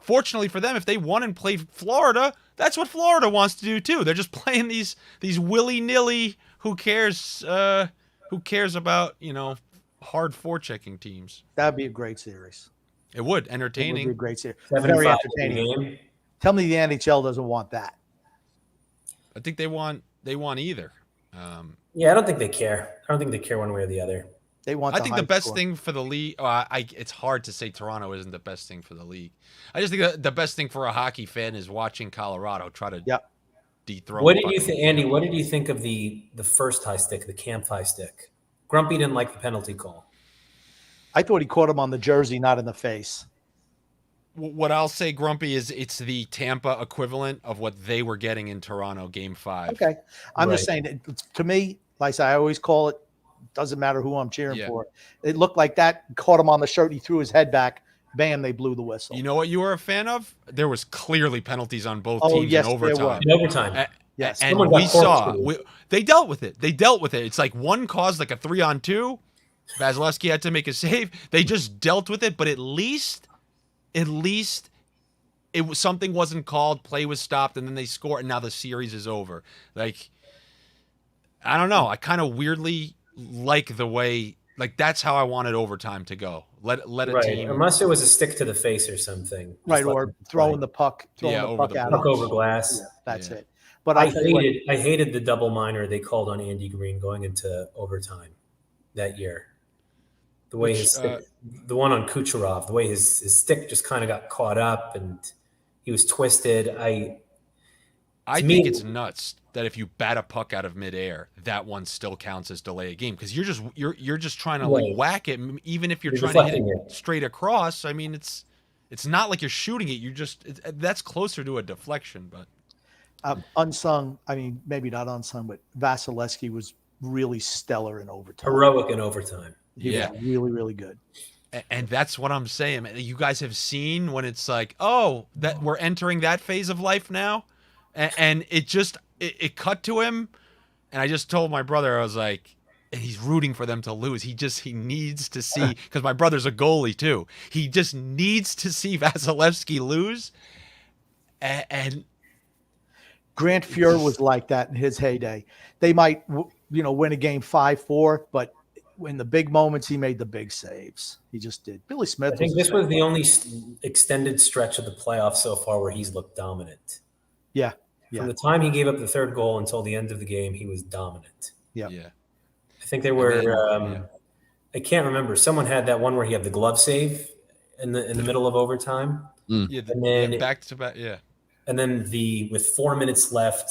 Fortunately for them, if they won and played Florida, that's what Florida wants to do too. They're just playing these willy-nilly. Who cares? Who cares about hard forechecking teams? that'd be a great series. It would It entertaining. would be a great series. 75 Very in entertaining. the game. Tell me the NHL doesn't want that. I think they want either. Yeah, I don't think they care. I don't think they care one way or the other. They want. I think the high best score. thing for the league. It's hard to say Toronto isn't the best thing for the league. I just think the best thing for a hockey fan is watching Colorado try to dethrone. What did you think, Andy? What did you think of the first high stick, the camp high stick? Grumpy didn't like the penalty call. I thought he caught him on the jersey, not in the face. What I'll say, Grumpy, is it's the Tampa equivalent of what they were getting in Toronto Game 5. Okay, I'm Right. just saying. To me, like I say, I always call it. Doesn't matter who I'm cheering for. It looked like that caught him on the shirt. He threw his head back. Bam! They blew the whistle. You know what you were a fan of? There was clearly penalties on both Oh, teams yes, in there overtime. In overtime. Yes. And Someone we got saw corkscrewed. they dealt with it. It's like one caused like a 3-on-2. Vasilevsky had to make a save. They just dealt with it, but at least it was something wasn't called, play was stopped, and then they score, and now the series is over. Like, I don't know. I kind of weirdly like the way, like, that's how I wanted overtime to go. Let a Right. team Unless it was a stick to the face or something. Right, Just let or them play. throwing the puck, over the out. Puck of over glass. Yeah, that's Yeah. it. But I tell you what, hated the double minor they called on Andy Green going into overtime that year. The way his stick, the one on Kucherov, the way his stick just kind of got caught up and he was twisted. I I To think me- it's nuts that if you bat a puck out of midair, that one still counts as delay a game because you're just trying to like Right. whack it, even if you're You're trying to hit deflecting it straight across. I mean, it's not like you're shooting it. That's closer to a deflection, but Unsung, I mean, maybe not unsung, but Vasilevsky was really stellar in overtime. Heroic in overtime. He yeah. was really, really good. And that's what I'm saying. Man. You guys have seen when it's like, oh, that we're entering that phase of life now, and it cut to him, and I just told my brother, I was like, and he's rooting for them to lose. He needs to see because my brother's a goalie too. He just needs to see Vasilevsky lose, and Grant Fuhr was like that in his heyday. They might, win a game 5-4, but in the big moments, he made the big saves. He just did. Billy Smith. I think this was the only extended stretch of the playoffs so far where he's looked dominant. Yeah. From the time he gave up the third goal until the end of the game, he was dominant. Yeah. I think they were. then, I can't remember. Someone had that one where he had the glove save in the middle of overtime. yeah, And then back to back, yeah. And then with 4 minutes left,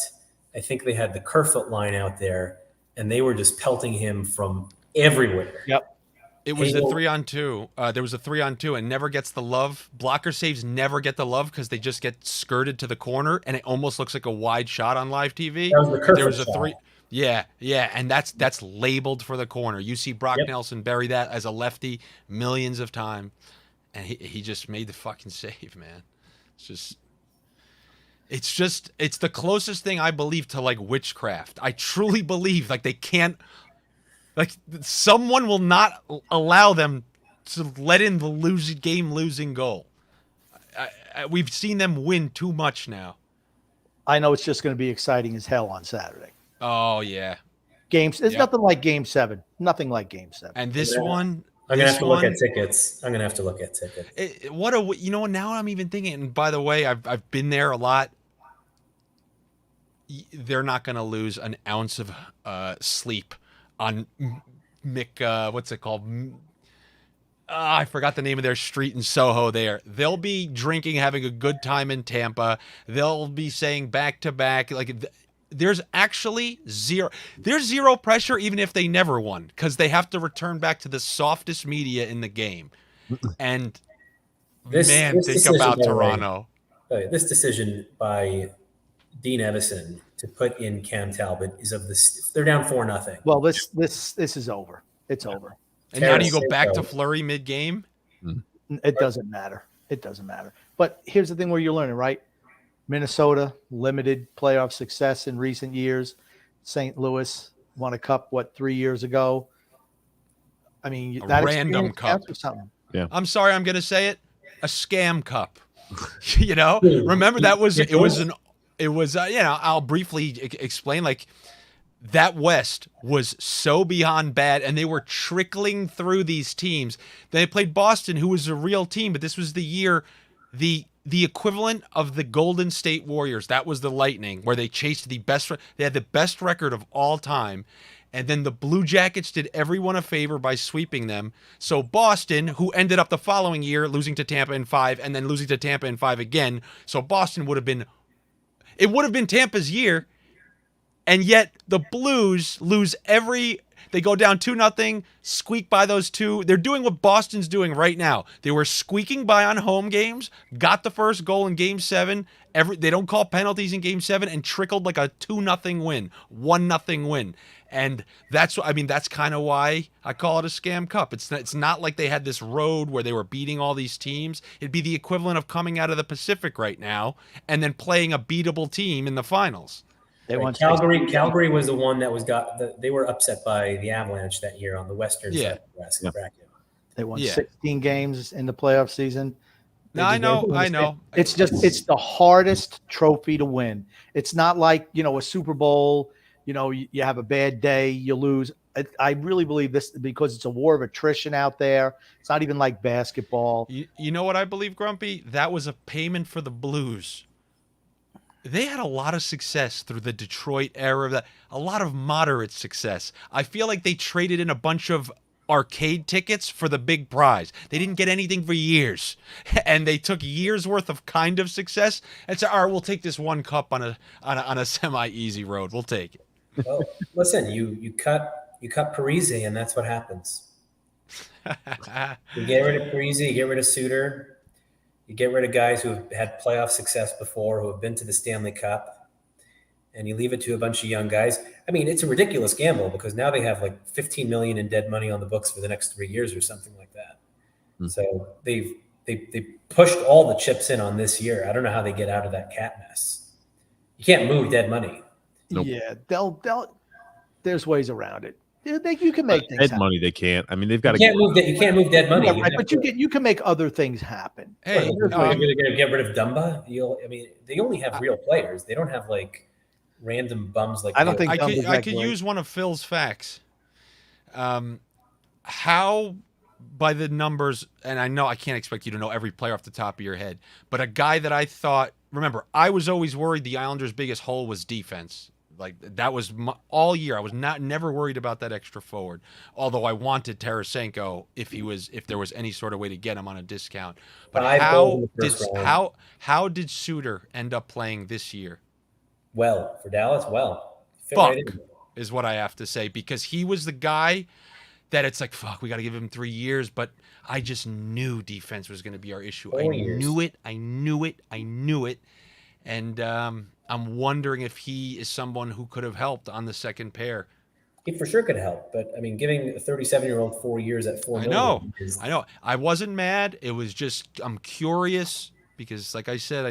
I think they had the Kerfoot line out there, and they were just pelting him from everywhere. Yep. It was Hagel- the 3-on-2. There was a 3-on-2 and never gets the love. Blocker saves never get the love because they just get skirted to the corner, and it almost looks like a wide shot on live TV. That was the Kerfoot There was a shot. 3. Yeah, and that's labeled for the corner. You see Brock Yep. Nelson bury that as a lefty millions of times, and he just made the fucking save, man. It's the closest thing I believe to like witchcraft. I truly believe like they can't, like someone will not allow them to let in the game-losing goal. We've seen them win too much now. I know it's just going to be exciting as hell on Saturday. Oh yeah, It's Yep. nothing like Game 7. Nothing like Game 7. and this Yeah. one. I'm gonna this have to look one- at tickets. Now I'm even thinking. And by the way, I've been there a lot. They're not going to lose an ounce of sleep on Mick. What's it called? I forgot the name of their street in Soho. They'll be drinking, having a good time in Tampa. They'll be saying back to back. Like there's actually zero. There's zero pressure, even if they never won, because they have to return back to the softest media in the game. And This think decision, about by the way, Toronto. This decision by Dean Evison to put in Cam Talbot is of this. They're down 4-0. Well, this is over. It's over. And now do you go Tarasenko. back to Fleury mid-game? It doesn't matter. It doesn't matter. But here's the thing where you're learning, right? Minnesota, limited playoff success in recent years. St. Louis won a cup, 3 years ago? I mean, A that random experience cup. counts for something. I'm sorry, I'm going to say it. A scam cup. Remember that was I'll briefly explain like that West was so beyond bad and they were trickling through these teams. They played Boston, who was a real team, but this was the year the equivalent of the Golden State Warriors. That was the Lightning, where they chased they had the best record of all time. And then the Blue Jackets did everyone a favor by sweeping them. So Boston, who ended up the following year losing to Tampa in 5 and then losing to Tampa in 5 again. So Boston would have been Tampa's year. And yet the Blues lose they go down 2-0, squeak by those two. They're doing what Boston's doing right now. They were squeaking by on home games, got the first goal in Game 7. They don't call penalties in Game 7 and trickled like a 2-0 win, 1-0 win. And that's kind of why I call it a scam cup. It's not like they had this road where they were beating all these teams. It'd be the equivalent of coming out of the Pacific right now and then playing a beatable team in the finals. They won Calgary was the one that they were upset by the Avalanche that year on the western side of the bracket. They won Yeah. 16 games in the playoff season. No, I know. It's the hardest trophy to win. It's not like, a Super Bowl, you have a bad day, you lose. I really believe this because it's a war of attrition out there. It's not even like basketball. You know what I believe, Grumpy? That was a payment for the Blues. They had a lot of success through the Detroit era, a lot of moderate success. I feel like they traded in a bunch of arcade tickets for the big prize. They didn't get anything for years, and they took years worth of kind of success and said, "All right, we'll take this one cup on a semi-easy road. We'll take it." Well, listen, you cut Parisi, and that's what happens. You get rid of Parisi, you get rid of Suter, you get rid of guys who have had playoff success before, who have been to the Stanley Cup, and you leave it to a bunch of young guys. I mean, it's a ridiculous gamble because now they have like $15 million in dead money on the books for the next 3 years or something like that. So they pushed all the chips in on this year. I don't know how they get out of that cap mess. You can't move dead money. Nope. Yeah, they'll. There's ways around it. You can make things Dead happen. money, they can't. I mean, they've got You can't move that. You can't move dead money. Yeah, right, but you can make other things happen. Hey, You're going to get rid of Dumba? I mean, they only have real players. They don't have like random bums like. I don't they- think I Dumba's could that great. use one of Phil's facts. How, by the numbers, and I know I can't expect you to know every player off the top of your head, but a guy that I thought, remember, I was always worried the Islanders' biggest hole was defense. Like that was all year. I was never worried about that extra forward. Although I wanted Tarasenko if there was any sort of way to get him on a discount. But 5 goals in the first round. how did Suter end up playing this year? Well, for Dallas, fit Fuck right in. is what I have to say, because he was the guy that it's like, fuck, we got to give him 3 years. But I just knew defense was going to be our issue. 4 years. I knew it. And I'm wondering if he is someone who could have helped on the second pair. He for sure could help, but I mean, giving a 37-year-old 4 years at $4 million. I know. I wasn't mad. It was just I'm curious because, like I said,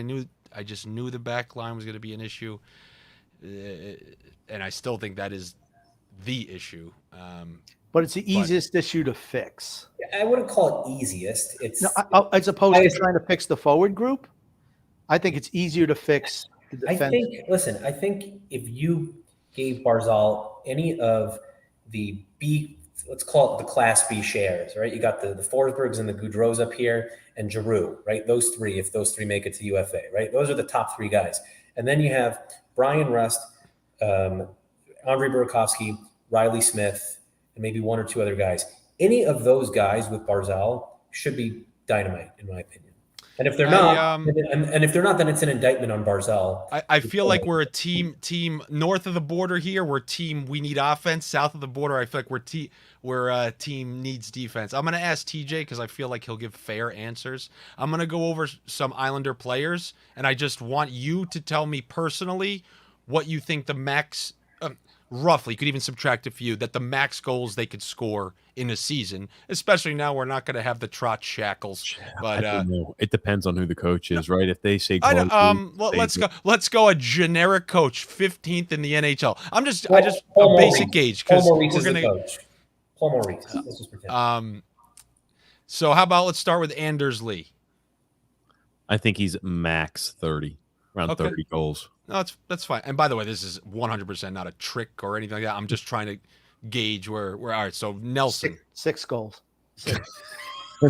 I just knew the back line was going to be an issue, and I still think that is the issue. But it's the easiest issue to fix. I wouldn't call it easiest. It's As opposed to trying to fix the forward group. I think it's easier to fix the defense. I think if you gave Barzal any of the B, let's call it the Class B shares, right? You got the Forsbergs and the Goudreaus up here, and Giroux, right? Those three, if those three make it to UFA, right? Those are the top 3 guys. And then you have Brian Rust, Andrei Burakovsky, Riley Smith, and maybe 1 or 2 other guys. Any of those guys with Barzal should be dynamite, in my opinion. And if they're not, and if they're not, then it's an indictment on Barzal. I feel like we're a team north of the border here. We're team we need offense. South of the border, I feel like we're a team needs defense. I'm gonna ask TJ because I feel like he'll give fair answers. I'm gonna go over some Islander players, and I just want you to tell me personally what you think the max. Roughly, you could even subtract a few, that the max goals they could score in a season, especially now we're not going to have the trot shackles. But I don't know. It depends on who the coach is, right? If they say, let's go a generic coach, 15th in the NHL. Paul a basic Maurice. gauge Paul because Maurice we're is going the to. coach. Paul Maurice. Let's just pretend. So how about let's start with Anders Lee. I think he's max 30, around 30 goals. No, that's fine. And by the way, this is 100% not a trick or anything like that. I'm just trying to gauge where all right. So Nelson, 6 goals. 6.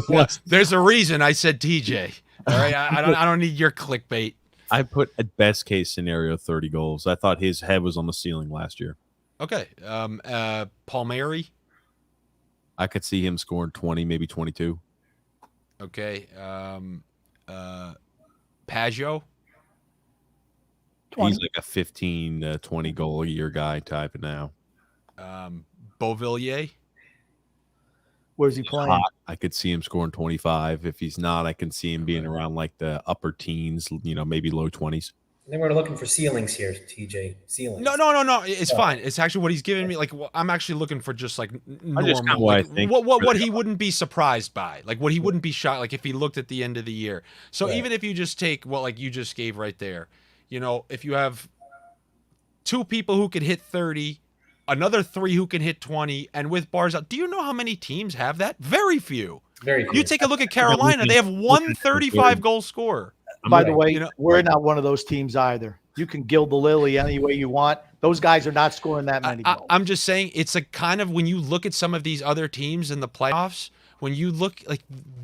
Well, there's a reason I said TJ. All right, I don't need your clickbait. I put at best case scenario 30 goals. I thought his head was on the ceiling last year. Okay, Palmieri. I could see him scoring 20, maybe 22. Okay, Pageau. He's like a 15, 20 goal a year guy type of now. Beauvillier. Where's he playing? Hot. I could see him scoring 25. If he's not, I can see him being around like the upper teens, maybe low 20s. I think we're looking for ceilings here, TJ. Ceilings. No. It's fine. It's actually what he's giving me. Like, I'm actually looking for just like normal. what I Like, think. what he wouldn't be surprised by. Like, what he wouldn't be shocked. Like, if he looked at the end of the year. So Right. even if you just take what like you just gave right there, if you have 2 people who could hit 30, another 3 who can hit 20, and with Barzal, do you know how many teams have that? Very few. Very few. You take a look at Carolina; they have 135 goal scorer. By the way, You know- we're not one of those teams either. You can gild the lily any way you want. Those guys are not scoring that many goals. I'm just saying it's a kind of when you look at some of these other teams in the playoffs when you look, like,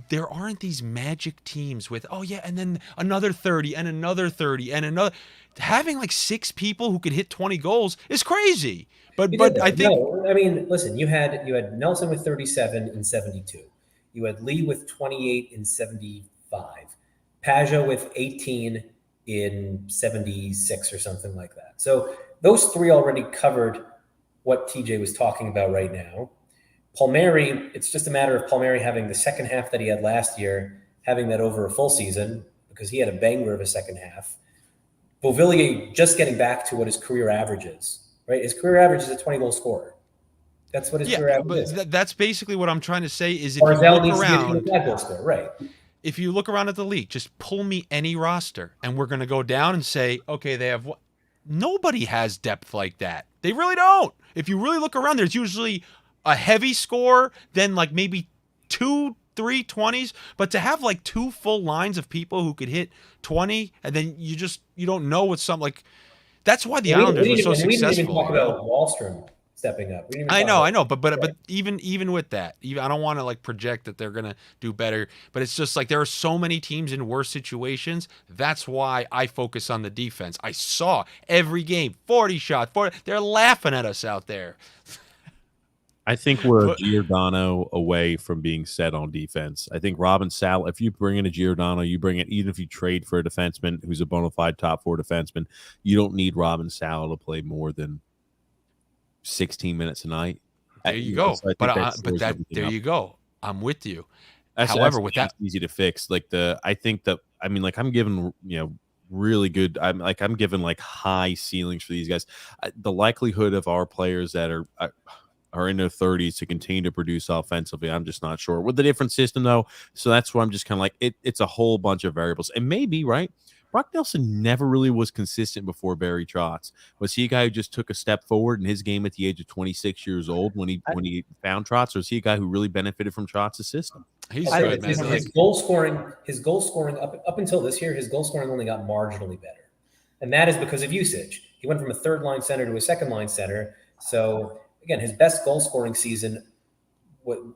there aren't these magic teams with, oh yeah, and then another 30 and another 30 and another. Having like 6 people who could hit 20 goals is crazy. But You did I that. think No, I mean, listen, you had Nelson with 37 and 72. You had Lee with 28 and 75. Pajot with 18 in 76 or something like that. So those 3 already covered what TJ was talking about right now. Palmieri, it's just a matter of Palmieri having the second half that he had last year, having that over a full season, because he had a banger of a second half. Beauvillier just getting back to what his career average is, right? His career average is a 20-goal scorer. That's what his career average but is. that's basically what I'm trying to say is if you Barzal look needs to be a around, 25-goal scorer, right? if you look around at the league, just pull me any roster, and we're going to go down and say, okay, they have what? Nobody has depth like that. They really don't. If you really look around, there's usually a heavy score, then like maybe 2, 3 20s. But to have like 2 full lines of people who could hit 20, and then you don't know what some like. That's why the Islanders were so We didn't even successful. talk about Wallstrom stepping up. We didn't even I talk know, about- but even with that, I don't want to like project that they're gonna do better, but it's just like there are so many teams in worse situations. That's why I focus on the defense. I saw every game, 40 shots, 40. They're laughing at us out there. I think we're a But- Giordano away from being set on defense. I think Robin Sal, if you bring in a Giordano, you bring it, even if you trade for a defenseman who's a bona fide top 4 defenseman, you don't need Robin Sal to play more than 16 minutes a night. There you go. So I think But that slows there everything up. you go. I'm with you. However, with that, easy to fix. Like I think that I'm giving really good. I'm giving like high ceilings for these guys. The likelihood of our players that are in their 30s to continue to produce offensively, I'm just not sure. With the different system though, so that's where I'm just kind of like it's a whole bunch of variables. And maybe right, Brock Nelson never really was consistent before Barry Trotz. Was he a guy who just took a step forward in his game at the age of 26 years old when he found Trotz, or was he a guy who really benefited from Trotz's system? he's I good, think man. his goal scoring up until this year, his goal scoring only got marginally better, and that is because of usage. He went from a 3rd-line center to a 2nd-line center. So again, his best goal scoring season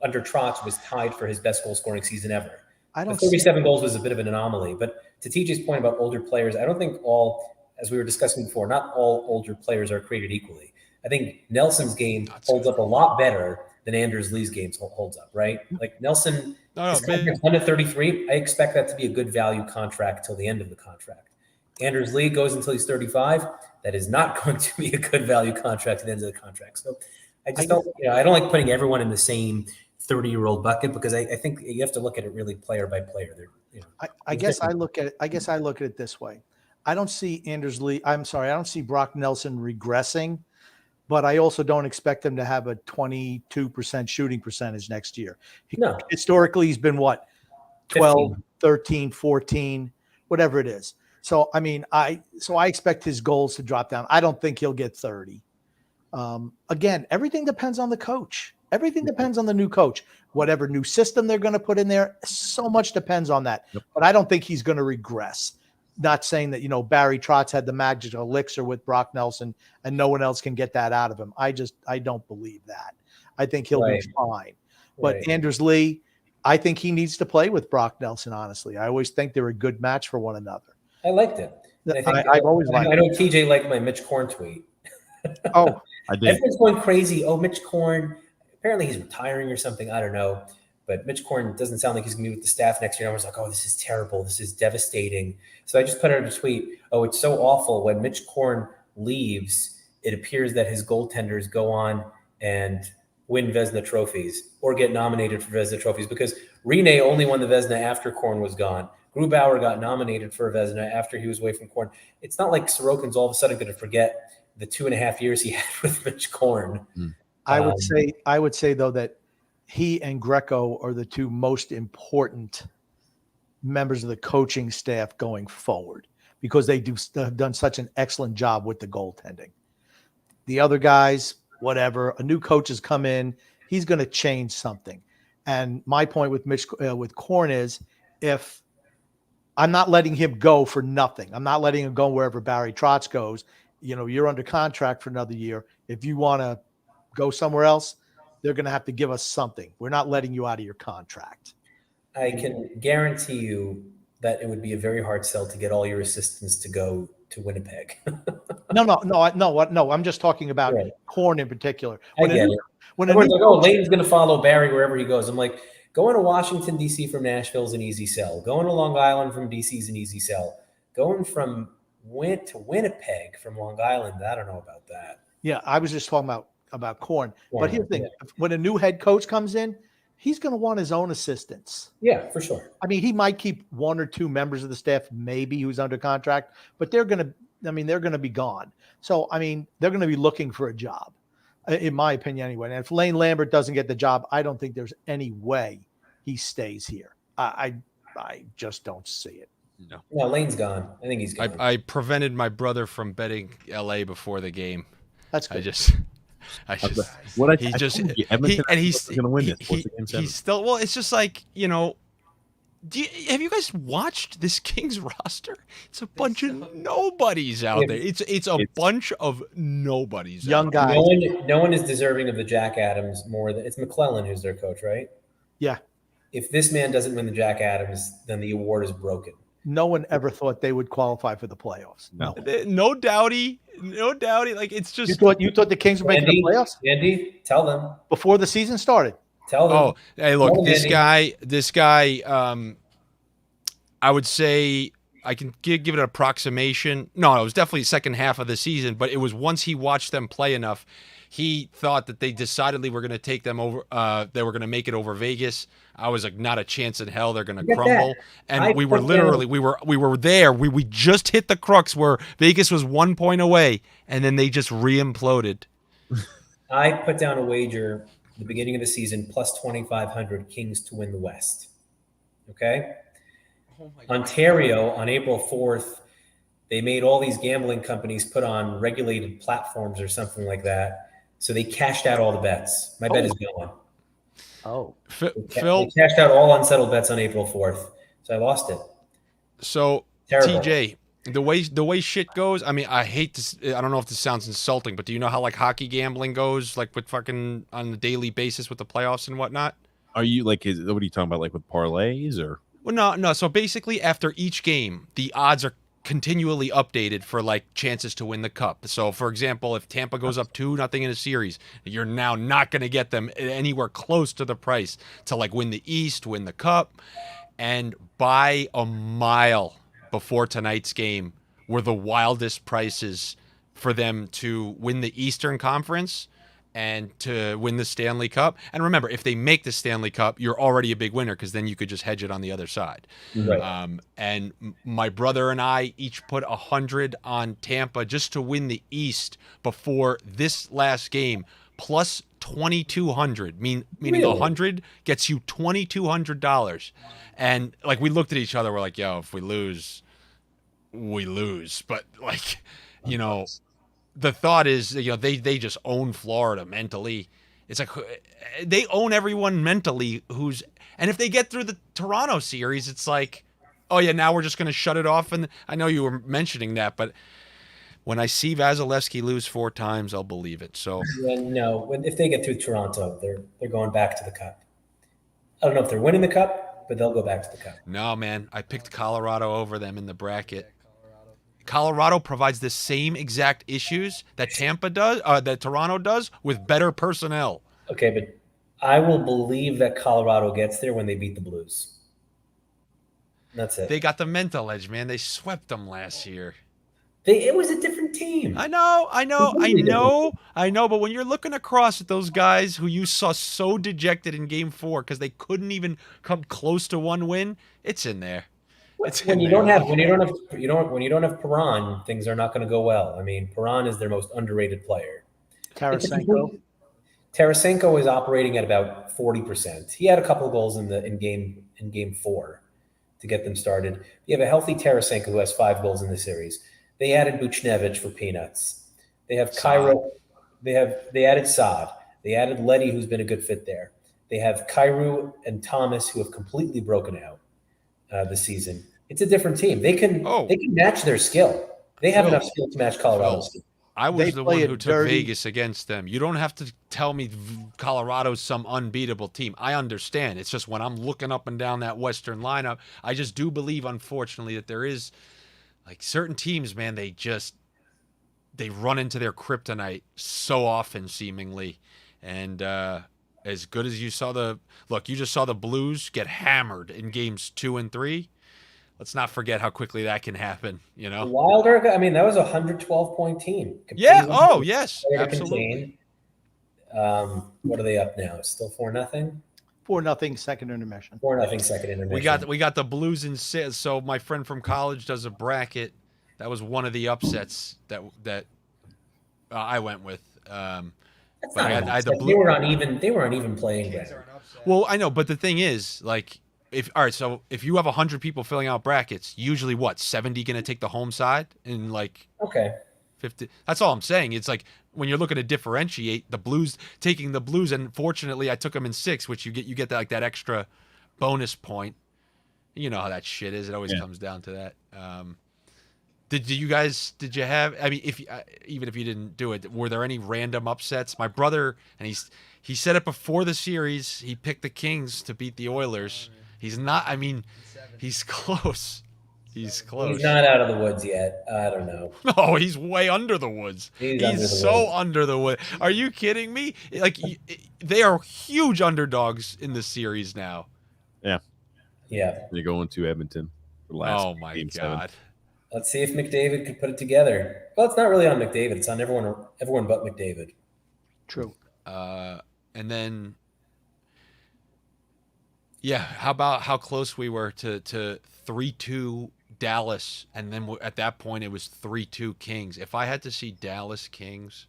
under Trotz was tied for his best goal scoring season ever. I The don't 37 goals was a bit of an anomaly, but to TJ's point about older players, I don't think as we were discussing before, not all older players are created equally. I think Nelson's game holds up a lot better than Anders Lee's game holds up, right? Like Nelson, his contract's 1 to 33. I expect that to be a good value contract till the end of the contract. Anders Lee goes until he's 35. That is not going to be a good value contract at the end of the contract. So I don't like putting everyone in the same 30-year-old bucket, because I think you have to look at it really player by player. I guess I look at it this way. I don't see I don't see Brock Nelson regressing, but I also don't expect him to have a 22% shooting percentage next year. No. Historically, he's been what? 12, 15. 13, 14, whatever it is. So, I expect his goals to drop down. I don't think he'll get 30. Again, everything depends on the coach. Everything depends on the new coach. Whatever new system they're going to put in there, so much depends on that. Yep. But I don't think he's going to regress. Not saying that, Barry Trotz had the magic elixir with Brock Nelson and no one else can get that out of him. I don't believe that. I think he'll be fine. But Right. Anders Lee, I think he needs to play with Brock Nelson, honestly. I always think they're a good match for one another. I liked it. And I've always liked I know TJ liked my Mitch Korn tweet. Oh, I did. Everyone's going crazy. Oh, Mitch Korn. Apparently he's retiring or something. I don't know. But Mitch Korn doesn't sound like he's going to be with the staff next year. I was like, oh, this is terrible. This is devastating. So I just put out a tweet. Oh, it's so awful. When Mitch Korn leaves, it appears that his goaltenders go on and win Vezina trophies or get nominated for Vezina trophies, because Rene only won the Vezina after Korn was gone. Grubauer got nominated for a Vezina after he was away from Korn. It's not like Sorokin's all of a sudden going to forget the 2.5 years he had with Mitch Korn. I would say though that he and Greco are the two most important members of the coaching staff going forward, because they have done such an excellent job with the goaltending. The other guys, whatever, a new coach has come in, he's going to change something. And my point with with Korn is, if I'm not letting him go for nothing, I'm not letting him go wherever Barry Trotz goes. You're under contract for another year. If you want to go somewhere else, they're going to have to give us something. We're not letting you out of your contract. I can guarantee you that it would be a very hard sell to get all your assistants to go to Winnipeg. No. I'm just talking about Right. Korn in particular. I get it. When a Everyone's new like, oh, coach- Layton's going to follow Barry wherever he goes. I'm like, going to Washington, D.C. from Nashville is an easy sell. Going to Long Island from D.C. is an easy sell. Going from to Winnipeg from Long Island, I don't know about that. Yeah, I was just talking about Korn. Korn, But here's the thing: when a new head coach comes in, he's going to want his own assistants. Yeah, for sure. I mean, he might keep one or two members of the staff, maybe who's under contract, but they're going to be gone. So, I mean, they're going to be looking for a job, in my opinion, anyway. And if Lane Lambert doesn't get the job, I don't think there's any way he stays here. I just don't see it. No, Lane's gone. I think he's gone. I prevented my brother from betting LA before the game. That's good. What I he just told you, he, Edmonton and he's going to win this. he's still, well, it's just like, have you guys watched this Kings roster? It's a bunch of nobodies out there. It's a bunch of nobodies. Young guys. No one is deserving of the Jack Adams more than it's McClellan who's their coach, right? Yeah. If this man doesn't win the Jack Adams, then the award is broken. No one ever thought they would qualify for the playoffs. No. No doubty. Like, it's just. You thought the Kings were making the playoffs? Andy, tell them. Before the season started. Tell them. Oh, hey, look, Tell them, this guy, I would say I can give it an approximation. No, it was definitely the second half of the season, but it was once he watched them play enough, he thought that they decidedly were going to take them over. They were going to make it over Vegas. I was like, not a chance in hell. They're going to crumble. And we were literally, we were there. We just hit the crux where Vegas was 1 point away, and then they just re-imploded. I put down a wager at the beginning of the season, plus 2,500 Kings to win the West. Okay? Ontario, on April 4th, they made all these gambling companies put on regulated platforms or something like that. So they cashed out all the bets. My bet is gone. Oh. Phil, They cashed out all unsettled bets on April 4th. So I lost it. so Terrible. TJ, the way shit goes, I mean, I hate this. I don't know if this sounds insulting, but do you know how like hockey gambling goes, like with fucking on a daily basis with the playoffs and whatnot? Are you like? What are you talking about? Like with parlays or? Well, no. So basically, after each game, the odds are continually updated for like chances to win the cup. So, for example, if Tampa goes up 2-0 in a series, you're now not going to get them anywhere close to the price to like win the East, win the cup, and by a mile before tonight's game were the wildest prices for them to win the Eastern Conference and to win the Stanley Cup. And remember, if they make the Stanley Cup, you're already a big winner because then you could just hedge it on the other side. Right. And my brother and I each put 100 on Tampa just to win the East before this last game, plus 2,200. Meaning Really? 100 gets you $2,200. And like we looked at each other, we're like, yo, if we lose, we lose. But like, the thought is, they just own Florida mentally. It's like they own everyone mentally and if they get through the Toronto series, it's like, oh yeah, now we're just going to shut it off. And I know you were mentioning that, but when I see Vasilevsky lose 4 times, I'll believe it. So No, if they get through Toronto, they're going back to the cup. I don't know if they're winning the cup, but they'll go back to the cup. no, man, I picked Colorado over them in the bracket. Colorado provides the same exact issues that Tampa does, that Toronto does, with better personnel. Okay, but I will believe that Colorado gets there when they beat the Blues. That's it. They got the mental edge, man. They swept them last year. It was a different team. I know. But when you're looking across at those guys who you saw so dejected in Game 4 because they couldn't even come close to one win, it's in there. When you don't have Perron, things are not going to go well. I mean, Perron is their most underrated player. Tarasenko is operating at about 40%. He had a couple of goals in game 4 to get them started. You have a healthy Tarasenko who has 5 goals in the series. They added Buchnevich for peanuts. They have Cairo. They added Saad. They added Leddy, who's been a good fit there. They have Cairo and Thomas, who have completely broken out this season. It's a different team. They can match their skill. They have enough skill to match Colorado's skill. I They was the play one a who took dirty- Vegas against them. You don't have to tell me Colorado's some unbeatable team. I understand. It's just when I'm looking up and down that Western lineup, I just do believe, unfortunately, that there is like certain teams, man, they run into their kryptonite so often, seemingly. And as good as you saw you just saw the Blues get hammered in games 2 and 3. Let's not forget how quickly that can happen, you know? The Wilder, I mean, that was a 112-point team. Yeah. Completely Oh, yes. player to Absolutely. contain. What are they up now? Still 4-0? 4-0 second intermission. 4-0 second intermission. We got the Blues in 6. So my friend from college does a bracket. That was one of the upsets that I went with. That's but not I an had the upset. Blue. They were on even playing ground. Well, I know, but the thing is, like, so if you have 100 people filling out brackets, usually what 70 going to take the home side, and like Okay. 50. That's all I'm saying. It's like when you're looking to differentiate the Blues, taking the Blues, and fortunately I took them in 6, which you get that, like that extra bonus point. You know how that shit is. It always comes down to that. Did you have? I mean, even if you didn't do it, were there any random upsets? My brother, and he said it before the series. He picked the Kings to beat the Oilers. He's not. I mean, he's close. He's close. He's not out of the woods yet. I don't know. No, he's way under the woods. He's under the so woods. under the wood. Are you kidding me? Like they are huge underdogs in the series now. Yeah. They're going to Edmonton for the last Oh my game 7. God. Let's see if McDavid could put it together. Well, it's not really on McDavid. It's on everyone but McDavid. True. And then, yeah, how close we were to 3-2 Dallas, and then at that point it was 3-2 Kings. If I had to see Dallas Kings,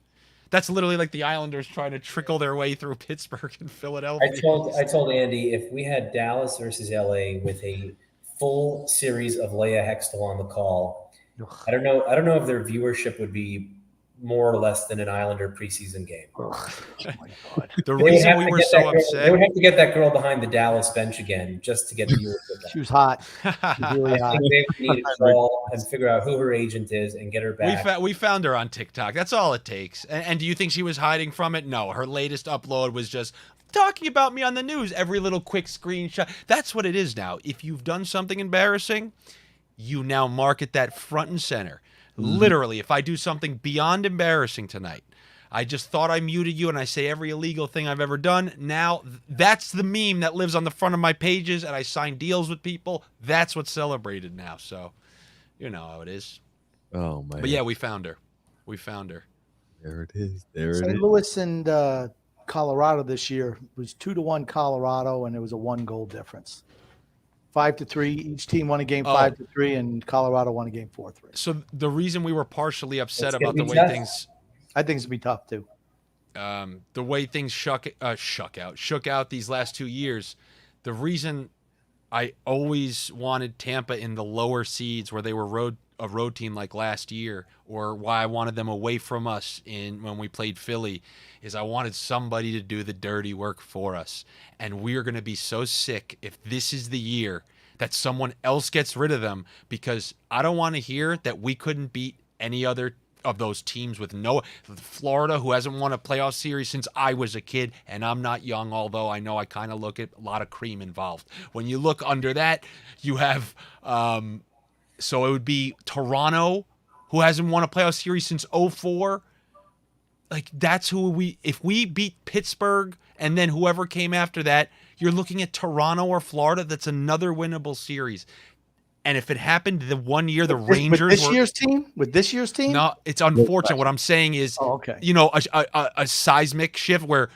that's literally like the Islanders trying to trickle their way through Pittsburgh and Philadelphia. I told Andy if we had Dallas versus LA with a full series of Leia Hextall on the call, I don't know if their viewership would be more or less than an Islander preseason game. Oh my God. The reason we were so they would upset. have to get that girl behind the Dallas bench again just to get the viewership. She was hot. She was really I hot. think they need to call and figure out who her agent is and get her back. We found her on TikTok. That's all it takes. And do you think she was hiding from it? No. Her latest upload was just talking about me on the news. Every little quick screenshot. That's what it is now. If you've done something embarrassing, you now market that front and center. Literally, if I do something beyond embarrassing tonight, I just thought I muted you and I say every illegal thing I've ever done. Now, that's the meme that lives on the front of my pages, and I sign deals with people. That's what's celebrated now. So, you know how it is. Oh my! But yeah, we found her. There it is. There it St. is. Louis and Colorado this year was 2-1 Colorado, and it was a 1-goal difference. 5-3. Each team won a game 5-3, and Colorado won a game 4-3. So the reason we were partially upset It's about the gonna way be things, I think it's gonna be tough too. the way things shook out these last 2 years, the reason I always wanted Tampa in the lower seeds where they were a road team like last year, or why I wanted them away from us when we played Philly, is I wanted somebody to do the dirty work for us. And we're going to be so sick if this is the year that someone else gets rid of them, because I don't want to hear that we couldn't beat any other of those teams with Florida, who hasn't won a playoff series since I was a kid, and I'm not young, although I know I kind of look at a lot of cream involved. When you look under that, you have so it would be Toronto, who hasn't won a playoff series since 2004. Like, that's if we beat Pittsburgh and then whoever came after that, you're looking at Toronto or Florida. That's another winnable series. And if it happened the one year the Rangers with this year's team, no, it's unfortunate. What I'm saying is, okay, you know, a seismic shift where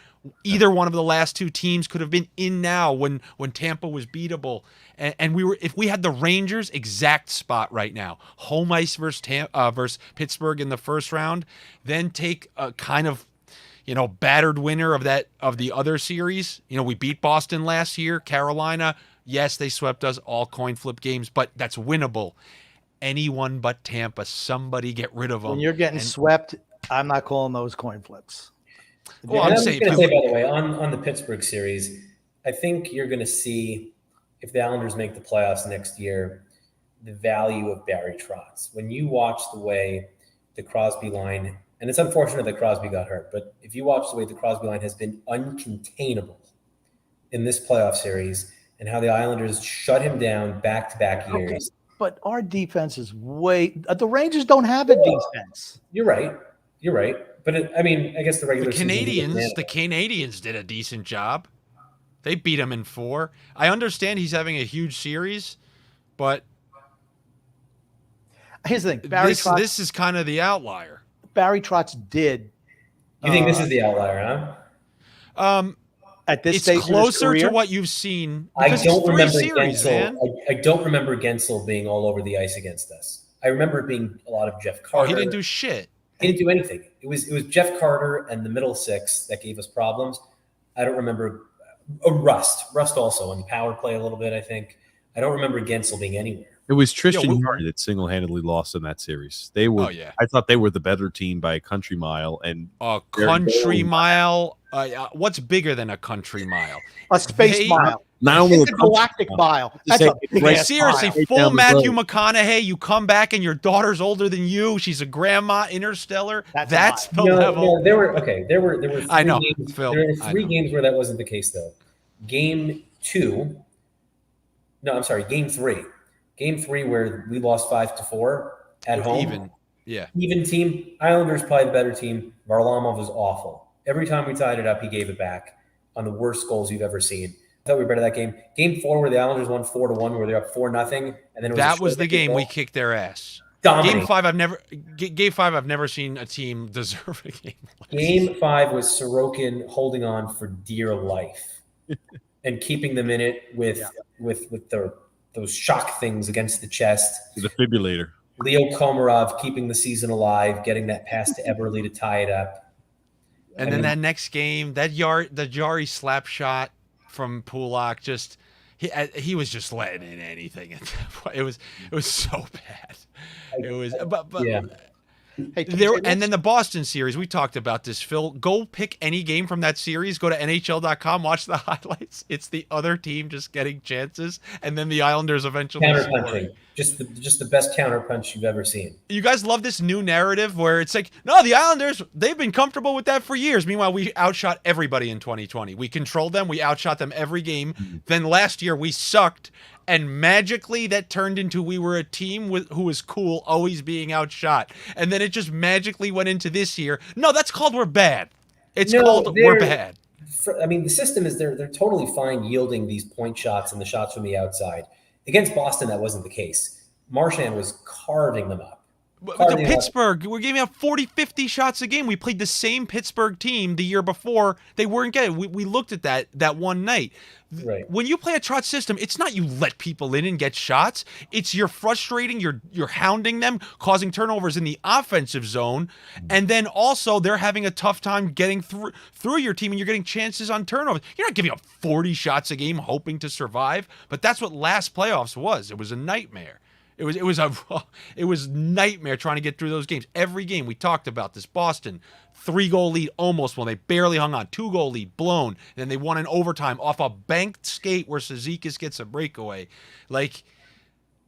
either one of the last two teams could have been in now when Tampa was beatable, and if we had the Rangers exact spot right now, home ice versus Pittsburgh in the first round, then take a kind of, you know, battered winner of the other series. You know, we beat Boston last year, Carolina. Yes, they swept us, all coin flip games, but that's winnable. Anyone but Tampa, somebody get rid of them. when you're getting swept, I'm not calling those coin flips. Well, And I'm I was saying, going to say, by the way, on the Pittsburgh series, I think you're going to see, if the Islanders make the playoffs next year, the value of Barry Trotz. When you watch the way the Crosby line And it's unfortunate that Crosby got hurt, but if you watch the way the Crosby line has been uncontainable in this playoff series and how the Islanders shut him down back-to-back years. Okay, but our defense is the Rangers don't have a defense. You're right. But I guess the regular The Canadians did a decent job. They beat him in 4. I understand he's having a huge series, but Here's the thing. This is kind of the outlier. Barry Trotz did. You think this is the outlier, huh? At this it's stage closer in his to career, what you've seen. I don't remember series, man. I don't remember Gensel being all over the ice against us. I remember it being a lot of Jeff Carter. He didn't do shit. He didn't do anything. It was Jeff Carter and the middle six that gave us problems. I don't remember Rust also on the power play a little bit, I think. I don't remember Gensel being anywhere. It was Tristan Yardy that single-handedly lost in that series. They were. Oh, yeah. I thought they were the better team by a country mile. And A country mile. What's bigger than a country mile? a space mile. Not only It's a galactic mile. That's a big ass Seriously, mile. full down the Matthew road. McConaughey. You come back and your daughter's older than you. She's a grandma. Interstellar. That's a the level. No, there were three I know, games, Phil, there were I three know. games where that wasn't the case, though. Game 3. Game 3 where we lost 5-4 at home. Even team. Islanders probably the better team. Varlamov was awful. Every time we tied it up, he gave it back on the worst goals you've ever seen. I thought we were better that game. Game 4 where the Islanders won 4-1, where they're up 4-0, and then That was the game we kicked their ass. Dominating. Game 5, I've never seen a team deserve a game. Game 5 was Sorokin holding on for dear life and keeping them in it with those shock things against the chest. the defibrillator. Leo Komarov keeping the season alive, getting that pass to Eberle to tie it up. And then that next game, the Jari slap shot from Pulak, just he was just letting in anything. It was so bad. It was, but yeah. Hey, and then the Boston series, we talked about this, Phil. Go pick any game from that series. Go to NHL.com, watch the highlights. It's the other team just getting chances, and then the Islanders eventually Counterpunching. scoring. Just the best counterpunch you've ever seen. You guys love this new narrative where it's like, no, the Islanders, they've been comfortable with that for years. Meanwhile, we outshot everybody in 2020. We controlled them. We outshot them every game. Mm-hmm. Then last year we sucked. And magically that turned into we were a team who was cool, always being outshot. And then it just magically went into this year. No, that's called we're bad. It's called we're bad. The system is they're totally fine yielding these point shots and the shots from the outside. Against Boston, that wasn't the case. Marchand was carving them up. The Pittsburgh, we're giving up 40, 50 shots a game. We played the same Pittsburgh team the year before. They weren't getting it. We looked at that one night. Right. When you play a Trotz system, it's not you let people in and get shots. It's you're frustrating, you're hounding them, causing turnovers in the offensive zone, and then also they're having a tough time getting through your team, and you're getting chances on turnovers. You're not giving up 40 shots a game hoping to survive, but that's what last playoffs was. It was a nightmare. It was nightmare trying to get through those games. Every game we talked about this. Boston 3-goal lead almost won. They barely hung on. 2-goal lead blown. And then they won in overtime off a banked skate where Cizikas gets a breakaway. Right.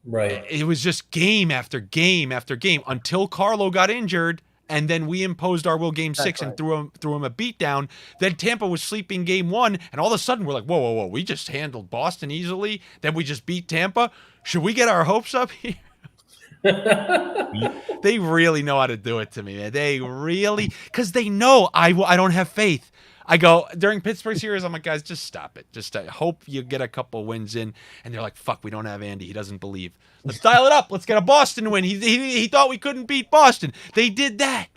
It was just game after game after game until Carlo got injured. And then we imposed our will game 6 and threw him a beatdown. Then Tampa was sleeping game 1, and all of a sudden we're like, whoa, we just handled Boston easily. Then we just beat Tampa. Should we get our hopes up here? They really know how to do it to me, man. They really, because they know I don't have faith. I go during Pittsburgh series, I'm like, guys, just stop it. Just hope you get a couple wins in. And they're like, fuck, we don't have Andy. He doesn't believe. Let's dial it up. Let's get a Boston win. He thought we couldn't beat Boston. They did that.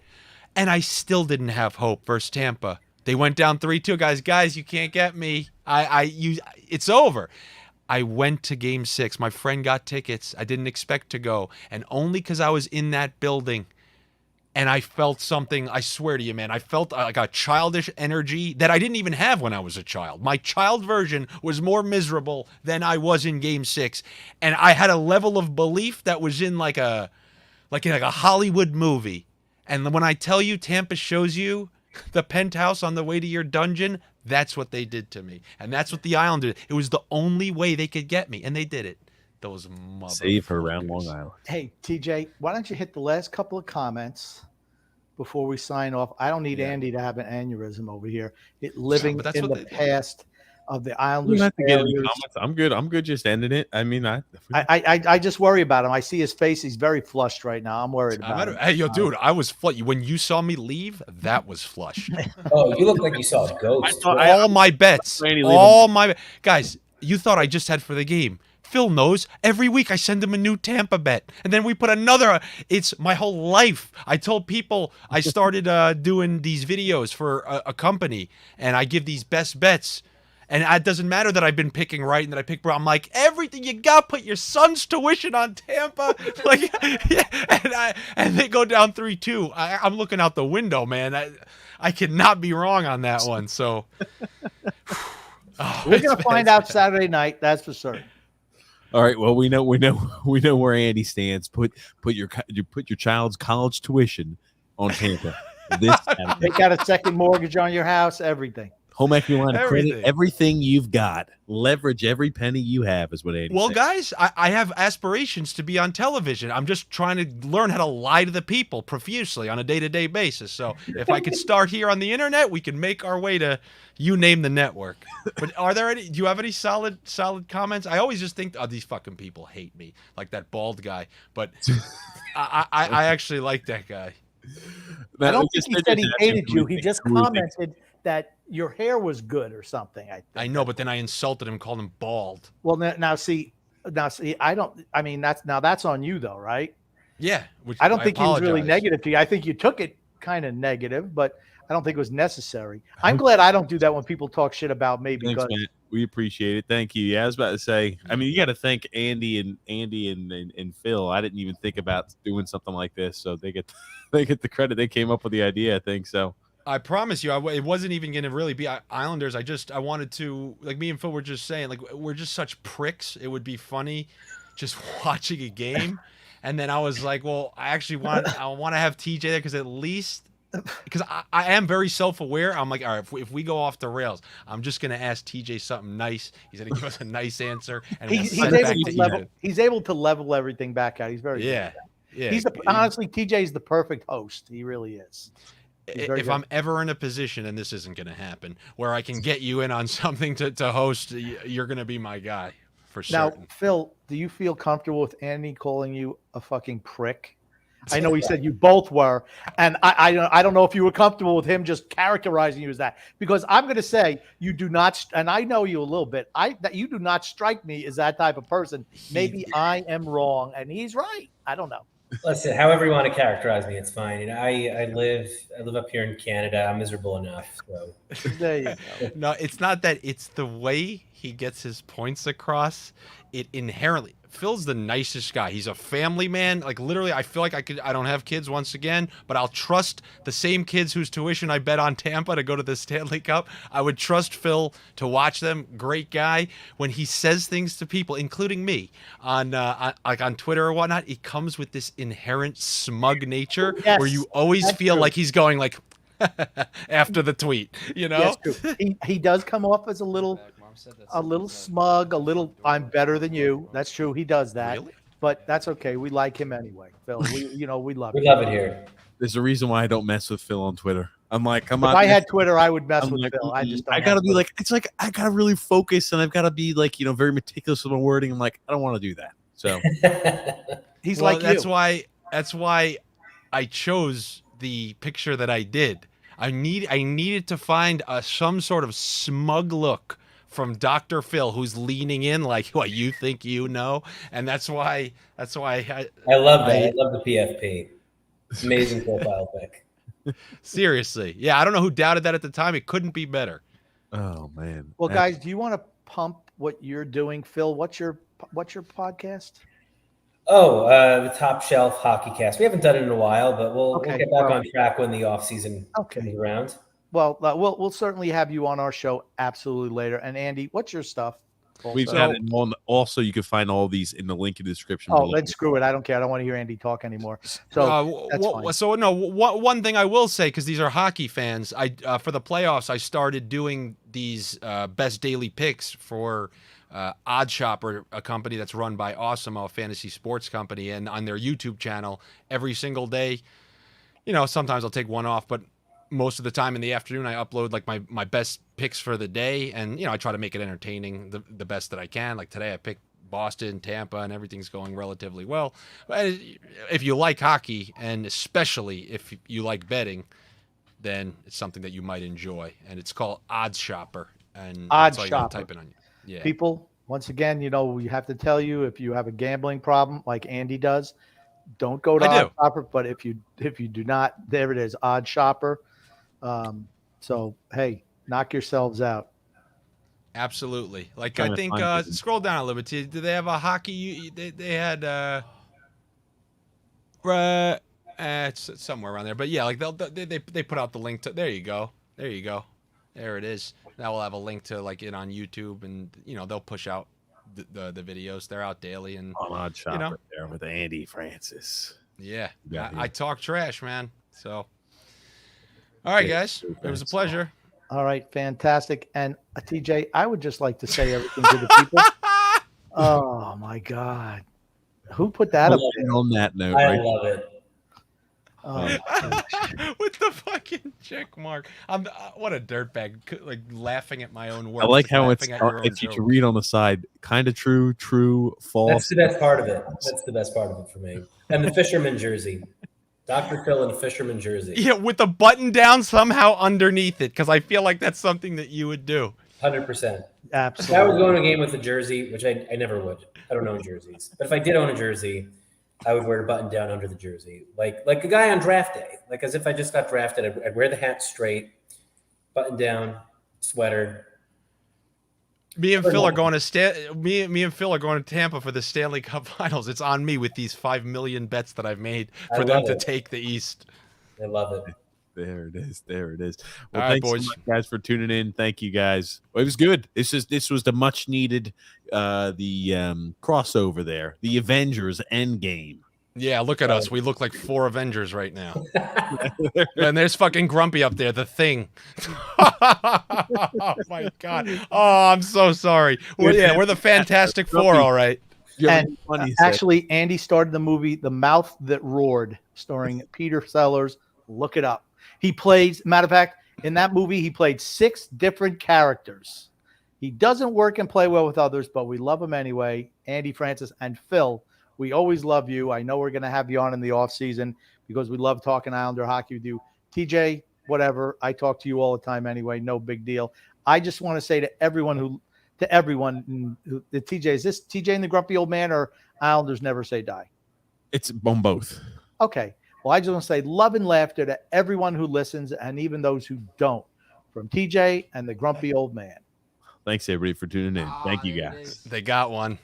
And I still didn't have hope versus Tampa. They went down 3-2. Guys, you can't get me. It's over. I went to game 6. My friend got tickets. I didn't expect to go. And only because I was in that building. And I felt something, I swear to you, man, I felt like a childish energy that I didn't even have when I was a child. My child version was more miserable than I was in game 6. And I had a level of belief that was in like a Hollywood movie. And when I tell you Tampa shows you the penthouse on the way to your dungeon, that's what they did to me. And that's what the Islanders, it was the only way they could get me. And they did it. Those motherfuckers. Save her around Long Island. Hey, TJ, why don't you hit the last couple of comments before we sign off. I don't need Yeah. Andy to have an aneurysm over here. Living but that's in what the they do. past of the You Islanders. don't have to get any failures. comments. I'm good. I'm good just ending it. I mean, I just worry about him. I see his face. He's very flushed right now. I'm worried about him. Hey, yo, dude, I was when you saw me leave, that was flush. Oh, you look like you saw a ghost. All my bets, Randy, leave all my guys. You thought I just had for the game. Phil knows. Every week I send him a new Tampa bet, and then we put another. It's my whole life. I told people I started doing these videos for a company, and I give these best bets. And it doesn't matter that I've been picking right and that I pick wrong. I'm like, everything you got, put your son's tuition on Tampa. Like, yeah, and they go down 3-2. I'm looking out the window, man. I cannot be wrong on that one. So We're gonna find out Saturday night. That's for certain. all right. Well, we know where Andy stands. Put your child's college tuition on Tampa. This Saturday. Take out a second mortgage on your house. Everything. Home equity line of credit, Everything. everything you've got. Leverage every penny you have is what Andy Well, said. guys, I have aspirations to be on television. I'm just trying to learn how to lie to the people profusely on a day-to-day basis. So if I could start here on the internet, we can make our way to you name the network. But are there any? Do you have any solid comments? I always just think, oh, these fucking people hate me, like that bald guy. But I actually like that guy. I don't think he said he hated you. He just commented that your hair was good or something. I know, but then I insulted him, called him bald. Well, now see, I don't. I mean, that's on you though, right? Yeah, which I don't think he was really apologize. negative to you. I think you took it kind of negative, but I don't think it was necessary. I'm glad I don't do that when people talk shit about me Thanks, because man. We appreciate it. Thank you. Yeah, I was about to say. I mean, you got to thank Andy and Phil. I didn't even think about doing something like this, so they get the credit. They came up with the idea. I think so. I promise you, it wasn't even going to really be Islanders. I wanted to, like me and Phil were just saying, like we're just such pricks. It would be funny just watching a game. And then I was like, well, I want to have TJ there because at least, because I am very self-aware. I'm like, all right, if we go off the rails, I'm just going to ask TJ something nice. He's going to give us a nice answer. And he's able to level everything back out. He's very yeah. good. Yeah. Honestly, TJ is the perfect host. He really is. If I'm ever in a position, and this isn't going to happen, where I can get you in on something to host, you're going to be my guy for certain. Now, Phil, do you feel comfortable with Andy calling you a fucking prick? I know he said you both were, and I don't know if you were comfortable with him just characterizing you as that, because I'm going to say you do not, and I know you a little bit. That you do not strike me as that type of person. Maybe I am wrong, and he's right. I don't know. Listen, however you want to characterize me, it's fine. You know, I live up here in Canada. I'm miserable enough. So There you go. No, it's not that. It's the way he gets his points across. It inherently, Phil's the nicest guy. He's a family man. Like literally, I feel like I don't have kids once again, but I'll trust the same kids whose tuition I bet on Tampa to go to the Stanley Cup. I would trust Phil to watch them. Great guy. When he says things to people, including me, on Twitter or whatnot, it comes with this inherent smug nature Yes, where you always that's feel true. like he's going like after the tweet, you know? Yes, true. He does come off as a little smug, a little I'm better than you. That's true. He does that. Really? But that's okay. We like him anyway, Phil. We love we him. love it here. There's a reason why I don't mess with Phil on Twitter. I'm like, come If on. I had Twitter, I would mess I'm with like, Phil. I just don't I gotta have be Twitter. like, it's like I gotta really focus, and I've got to be like, very meticulous with my wording. I'm like, I don't want to do that. So He's Well, like that's you. why I chose the picture that I did. I needed to find some sort of smug look from Dr. Phil, who's leaning in like, what, you think you know? And that's why I love that. I love the PFP. Amazing profile pic. seriously. Yeah, I don't know who doubted that at the time. It couldn't be better. oh man. Well, guys, do you want to pump what you're doing, Phil? What's your podcast? Oh, the Top Shelf Hockey Cast. We haven't done it in a while, but we'll Okay, get back well- on track when the off season comes around. Well, we'll certainly have you on our show absolutely later. And Andy, what's your stuff? We've Also? got it on. Also, you can find all these in the link in the description. Oh, below. then screw it. I don't care. I don't want to hear Andy talk anymore. So that's fine. One thing I will say, because these are hockey fans, for the playoffs, I started doing these best daily picks for Odd Shopper, a company that's run by Awesome, a fantasy sports company, and on their YouTube channel every single day. sometimes I'll take one off, but most of the time in the afternoon I upload like my best picks for the day, and I try to make it entertaining the best that I can. Like today I picked Boston, Tampa, and everything's going relatively well. But if you like hockey, and especially if you like betting, then it's something that you might enjoy, and it's called Odds Shopper. And Odds that's all you gotta Shopper. type it on. Yeah. People, once again, we have to tell you, if you have a gambling problem like Andy does, don't go to I do. Odd Shopper. But if you do not, there it is, Odd Shopper. So hey, knock yourselves out. Absolutely. Like Trying I to think find it. scroll down a little bit. Do they have a hockey? They had it's somewhere around there. But yeah, like they put out the link to. There you go. There you go. There it is. Now we'll have a link to like it on YouTube, and they'll push out the videos. They're out daily, and On Odd Shopper there with Andy Francis. yeah, Yeah, I talk trash, man. So, all right, guys, it was a pleasure. All right, fantastic. And TJ, I would just like to say everything to the people. Oh my God, who put that up there? On that note, I right? love it. Oh, With the fucking check mark. I'm what a dirtbag, like laughing at my own words. I like how laughing at your own if you joke. can read on the side, kind of true, That's false. the best part of it. That's the best part of it for me. And the fisherman jersey. Dr. Phil in a fisherman jersey. Yeah, with the button down somehow underneath it, because I feel like that's something that you would do. 100%. If I was absolutely. going to a game with a jersey, which I never would. I don't own jerseys. But if I did own a jersey, I would wear a button down under the jersey. Like a guy on draft day. Like as if I just got drafted, I'd wear the hat straight, button down, sweater. Me and Phil are going to me and Phil are going to Tampa for the Stanley Cup Finals. It's on me with these 5 million bets that I've made for I them love to it. take the East. I love it. There it is. There it is. Well, All right, thanks boys. so much, guys, for tuning in. Thank you, guys. Well, it was good. This was the much needed crossover there. The Avengers Endgame. Yeah, look at us. We look like 4 Avengers right now. And there's fucking Grumpy up there, the Thing. Oh my God. Oh, I'm so sorry. We're the Fantastic Four, all right. And actually, Andy started the movie The Mouth That Roared, starring Peter Sellers. Look it up. He plays, matter of fact, in that movie, he played 6 different characters. He doesn't work and play well with others, but we love him anyway. Andy Francis and Phil, we always love you. I know we're going to have you on in the off season because we love talking Islander hockey with you. TJ, whatever. I talk to you all the time anyway. No big deal. I just want to say to everyone the TJ, is this TJ and the Grumpy Old Man, or Islanders Never Say Die? It's on both. Okay. Well, I just want to say love and laughter to everyone who listens and even those who don't, from TJ and the Grumpy Old Man. Thanks, everybody, for tuning in. Thank you, guys. They got one.